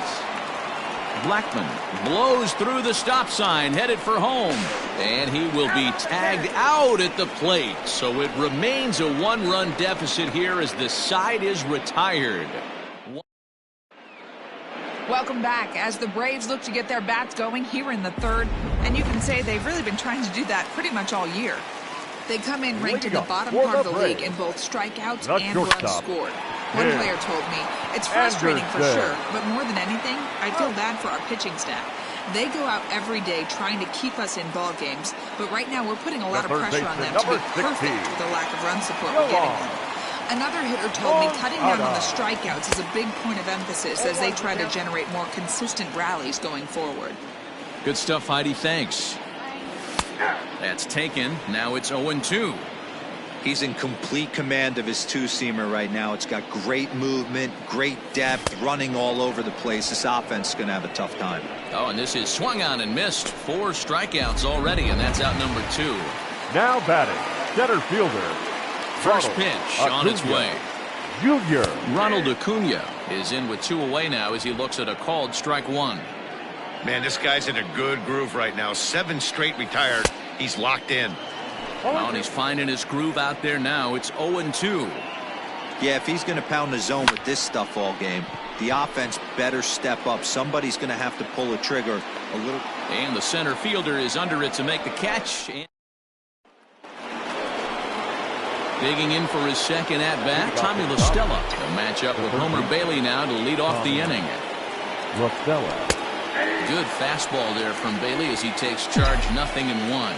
Speaker 1: Blackman blows through the stop sign, headed for home. And he will be tagged out at the plate. So it remains a 1-run deficit here as the side is retired.
Speaker 6: Welcome back as the Braves look to get their bats going here in the third. And you can say they've really been trying to do that pretty much all year. They come in ranked in the bottom part of the league in both strikeouts and runs scored. One player told me, it's frustrating for sure, but more than anything, I feel bad for our pitching staff. They go out every day trying to keep us in ball games, but right now we're putting a lot of pressure on them to be perfect with the lack of run support we're getting them. Another hitter told me cutting down on the strikeouts is a big point of emphasis as they try to generate more consistent rallies going forward.
Speaker 1: Good stuff, Heidi. Thanks. That's taken. Now it's 0-2.
Speaker 8: He's in complete command of his two-seamer right now. It's got great movement, great depth, running all over the place. This offense is going to have a tough time.
Speaker 1: Oh, and this is swung on and missed. 4 strikeouts already, and that's out number 2.
Speaker 2: Now batting, center fielder.
Speaker 1: First pitch on its way.
Speaker 2: Junior.
Speaker 1: Ronald Acuna is in with 2 away now as he looks at a called strike 1.
Speaker 4: Man, this guy's in a good groove right now. 7 straight retired. He's locked in.
Speaker 1: Oh, and he's finding his groove out there now. It's 0-2.
Speaker 8: Yeah, if he's going to pound the zone with this stuff all game, the offense better step up. Somebody's going to have to pull a trigger a little.
Speaker 1: And the center fielder is under it to make the catch. Digging in for his second at-bat, Tommy La Stella. He'll match up with Homer Bailey now to lead off the inning.
Speaker 2: La Stella.
Speaker 1: Good fastball there from Bailey as he takes charge, 0-1.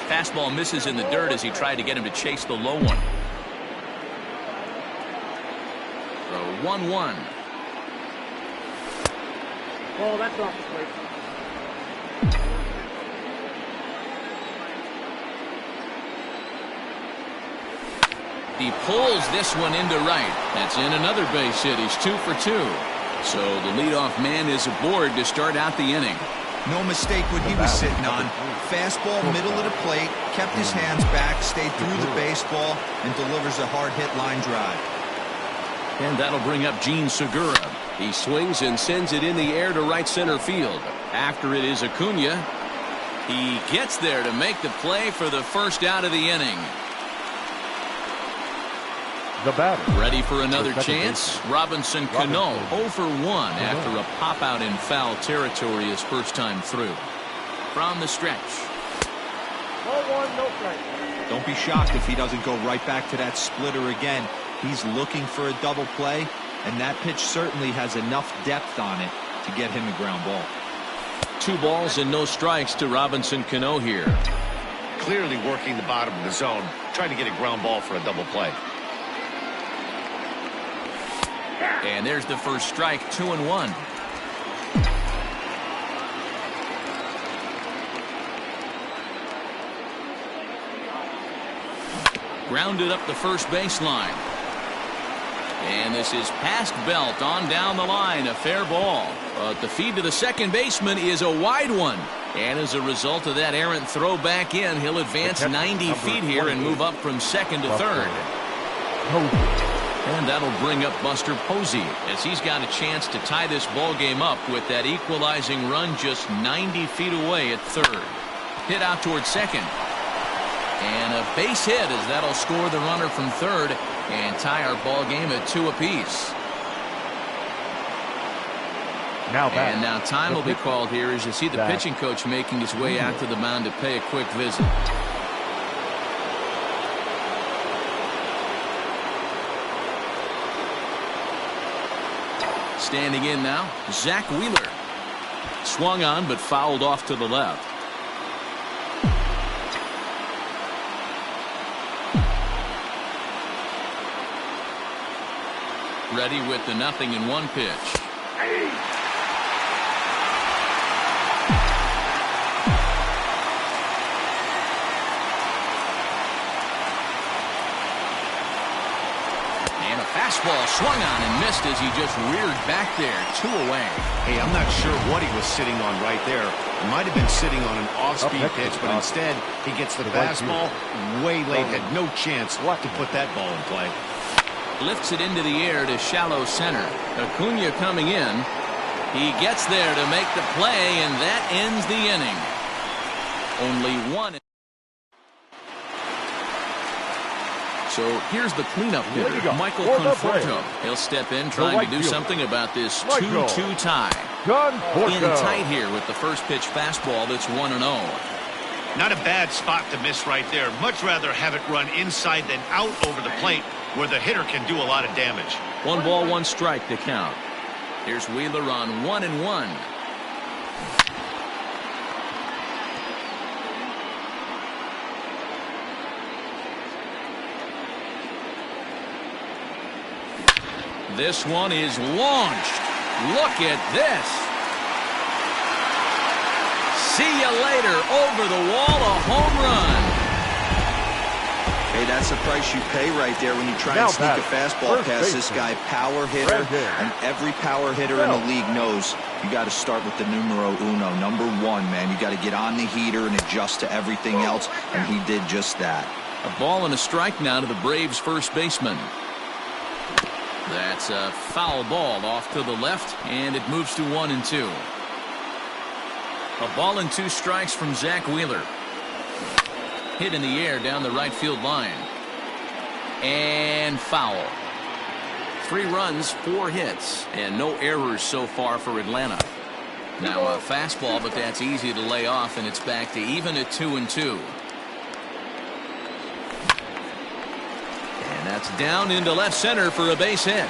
Speaker 1: Fastball misses in the dirt as he tried to get him to chase the low one. The 1-1.
Speaker 5: Oh, that's off the plate.
Speaker 1: He pulls this one into right. That's in another base hit. He's 2 for 2. So the leadoff man is aboard to start out the inning.
Speaker 8: No mistake what he was sitting on. Fastball, middle of the plate, kept his hands back, stayed through the baseball, and delivers a hard-hit line drive.
Speaker 1: And that'll bring up Gene Segura. He swings and sends it in the air to right center field. After it is Acuna. He gets there to make the play for the first out of the inning.
Speaker 2: The batter.
Speaker 1: Ready for another chance? Robinson Cano, 0 for 1 after a pop-out in foul territory his first time through. From the stretch.
Speaker 5: 0-1, no strike.
Speaker 8: Don't be shocked if he doesn't go right back to that splitter again. He's looking for a double play, and that pitch certainly has enough depth on it to get him a ground ball.
Speaker 1: 2 balls and no strikes to Robinson Cano here.
Speaker 4: Clearly working the bottom of the zone, trying to get a ground ball for a double play.
Speaker 1: And there's the first strike, 2-1. Grounded up the first baseline. And this is past Belt on down the line, a fair ball. But the feed to the second baseman is a wide one. And as a result of that errant throw back in, he'll advance 90 feet here and move up from second to third. And that'll bring up Buster Posey as he's got a chance to tie this ball game up with that equalizing run just 90 feet away at third. Hit out towards second. And a base hit as that'll score the runner from third and tie our ball game at 2 apiece. And now time will be called here as you see the pitching coach making his way out to the mound to pay a quick visit. Standing in now, Zach Wheeler. Swung on but fouled off to the left. Ready with the 0-1 pitch. Fastball swung on and missed as he just reared back there. 2 away.
Speaker 4: Hey, I'm not sure what he was sitting on right there. It might have been sitting on an off-speed pitch, but instead he gets the fastball way late. Had no chance to put that ball in play.
Speaker 1: Lifts it into the air to shallow center. Acuna coming in. He gets there to make the play, and that ends the inning. Only one. So here's the cleanup hitter, Michael Conforto. He'll step in trying to do something about this 2-2 tie. In tight here with the first pitch fastball that's 1-0.
Speaker 4: Not a bad spot to miss right there. Much rather have it run inside than out over the plate where the hitter can do a lot of damage.
Speaker 1: 1 ball, 1 strike to count. Here's Wheeler on 1-1. This one is launched. Look at this. See you later. Over the wall, a home run.
Speaker 8: Hey, that's the price you pay right there when you try and sneak a fastball past this guy. Power hitter, and every power hitter in the league knows you got to start with the numero uno, number 1, man. You got to get on the heater and adjust to everything else, and he did just that.
Speaker 1: A ball and a strike now to the Braves' first baseman. That's a foul ball off to the left, and it moves to 1-2. A ball and 2 strikes from Zach Wheeler. Hit in the air down the right field line. And foul. 3 runs, 4 hits, and no errors so far for Atlanta. Now a fastball, but that's easy to lay off, and it's back to even at 2-2. And that's down into left center for a base hit.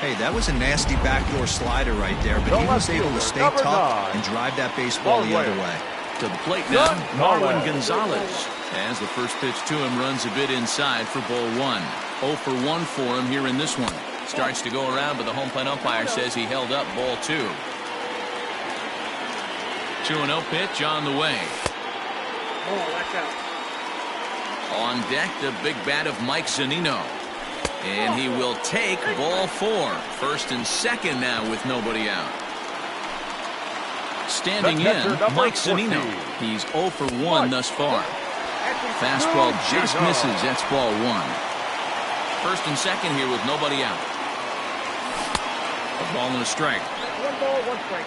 Speaker 8: Hey, that was a nasty backdoor slider right there, but he was able to stay tough and drive that baseball the other way.
Speaker 1: To the plate now, Marwin Gonzalez. As the first pitch to him runs a bit inside for ball 1. 0 for 1 for him here in this one. Starts to go around, but the home plate umpire says he held up ball 2. 2-0 pitch on the way.
Speaker 5: Watch out.
Speaker 1: On deck, the big bat of Mike Zunino. And he will take ball 4. First and second now with nobody out. Standing in, Mike Zunino. He's 0 for 1 thus far. Fastball just misses. That's ball 1. First and second here with nobody out. A ball and a strike.
Speaker 5: 1 ball, 1 strike.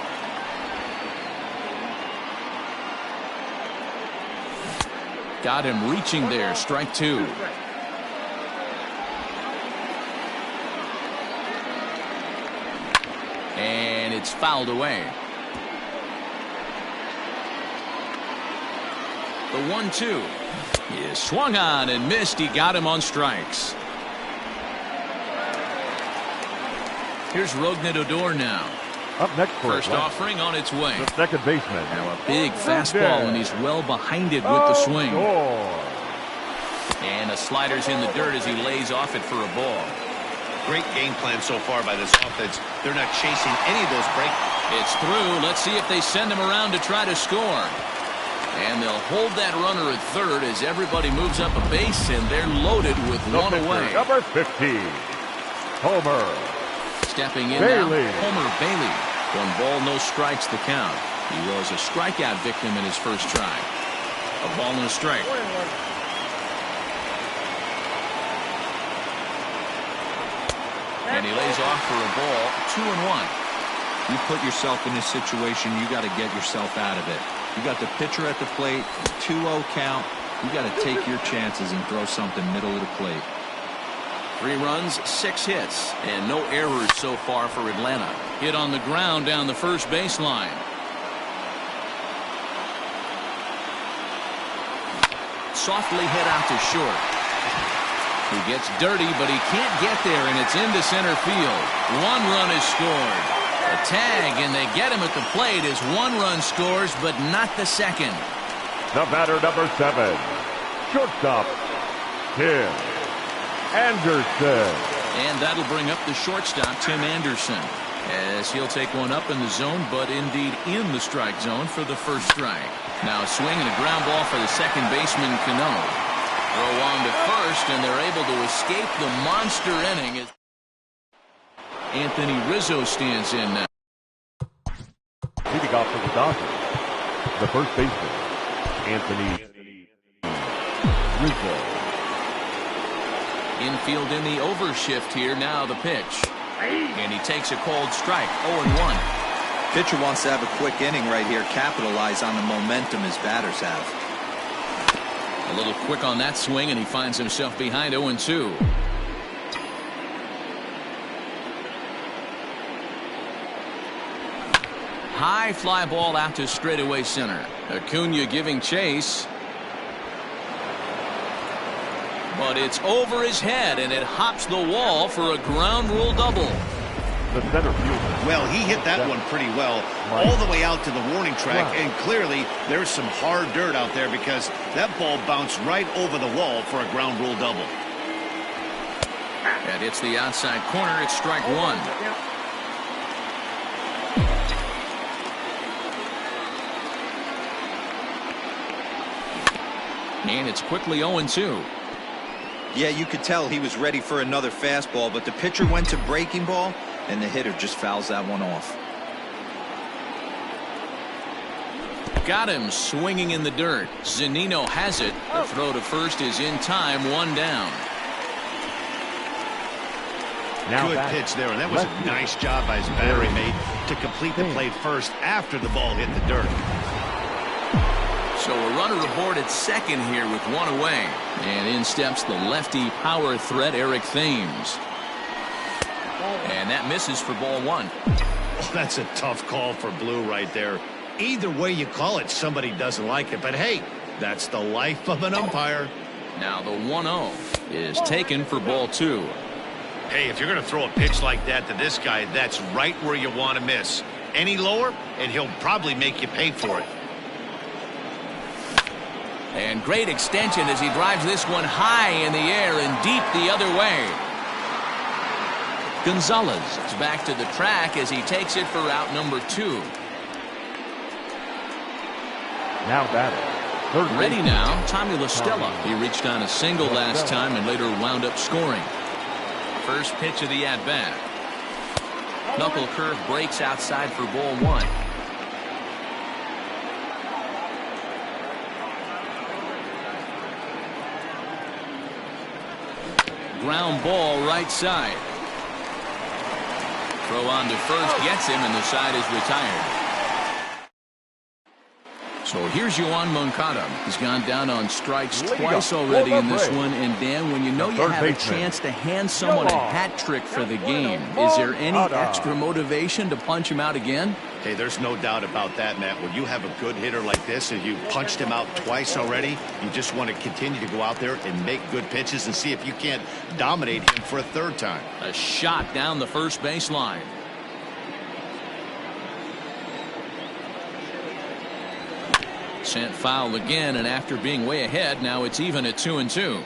Speaker 1: Got him reaching there. Strike 2. And it's fouled away. The 1-2 is swung on and missed. He got him on strikes. Here's Rougned Odor now.
Speaker 2: Up next for
Speaker 1: first offering on its way.
Speaker 2: The second baseman.
Speaker 1: Now a big fastball, and he's well behind it with the swing. And a slider's in the dirt as he lays off it for a ball.
Speaker 4: Great game plan so far by this offense. They're not chasing any of those breaks.
Speaker 1: It's through. Let's see if they send him around to try to score. And they'll hold that runner at third as everybody moves up a base, and they're loaded with one away.
Speaker 2: Number 15, Homer.
Speaker 1: Stepping in
Speaker 2: Bailey.
Speaker 1: now, Homer Bailey. 1 ball, no strikes to count. He was a strikeout victim in his first try. A ball and a strike. And he lays off for a ball, 2-1.
Speaker 8: You put yourself in this situation, you got to get yourself out of it. You got the pitcher at the plate, 2-0 count. You got to take your chances and throw something middle of the plate.
Speaker 1: 3 runs, 6 hits, and no errors so far for Atlanta. Hit on the ground down the first baseline. Softly hit out to short. He gets dirty, but he can't get there, and it's into center field. 1 run is scored. A tag, and they get him at the plate as 1 run scores, but not the second.
Speaker 2: The batter, number 7, shortstop, Tim Anderson.
Speaker 1: And that'll bring up the shortstop, Tim Anderson, as he'll take one up in the zone, but indeed in the strike zone for the first strike. Now a swing and a ground ball for the second baseman, Cano. Throw on to first, and they're able to escape the monster inning as Anthony Rizzo stands in now.
Speaker 2: Leading off for the Dodgers, the first baseman, Anthony Rizzo.
Speaker 1: Infield in the overshift here. Now the pitch. And he takes a cold strike. 0-1.
Speaker 8: Pitcher wants to have a quick inning right here, capitalize on the momentum his batters have.
Speaker 1: A little quick on that swing, and he finds himself behind 0-2. High fly ball out to straightaway center. Acuna giving chase. But it's over his head, and it hops the wall for a ground rule double.
Speaker 2: The center fielder.
Speaker 4: Well, he hit that one pretty well all the way out to the warning track, and clearly there's some hard dirt out there because that ball bounced right over the wall for a ground rule double.
Speaker 1: That hits the outside corner. It's strike 1. And it's quickly 0-2.
Speaker 8: Yeah, you could tell he was ready for another fastball, but the pitcher went to breaking ball, and the hitter just fouls that one off.
Speaker 1: Got him swinging in the dirt. Zunino has it. The throw to first is in time. 1 down.
Speaker 4: Now good pitch there, and that was a nice job by his battery mate to complete the play first after the ball hit the dirt.
Speaker 1: So a runner aboard at second here with 1 away. And in steps the lefty power threat, Eric Thames. And that misses for ball 1.
Speaker 4: Oh, that's a tough call for Blue right there. Either way you call it, somebody doesn't like it. But hey, that's the life of an umpire.
Speaker 1: Now the 1-0 is taken for ball 2.
Speaker 4: Hey, if you're going to throw a pitch like that to this guy, that's right where you want to miss. Any lower, and he'll probably make you pay for it.
Speaker 1: And great extension as he drives this one high in the air and deep the other way. Gonzalez is back to the track as he takes it for out number 2.
Speaker 2: Now batting.
Speaker 1: Ready now, Tommy La Stella. He reached on a single last time and later wound up scoring. First pitch of the at-bat. Knuckle curve breaks outside for ball 1. Ground ball right side. Throw on to first gets him, and the side is retired. So here's Yoan Moncada. He's gone down on strikes twice already in this one. And Dan, when you know you have a chance to hand someone a hat trick for the game, is there any extra motivation to punch him out again?
Speaker 4: Hey, there's no doubt about that, Matt. When you have a good hitter like this and you punched him out twice already, you just want to continue to go out there and make good pitches and see if you can't dominate him for a third time.
Speaker 1: A shot down the first baseline. Sent foul again, and after being way ahead, now it's even at 2-2.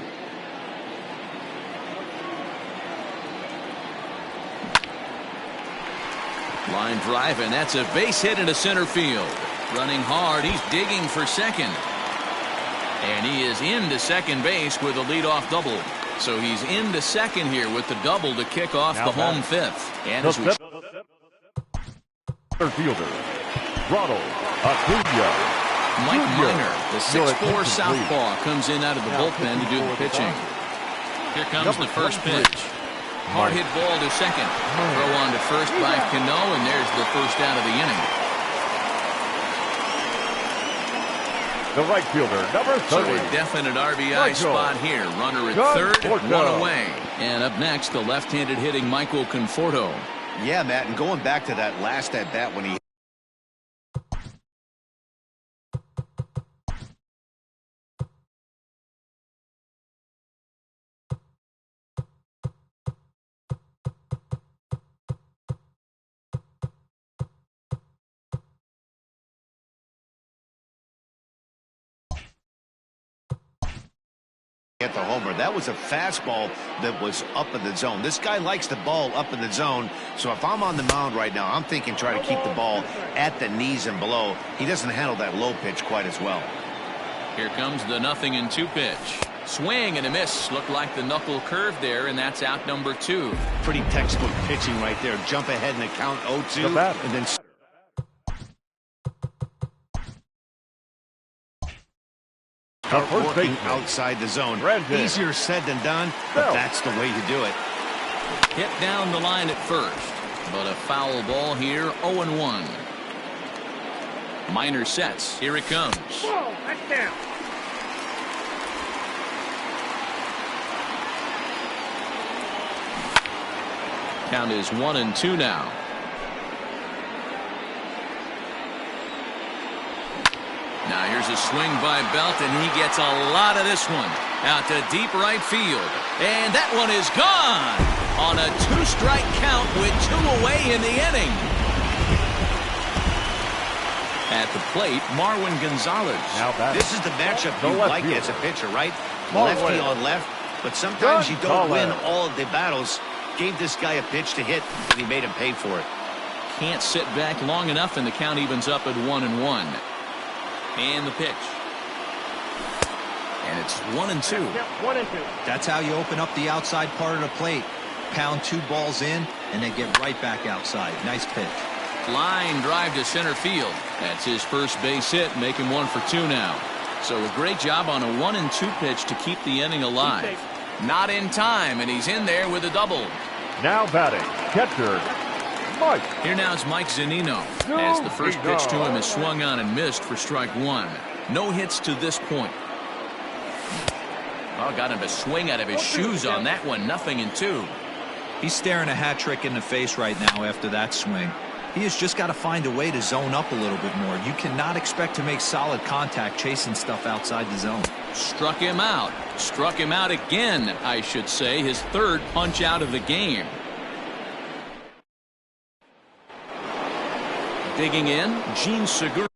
Speaker 1: Line drive, and that's a base hit into center field. Running hard, he's digging for second. And he is into second base with a leadoff double. So he's into second here with the double to kick off the home fifth. And as we
Speaker 2: fielder, Ronald Acuna
Speaker 1: Mike Minor, the 6'4" southpaw, comes in out of the bullpen to do the pitching. Here comes the first pitch. Hard hit ball to second. Throw on to first by Cano, and there's the first out of the inning.
Speaker 2: The right fielder, number 30.
Speaker 1: So a definite RBI spot here. Runner at third, one away. And up next, the left-handed hitting Michael Conforto.
Speaker 4: Yeah, Matt, and going back to that last at-bat when he hit the homer. That was a fastball that was up in the zone. This guy likes the ball up in the zone, so if I'm on the mound right now, I'm thinking try to keep the ball at the knees and below. He doesn't handle that low pitch quite as well.
Speaker 1: Here comes the 0-2 pitch. Swing and a miss. Looked like the knuckle curve there, and that's out number 2.
Speaker 4: Pretty textbook pitching right there. Jump ahead in the count 0-2, and then working outside the zone. Easier said than done, but that's the way to do it.
Speaker 1: Hit down the line at first, but a foul ball here, 0-1. Minor sets. Here it comes.
Speaker 5: Whoa, that's down.
Speaker 1: Count is 1-2 now. Now here's a swing by Belt, and he gets a lot of this one. Out to deep right field. And that one is gone on a 2-strike count with 2 away in the inning. At the plate, Marwin Gonzalez.
Speaker 4: This is the matchup you like as a pitcher, right? Lefty on left, but sometimes you don't win all of the battles. Gave this guy a pitch to hit, and he made him pay for it.
Speaker 1: Can't sit back long enough, and the count evens up at 1-1. And the pitch. And it's 1-2.
Speaker 8: That's how you open up the outside part of the plate. Pound 2 balls in, and then get right back outside. Nice pitch.
Speaker 1: Line drive to center field. That's his first base hit, making 1 for 2 now. So a great job on a 1-2 pitch to keep the inning alive. Not in time, and he's in there with a double.
Speaker 2: Now batting, catcher, Mike.
Speaker 1: Here now is Mike Zunino, as the first pitch to him is swung on and missed for strike 1. No hits to this point. Oh, got him to swing out of his shoes on that one. 0-2.
Speaker 8: He's staring a hat trick in the face right now after that swing. He has just got to find a way to zone up a little bit more. You cannot expect to make solid contact chasing stuff outside the zone.
Speaker 1: Struck him out. Struck him out again, I should say. His 3rd punch out of the game. Digging in, Gene Segura.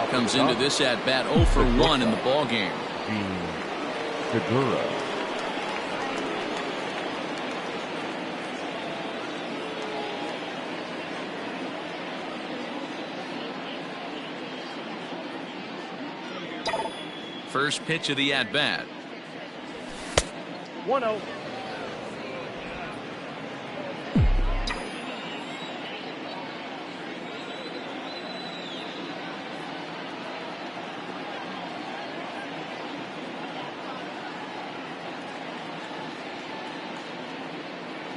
Speaker 1: Comes into this at bat 0 for 1 in the ball game.
Speaker 2: Segura.
Speaker 1: First pitch of the at bat.
Speaker 2: 1-0.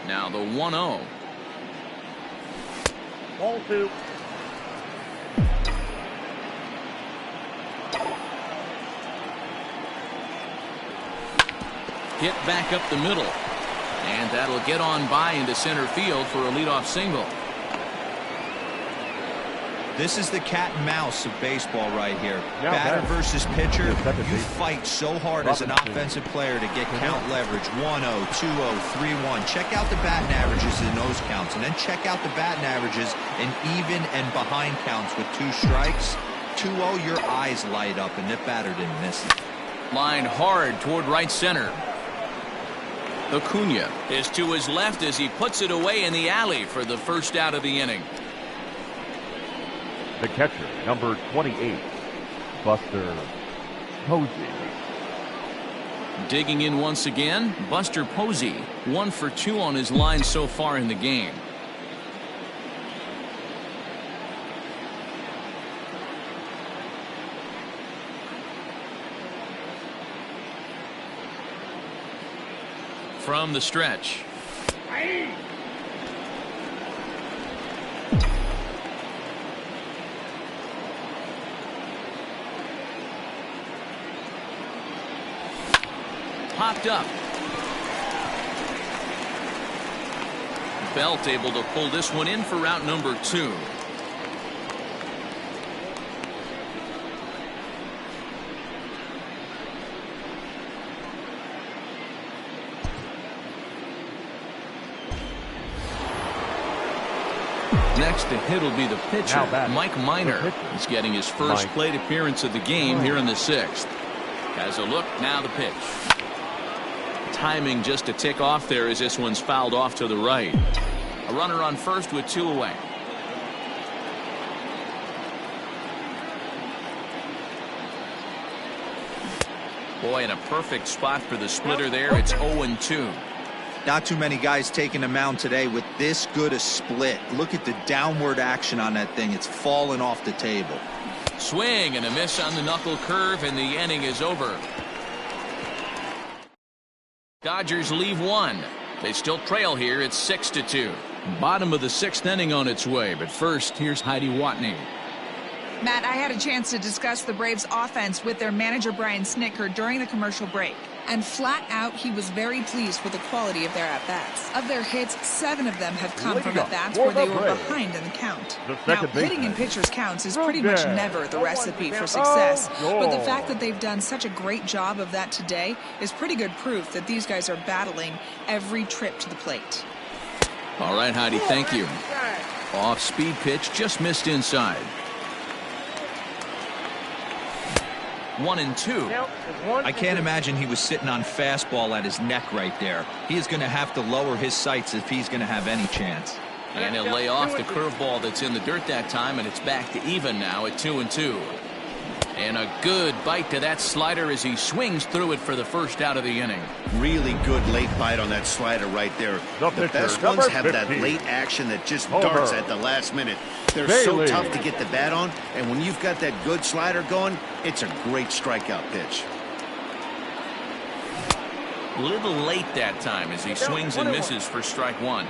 Speaker 1: Now the 1-0.
Speaker 2: Ball 2.
Speaker 1: Hit back up the middle. And that'll get on by into center field for a leadoff single.
Speaker 8: This is the cat and mouse of baseball right here. Batter versus pitcher. You fight so hard as an offensive player to get count leverage. 1-0, 2-0, 3-1. Check out the batting averages in those counts, and then check out the batting averages in even and behind counts with 2 strikes. 2-0, your eyes light up, and the batter didn't miss it.
Speaker 1: Line hard toward right center. Acuna is to his left as he puts it away in the alley for the first out of the inning.
Speaker 2: The catcher, number 28, Buster Posey.
Speaker 1: Digging in once again, Buster Posey, 1 for 2 on his line so far in the game. From the stretch. Popped up. Belt able to pull this one in for route number 2. Next to hit will be the pitcher, Mike Minor. He's getting his first plate appearance of the game here in the 6th. Has a look, now the pitch. Timing just a tick off there as this one's fouled off to the right. A runner on first with 2 away. Boy, in a perfect spot for the splitter there. It's 0-2.
Speaker 8: Not too many guys taking the mound today with this good a split. Look at the downward action on that thing. It's falling off the table.
Speaker 1: Swing and a miss on the knuckle curve, and the inning is over. Dodgers leave 1. They still trail here. It's 6-2. Bottom of the 6th inning on its way. But first, here's Heidi Watney.
Speaker 6: Matt, I had a chance to discuss the Braves' offense with their manager Brian Snitker during the commercial break. And flat out, he was very pleased with the quality of their at-bats. Of their hits, 7 of them have come from at-bats where they were behind in the count. Now, hitting in pitchers' counts is pretty much never the recipe for success. But the fact that they've done such a great job of that today is pretty good proof that these guys are battling every trip to the plate.
Speaker 1: All right, Heidi, thank you. Off-speed pitch, just missed inside. 1-2.
Speaker 8: I can't imagine he was sitting on fastball at his neck right there. He is going to have to lower his sights if he's going to have any chance.
Speaker 1: And he'll lay off the curveball that's in the dirt that time, and it's back to even now at 2-2. And a good bite to that slider as he swings through it for the first out of the inning.
Speaker 4: Really good late bite on that slider right there. The best ones have that late action that just darts at the last minute. They're so tough to get the bat on, and when you've got that good slider going, it's a great strikeout pitch.
Speaker 1: A little late that time as he swings and misses for strike 1.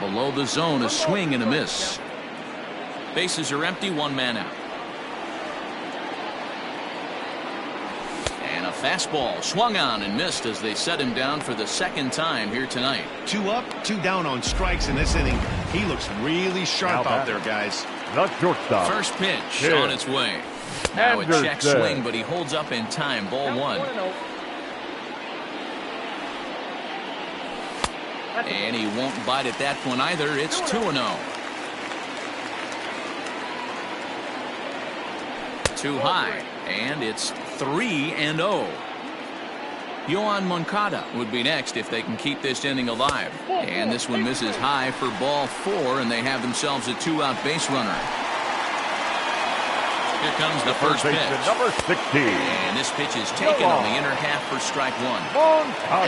Speaker 1: Below the zone, a swing and a miss. Bases are empty, 1 man out. And a fastball swung on and missed as they set him down for the 2nd time here tonight.
Speaker 4: 2 up, 2 down on strikes in this inning. He looks really sharp out there, guys.
Speaker 2: Not shortstop.
Speaker 1: First pitch on its way. Now a check swing, but he holds up in time. Ball 1. And he won't bite at that one either. It's 2-0. Too high, and it's 3-0. Yohan Moncada would be next if they can keep this inning alive. And this one misses high for ball 4, and they have themselves a 2-out base runner. Here comes the first pitch.
Speaker 2: Number 16.
Speaker 1: And this pitch is taken on the inner half for strike 1.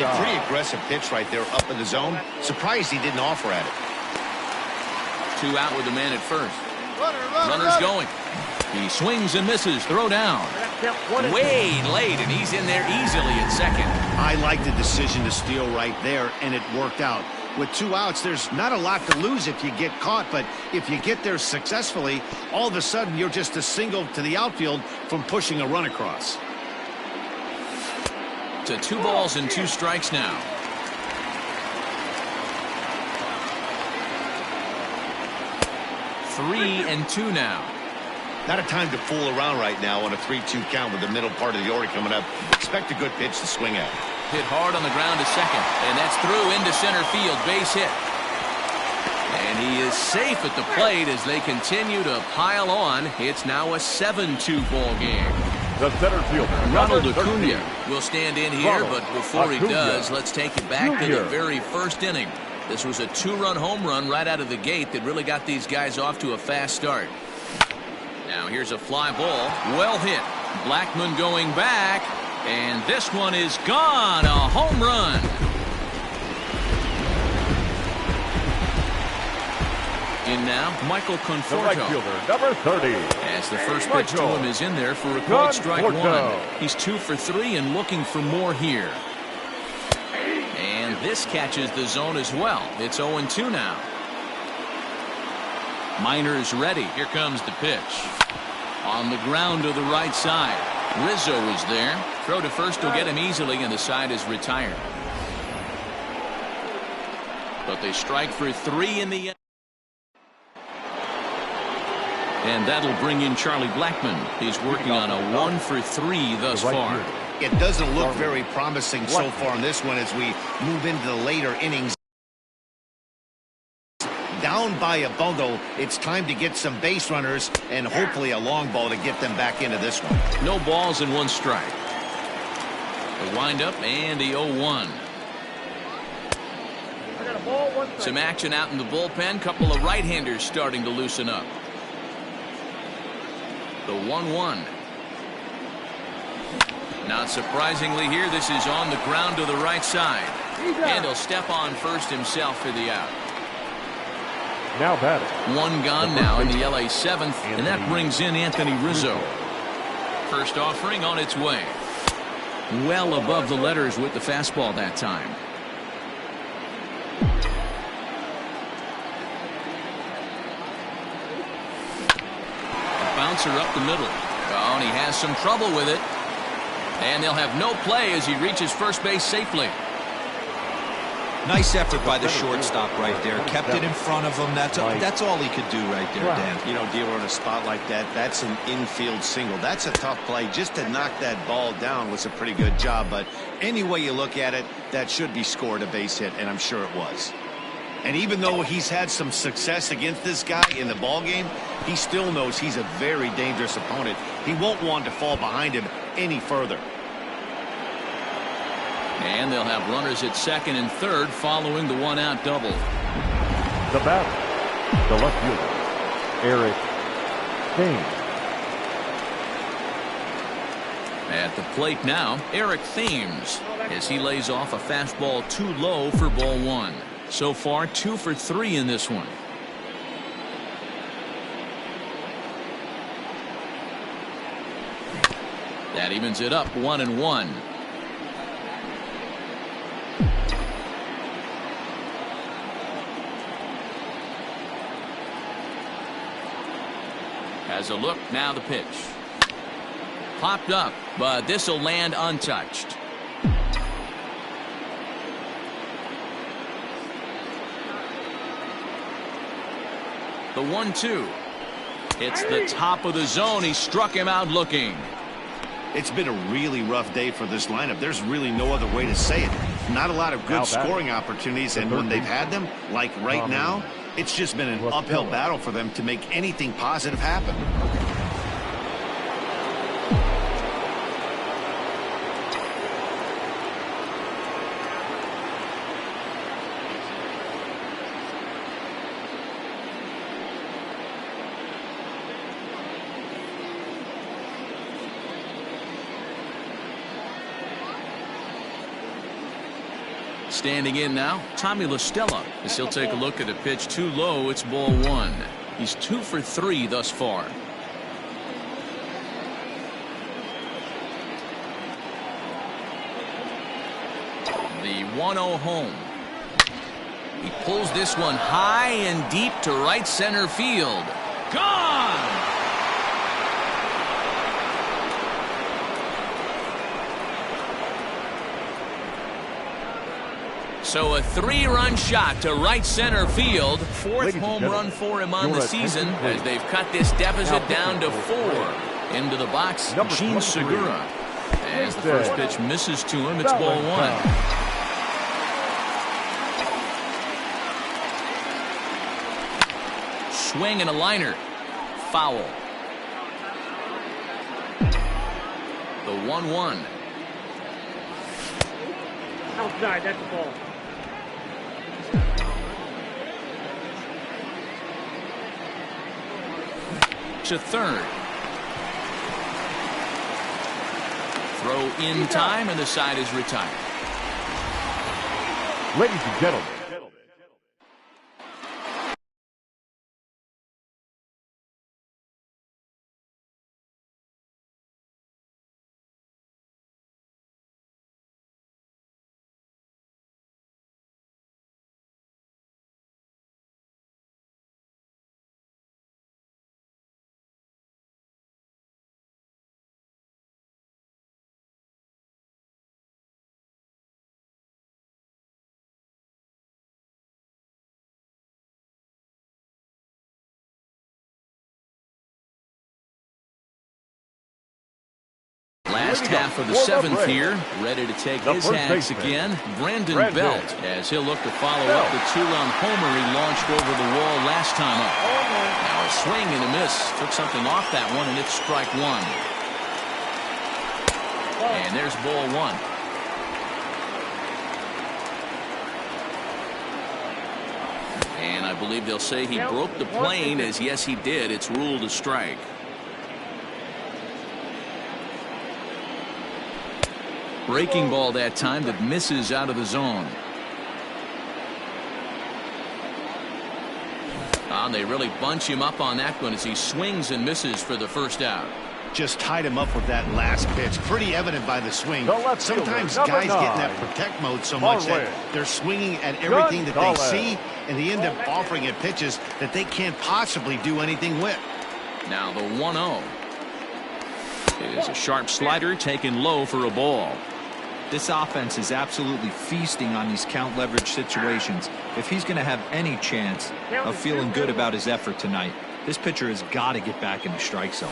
Speaker 4: A pretty aggressive pitch right there up in the zone. Surprised he didn't offer at it.
Speaker 1: 2 out with the man at first. Runner's going. He swings and misses. Throw down. Way late, and he's in there easily at second.
Speaker 4: I like the decision to steal right there, and it worked out. With 2 outs, there's not a lot to lose if you get caught, but if you get there successfully, all of a sudden you're just a single to the outfield from pushing a run across.
Speaker 1: To 2 balls and 2 strikes now. Three and 2 now.
Speaker 4: Not a time to fool around right now on a 3-2 count with the middle part of the order coming up. Expect a good pitch to swing at.
Speaker 1: Hit hard on the ground to second, and that's through into center field. Base hit. And he is safe at the plate as they continue to pile on. It's now a 7-2 ball game.
Speaker 2: The center fielder,
Speaker 1: Ronald Acuna will stand in here, but before he does, let's take it back to the very first inning. This was a 2-run home run right out of the gate that really got these guys off to a fast start. Now here's a fly ball. Well hit. Blackmon going back. And this one is gone. A home run. In now, Michael Conforto.
Speaker 2: The right fielder, number 30.
Speaker 1: As the first pitch to him is in there for a called strike 1. He's 2 for 3 and looking for more here. And this catches the zone as well. It's 0-2 now. Minor's ready. Here comes the pitch. On the ground to the right side. Rizzo is there. Throw to first will get him easily, and the side is retired. But they strike for 3 in the end. And that'll bring in Charlie Blackmon. He's working on a 1 for 3 thus far.
Speaker 4: It doesn't look very promising so far in this one as we move into the later innings. Down by a bundle, it's time to get some base runners and hopefully a long ball to get them back into this one.
Speaker 1: No balls and 1 strike. The windup and the 0-1. Some action out in the bullpen. Couple of right-handers starting to loosen up. The 1-1. Not surprisingly here, this is on the ground to the right side. And he'll step on first himself for the out.
Speaker 2: Now batting.
Speaker 1: 1 gone now in the LA 7th, and that brings in Anthony Rizzo. First offering on its way. Well above the letters with the fastball that time. A bouncer up the middle. Oh, and he has some trouble with it. And they'll have no play as he reaches first base safely.
Speaker 8: Nice effort by the shortstop right there. Kept it in front of him. That's all he could do right there, Dan.
Speaker 4: You know, dealer in a spot like that, that's an infield single. That's a tough play. Just to knock that ball down was a pretty good job. But any way you look at it, that should be scored a base hit, and I'm sure it was. And even though he's had some success against this guy in the ball game, he still knows he's a very dangerous opponent. He won't want to fall behind him any further.
Speaker 1: And they'll have runners at second and third following the 1-out double.
Speaker 2: The batter, the left fielder, Eric Thames.
Speaker 1: At the plate now, Eric Thames, as he lays off a fastball too low for ball 1. So far, 2 for 3 in this one. That evens it up 1-1. Has a look, now the pitch. Popped up, but this will land untouched. The 1-2. It's the top of the zone. He struck him out looking.
Speaker 4: It's been a really rough day for this lineup. There's really no other way to say it. Not a lot of good scoring opportunities, and when they've had them, like right now, it's just been an uphill battle for them to make anything positive happen.
Speaker 1: Standing in now, Tommy LaStella, as he'll take a look at a pitch too low. It's ball one. He's 2 for 3 thus far. The 1-0 home. He pulls this one high and deep to right center field. Gone! So a 3-run shot to right center field. 4th home run for him on the season as they've cut this deficit down to 4. Into the box, Gene Segura. As the first pitch misses to him, it's ball one. Swing and a liner. Foul. The 1-1.
Speaker 5: Outside, that's the ball.
Speaker 1: To third. Throw in time, and the side is retired.
Speaker 2: Ladies and gentlemen.
Speaker 1: Last half of the 7th here, ready to take his hacks again. Brandon Belt, as he'll look to follow up the 2-run homer he launched over the wall last time up. Now a swing and a miss. Took something off that one, and it's strike one. And there's ball one. And I believe they'll say he broke the plane, as yes he did. It's ruled a strike. Breaking ball that time that misses out of the zone. They really bunch him up on that one as he swings and misses for the first out.
Speaker 4: Just tied him up with that last pitch. Pretty evident by the swing. Sometimes guys get in that protect mode so much that they're swinging at everything that they see, and they end up offering it pitches that they can't possibly do anything with.
Speaker 1: Now the 1-0. It is a sharp slider taken low for a ball.
Speaker 8: This offense is absolutely feasting on these count leverage situations. If he's going to have any chance of feeling good about his effort tonight, this pitcher has got to get back in the strike zone.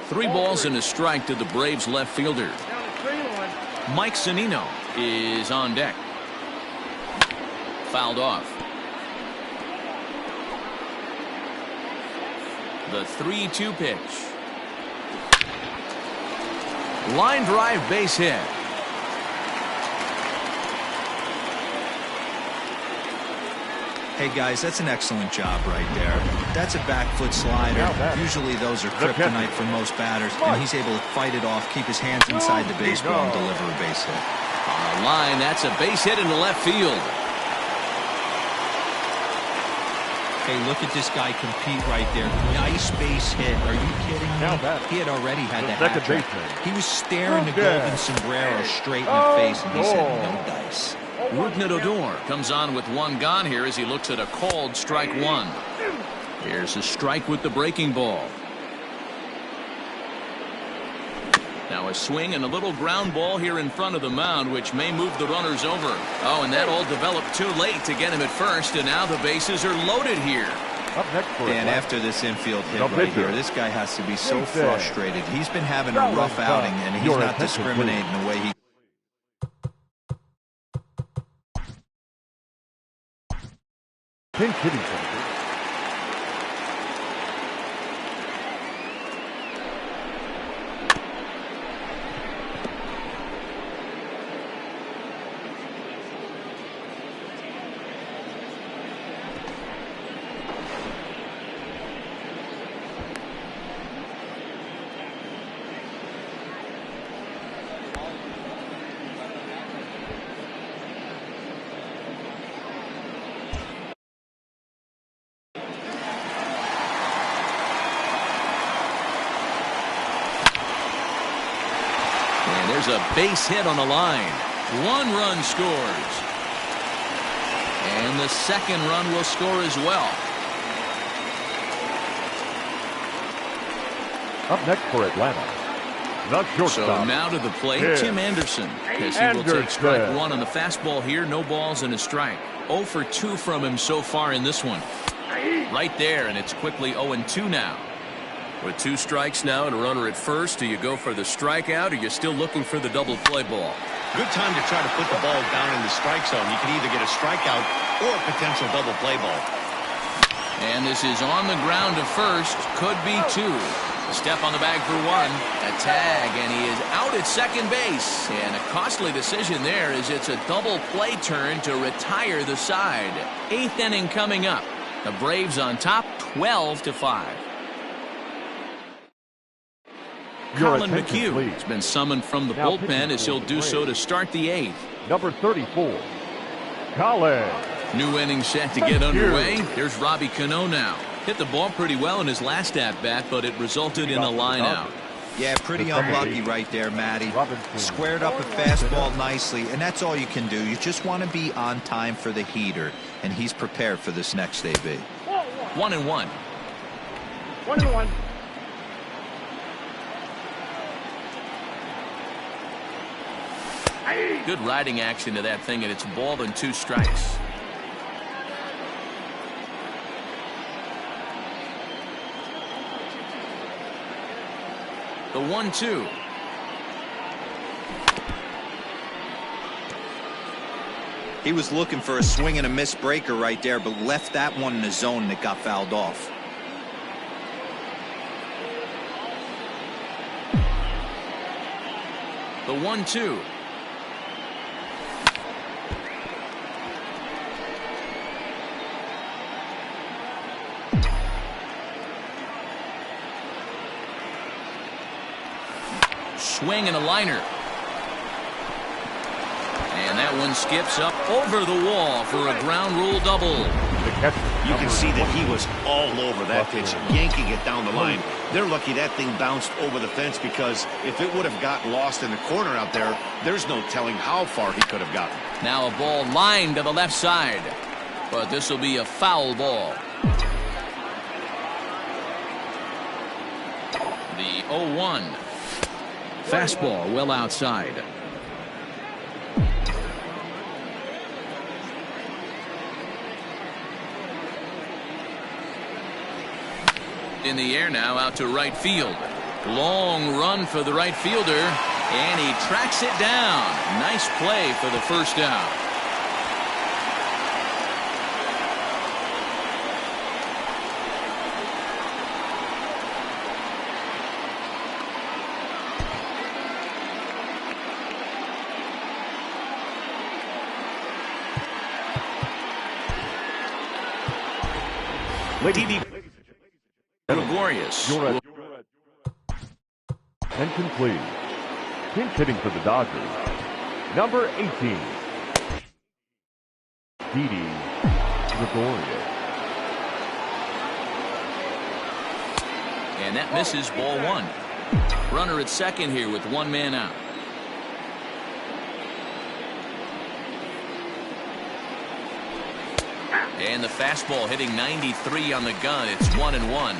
Speaker 1: 3 balls and a strike to the Braves left fielder. Mike Zunino is on deck. Fouled off. The 3-2 pitch. Line drive, base hit.
Speaker 8: Hey guys, that's an excellent job right there. That's a back foot slider. Usually those are kryptonite for most batters, and he's able to fight it off, keep his hands inside the baseball, and deliver a base hit.
Speaker 1: On the line, that's a base hit into left field.
Speaker 8: Hey, look at this guy compete right there. Nice base hit. Are you kidding me? He had already had the hat trick. He was staring the golden sombrero straight in the face, and he said, no dice.
Speaker 1: Rougned Odor comes on with 1 gone here as he looks at a called strike 1. Here's a strike with the breaking ball. Now a swing and a little ground ball here in front of the mound, which may move the runners over. Oh, and that all developed too late to get him at first, and now the bases are loaded here.
Speaker 2: Up next for
Speaker 8: and after this infield hit right here, this guy has to be so frustrated. He's been having a rough outing, and he's not discriminating the way he
Speaker 2: Pinch hitting for the Brewers.
Speaker 1: There's a base hit on the line. 1 run scores. And the second run will score as well.
Speaker 2: Up next for Atlanta, the shortstop.
Speaker 1: So now to the plate, Tim Anderson. As he will take strike 1 on the fastball here. No balls and a strike. 0 for 2 from him so far in this one. Right there, and it's quickly 0-2 now. With 2 strikes now and a runner at first, do you go for the strikeout or you're still looking for the double play ball?
Speaker 4: Good time to try to put the ball down in the strike zone. You can either get a strikeout or a potential double play ball.
Speaker 1: And this is on the ground to first. Could be 2. A step on the bag for 1. A tag, and he is out at second base. And a costly decision there as it's a double play turn to retire the side. 8th inning coming up. The Braves on top, 12-5. Colin McHugh has been summoned from the bullpen as he'll do so to start the 8th.
Speaker 2: Number 34, Colin.
Speaker 1: New inning set to get underway. There's Robbie Cano now. Hit the ball pretty well in his last at-bat, but it resulted in a line out.
Speaker 8: Yeah, pretty unlucky right there, Matty. Squared up a fastball nicely, and that's all you can do. You just want to be on time for the heater, and he's prepared for this next AB.
Speaker 1: 1-1.
Speaker 5: 1-1.
Speaker 1: Good riding action to that thing, and it's ball and 2 strikes. The 1-2.
Speaker 8: He was looking for a swing and a miss breaker right there, but left that one in the zone that got fouled off.
Speaker 1: The 1-2. Swing and a liner. And that one skips up over the wall for a ground rule double.
Speaker 4: You can see that he was all over that pitch, yanking it down the line. They're lucky that thing bounced over the fence, because if it would have got lost in the corner out there, there's no telling how far he could have gotten.
Speaker 1: Now a ball lined to the left side, but this will be a foul ball. The 0-1. Fastball well outside. In the air now, out to right field. Long run for the right fielder, and he tracks it down. Nice play for the first down. Gregorius.
Speaker 2: Attention please. Pinch hitting for the Dodgers, number 18, Gregorius.
Speaker 1: And that misses, ball 1. Runner at second here with 1 man out. And the fastball hitting 93 on the gun. It's 1-1.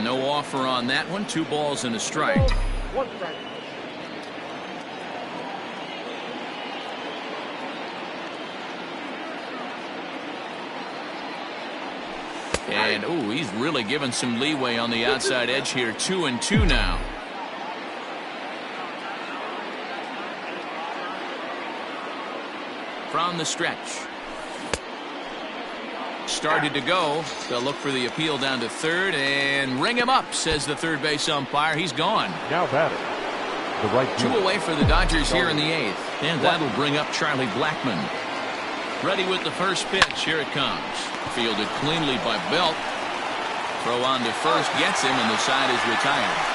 Speaker 1: No offer on that one. 2 balls and a strike.
Speaker 5: 1 strike.
Speaker 1: And, ooh, he's really given some leeway on the outside edge here. 2-2 now. From the stretch. Started to go. They'll look for the appeal down to third and ring him up, says the third base umpire. He's gone.
Speaker 2: Now batting. The right
Speaker 1: field. 2 away for the Dodgers here in the 8th. And that'll bring up Charlie Blackmon. Ready with the first pitch. Here it comes. Fielded cleanly by Belt. Throw on to first gets him, and the side is retired.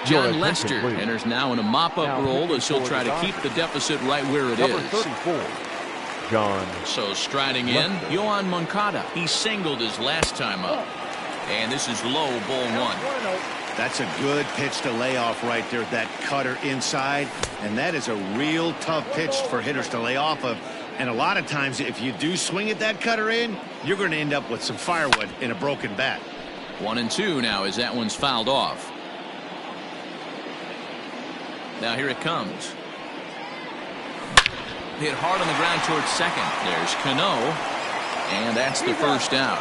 Speaker 1: John Lester enters now in a mop-up role as he'll try to keep the deficit right where it is.
Speaker 2: 34, John.
Speaker 1: So striding in, Yohan Moncada. He singled his last time up. And this is low, ball 1.
Speaker 4: That's a good pitch to lay off right there, that cutter inside. And that is a real tough pitch for hitters to lay off of. And a lot of times, if you do swing at that cutter in, you're going to end up with some firewood in a broken bat.
Speaker 1: 1-2 now as that one's fouled off. Now here it comes. Hit hard on the ground towards second. There's Cano. And that's the first out.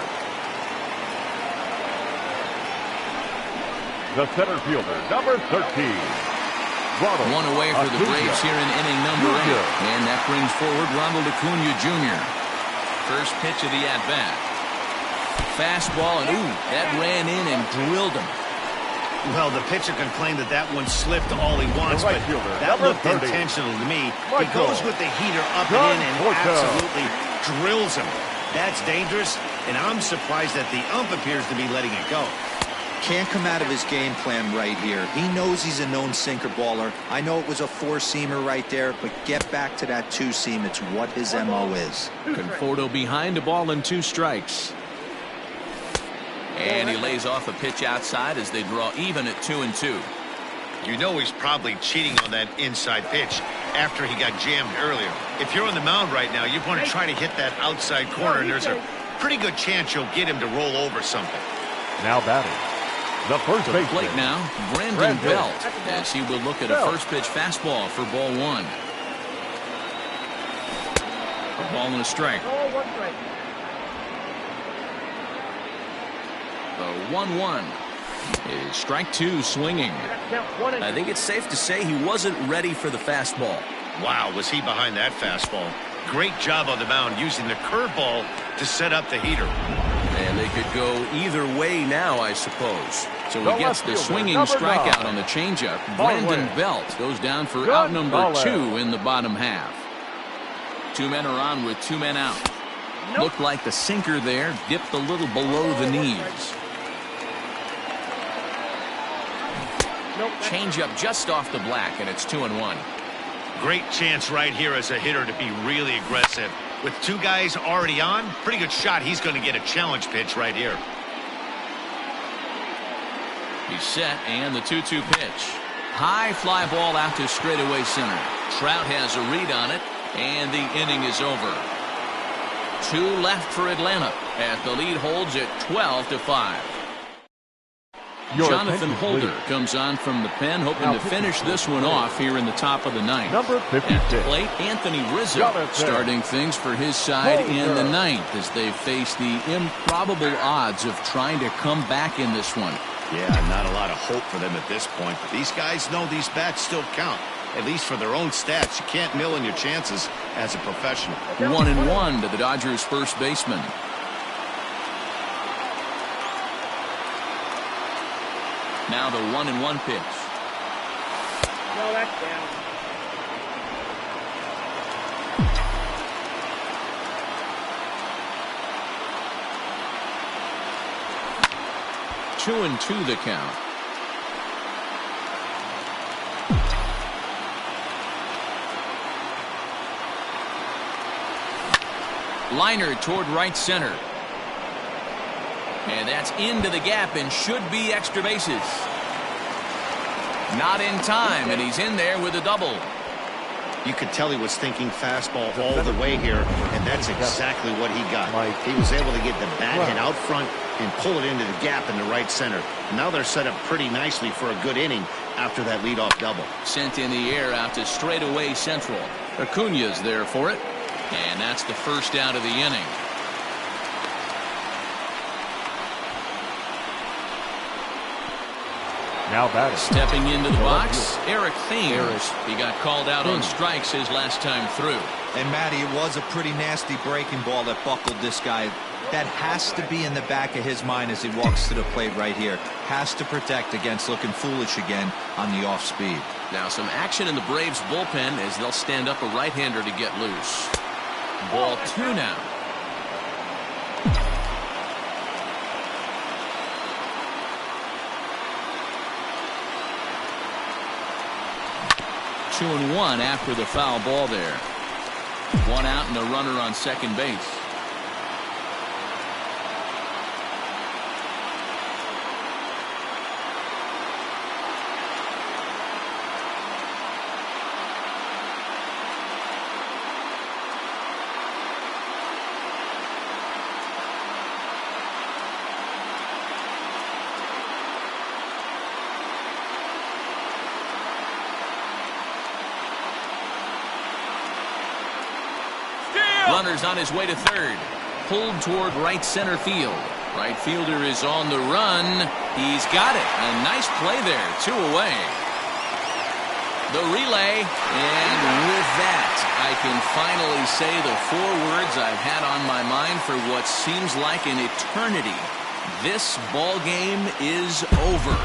Speaker 2: The center fielder, number 13.
Speaker 1: One away for the Braves here in inning number 8. And that brings forward Ronald Acuna Jr. First pitch of the at-bat. Fastball, and that ran in and drilled him.
Speaker 4: Well, the pitcher can claim that that one slipped all he wants, but that looked intentional to me. He goes with the heater up and in and absolutely drills him. That's dangerous, and I'm surprised that the ump appears to be letting it go.
Speaker 8: Can't come out of his game plan right here. He knows he's a known sinker baller. I know it was a 4-seamer right there, but get back to that 2-seam. It's what his MO is.
Speaker 1: Conforto behind, a ball and 2 strikes. And he lays off a pitch outside as they draw even at 2-2.
Speaker 4: You know he's probably cheating on that inside pitch after he got jammed earlier. If you're on the mound right now, you want to try to hit that outside corner, and there's a pretty good chance you'll get him to roll over something.
Speaker 2: Now batting. The first base
Speaker 1: plate now, Brandon Belt, as he will look at a first pitch fastball for ball 1. A ball and a strike. The 1-1 is strike 2 swinging. I think it's safe to say he wasn't ready for the fastball.
Speaker 4: Wow, was he behind that fastball. Great job on the mound using the curveball to set up the heater.
Speaker 1: And they could go either way now, I suppose. So he gets the swinging strikeout on the changeup. Brandon Belt goes down for out number 2 in the bottom half. 2 men are on with 2 men out. Looked like the sinker there dipped a little below the knees. Changeup just off the black, and it's 2-1.
Speaker 4: Great chance right here as a hitter to be really aggressive. With 2 guys already on, pretty good shot. He's going to get a challenge pitch right here.
Speaker 1: He's set, and the 2-2 pitch. High fly ball out to straightaway center. Trout has a read on it, and the inning is over. 2 left for Atlanta, as the lead holds at 12-5. Jonathan Holder comes on from the pen, hoping to finish this one off here in the top of the 9th.
Speaker 2: Number 56.
Speaker 1: At the plate, Anthony Rizzo starting things for his side in the 9th as they face the improbable odds of trying to come back in this one.
Speaker 4: Yeah, not a lot of hope for them at this point, but these guys know these bats still count, at least for their own stats. You can't mill in your chances as a professional.
Speaker 1: 1-1 to the Dodgers' first baseman. Now the 1-1 pitch.
Speaker 5: No, that's down.
Speaker 1: Two and 2 the count. Liner toward right center. And that's into the gap and should be extra bases. Not in time, and he's in there with a double.
Speaker 4: You could tell he was thinking fastball all the way here, and that's exactly what he got. He was able to get the bat hit out front and pull it into the gap in the right center. Now they're set up pretty nicely for a good inning after that leadoff double.
Speaker 1: Sent in the air out to straightaway central. Acuna's there for it, and that's the first out of the inning.
Speaker 2: Now batting.
Speaker 1: Stepping into the box, Eric Thames. He got called out on strikes his last time through.
Speaker 8: And, Matty, it was a pretty nasty breaking ball that buckled this guy. That has to be in the back of his mind as he walks to the plate right here. Has to protect against looking foolish again on the off speed.
Speaker 1: Now some action in the Braves bullpen as they'll stand up a right-hander to get loose. Ball 2 now. Two and one after the foul ball there. One out and a runner on second base. Runner's on his way to third. Pulled toward right center field. Right fielder is on the run. He's got it. A nice play there. 2 away. The relay. And with that, I can finally say the 4 words I've had on my mind for what seems like an eternity. This ball game is over.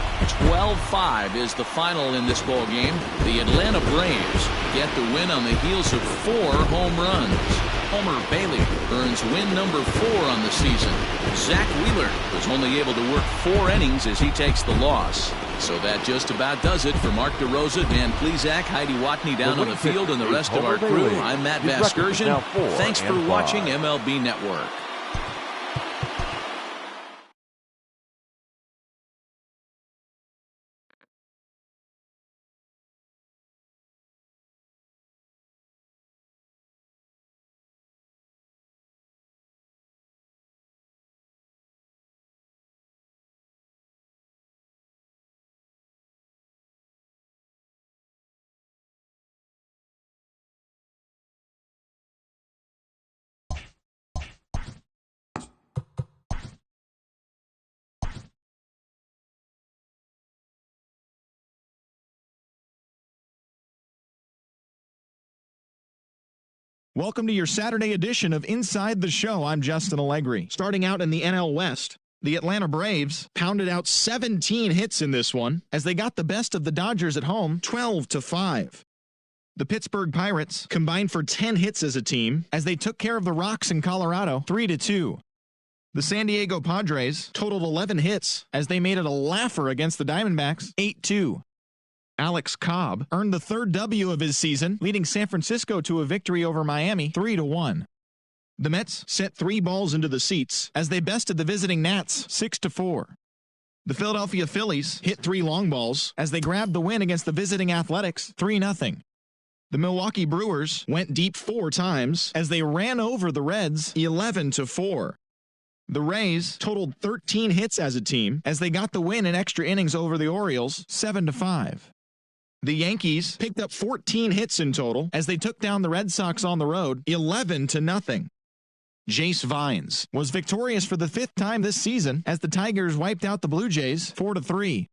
Speaker 1: 12-5 is the final in this ball game. The Atlanta Braves get the win on the heels of 4 home runs. Homer Bailey earns win number 4 on the season. Zach Wheeler was only able to work 4 innings as he takes the loss. So that just about does it for Mark DeRosa, Dan Plesac, Heidi Watney down on the field, and the rest of our crew. I'm Matt Vasgersian. Thanks for watching MLB Network.
Speaker 7: Welcome to your Saturday edition of Inside the Show. I'm Justin Allegri. Starting out in the NL West, the Atlanta Braves pounded out 17 hits in this one as they got the best of the Dodgers at home, 12-5. The Pittsburgh Pirates combined for 10 hits as a team as they took care of the Rocks in Colorado, 3-2. The San Diego Padres totaled 11 hits as they made it a laugher against the Diamondbacks, 8-2. Alex Cobb earned the 3rd W of his season, leading San Francisco to a victory over Miami, 3-1. The Mets sent 3 balls into the seats as they bested the visiting Nats, 6-4. The Philadelphia Phillies hit 3 long balls as they grabbed the win against the visiting Athletics, 3-0. The Milwaukee Brewers went deep 4 times as they ran over the Reds, 11-4. The Rays totaled 13 hits as a team as they got the win in extra innings over the Orioles, 7-5. The Yankees picked up 14 hits in total as they took down the Red Sox on the road, 11-0. Jace Vines was victorious for the 5th time this season as the Tigers wiped out the Blue Jays, 4-3.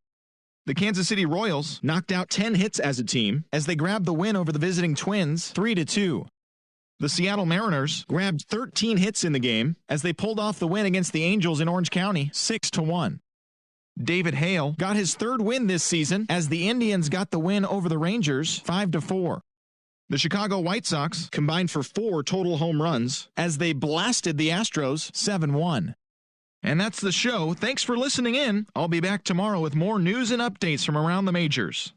Speaker 7: The Kansas City Royals knocked out 10 hits as a team as they grabbed the win over the visiting Twins, 3-2. The Seattle Mariners grabbed 13 hits in the game as they pulled off the win against the Angels in Orange County, 6-1. David Hale got his 3rd win this season as the Indians got the win over the Rangers, 5-4. The Chicago White Sox combined for 4 total home runs as they blasted the Astros, 7-1. And that's the show. Thanks for listening in. I'll be back tomorrow with more news and updates from around the majors.